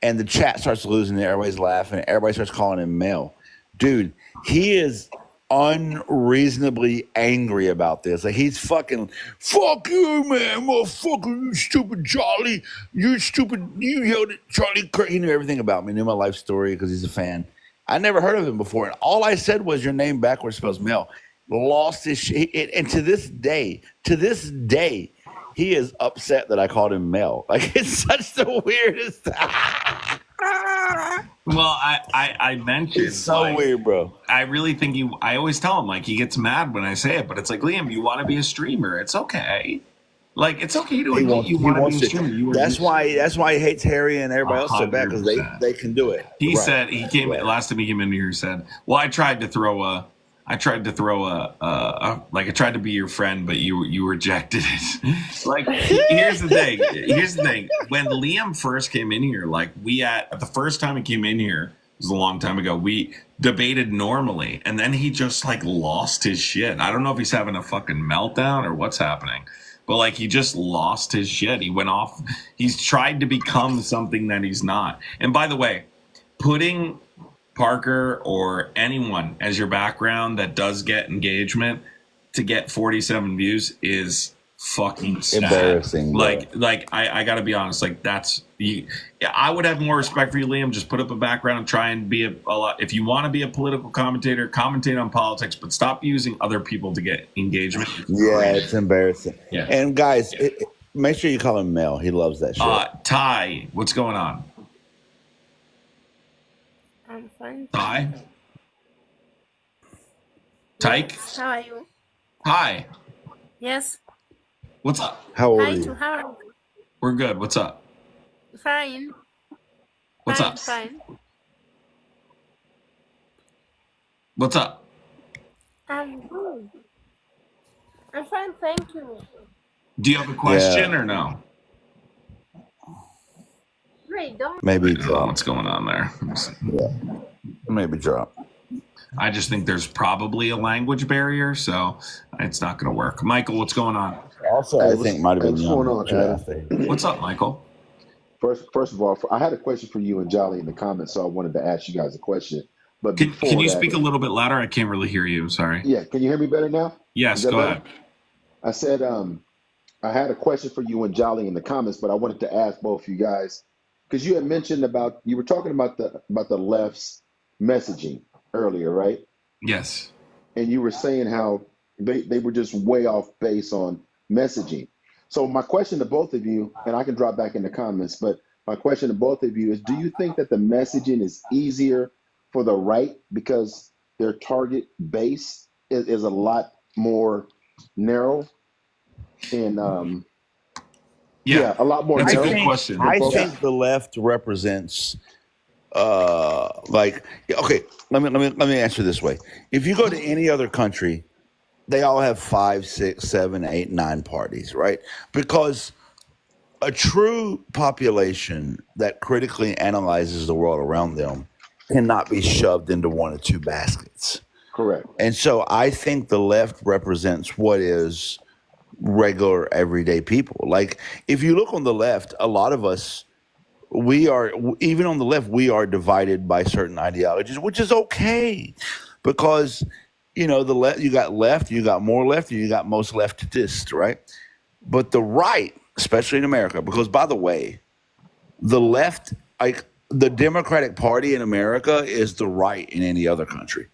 And the chat starts losing it. Everybody's laughing. Everybody starts calling him male. Dude, he is unreasonably angry about this. Like he's fucking, fuck you, man, motherfucker, you stupid Charlie, you stupid, you yelled at Charlie Kirk. He knew everything about me, knew my life story because he's a fan. I never heard of him before, and all I said was your name backwards spells male. Lost his shit, and to this day, he is upset that I called him male. Like it's such the weirdest. Well, I mentioned It's so like, weird, bro. I really think I always tell him like he gets mad when I say it, but it's like Liam, you want to be a streamer? It's okay. Like it's okay to He admit wants, you he want to wants be a it. streamer. That's why he hates Harry and everybody else so bad because 100%. they can do it. He Right. said he came Right. last time he came in here. He said, "Well, I tried to like I tried to be your friend, but you rejected it." Like here's the thing. When Liam first came in here, like the first time he came in here, it was a long time ago. We debated normally, and then he just like lost his shit. I don't know if he's having a fucking meltdown or what's happening. But like he just lost his shit. He went off. He's tried to become something that he's not. And by the way, putting Parker or anyone as your background that does get engagement to get 47 views is fucking sad. Embarrassing, bro. Like I gotta be honest. Like that's you. I would have more respect for you, Liam. Just put up a background and try and be a lot. If you want to be a political commentator, commentate on politics, but stop using other people to get engagement. Yeah, it's embarrassing. Yeah. And guys, make sure you call him Mel. He loves that shit. Ty, what's going on? I'm fine. Ty? Tyke? How are you? Hi. Yes. What's up? How old Hi, are to you? how are you? We're good. What's up? Fine. What's fine, up? Fine. What's up? I'm good. I'm fine, thank you. Do you have a question or no? Wait, don't. Maybe I don't know drop. what's going on there. Yeah. Maybe drop. I just think there's probably a language barrier, so it's not going to work. Michael, what's going on? Also, I think might have been what's going on, Adam? What's up, Michael? First of all, I had a question for you and Jolly in the comments, so I wanted to ask you guys a question. But Can before you that- speak a little bit louder? I can't really hear you. Sorry. Yeah, can you hear me better now? Yes, Is that go better? ahead. I said I had a question for you and Jolly in the comments, but I wanted to ask both you guys because you had mentioned you were talking about the left's messaging earlier, right? Yes. And you were saying how they were just way off base on messaging. So my question to both of you, and I can drop back in the comments, but my question to both of you is, do you think that the messaging is easier for the right because their target base is a lot more narrow and a lot more That's a narrow? good question. I think the left represents let me answer this way. If you go to any other country, they all have 5, 6, 7, 8, 9 parties, right? Because a true population that critically analyzes the world around them cannot be shoved into one or two baskets. Correct. And so I think the left represents what is regular everyday people. Like if you look on the left, a lot of us, we are, even on the left, we are divided by certain ideologies, which is okay because, you know, the left, you got more left, you got most leftists, right? But the right, especially in America, because by the way, the left, like the Democratic Party in America is the right in any other country.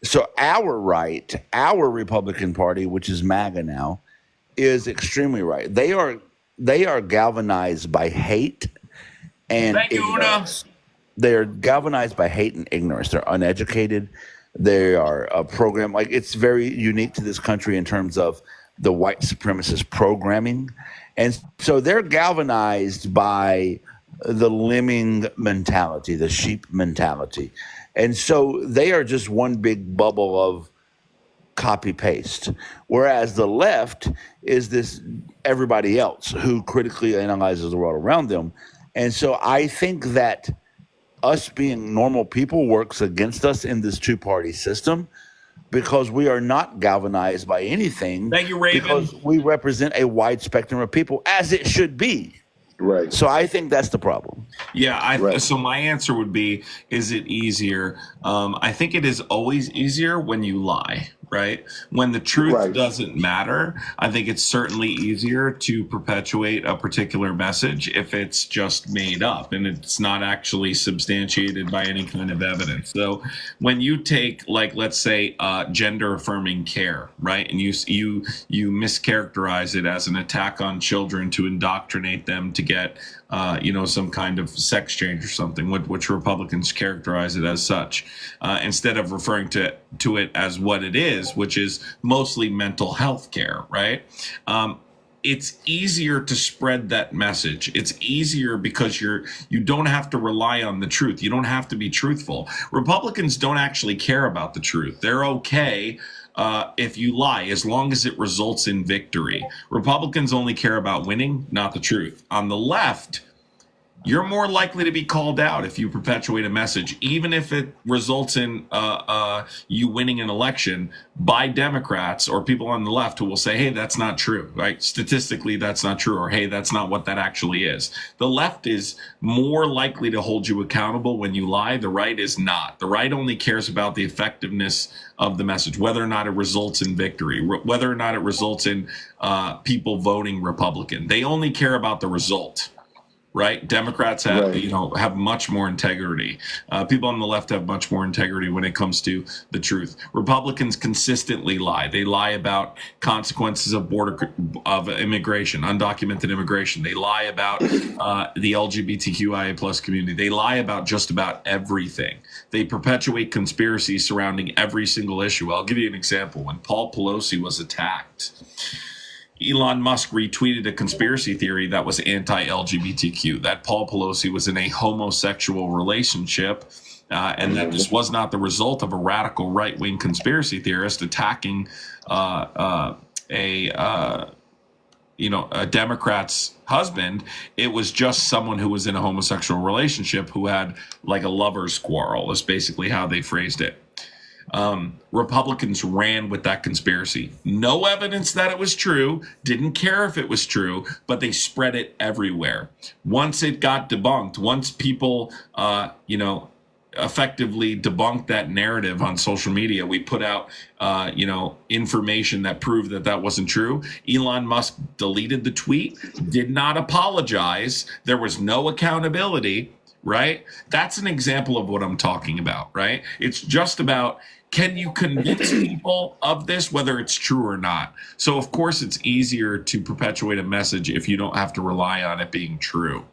So our right, our Republican Party, which is MAGA now, is extremely right. They are galvanized by hate and Thank you, Una. ignorance. They are galvanized by hate and ignorance. They're uneducated. They are a program, like it's very unique to this country in terms of the white supremacist programming. And so they're galvanized by the lemming mentality, the sheep mentality. And so they are just one big bubble of copy paste. Whereas the left is this everybody else who critically analyzes the world around them. And so I think that us being normal people works against us in this two-party system because we are not galvanized by anything. Thank you, Raven. Because we represent a wide spectrum of people, as it should be. Right. So I think that's the problem. Yeah. So my answer would be, is it easier? I think it is always easier when you lie, right? When the truth doesn't matter, I think it's certainly easier to perpetuate a particular message if it's just made up and it's not actually substantiated by any kind of evidence. So when you take, like, let's say, gender affirming care, right? And you mischaracterize it as an attack on children to indoctrinate them to get some kind of sex change or something, which Republicans characterize it as such, instead of referring to it as what it is, which is mostly mental health care, right? It's easier to spread that message. It's easier because you don't have to rely on the truth. You don't have to be truthful. Republicans don't actually care about the truth. They're okay if you lie, as long as it results in victory. Republicans only care about winning, not the truth. On the left, you're more likely to be called out if you perpetuate a message, even if it results in you winning an election, by Democrats or people on the left who will say, hey, that's not true, right? Statistically, that's not true, or hey, that's not what that actually is. The left is more likely to hold you accountable when you lie. The right is not. The right only cares about the effectiveness of the message, whether or not it results in victory, whether or not it results in people voting Republican. They only care about the result. Right? Democrats have much more integrity. People on the left have much more integrity when it comes to the truth. Republicans consistently lie. They lie about consequences of immigration, undocumented immigration. They lie about the LGBTQIA plus community. They lie about just about everything. They perpetuate conspiracies surrounding every single issue. I'll give you an example. When Paul Pelosi was attacked, Elon Musk retweeted a conspiracy theory that was anti-LGBTQ, that Paul Pelosi was in a homosexual relationship, and that this was not the result of a radical right-wing conspiracy theorist attacking a Democrat's husband. It was just someone who was in a homosexual relationship who had like a lover's quarrel, is basically how they phrased it. Republicans ran with that conspiracy. No evidence that it was true, didn't care if it was true, but they spread it everywhere. Once it got debunked, once people, effectively debunked that narrative on social media, we put out, information that proved that that wasn't true. Elon Musk deleted the tweet, did not apologize. There was no accountability, right? That's an example of what I'm talking about, right? It's just about, can you convince people of this, whether it's true or not? So, of course, it's easier to perpetuate a message if you don't have to rely on it being true.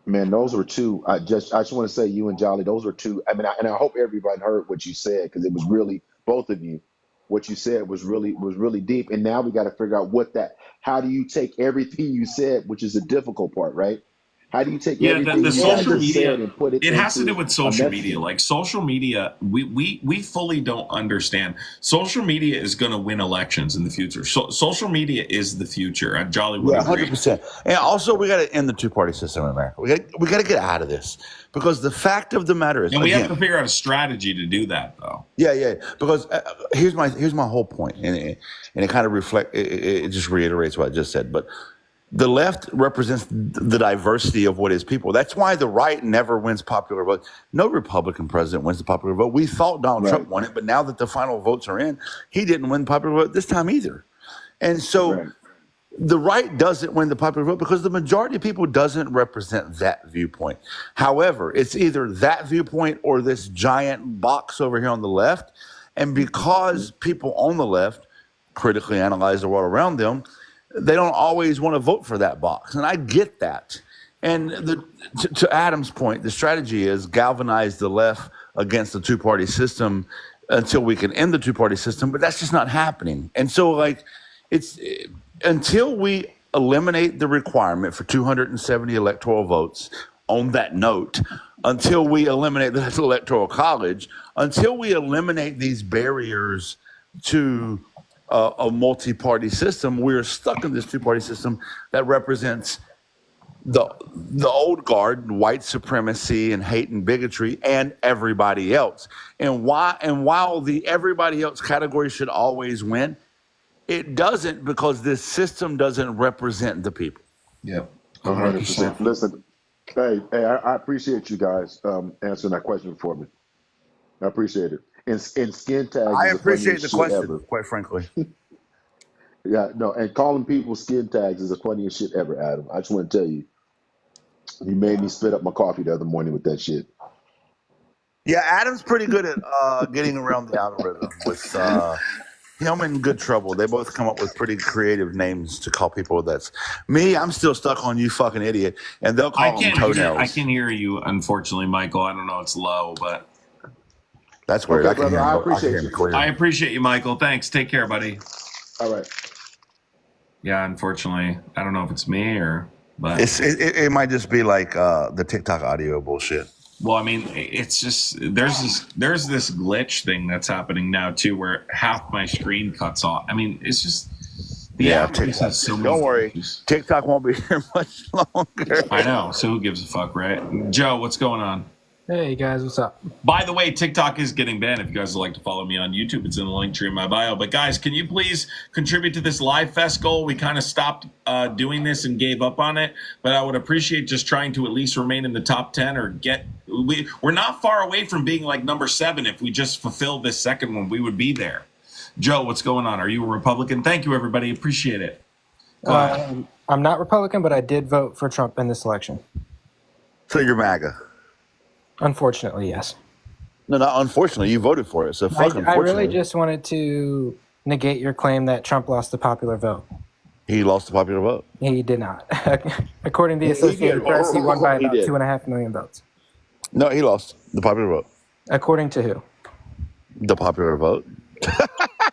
Man, those were two. I just want to say, you and Jolly, those were two. I mean, and I hope everybody heard what you said, because it was really, both of you, what you said was really deep. And now we got to figure out how do you take everything you said, which is the difficult part, right? How do you take everything the social media and put it has to into do with social media. Like social media, we fully don't understand. Social media is going to win elections in the future. So social media is the future. And Jolly would agree. 100%. And also, we got to end the two-party system in America. We got to get out of this, because the fact of the matter is, and we have to figure out a strategy to do that, though. Yeah. Because here's my whole point, and it kind of it just reiterates what I just said, but. The left represents the diversity of what is people. That's why the right never wins popular vote. No Republican president wins the popular vote. We thought Donald Trump won it, but now that the final votes are in, he didn't win the popular vote this time either. And so the right doesn't win the popular vote because the majority of people doesn't represent that viewpoint. However, it's either that viewpoint or this giant box over here on the left. And because people on the left critically analyze the world around them, they don't always want to vote for that box. And I get that. And to Adam's point, the strategy is galvanize the left against the two-party system until we can end the two-party system, but that's just not happening. And so, like, it's until we eliminate the requirement for 270 electoral votes on that note, until we eliminate the electoral college, until we eliminate these barriers to a multi-party system, we're stuck in this two-party system that represents the old guard, white supremacy and hate and bigotry, and everybody else. And while the everybody else category should always win, it doesn't, because this system doesn't represent the people. Yeah, 100%. Listen, hey, I appreciate you guys answering that question for me. I appreciate it. And skin tags. I is the appreciate funniest the shit question, ever. quite frankly. Yeah, no, and calling people skin tags is the funniest shit ever, Adam. I just want to tell you, you made me spit up my coffee the other morning with that shit. Yeah, Adam's pretty good at getting around the algorithm. With him and Good Trouble, they both come up with pretty creative names to call people. That's me. I'm still stuck on you fucking idiot, and they'll call them toenails. I can hear you, unfortunately, Michael. I don't know, it's low, but that's weird. Okay, brother, I appreciate you. I appreciate you, Michael. Thanks. Take care, buddy. All right. Yeah, unfortunately, I don't know if it's me or, but it might just be like the TikTok audio bullshit. well, I mean, it's just there's this glitch thing that's happening now too, where half my screen cuts off. I mean, it's just TikTok. has so many Don't worry, glitches. TikTok won't be here much longer. I know. So who gives a fuck, right? Joe, what's going on? Hey guys, what's up? By the way, TikTok is getting banned. If you guys would like to follow me on YouTube, it's in the link tree in my bio. But guys, can you please contribute to this Live Fest goal? We kind of stopped doing this and gave up on it, but I would appreciate just trying to at least remain in the top 10 or we're not far away from being like number 7. If we just fulfill this second one, we would be there. Joe, what's going on? Are you a Republican? Thank you, everybody. Appreciate it. I'm not Republican, but I did vote for Trump in this election. So you're MAGA? Unfortunately, yes. No, not unfortunately. You voted for it, so fuck I really just wanted to negate your claim that Trump lost the popular vote. He lost the popular vote. He did not. According to the Associated Press, he won by about 2.5 million votes. No, he lost the popular vote. According to who? The popular vote.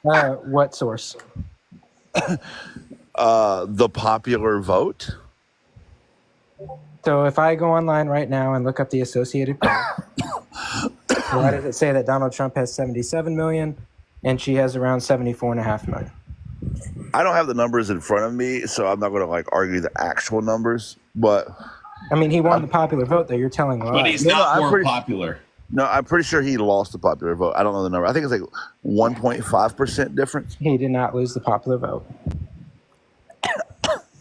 What source? The popular vote. So if I go online right now and look up the Associated Press, why does it say that Donald Trump has 77 million and she has around 74.5 million? I don't have the numbers in front of me, so I'm not going to like argue the actual numbers. But I mean, he won the popular vote, though. You're telling lies. But he's not more popular. No, I'm pretty sure he lost the popular vote. I don't know the number. I think it's like 1.5% difference. He did not lose the popular vote.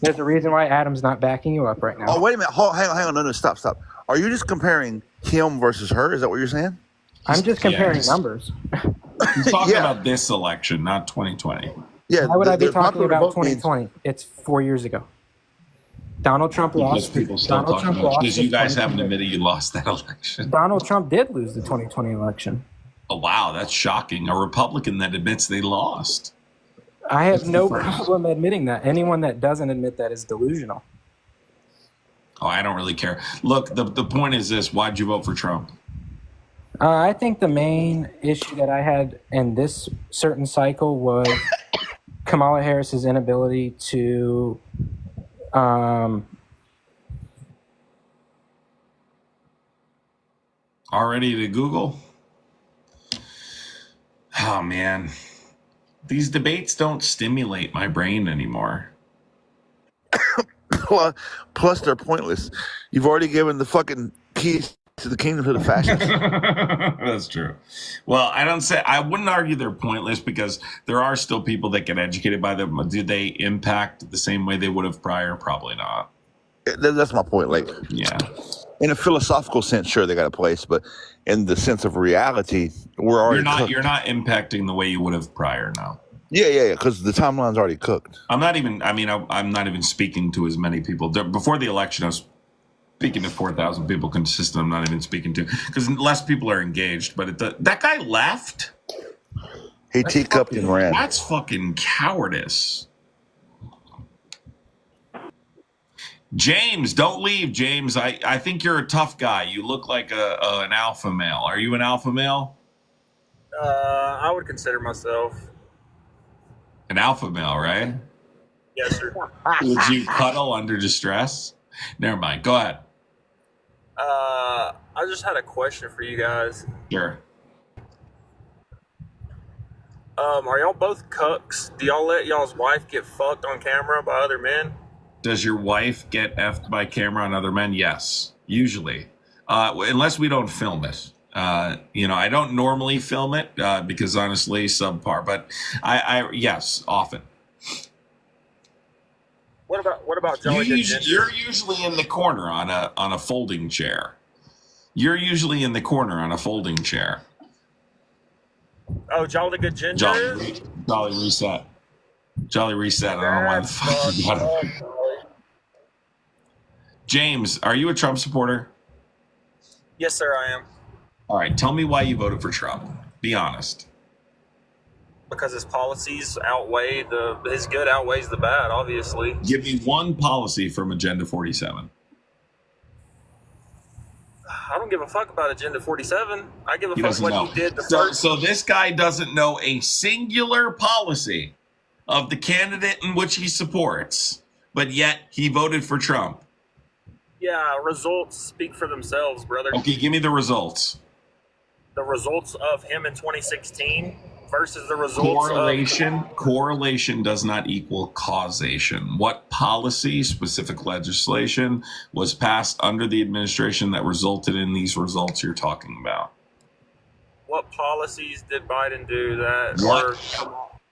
There's a reason why Adam's not backing you up right now. Oh, wait a minute. Hang on. No, stop. Are you just comparing him versus her? Is that what you're saying? I'm just comparing numbers. He's talking about this election, not 2020. Yeah. Why would I be talking about 2020? It's 4 years ago. Donald Trump lost. People still talking about it because you guys haven't admitted you lost that election. Donald Trump did lose the 2020 election. Oh, wow. That's shocking. A Republican that admits they lost. I have no problem admitting that. Anyone that doesn't admit that is delusional. Oh, I don't really care. Look, the point is this. Why'd you vote for Trump? I think the main issue that I had in this certain cycle was Kamala Harris's inability to already to Google? Oh, man. These debates don't stimulate my brain anymore. Plus, they're pointless. You've already given the fucking keys to the kingdom to the fascists. That's true. Well, I wouldn't argue they're pointless because there are still people that get educated by them. Do they impact the same way they would have prior? Probably not. That's my point. Like, yeah. In a philosophical sense, sure, they got a place, but in the sense of reality, we're already you're not impacting the way you would have prior now. Yeah. Because the timeline's already cooked. I'm not even. I mean, I'm not even speaking to as many people before the election. I was speaking to 4,000 people consistent. I'm not even speaking to because less people are engaged. But that guy left. He teacupped and ran. That's fucking cowardice. James, don't leave, James. I think you're a tough guy. You look like an alpha male. Are you an alpha male? I would consider myself An alpha male, right? yes, sir. Would you cuddle under distress? Never mind. Go ahead. I just had a question for you guys. Sure. Are y'all both cucks? Do y'all let y'all's wife get fucked on camera by other men? Does your wife get effed by camera on other men? Yes, usually, unless we don't film it. I don't normally film it because honestly, subpar. But I yes, often. What about Jolly Good Ginger? You're usually in the corner on a folding chair. You're usually in the corner on a folding chair. Oh, Jolly Good Ginger is? Jolly Reset. Jolly Reset. I don't know why the fuck you got it. James, are you a Trump supporter? Yes, sir, I am. All right, tell me why you voted for Trump. Be honest. Because his policies outweigh his good outweighs the bad, obviously. Give me one policy from Agenda 47. I don't give a fuck about Agenda 47. I give a He fuck doesn't what know. he did the So, first. so this guy doesn't know a singular policy of the candidate in which he supports, but yet he voted for Trump. Yeah, results speak for themselves, brother. Okay, give me the results. The results of him in 2016 versus the results Correlation does not equal causation. What policy, specific legislation, was passed under the administration that resulted in these results you're talking about? What policies did Biden do that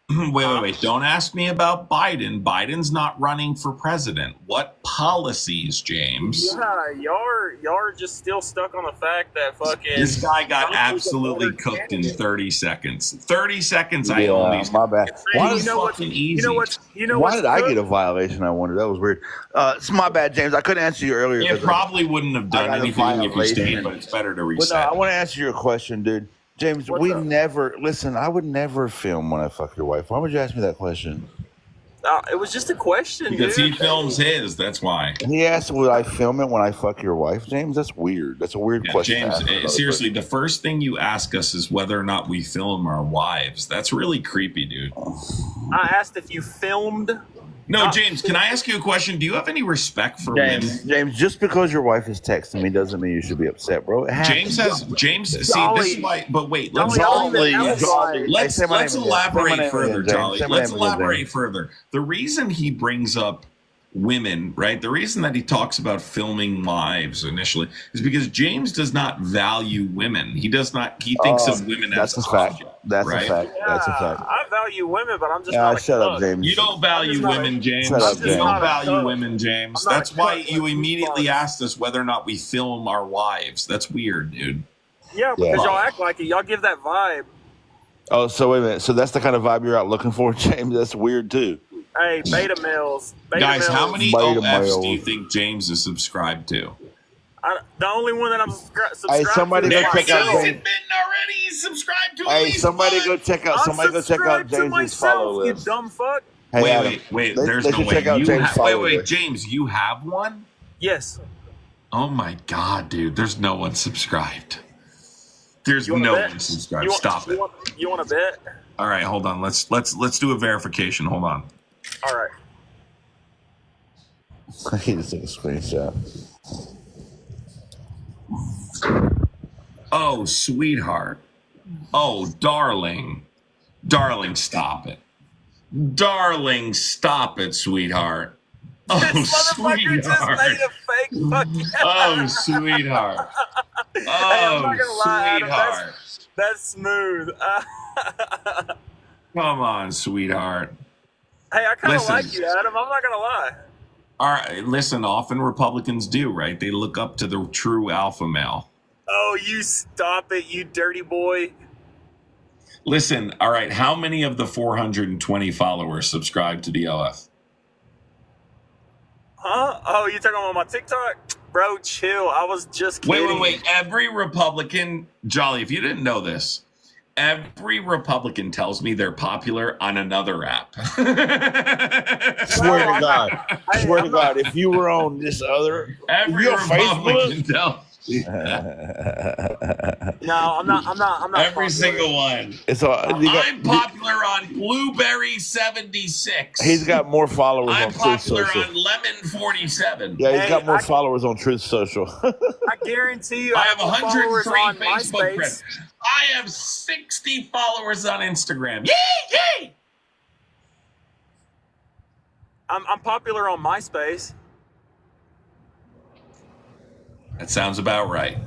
Wait. Don't ask me about Biden. Biden's not running for president. What policies, James? Yeah, y'all are just still stuck on the fact that fucking This guy got absolutely cooked in 30 seconds. 30 seconds, I own these. My bad. Why Why is fucking easy? Why did I get a violation? I wonder. That was weird. It's my bad, James. I couldn't answer you earlier. It probably wouldn't have done anything if you stayed, but it's better to reset. But no, I want to answer your question, dude. James, I would never film when I fuck your wife. Why would you ask me that question? It was just a question, Because dude. he films his, that's why. He asked, would I film it when I fuck your wife? James, that's weird. That's a weird question. James, to ask another seriously, the first thing you ask us is whether or not we film our wives. That's really creepy, dude. I asked if you filmed. No, James, can I ask you a question? Do you have any respect for women? James, just because your wife is texting me doesn't mean you should be upset, bro. See, this is why, but wait, let's elaborate further, Jolly. Let's elaborate further. The reason he brings up women, right? The reason that he talks about filming lives initially is because James does not value women. He does not, he thinks of women as a fact. That's right? a fact. That's a fact. I value women, but I'm just not a shut up, cuck. James. You don't value women, James. Shut up, You James. don't value women, James. I'm not That's a why cuck. you immediately asked us whether or not we film our wives. That's weird, dude. Yeah, because y'all act like it. Y'all give that vibe. Oh, so wait a minute. So that's the kind of vibe you're out looking for, James? That's weird, too. Hey, beta males. Guys, how many Beta OFs do you males. think James is subscribed to? The only one that I'm subscribed Hey, somebody to go is check out myself. James. Already he's subscribed to Hey, somebody go check out. I'm Somebody go check out subscribed to James's follow myself, you list. dumb fuck. Hey, Adam, Wait. they- There's they no should way. check out You James' follow wait, list. James, you have one? Yes. Oh my God, dude. There's no one subscribed. There's You want no to bet? one subscribed. Stop it. You want to bet? All right, hold on. Let's do a verification. Hold on. All right. He just took a screenshot. Oh, sweetheart. Oh, darling. Darling, stop it. Darling, stop it, sweetheart. Oh, Motherfucker just sweetheart. made a fake fucking. Oh, sweetheart. Hey, I'm not Oh, gonna lie, Adam. sweetheart. That's smooth. Come on, sweetheart. Hey, I kind of Listen. like you, Adam. I'm not gonna lie. All right, listen, often Republicans do, right? They look up to the true alpha male. Oh, you stop it, you dirty boy. Listen, all right. How many of the 420 followers subscribe to the OF? Huh? Oh, you talking about my TikTok? Bro, chill. I was just kidding. Wait. Every Republican, Jolly, if you didn't know this, every Republican tells me they're popular on another app. Swear to God. Swear to God, if you were on this other, Every your Republican Facebook, tells. No, I'm not. Every popular. single one. it's all, I'm popular on Blueberry 76. he's got more followers I'm on Truth popular Social. on Lemon 47. Yeah, he's Hey, got more I- followers on Truth Social. I guarantee you, I have more followers 103 on Facebook MySpace. friends. I have 60 followers on Instagram. Yay! I'm popular on MySpace. That sounds about right.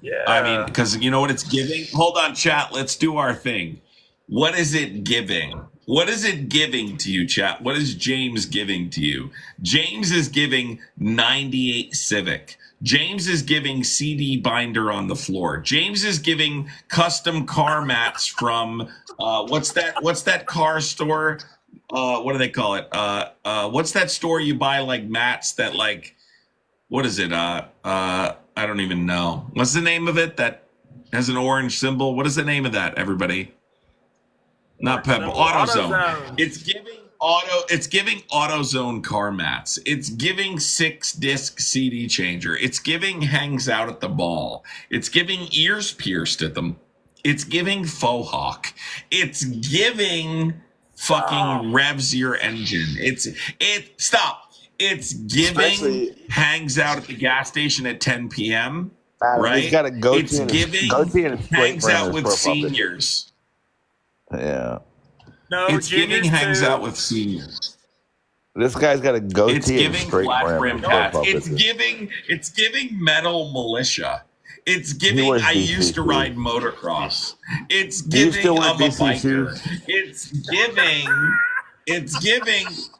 Yeah. I mean, because you know what it's giving? Hold on, chat. Let's do our thing. What is it giving? What is it giving to you, chat? What is James giving to you? James is giving 98 Civic. James is giving CD binder on the floor. James is giving custom car mats from what's that car store? What do they call it? What's that store you buy like mats that like what is it? I don't even know. What's the name of it that has an orange symbol? What is the name of that, everybody? Not Pebble. AutoZone. It's giving AutoZone car mats. It's giving 6-disc CD changer. It's giving hangs out at the mall. It's giving ears pierced at them. It's giving faux hawk. It's giving fucking revs your engine. Stop. It's giving hangs out at the gas station at 10 p.m. Right? He's got a goatee. It's and giving goatee and a straight hangs frame out in his with profile picture. seniors. Yeah. No, It's giving juniors hangs too. out with seniors. This guy's got a goatee It's and a giving straight flat frame in brim his hats. profile It's picture. giving metal militia. It's He giving wears I DC used to shoes. ride motocross. It's Do you giving still wear I'm a DC biker. shoes?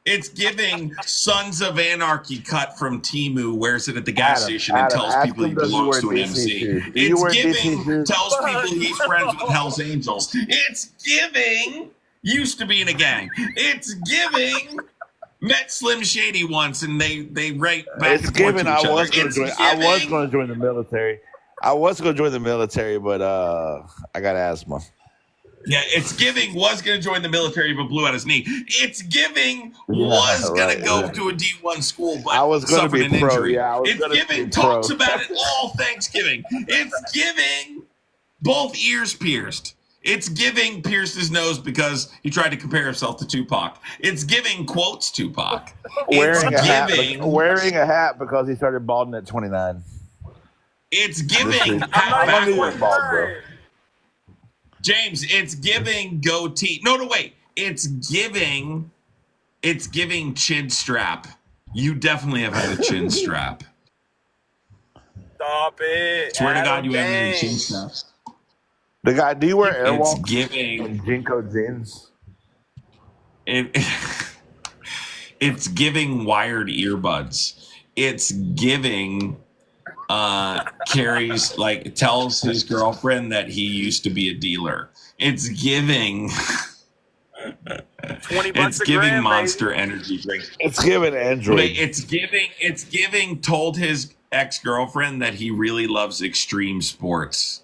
It's giving Sons of Anarchy cut from Timu, wears it at the gas station and tells ask people he him, does he belongs wear to an DC MC. shoes? Do you It's wear DC giving shoes? tells people he's friends with Hell's Angels. It's giving used to be in a gang. It's giving met Slim Shady once and they write back It's and forth given. to each other. It's I was giving going to join the military. I was going to join the military, but I got asthma. Yeah, it's giving was going to join the military but blew out his knee. It's giving Yeah, was going to right, go right. to a D1 school but I was going to suffered be an pro. injury. Yeah, I was It's going to giving be pro. talks about it all Thanksgiving. It's giving both ears pierced. It's giving pierced his nose because he tried to compare himself to Tupac. It's giving quotes Tupac. Wearing It's wearing a hat because he started balding at 29. It's giving I'm hat not even backwards. bald, bro. James, it's giving goatee. No, wait. It's giving chin strap. You definitely have had a chin strap. Stop it. Swear to God, Adam you haven't had a Banks. chin strap. The guy, do you wear It's Airwalks giving. and Jinko jeans? It's giving wired earbuds. It's giving carries like tells his girlfriend that he used to be a dealer. It's giving 20 it's bucks a giving gram, Monster Energy drink. It's giving Android. Wait, it's giving told his ex-girlfriend that he really loves extreme sports.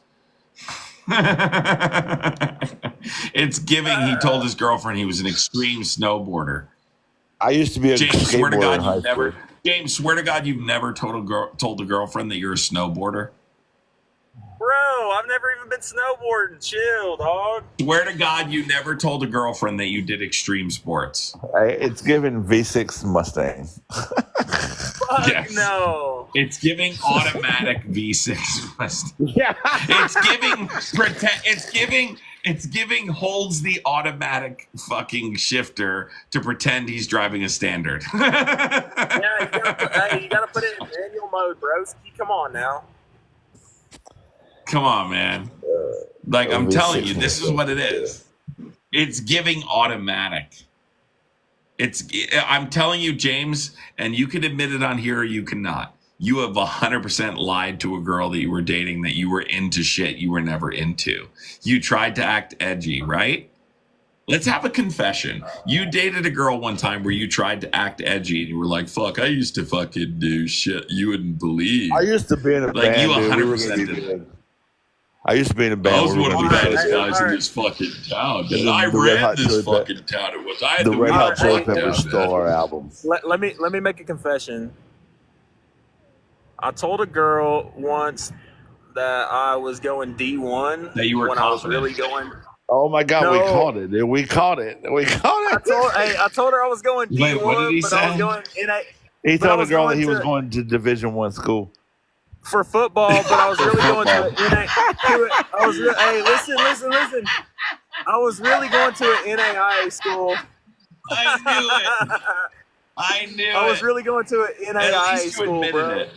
It's giving he told his girlfriend he was an extreme snowboarder. I used to be a James, swear to skateboarder in God, high you've never. school. James, swear to God, you've never told a girlfriend that you're a snowboarder. Bro, I've never even been snowboarding. Chill, dog. Swear to God, you never told a girlfriend that you did extreme sports. It's giving V6 Mustang. Fuck Yes. no. It's giving automatic V6 Mustang. Yeah. It's giving holds the automatic fucking shifter to pretend he's driving a standard. Yeah, you gotta put it in manual mode, broski. Come on now. Come on, man. Like I'm telling you, this is what it is. It's giving automatic. I'm telling you, James, and you can admit it on here or you cannot. You have 100% lied to a girl that you were dating that you were into shit you were never into. You tried to act edgy, right? Let's have a confession. You dated a girl one time where you tried to act edgy and you were like, fuck, I used to fucking do shit you wouldn't believe. I used to be in a Like, band. you dude. We were 100% gonna be did. big. I used to be in a band. I was where we one were of the gonna be baddest big. guys in this fucking town, dude. The I Red ran Hot this Chili fucking town. It was I had The the Red Hot weed Chili locked down, Peppers stole man. our album. Let me make a confession. I told a girl once that I was going D1 That you were when I was confident. really going. Oh my God, we No. caught it, dude. We caught it. We caught it. I told her I was going D1, Wait, what did he but I was say? going NA. He but I told a was girl that going he was to- going to Division I school. for football, but I was really going to Football. an NA. Hey, listen. I was really going to an NAIA school. I knew it. I knew I was it. really going to an At NAIA least you school, admitted bro. it.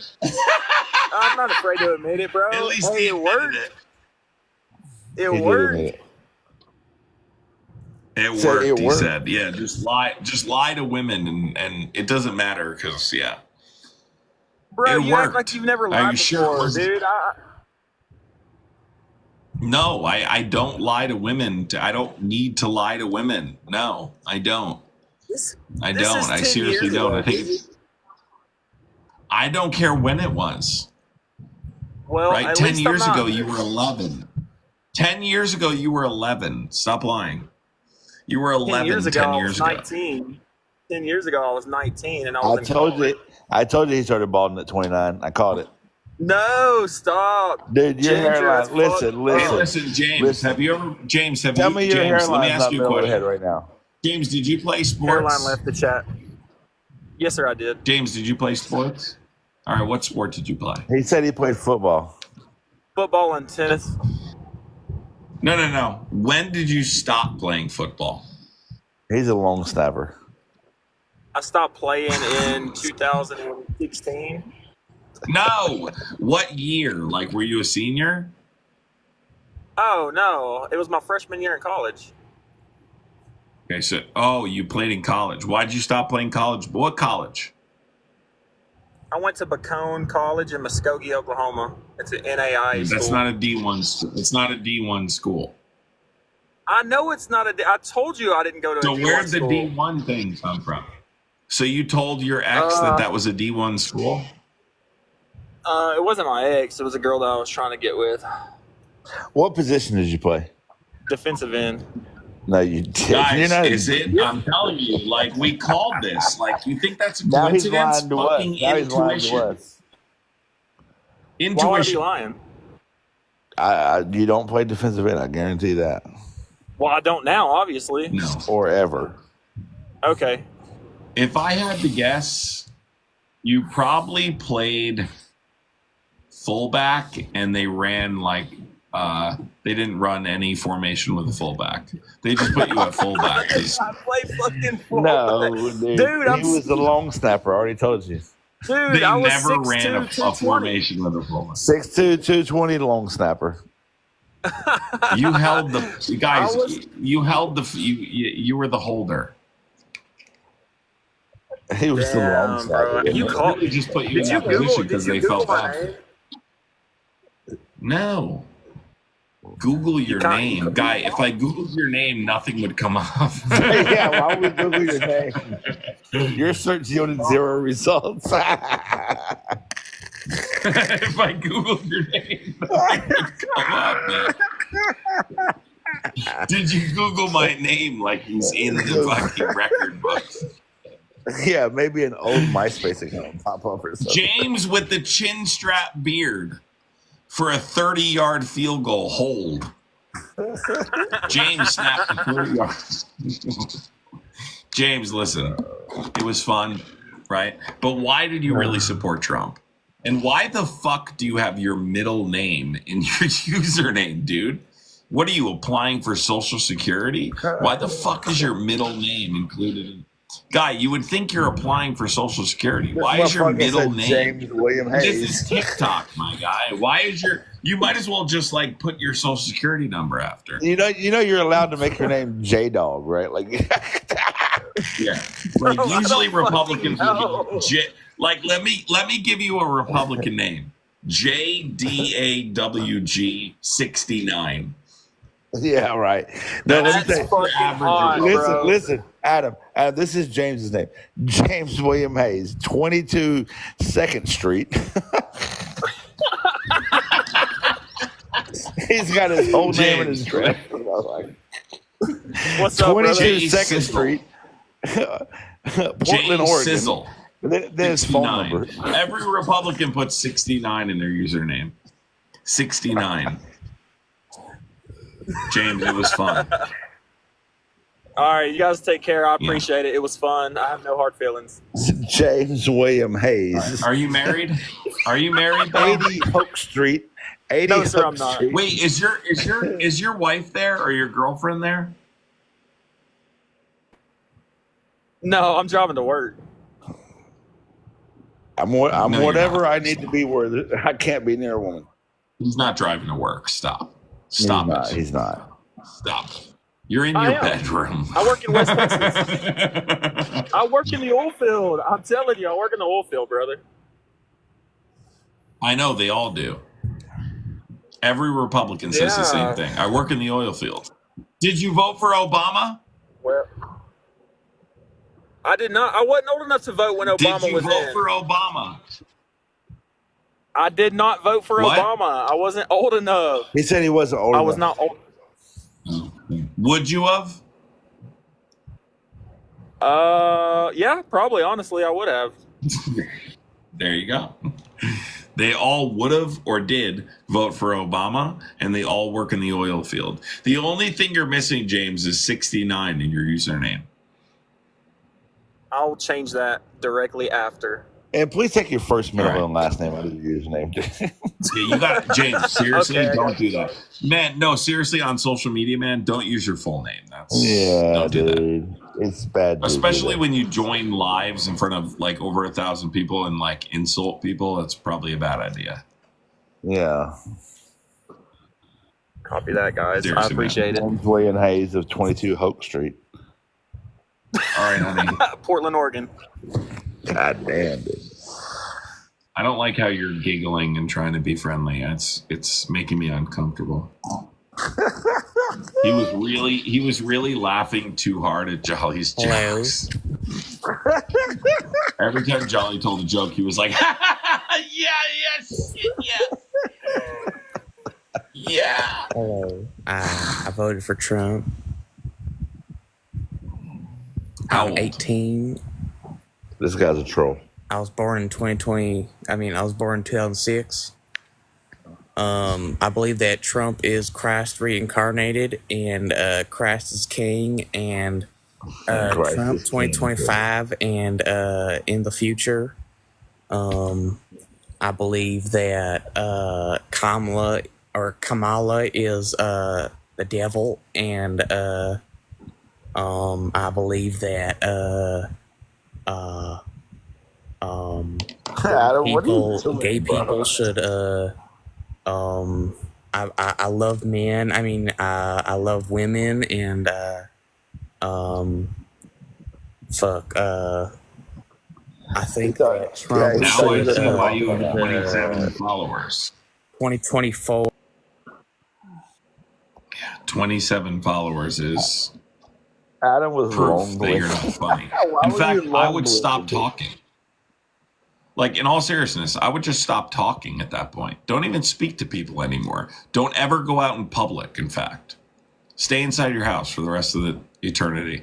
I'm not afraid to admit it, bro. At least Hey, you it worked. admitted It He did worked. admit it. it. It Said worked, it he worked. said. Yeah, just lie to women and it doesn't matter because, yeah. Bro, It you worked. act like you've never Are lied you sure it before, was- dude. No, I don't lie to women. I don't need to lie to women. No, I don't. I This don't. is I 10 seriously years don't. ago, I think dude. I don't care when it was. Well, Right? at 10 least I'm years not. ago, you were 11. 10 years ago, you were 11. Stop lying. You were 10 11 years 10 ago, I years was ago. 19. 10 years ago, I was 19, and I I was in told college. you he started balding at 29. I caught it. No, stop. Dude, your Ginger hairline. as fuck. Listen. Hey, listen, James. Listen. Have you ever, James? Have Tell you, me your James? Let me hairline's ask not you a middle of the question. head right now. James, did you play sports? Caroline left the chat. Yes, sir, I did. James, did you play sports? All right, what sport did you play? He said he played football. Football and tennis. No. When did you stop playing football? He's a long snapper. I stopped playing in 2016. No. What year? Like, were you a senior? Oh, no. It was my freshman year in college. Okay, so, you played in college. Why'd you stop playing college? What college? I went to Bacone College in Muskogee, Oklahoma. It's an NAIA school. That's not a D1. It's not a D1 school. I know it's not I told you I didn't go to So a D1 where'd the school. D1 thing come from? So you told your ex that was a D1 school? It wasn't my ex. It was a girl that I was trying to get with. What position did you play? Defensive end. No, you didn't. Guys, You're not, is it? I'm telling you, like, we called this. Like, you think that's a now he's coincidence? lying to us. Fucking Now he's lying intuition. to us. Why would I be Intuition. lying? You don't play defensive end. I guarantee that. Well, I don't now, obviously. No. Or ever. Okay. If I had to guess, you probably played fullback and they ran like they didn't run any formation with a fullback. They just put you at fullback. 'Cause I play fucking football. No, dude. Dude, I'm he was the long snapper. I already told you. Dude, they I was never 6'2", ran a 220. formation with a fullback. 6'2", 220 long snapper. You held the guys. I was- You held the. You were the holder. He was the long Damn, snapper. bro. You They called. just put you Did in you that position Google? because Did you they Google felt my bad. name? No. Google your can't- name, guy. If I Googled your name, nothing would come up. Yeah, why would we Google your name? Your search yielded 0 results. If I Googled your name, nothing would come up, man. Did you Google my name like he's in the fucking record books? Yeah, maybe an old MySpace account pop up or something. James with the chin strap beard for a 30-yard field goal hold. James snapped the 30 yards. James, listen, it was fun, right? But why did you really support Trump? And why the fuck do you have your middle name in your username, dude? What are you applying for Social Security? Why the fuck is your middle name included in? Guy, you would think you're applying for Social Security. Why is your Motherfucker middle said name? James William This Hayes. is TikTok, my guy. Why is you might as well just like put your Social Security number after. You know you're allowed to make your name J Dog, right? Like Yeah, like Bro, I usually don't Republicans fucking would know. be like. Let me give you a Republican name: JDAWG 69. Yeah, right. No, let me That's say. fucking hot, bro. Listen, Adam. This is James's name. James William Hayes, 22 2nd Street. He's got his whole name in his dress. What's up, brother? 22 2nd Street, Portland, Oregon. Sizzle. Then his phone number. Every Republican puts 69 in their username. 69. James, it was fun. All right, you guys take care. I appreciate it. It was fun. I have no hard feelings. James William Hayes. Are you married? Are you married? Though? 80 Hook Street. 80 No, sir, Hook I'm not. Street. Wait, is your wife there or your girlfriend there? No, I'm driving to work. I'm No, you're whatever not. I need to be where I can't be near a woman. He's not driving to work. Stop. Stop it. He's not. Stop. You're in I your am. bedroom. I work in West Texas. I work in the oil field. I'm telling you, I work in the oil field, brother. I know they all do. Every Republican says the same thing. I work in the oil field. Did you vote for Obama? Well, I did not. I wasn't old enough to vote when Obama Did you was vote in. for Obama? I did not vote for What? Obama. I wasn't old enough. He said he wasn't old I enough. was not old. Would you have? Yeah, probably. Honestly, I would have. There you go. They all would have or did vote for Obama, and they all work in the oil field. The only thing you're missing, James, is 69 in your username. I'll change that directly after. And please take your first, middle, All and last name out of your username. Yeah, you got James. Seriously, Okay, I don't got do that, man. No, seriously, on social media, man, don't use your full name. That's Yeah, don't do that. dude. It's bad. to do Especially that. when you join lives in front of like over 1,000 people and like insult people. That's probably a bad idea. Yeah. Copy that, guys. Seriously, I appreciate it. James William Hayes of 22 Hoke Street. All right, honey. Portland, Oregon. God damn, dude. I don't like how you're giggling and trying to be friendly. It's making me uncomfortable. He was really laughing too hard at Jolly's jokes. Every time Jolly told a joke, he was like, yeah. Hello. I voted for Trump. How I'm old? 18. This guy's a troll. I was born in 2020. I was born in 2006. I believe that Trump is Christ reincarnated and Christ is king, and Christ Trump is king, 2025 and in the future. I believe that Kamala is the devil, and I believe that Adam, what are you doing, gay bro? people should I love men. I mean, I love women, and I think that Trump Now I should, see why you have 27 followers. 2024. 27 followers is Adam was proof that you're not funny. Why In were fact, you I long would with stop it? talking. Like, in all seriousness, I would just stop talking at that point. Don't even speak to people anymore. Don't ever go out in public, in fact. Stay inside your house for the rest of the eternity.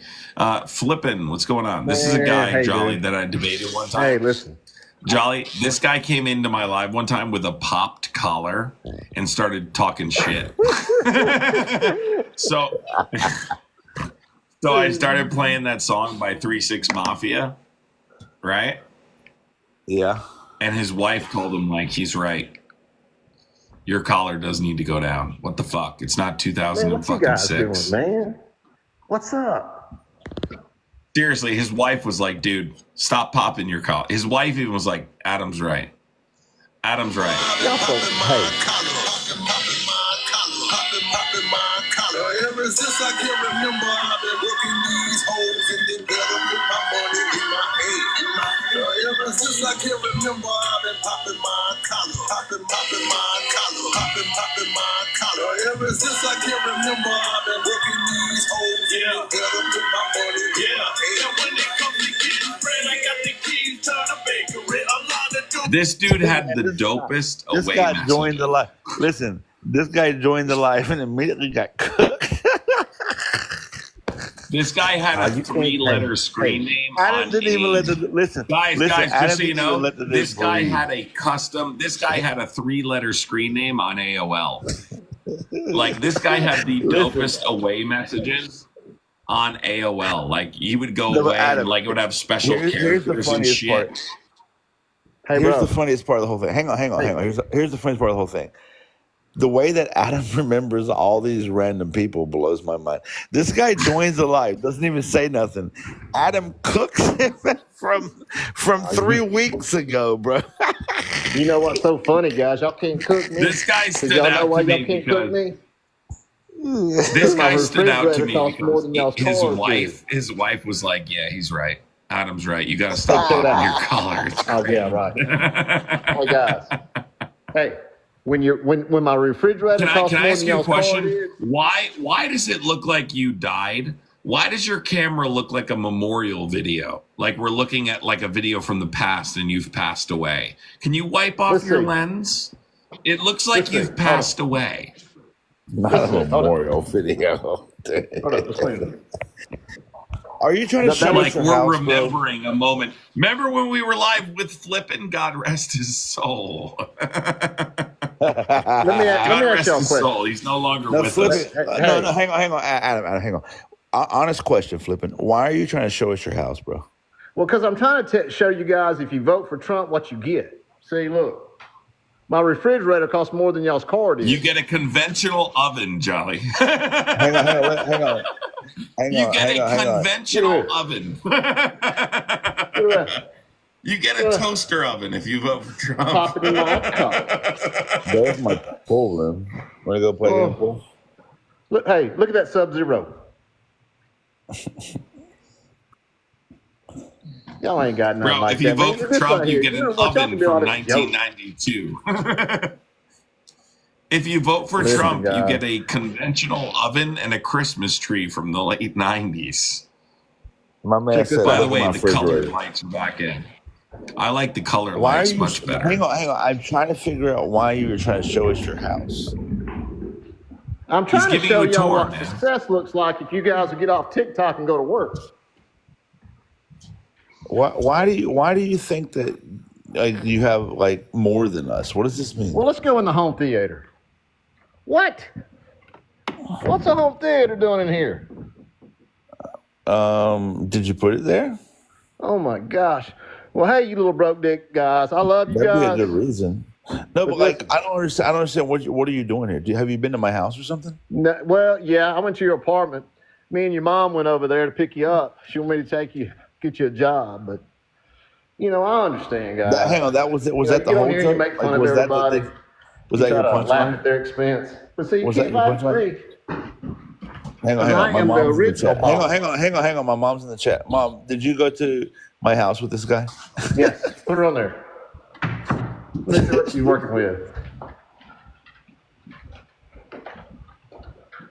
Flippin', what's going on? This is a guy, Hey, Jolly, dude. that I debated one time. Hey, listen. Jolly, this guy came into my live one time with a popped collar and started talking shit. So I started playing that song by 3 6 Mafia, right? Yeah. And his wife told him, like, he's right. Your collar does need to go down. What the fuck? It's not Man, what you guys doing, 2006. man? What's up? Seriously, his wife was like, dude, stop popping your collar. His wife even was like, Adam's right. Adam's right. Y'all so, hey, Ever since I can remember, I've been working these holes and then gotta put my money in my hand. Ever since I can remember, I've been popping my collar, popping my collar, popping my collar. Ever since I can remember, I've been working these holes and then gotta put my money in my hand. And when it comes to getting bread, I got the keys to the bakery. A lot of dope. This dude had the dopest This away guy messages. joined the live. Listen, this guy joined the live and immediately got cooked. This guy had a 3-letter screen name. Adam on didn't even a- let the listen. Guys, Adam just so you didn't even know, let the this dude guy breathe. had a custom. This guy had a 3-letter screen name on AOL. Like this guy had the dopest away messages on AOL. Like he would go No, but away Adam, and like it would have special here's the characters and funniest shit. part. Hey, Here's bro. the funniest part of the whole thing. Hang on. Here's the funniest part of the whole thing. The way that Adam remembers all these random people blows my mind. This guy joins the live, doesn't even say nothing. Adam cooks him from 3 weeks ago, bro. You know what's so funny, guys? Y'all can't cook me. This guy 'Cause stood y'all know out why to y'all me can't cook because me. this My guy stood out to refrigerator me costs more because than y'all's his cars wife was like, "Yeah, he's right. Adam's right. You got to stop Check it popping out. your collar." It's Oh yeah, right. Hey guys. Hey, when my refrigerator Can I costs more ask than you a y'all's car question? did, Why does it look like you died? Why does your camera look like a memorial video? Like we're looking at like a video from the past and you've passed away. Can you wipe off Let's your see. lens? It looks like Let's see. you've passed away. Not a Hold on. memorial video. Hold up, let's clean it. Are you trying to That show was us Like your we're house, bro? remembering a moment. Remember when we were live with Flippin'? God rest his soul. Let me God ask y'all a rest his question. soul. He's no longer No, with Flippin. us. No, hang on, Adam, hang on. Honest question, Flippin. Why are you trying to show us your house, bro? Well, because I'm trying to show you guys if you vote for Trump, what you get. See, look, my refrigerator costs more than y'all's car did. You get a conventional oven, Jolly. Hang on. You get a Look conventional at oven. that. You get a toaster oven if you vote for Trump. Pop it in my car. There's my pool room. Want to go play game pool? Look, hey, look at that Sub-Zero. Y'all ain't got nothing Bro, like if you that. Man, vote for this Trump, right you here, get an know what, y'all oven can do all from this joke. 1992. If you vote for Listen, Trump, you guys. get a conventional oven and a Christmas tree from the late 90s. My man Check this said, By the look way, at my the color refrigerator. lights are back in. I like the color Why are lights you? much better. Hang on. I'm trying to figure out why you were trying to show us your house. I'm trying to giving show you a y'all tour, what man. success looks like if you guys would get off TikTok and go to work. Why do you think that you have like more than us? What does this mean? Well, let's go in the home theater. What? What's a home theater doing in here? Did you put it there? Oh my gosh. Well, hey, you little broke dick guys. I love you That'd be a guys. good reason. No, but like I don't understand. What are you doing here? Have you been to my house or something? No, well, yeah, I went to your apartment. Me and your mom went over there to pick you up. She wanted me to take you, get you a job, but you know, I understand, guys. Hang on, that was it. Was You know, that the you get whole on here and you joke? make fun Like, of was that the everybody. thing? Was You that your try to laugh punchline? at their expense. But see, you Was that can't your laugh at punchline? me. Hang on. I My am the mom's in the original chat. boss. Hang on. My mom's in the chat. Mom, did you go to my house with this guy? Yes, put her on there. Let's see what she's working with.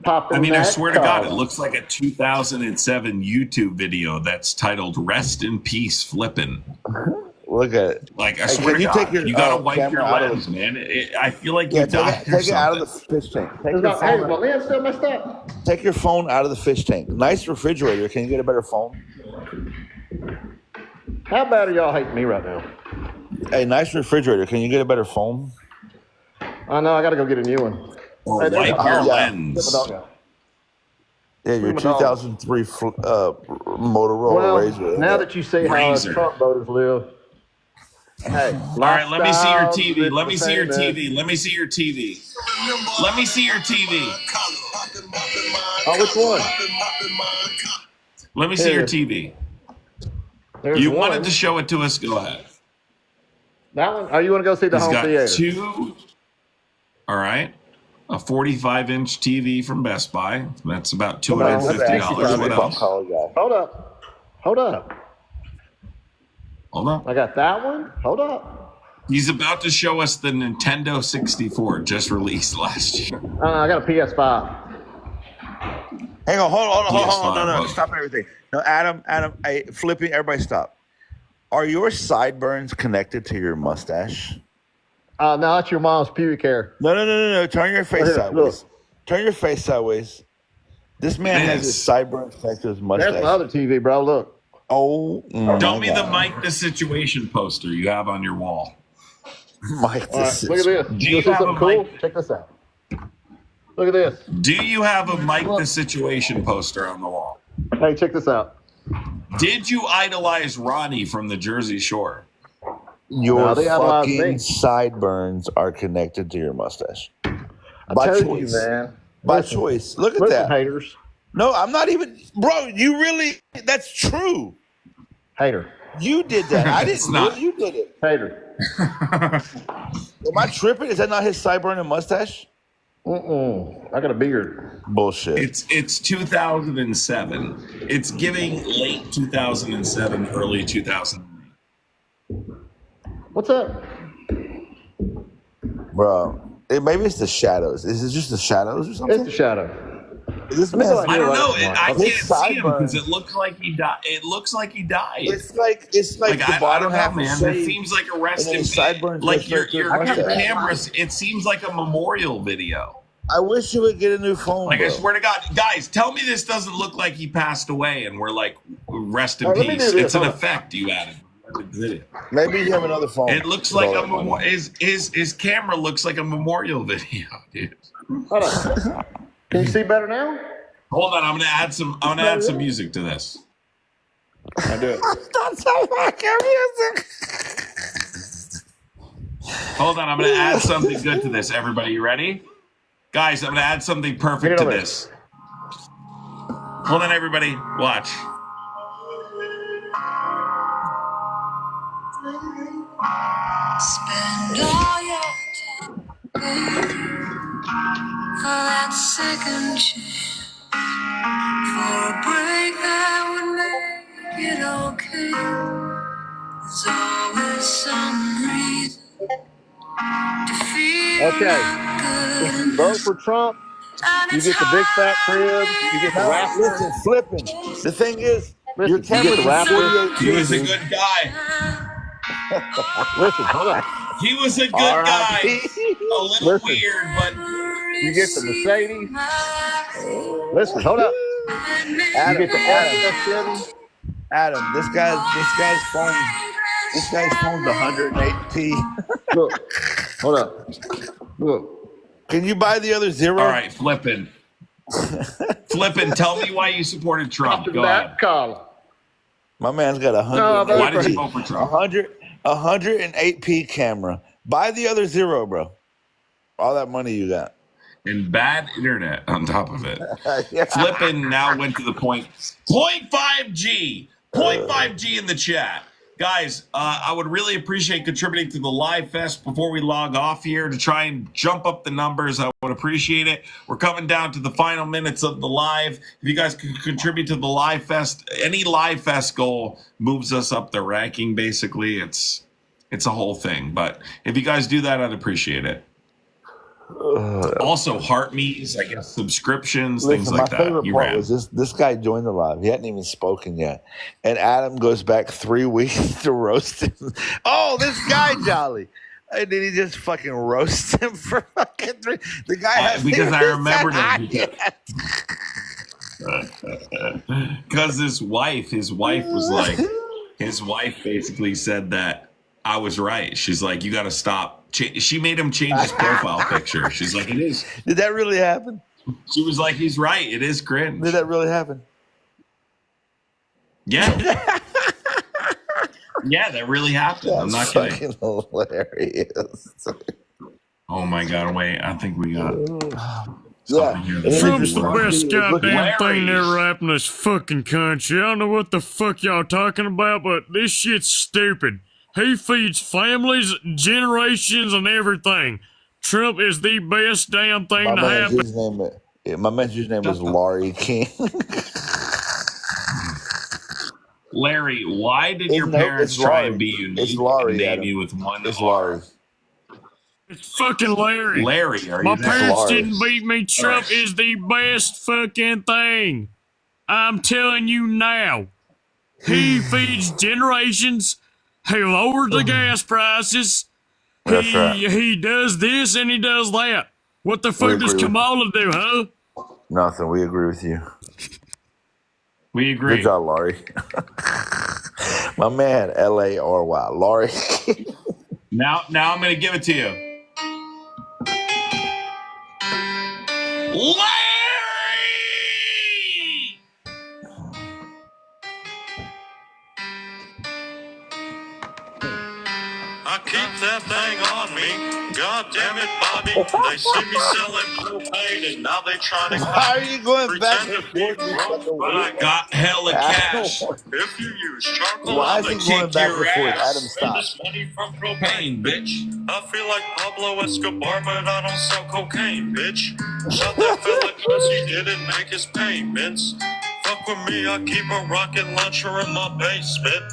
I mean, I swear to God, it looks like a 2007 YouTube video that's titled "Rest in Peace, Flippin'." Look at it. Like, I Hey, swear can to you God, take your you gotta wipe camera your out of lens, man. I feel like Yeah, you died or take it out of the something. fish tank. Hey, is my lens still messed up? Take your phone out of the fish tank. Nice refrigerator. Can you get a better phone? How bad are y'all hating me right now? Hey, nice refrigerator. Can you get a better phone? I know, I gotta go get a new one. Or Hey, there's wipe a your dog. lens. Get my dog out. Yeah, your Bring my dog. 2003 Motorola Well, Razr. now that you see how us Razr. Trump voters live, hey, All right, let me see your lifestyles, TV. living Let me the see your same, man. TV. Let me see your TV. Let me see your TV. Oh, which one? Let me see your Here. TV. There's You one. wanted to show it to us. Go ahead. That one? Oh, you want to go see the He's home got theater? two. All right. A 45-inch TV from Best Buy. That's about Come on, let's $250. ask What you else? Hold up. Hold up. Hold up. I got that one. Hold up. He's about to show us the Nintendo 64 just released last year. I got a PS5. Hang on, hold on. No, PS5. stop everything. No, Adam, hey, flipping, everybody stop. Are your sideburns connected to your mustache? No, that's your mom's pubic hair. No. Turn your face Here, sideways. look. Turn your face sideways. This man has his sideburns connected to his mustache. That's my other TV, bro. Look. Oh, Show me the Mike the Situation poster you have on your wall. Mike All right, look at this. Do You you see have a something cool? Mike? Check this out. Look at this. Do you have a Mike the Situation poster on the wall? Hey, check this out. Did you idolize Ronnie from the Jersey Shore? Your they idolize fucking me. sideburns are connected to your mustache. I By told choice. you, man. By Listen. choice. Look at Listen, that. haters. No, I'm not even. Bro, you really. That's true. Hater. You did that. I It's didn't not. do it. You did it. Hater. Am I tripping? Is that not his sideburn and mustache? I got a beard. Bullshit. It's 2007. It's giving late 2007, early 2008. What's up? Bro, maybe it's the shadows. Is it just the shadows or something? It's the shadow. This Let me man's go ahead I and don't do know. what I want. can't His see him because sideburns. it looks like he died. It looks like he died. It's like the I bottom don't know, half is man. It shaved, seems like a and rest then in his sideburns go like straight to his your mustache. cameras. It seems like a memorial video. I wish you would get a new phone, Like bro. I swear to God, guys, tell me this doesn't look like he passed away, and we're like, rest in All right, let me peace. do this. It's an Hold on. effect you added. Video. Maybe you have another phone. It looks with like all a that money. his camera looks like a memorial video, dude. Hold on. Can you see better now? Hold on, I'm gonna add some music to this. I do it. That's so fucking music. Hold on, I'm gonna add something good to this. Everybody, you ready? Guys, I'm gonna add something perfect Get it to over. this. Hold on, everybody. Watch. Spend all your time for that second chance, for a break that would make it okay. There's always some reason to feel Okay. not If good you vote for Trump, you get the big fat crib, you get the No, rapper. listen, flipping. The thing is, Listen, your you get camera's the rapper. 48 He was a dude. good guy. Listen, hold on. He was a good guy. A little Listen. weird, but You get the Mercedes. Listen, hold up. You Adam, get the Adam, FS7. Adam, this guy's phone's 108p. Look, hold up. Look. Can you buy the other zero? all right, flipping. Flipping, tell me why you supported Trump. Go ahead. That collar. My man's got No, but- Why did you vote for Trump? 108p camera. Buy the other zero, bro. All that money you got. And bad internet on top of it. Yeah. Flippin' now went to the point 0.5G. 0.5G in the chat. Guys, I would really appreciate contributing to the live fest before we log off here to try and jump up the numbers. I would appreciate it. We're coming down to the final minutes of the live. If you guys could contribute to the live fest, any live fest goal moves us up the ranking. Basically, it's a whole thing. But if you guys do that, I'd appreciate it. Also, heart me's, I guess, subscriptions, things Listen, like my that. favorite You part ran. was this guy joined the live. He hadn't even spoken yet. And Adam goes back 3 weeks to roast him. Oh, this guy, Jolly. And then he just fucking roasts him for fucking 3. The guy has Because I remembered him. Because his wife was like, his wife basically said that I was right. She's like, you got to stop. She made him change his profile picture. She's like, it is. Did that really happen? She was like, he's right. It is cringe. Did that really happen? Yeah. Yeah, that really happened. I'm not kidding. Fucking hilarious. Oh my God. Wait, I think we got Yeah. something here. Trump's the best goddamn thing that Larry. ever happened in this fucking country. I don't know what the fuck y'all talking about, but this shit's stupid. He feeds families, generations, and everything. Trump is the best damn thing My to man's happen. username is Laurie King. Larry, why did your parents try and be unique and name you with one R? It's fucking Larry. Larry, are My you there? parents didn't beat me. Trump is the best fucking thing. I'm telling you now. He feeds generations. He lowers the gas prices. That's right. He does this and he does that. What the fuck does Kamala do, huh? Nothing. We agree with you. We agree. Good job, Laurie. My man, L-A-R-Y. Laurie. Now I'm going to give it to you. Larry! I keep that thing on me. God damn it, Bobby. They see me selling propane and now they try to Why are you going back pretend and to be forth? broke, but I Got hella cash. If you use charcoal, Why I'm is he gonna going kick back your and forth? ass. Adam, stop. Spend this money from propane, bitch. I feel like Pablo Escobar, but I don't sell cocaine, bitch. Shot that fella cause he didn't make his payments. Fuck with me, I keep a rocket launcher in my basement.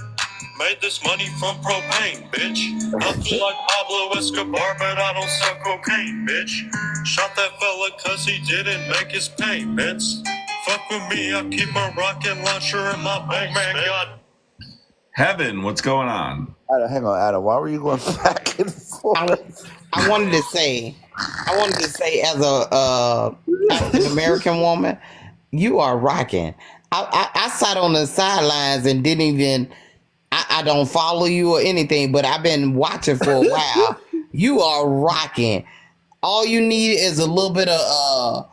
Made this money from propane, bitch. I feel like Pablo Escobar, but I don't sell cocaine, bitch. Shot that fella cause he didn't make his payments. Fuck with me, I keep a rocket launcher in my basement. Oh man, God. Heaven, what's going on? Adam, hang on, Adam. Why were you going back and forth? I wanted to say, as a African American woman, you are rocking. I sat on the sidelines and didn't even. I don't follow you or anything, but I've been watching for a while. You are rocking. All you need is a little bit of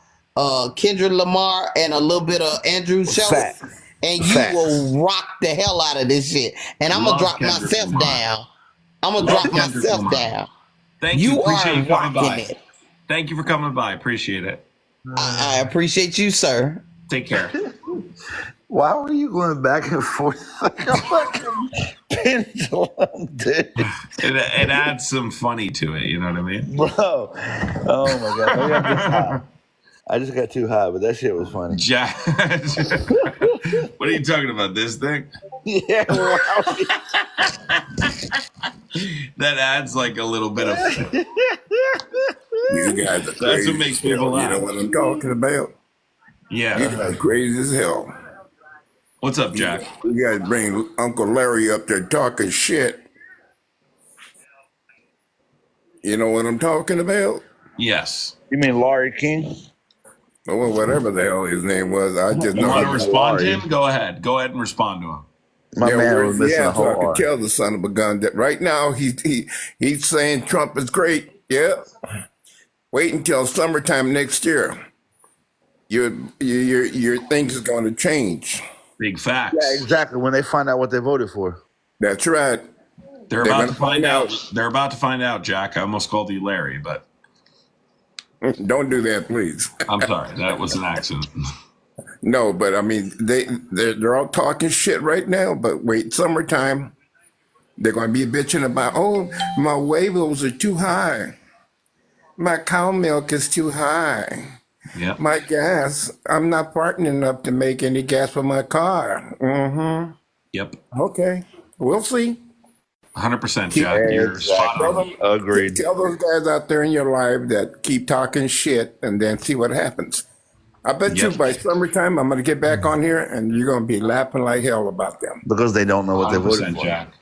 Kendrick Lamar and a little bit of Andrew Schultz, and you will rock the hell out of this shit. And I'm gonna drop myself down. I'm gonna drop myself down. Thank you. Appreciate are you coming by. rocking it. Thank you for coming by. Appreciate it. I appreciate you, sir. Take care. Why were you going back and forth like a fucking pendulum, dude? It adds some funny to it. You know what I mean? Bro. Oh, my God. Maybe I'm just high. I just got too high, but that shit was funny. Jack. What are you talking about? This thing? Yeah. That adds like a little bit of. You guys are crazy. That's what makes people laugh. You know what I'm talking about? Yeah. You guys crazy as hell. What's up, Jack? You guys bring Uncle Larry up there talking shit. You know what I'm talking about? Yes. You mean Laurie King? Well, whatever the hell his name was. I just You know want to him as respond to Laurie. him? Go ahead. Go ahead and respond to him. My man where's was he missing at a whole so I can R. tell the son of a gun that right now he's saying Trump is great. Yeah. Wait until summertime next year. Your things is going to change. Big facts. Yeah, exactly. When they find out what they voted for. That's right. They're about to find out. They're about to find out, Jack. I almost called you Larry, but don't do that, please. I'm sorry. That was an accident. No, but I mean they're all talking shit right now. But wait, summertime, they're going to be bitching about, oh, my huevos are too high, my cow milk is too high. Yeah. My gas, I'm not parting enough to make any gas for my car. Mm-hmm. Yep. Okay. We'll see. 100%, Jack. You're spot on. Agreed. Tell those guys out there in your life that keep talking shit and then see what happens. I bet you by summertime, I'm going to get back on here and you're going to be laughing like hell about them. Because they don't know what they voted 100%, for. Jack.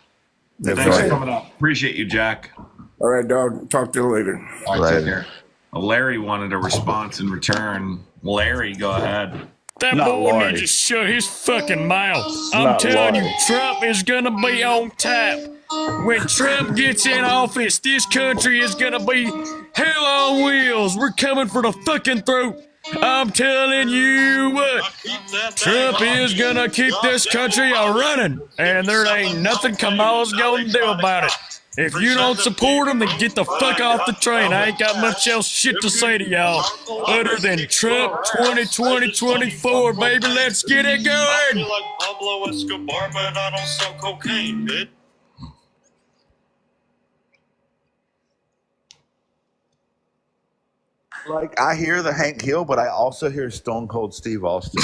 That's Thanks for right. coming up. Appreciate you, Jack. All right, dog. Talk to you later. All right, take care. Larry wanted a response in return. Larry, go ahead. That Not boy Laurie. needs to shut his fucking mouth. I'm Not telling Laurie. you, Trump is gonna be on tap. When Trump gets in office, this country is gonna be hell on wheels. We're coming for the fucking throat. I'm telling you what, Trump is gonna keep this country a running, and there ain't nothing Kamala's gonna do about it. If you don't support him, then get the fuck off the train. I ain't got much else shit to say to y'all other than Trump 2020-24, baby. Let's get it I going. feel like Pablo Escobar, but I don't sell cocaine, bitch. Like I hear the Hank Hill, but I also hear Stone Cold Steve Austin.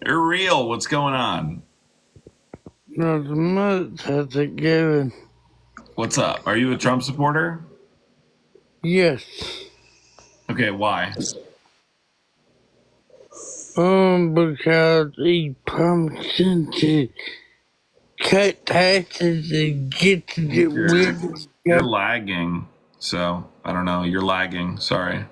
You're real. What's going on? Not much. How's it going? What's up? Are you a Trump supporter? Yes. Okay, why? Because he promising to cut taxes and get to get rid of You're lagging. So, I don't know. You're lagging. Sorry.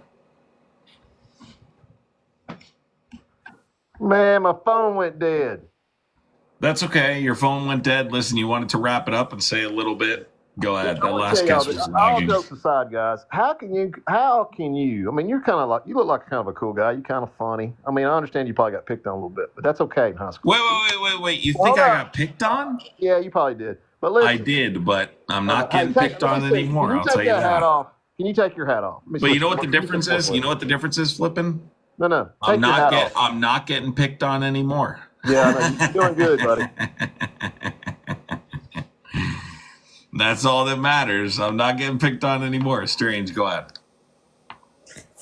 Man, my phone went dead. That's okay. Your phone went dead. Listen, you wanted to wrap it up and say a little bit. Go ahead. That last guess was All lagging. jokes aside, guys, how can you? I mean, you're kind of like, you look like kind of a cool guy. You're kind of funny. I mean, I understand you probably got picked on a little bit, but that's okay in high school. Wait. You think I got picked on? Yeah, you probably did. But listen, I did, but I'm not getting picked on anymore. I'll tell you hat that. off? Can you take your hat off? But you know what the difference is? You know what the difference is, Flippin'? No. I'm not getting picked on anymore. Yeah, you're doing good, buddy. That's all that matters. I'm not getting picked on anymore. Strange, go ahead.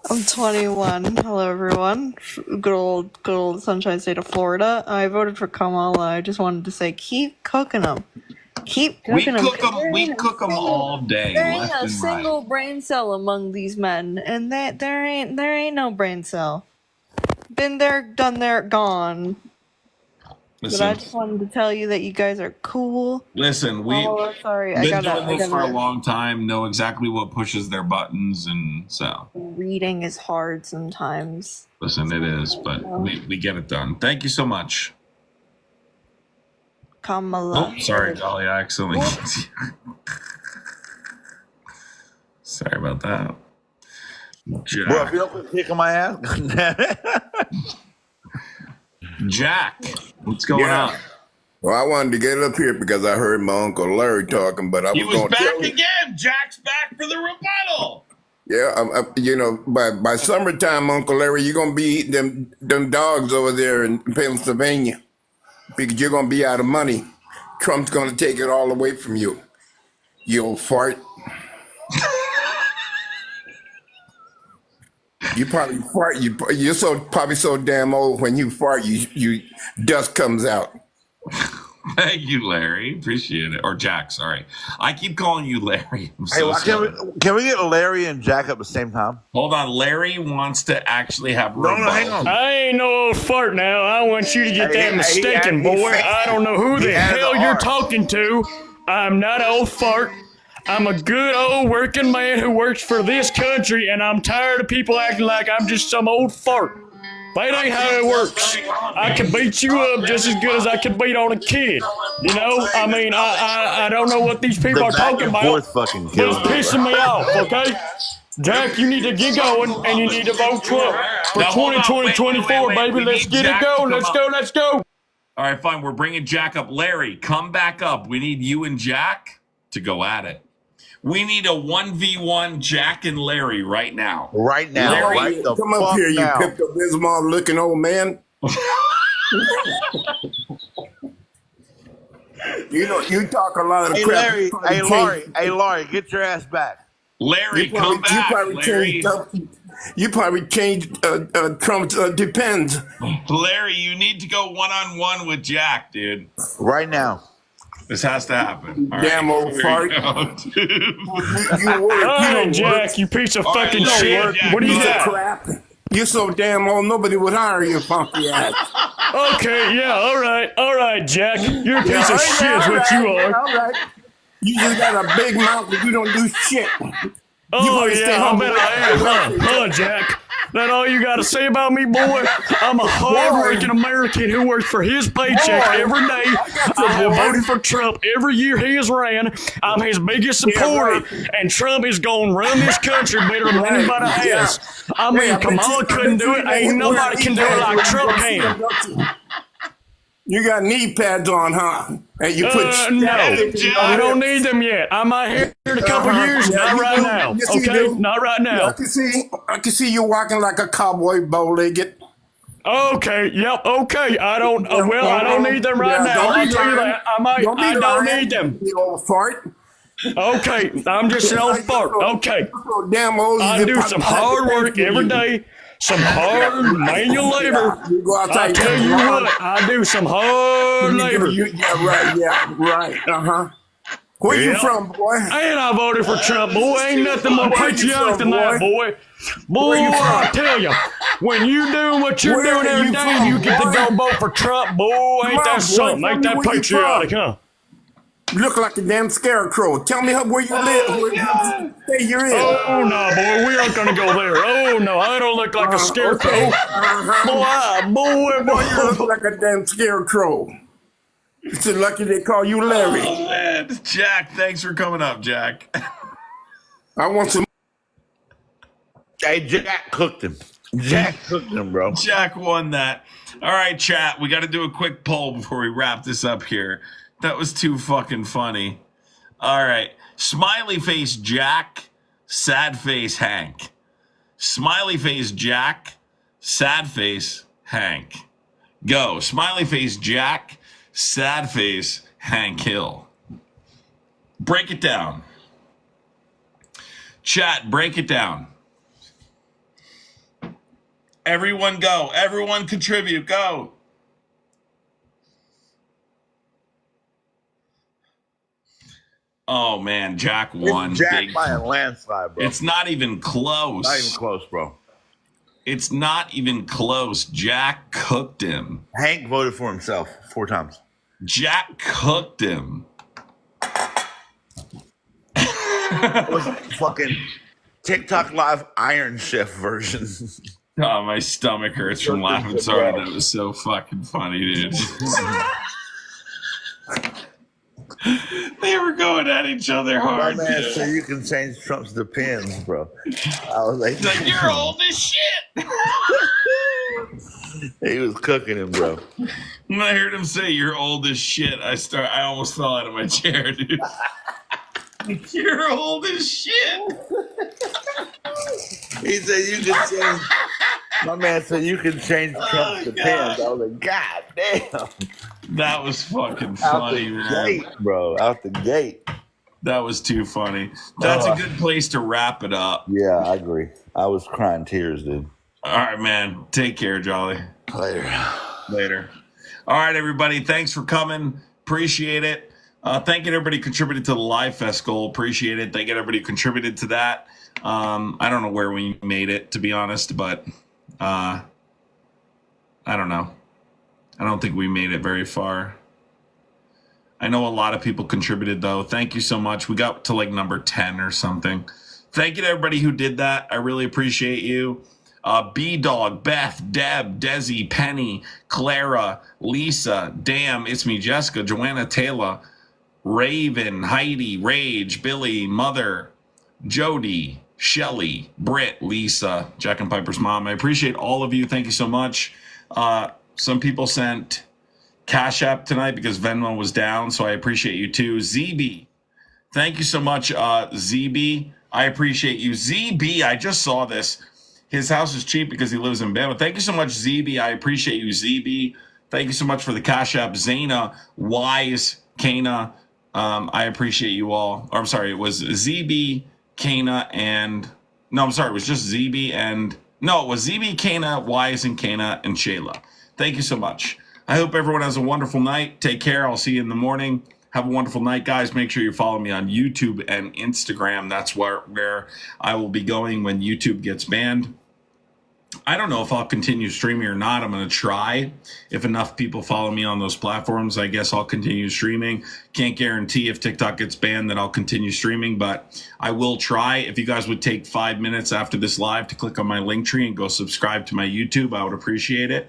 I'm 21. Hello, everyone. Good old Sunshine State of Florida. I voted for Kamala. I just wanted to say, keep cooking them. Keep cooking them. We cook them all day. There ain't left a and single brain cell among these men, and there ain't no brain cell. Been there, done there, gone. Listen, But I just wanted to tell you that you guys are cool. Listen, we've sorry, been doing this for a long time, know exactly what pushes their buttons, and so. Reading is hard sometimes. Listen, it is, but we get it done. Thank you so much. Kamala. Oh, sorry, Dolly, I accidentally. Sorry about that. Jack. Bro, if you don't quit kicking my ass. Jack, what's going on? Well, I wanted to get up here because I heard my Uncle Larry talking, but I was He was going to back tell you. again. Jack's back for the rebuttal. Yeah, by summertime, Uncle Larry, you're gonna be eating them dogs over there in Pennsylvania because you're gonna be out of money. Trump's gonna take it all away from you. You old fart. You probably fart. You're probably so damn old when you fart, you dust comes out. Thank you, Larry. Appreciate it. Or Jack, sorry. I keep calling you Larry. I'm Hey, so well, sorry. can we get Larry and Jack up at the same time? Hold on. Larry wants to actually have hang on. I ain't no old fart now. I want you to get that mistaken, boy. I don't know who the hell you're talking to. I'm not an old fart. I'm a good old working man who works for this country, and I'm tired of people acting like I'm just some old fart. That ain't how it works. I can beat you up just as good as I can beat on a kid. You know? I mean, I don't know what these people are talking about. Fucking It's pissing me off, okay? Jack, you need to get going, and you need to vote Trump for 2024, baby. Let's get it going. Let's go. All right, fine. We're bringing Jack up. Larry, come back up. We need you and Jack to go at it. We need a 1v1 Jack and Larry right now. Right now. Larry, Right the Come up fuck here, now. you Pepto-Bismol looking old man. You talk a lot of Hey, crap. Larry, hey, Laurie, get your ass back. Larry, come back. Larry. You probably changed Trump's depends. Larry, you need to go one-on-one with Jack, dude. Right now. This has to happen. All Damn right, old here fart. we go, dude. All right, Jack, you piece of fucking shit. What do you got? Crap. You're so damn old, nobody would hire you, funky ass. Okay, yeah, all right, Jack. You're a piece of shit is what you are. All right. You just got a big mouth, but you don't do shit. Oh, yeah, I bet I am, huh, Jack? That all you got to say about me, boy? I'm a hard-working American who works for his paycheck every day. I have voted for Trump every year he has ran. I'm his biggest supporter, and Trump is going to run this country better than anybody else. I mean, Kamala couldn't do it. Ain't nobody can do it like Trump can. You got knee pads on, huh? And you put No, I don't need them yet. I might hear it in a couple years, not right now. Okay, not right now. I can see you walking like a cowboy, bow-legged. Okay, yep, okay. I don't need them right now. I'll tell you that. I don't need them. You old fart. Okay, I'm just an old fart. Okay. Damn old. I do some hard work every day. Some hard manual labor. I tell you what, I do some hard labor. Yeah, right. Where you from, boy? And I voted for Trump, boy. Ain't nothing more patriotic than that, boy. Boy, I tell you, when you do what you're doing every day and you get to go vote for Trump, boy, ain't that something? Ain't that patriotic, huh? You look like a damn scarecrow. Tell me where you live. Where you're in. Oh, no, boy. We aren't going to go there. Oh, no. I don't look like a scarecrow. Okay. Boy, you look like a damn scarecrow. It's lucky they call you Larry. Oh, man. Jack, thanks for coming up, Jack. I want some. Hey, Jack cooked him. Jack cooked him, bro. Jack won that. All right, chat. We got to do a quick poll before we wrap this up here. That was too fucking funny. All right. Smiley face Jack, sad face Hank. Smiley face Jack, sad face Hank. Go. Smiley face Jack, sad face Hank Hill. Break it down. Chat, break it down. Everyone go. Everyone contribute. Go. Oh, man. Jack won. It's Jack by a landslide, bro. It's not even close. Not even close, bro. It's not even close. Jack cooked him. Hank voted for himself 4 times. Jack cooked him. It was fucking TikTok Live Iron Chef version. Oh, my stomach hurts from laughing. Sorry, that was so fucking funny, dude. They were going at each other hard. My man, so you can change Trump's depends, bro. I was like, you're old as shit. He was cooking him, bro. When I heard him say you're old as shit, I almost fell out of my chair, dude. You're old as shit. He said you can change. My man said you can change Trump's depends. I was like, God damn. That was fucking funny, man. Gate, bro. Out the gate. That was too funny. That's a good place to wrap it up. Yeah, I agree. I was crying tears, dude. All right, man. Take care, Jolly. Later. All right, everybody. Thanks for coming. Appreciate it. Thank you to everybody who contributed to the Live Fest goal. Appreciate it. Thank you to everybody who contributed to that. I don't know where we made it, to be honest, but I don't know. I don't think we made it very far. I know a lot of people contributed, though. Thank you so much. We got to like number 10 or something. Thank you to everybody who did that. I really appreciate you. B-Dog, Beth, Deb, Desi, Penny, Clara, Lisa, Damn, It's Me, Jessica, Joanna, Taylor, Raven, Heidi, Rage, Billy, Mother, Jody, Shelly, Britt, Lisa, Jack and Piper's mom. I appreciate all of you. Thank you so much. Some people sent Cash App tonight because Venmo was down, so I appreciate you too. ZB, thank you so much, ZB. I appreciate you. ZB, I just saw this. His house is cheap because he lives in Bama. Thank you so much, ZB. I appreciate you, ZB. Thank you so much for the Cash App. Zayna, Wise, Kana, I appreciate you all. Or I'm sorry, it was ZB, Kana, and... No, I'm sorry, it was just ZB and... No, it was ZB, Kana, Wise, and Kana, and Shayla. Thank you so much. I hope everyone has a wonderful night. Take care. I'll see you in the morning. Have a wonderful night, guys. Make sure you follow me on YouTube and Instagram. That's where I will be going when YouTube gets banned. I don't know if I'll continue streaming or not. I'm going to try. If enough people follow me on those platforms, I guess I'll continue streaming. Can't guarantee if TikTok gets banned that I'll continue streaming, but I will try. If you guys would take 5 minutes after this live to click on my link tree and go subscribe to my YouTube, I would appreciate it,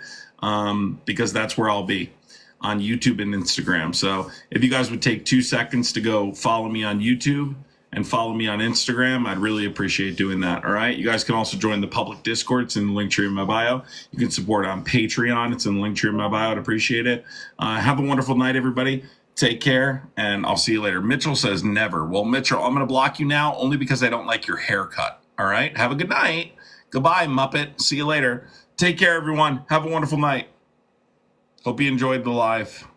because that's where I'll be, on YouTube and Instagram. So if you guys would take 2 seconds to go follow me on YouTube and follow me on Instagram, I'd really appreciate doing that. All right. You guys can also join the public Discord. It's in the link tree in my bio. You can support on Patreon. It's in the link tree in my bio. I'd appreciate it. Have a wonderful night, everybody. Take care, and I'll see you later. Mitchell says never. Well, Mitchell, I'm going to block you now only because I don't like your haircut. All right. Have a good night. Goodbye, Muppet. See you later. Take care, everyone. Have a wonderful night. Hope you enjoyed the live.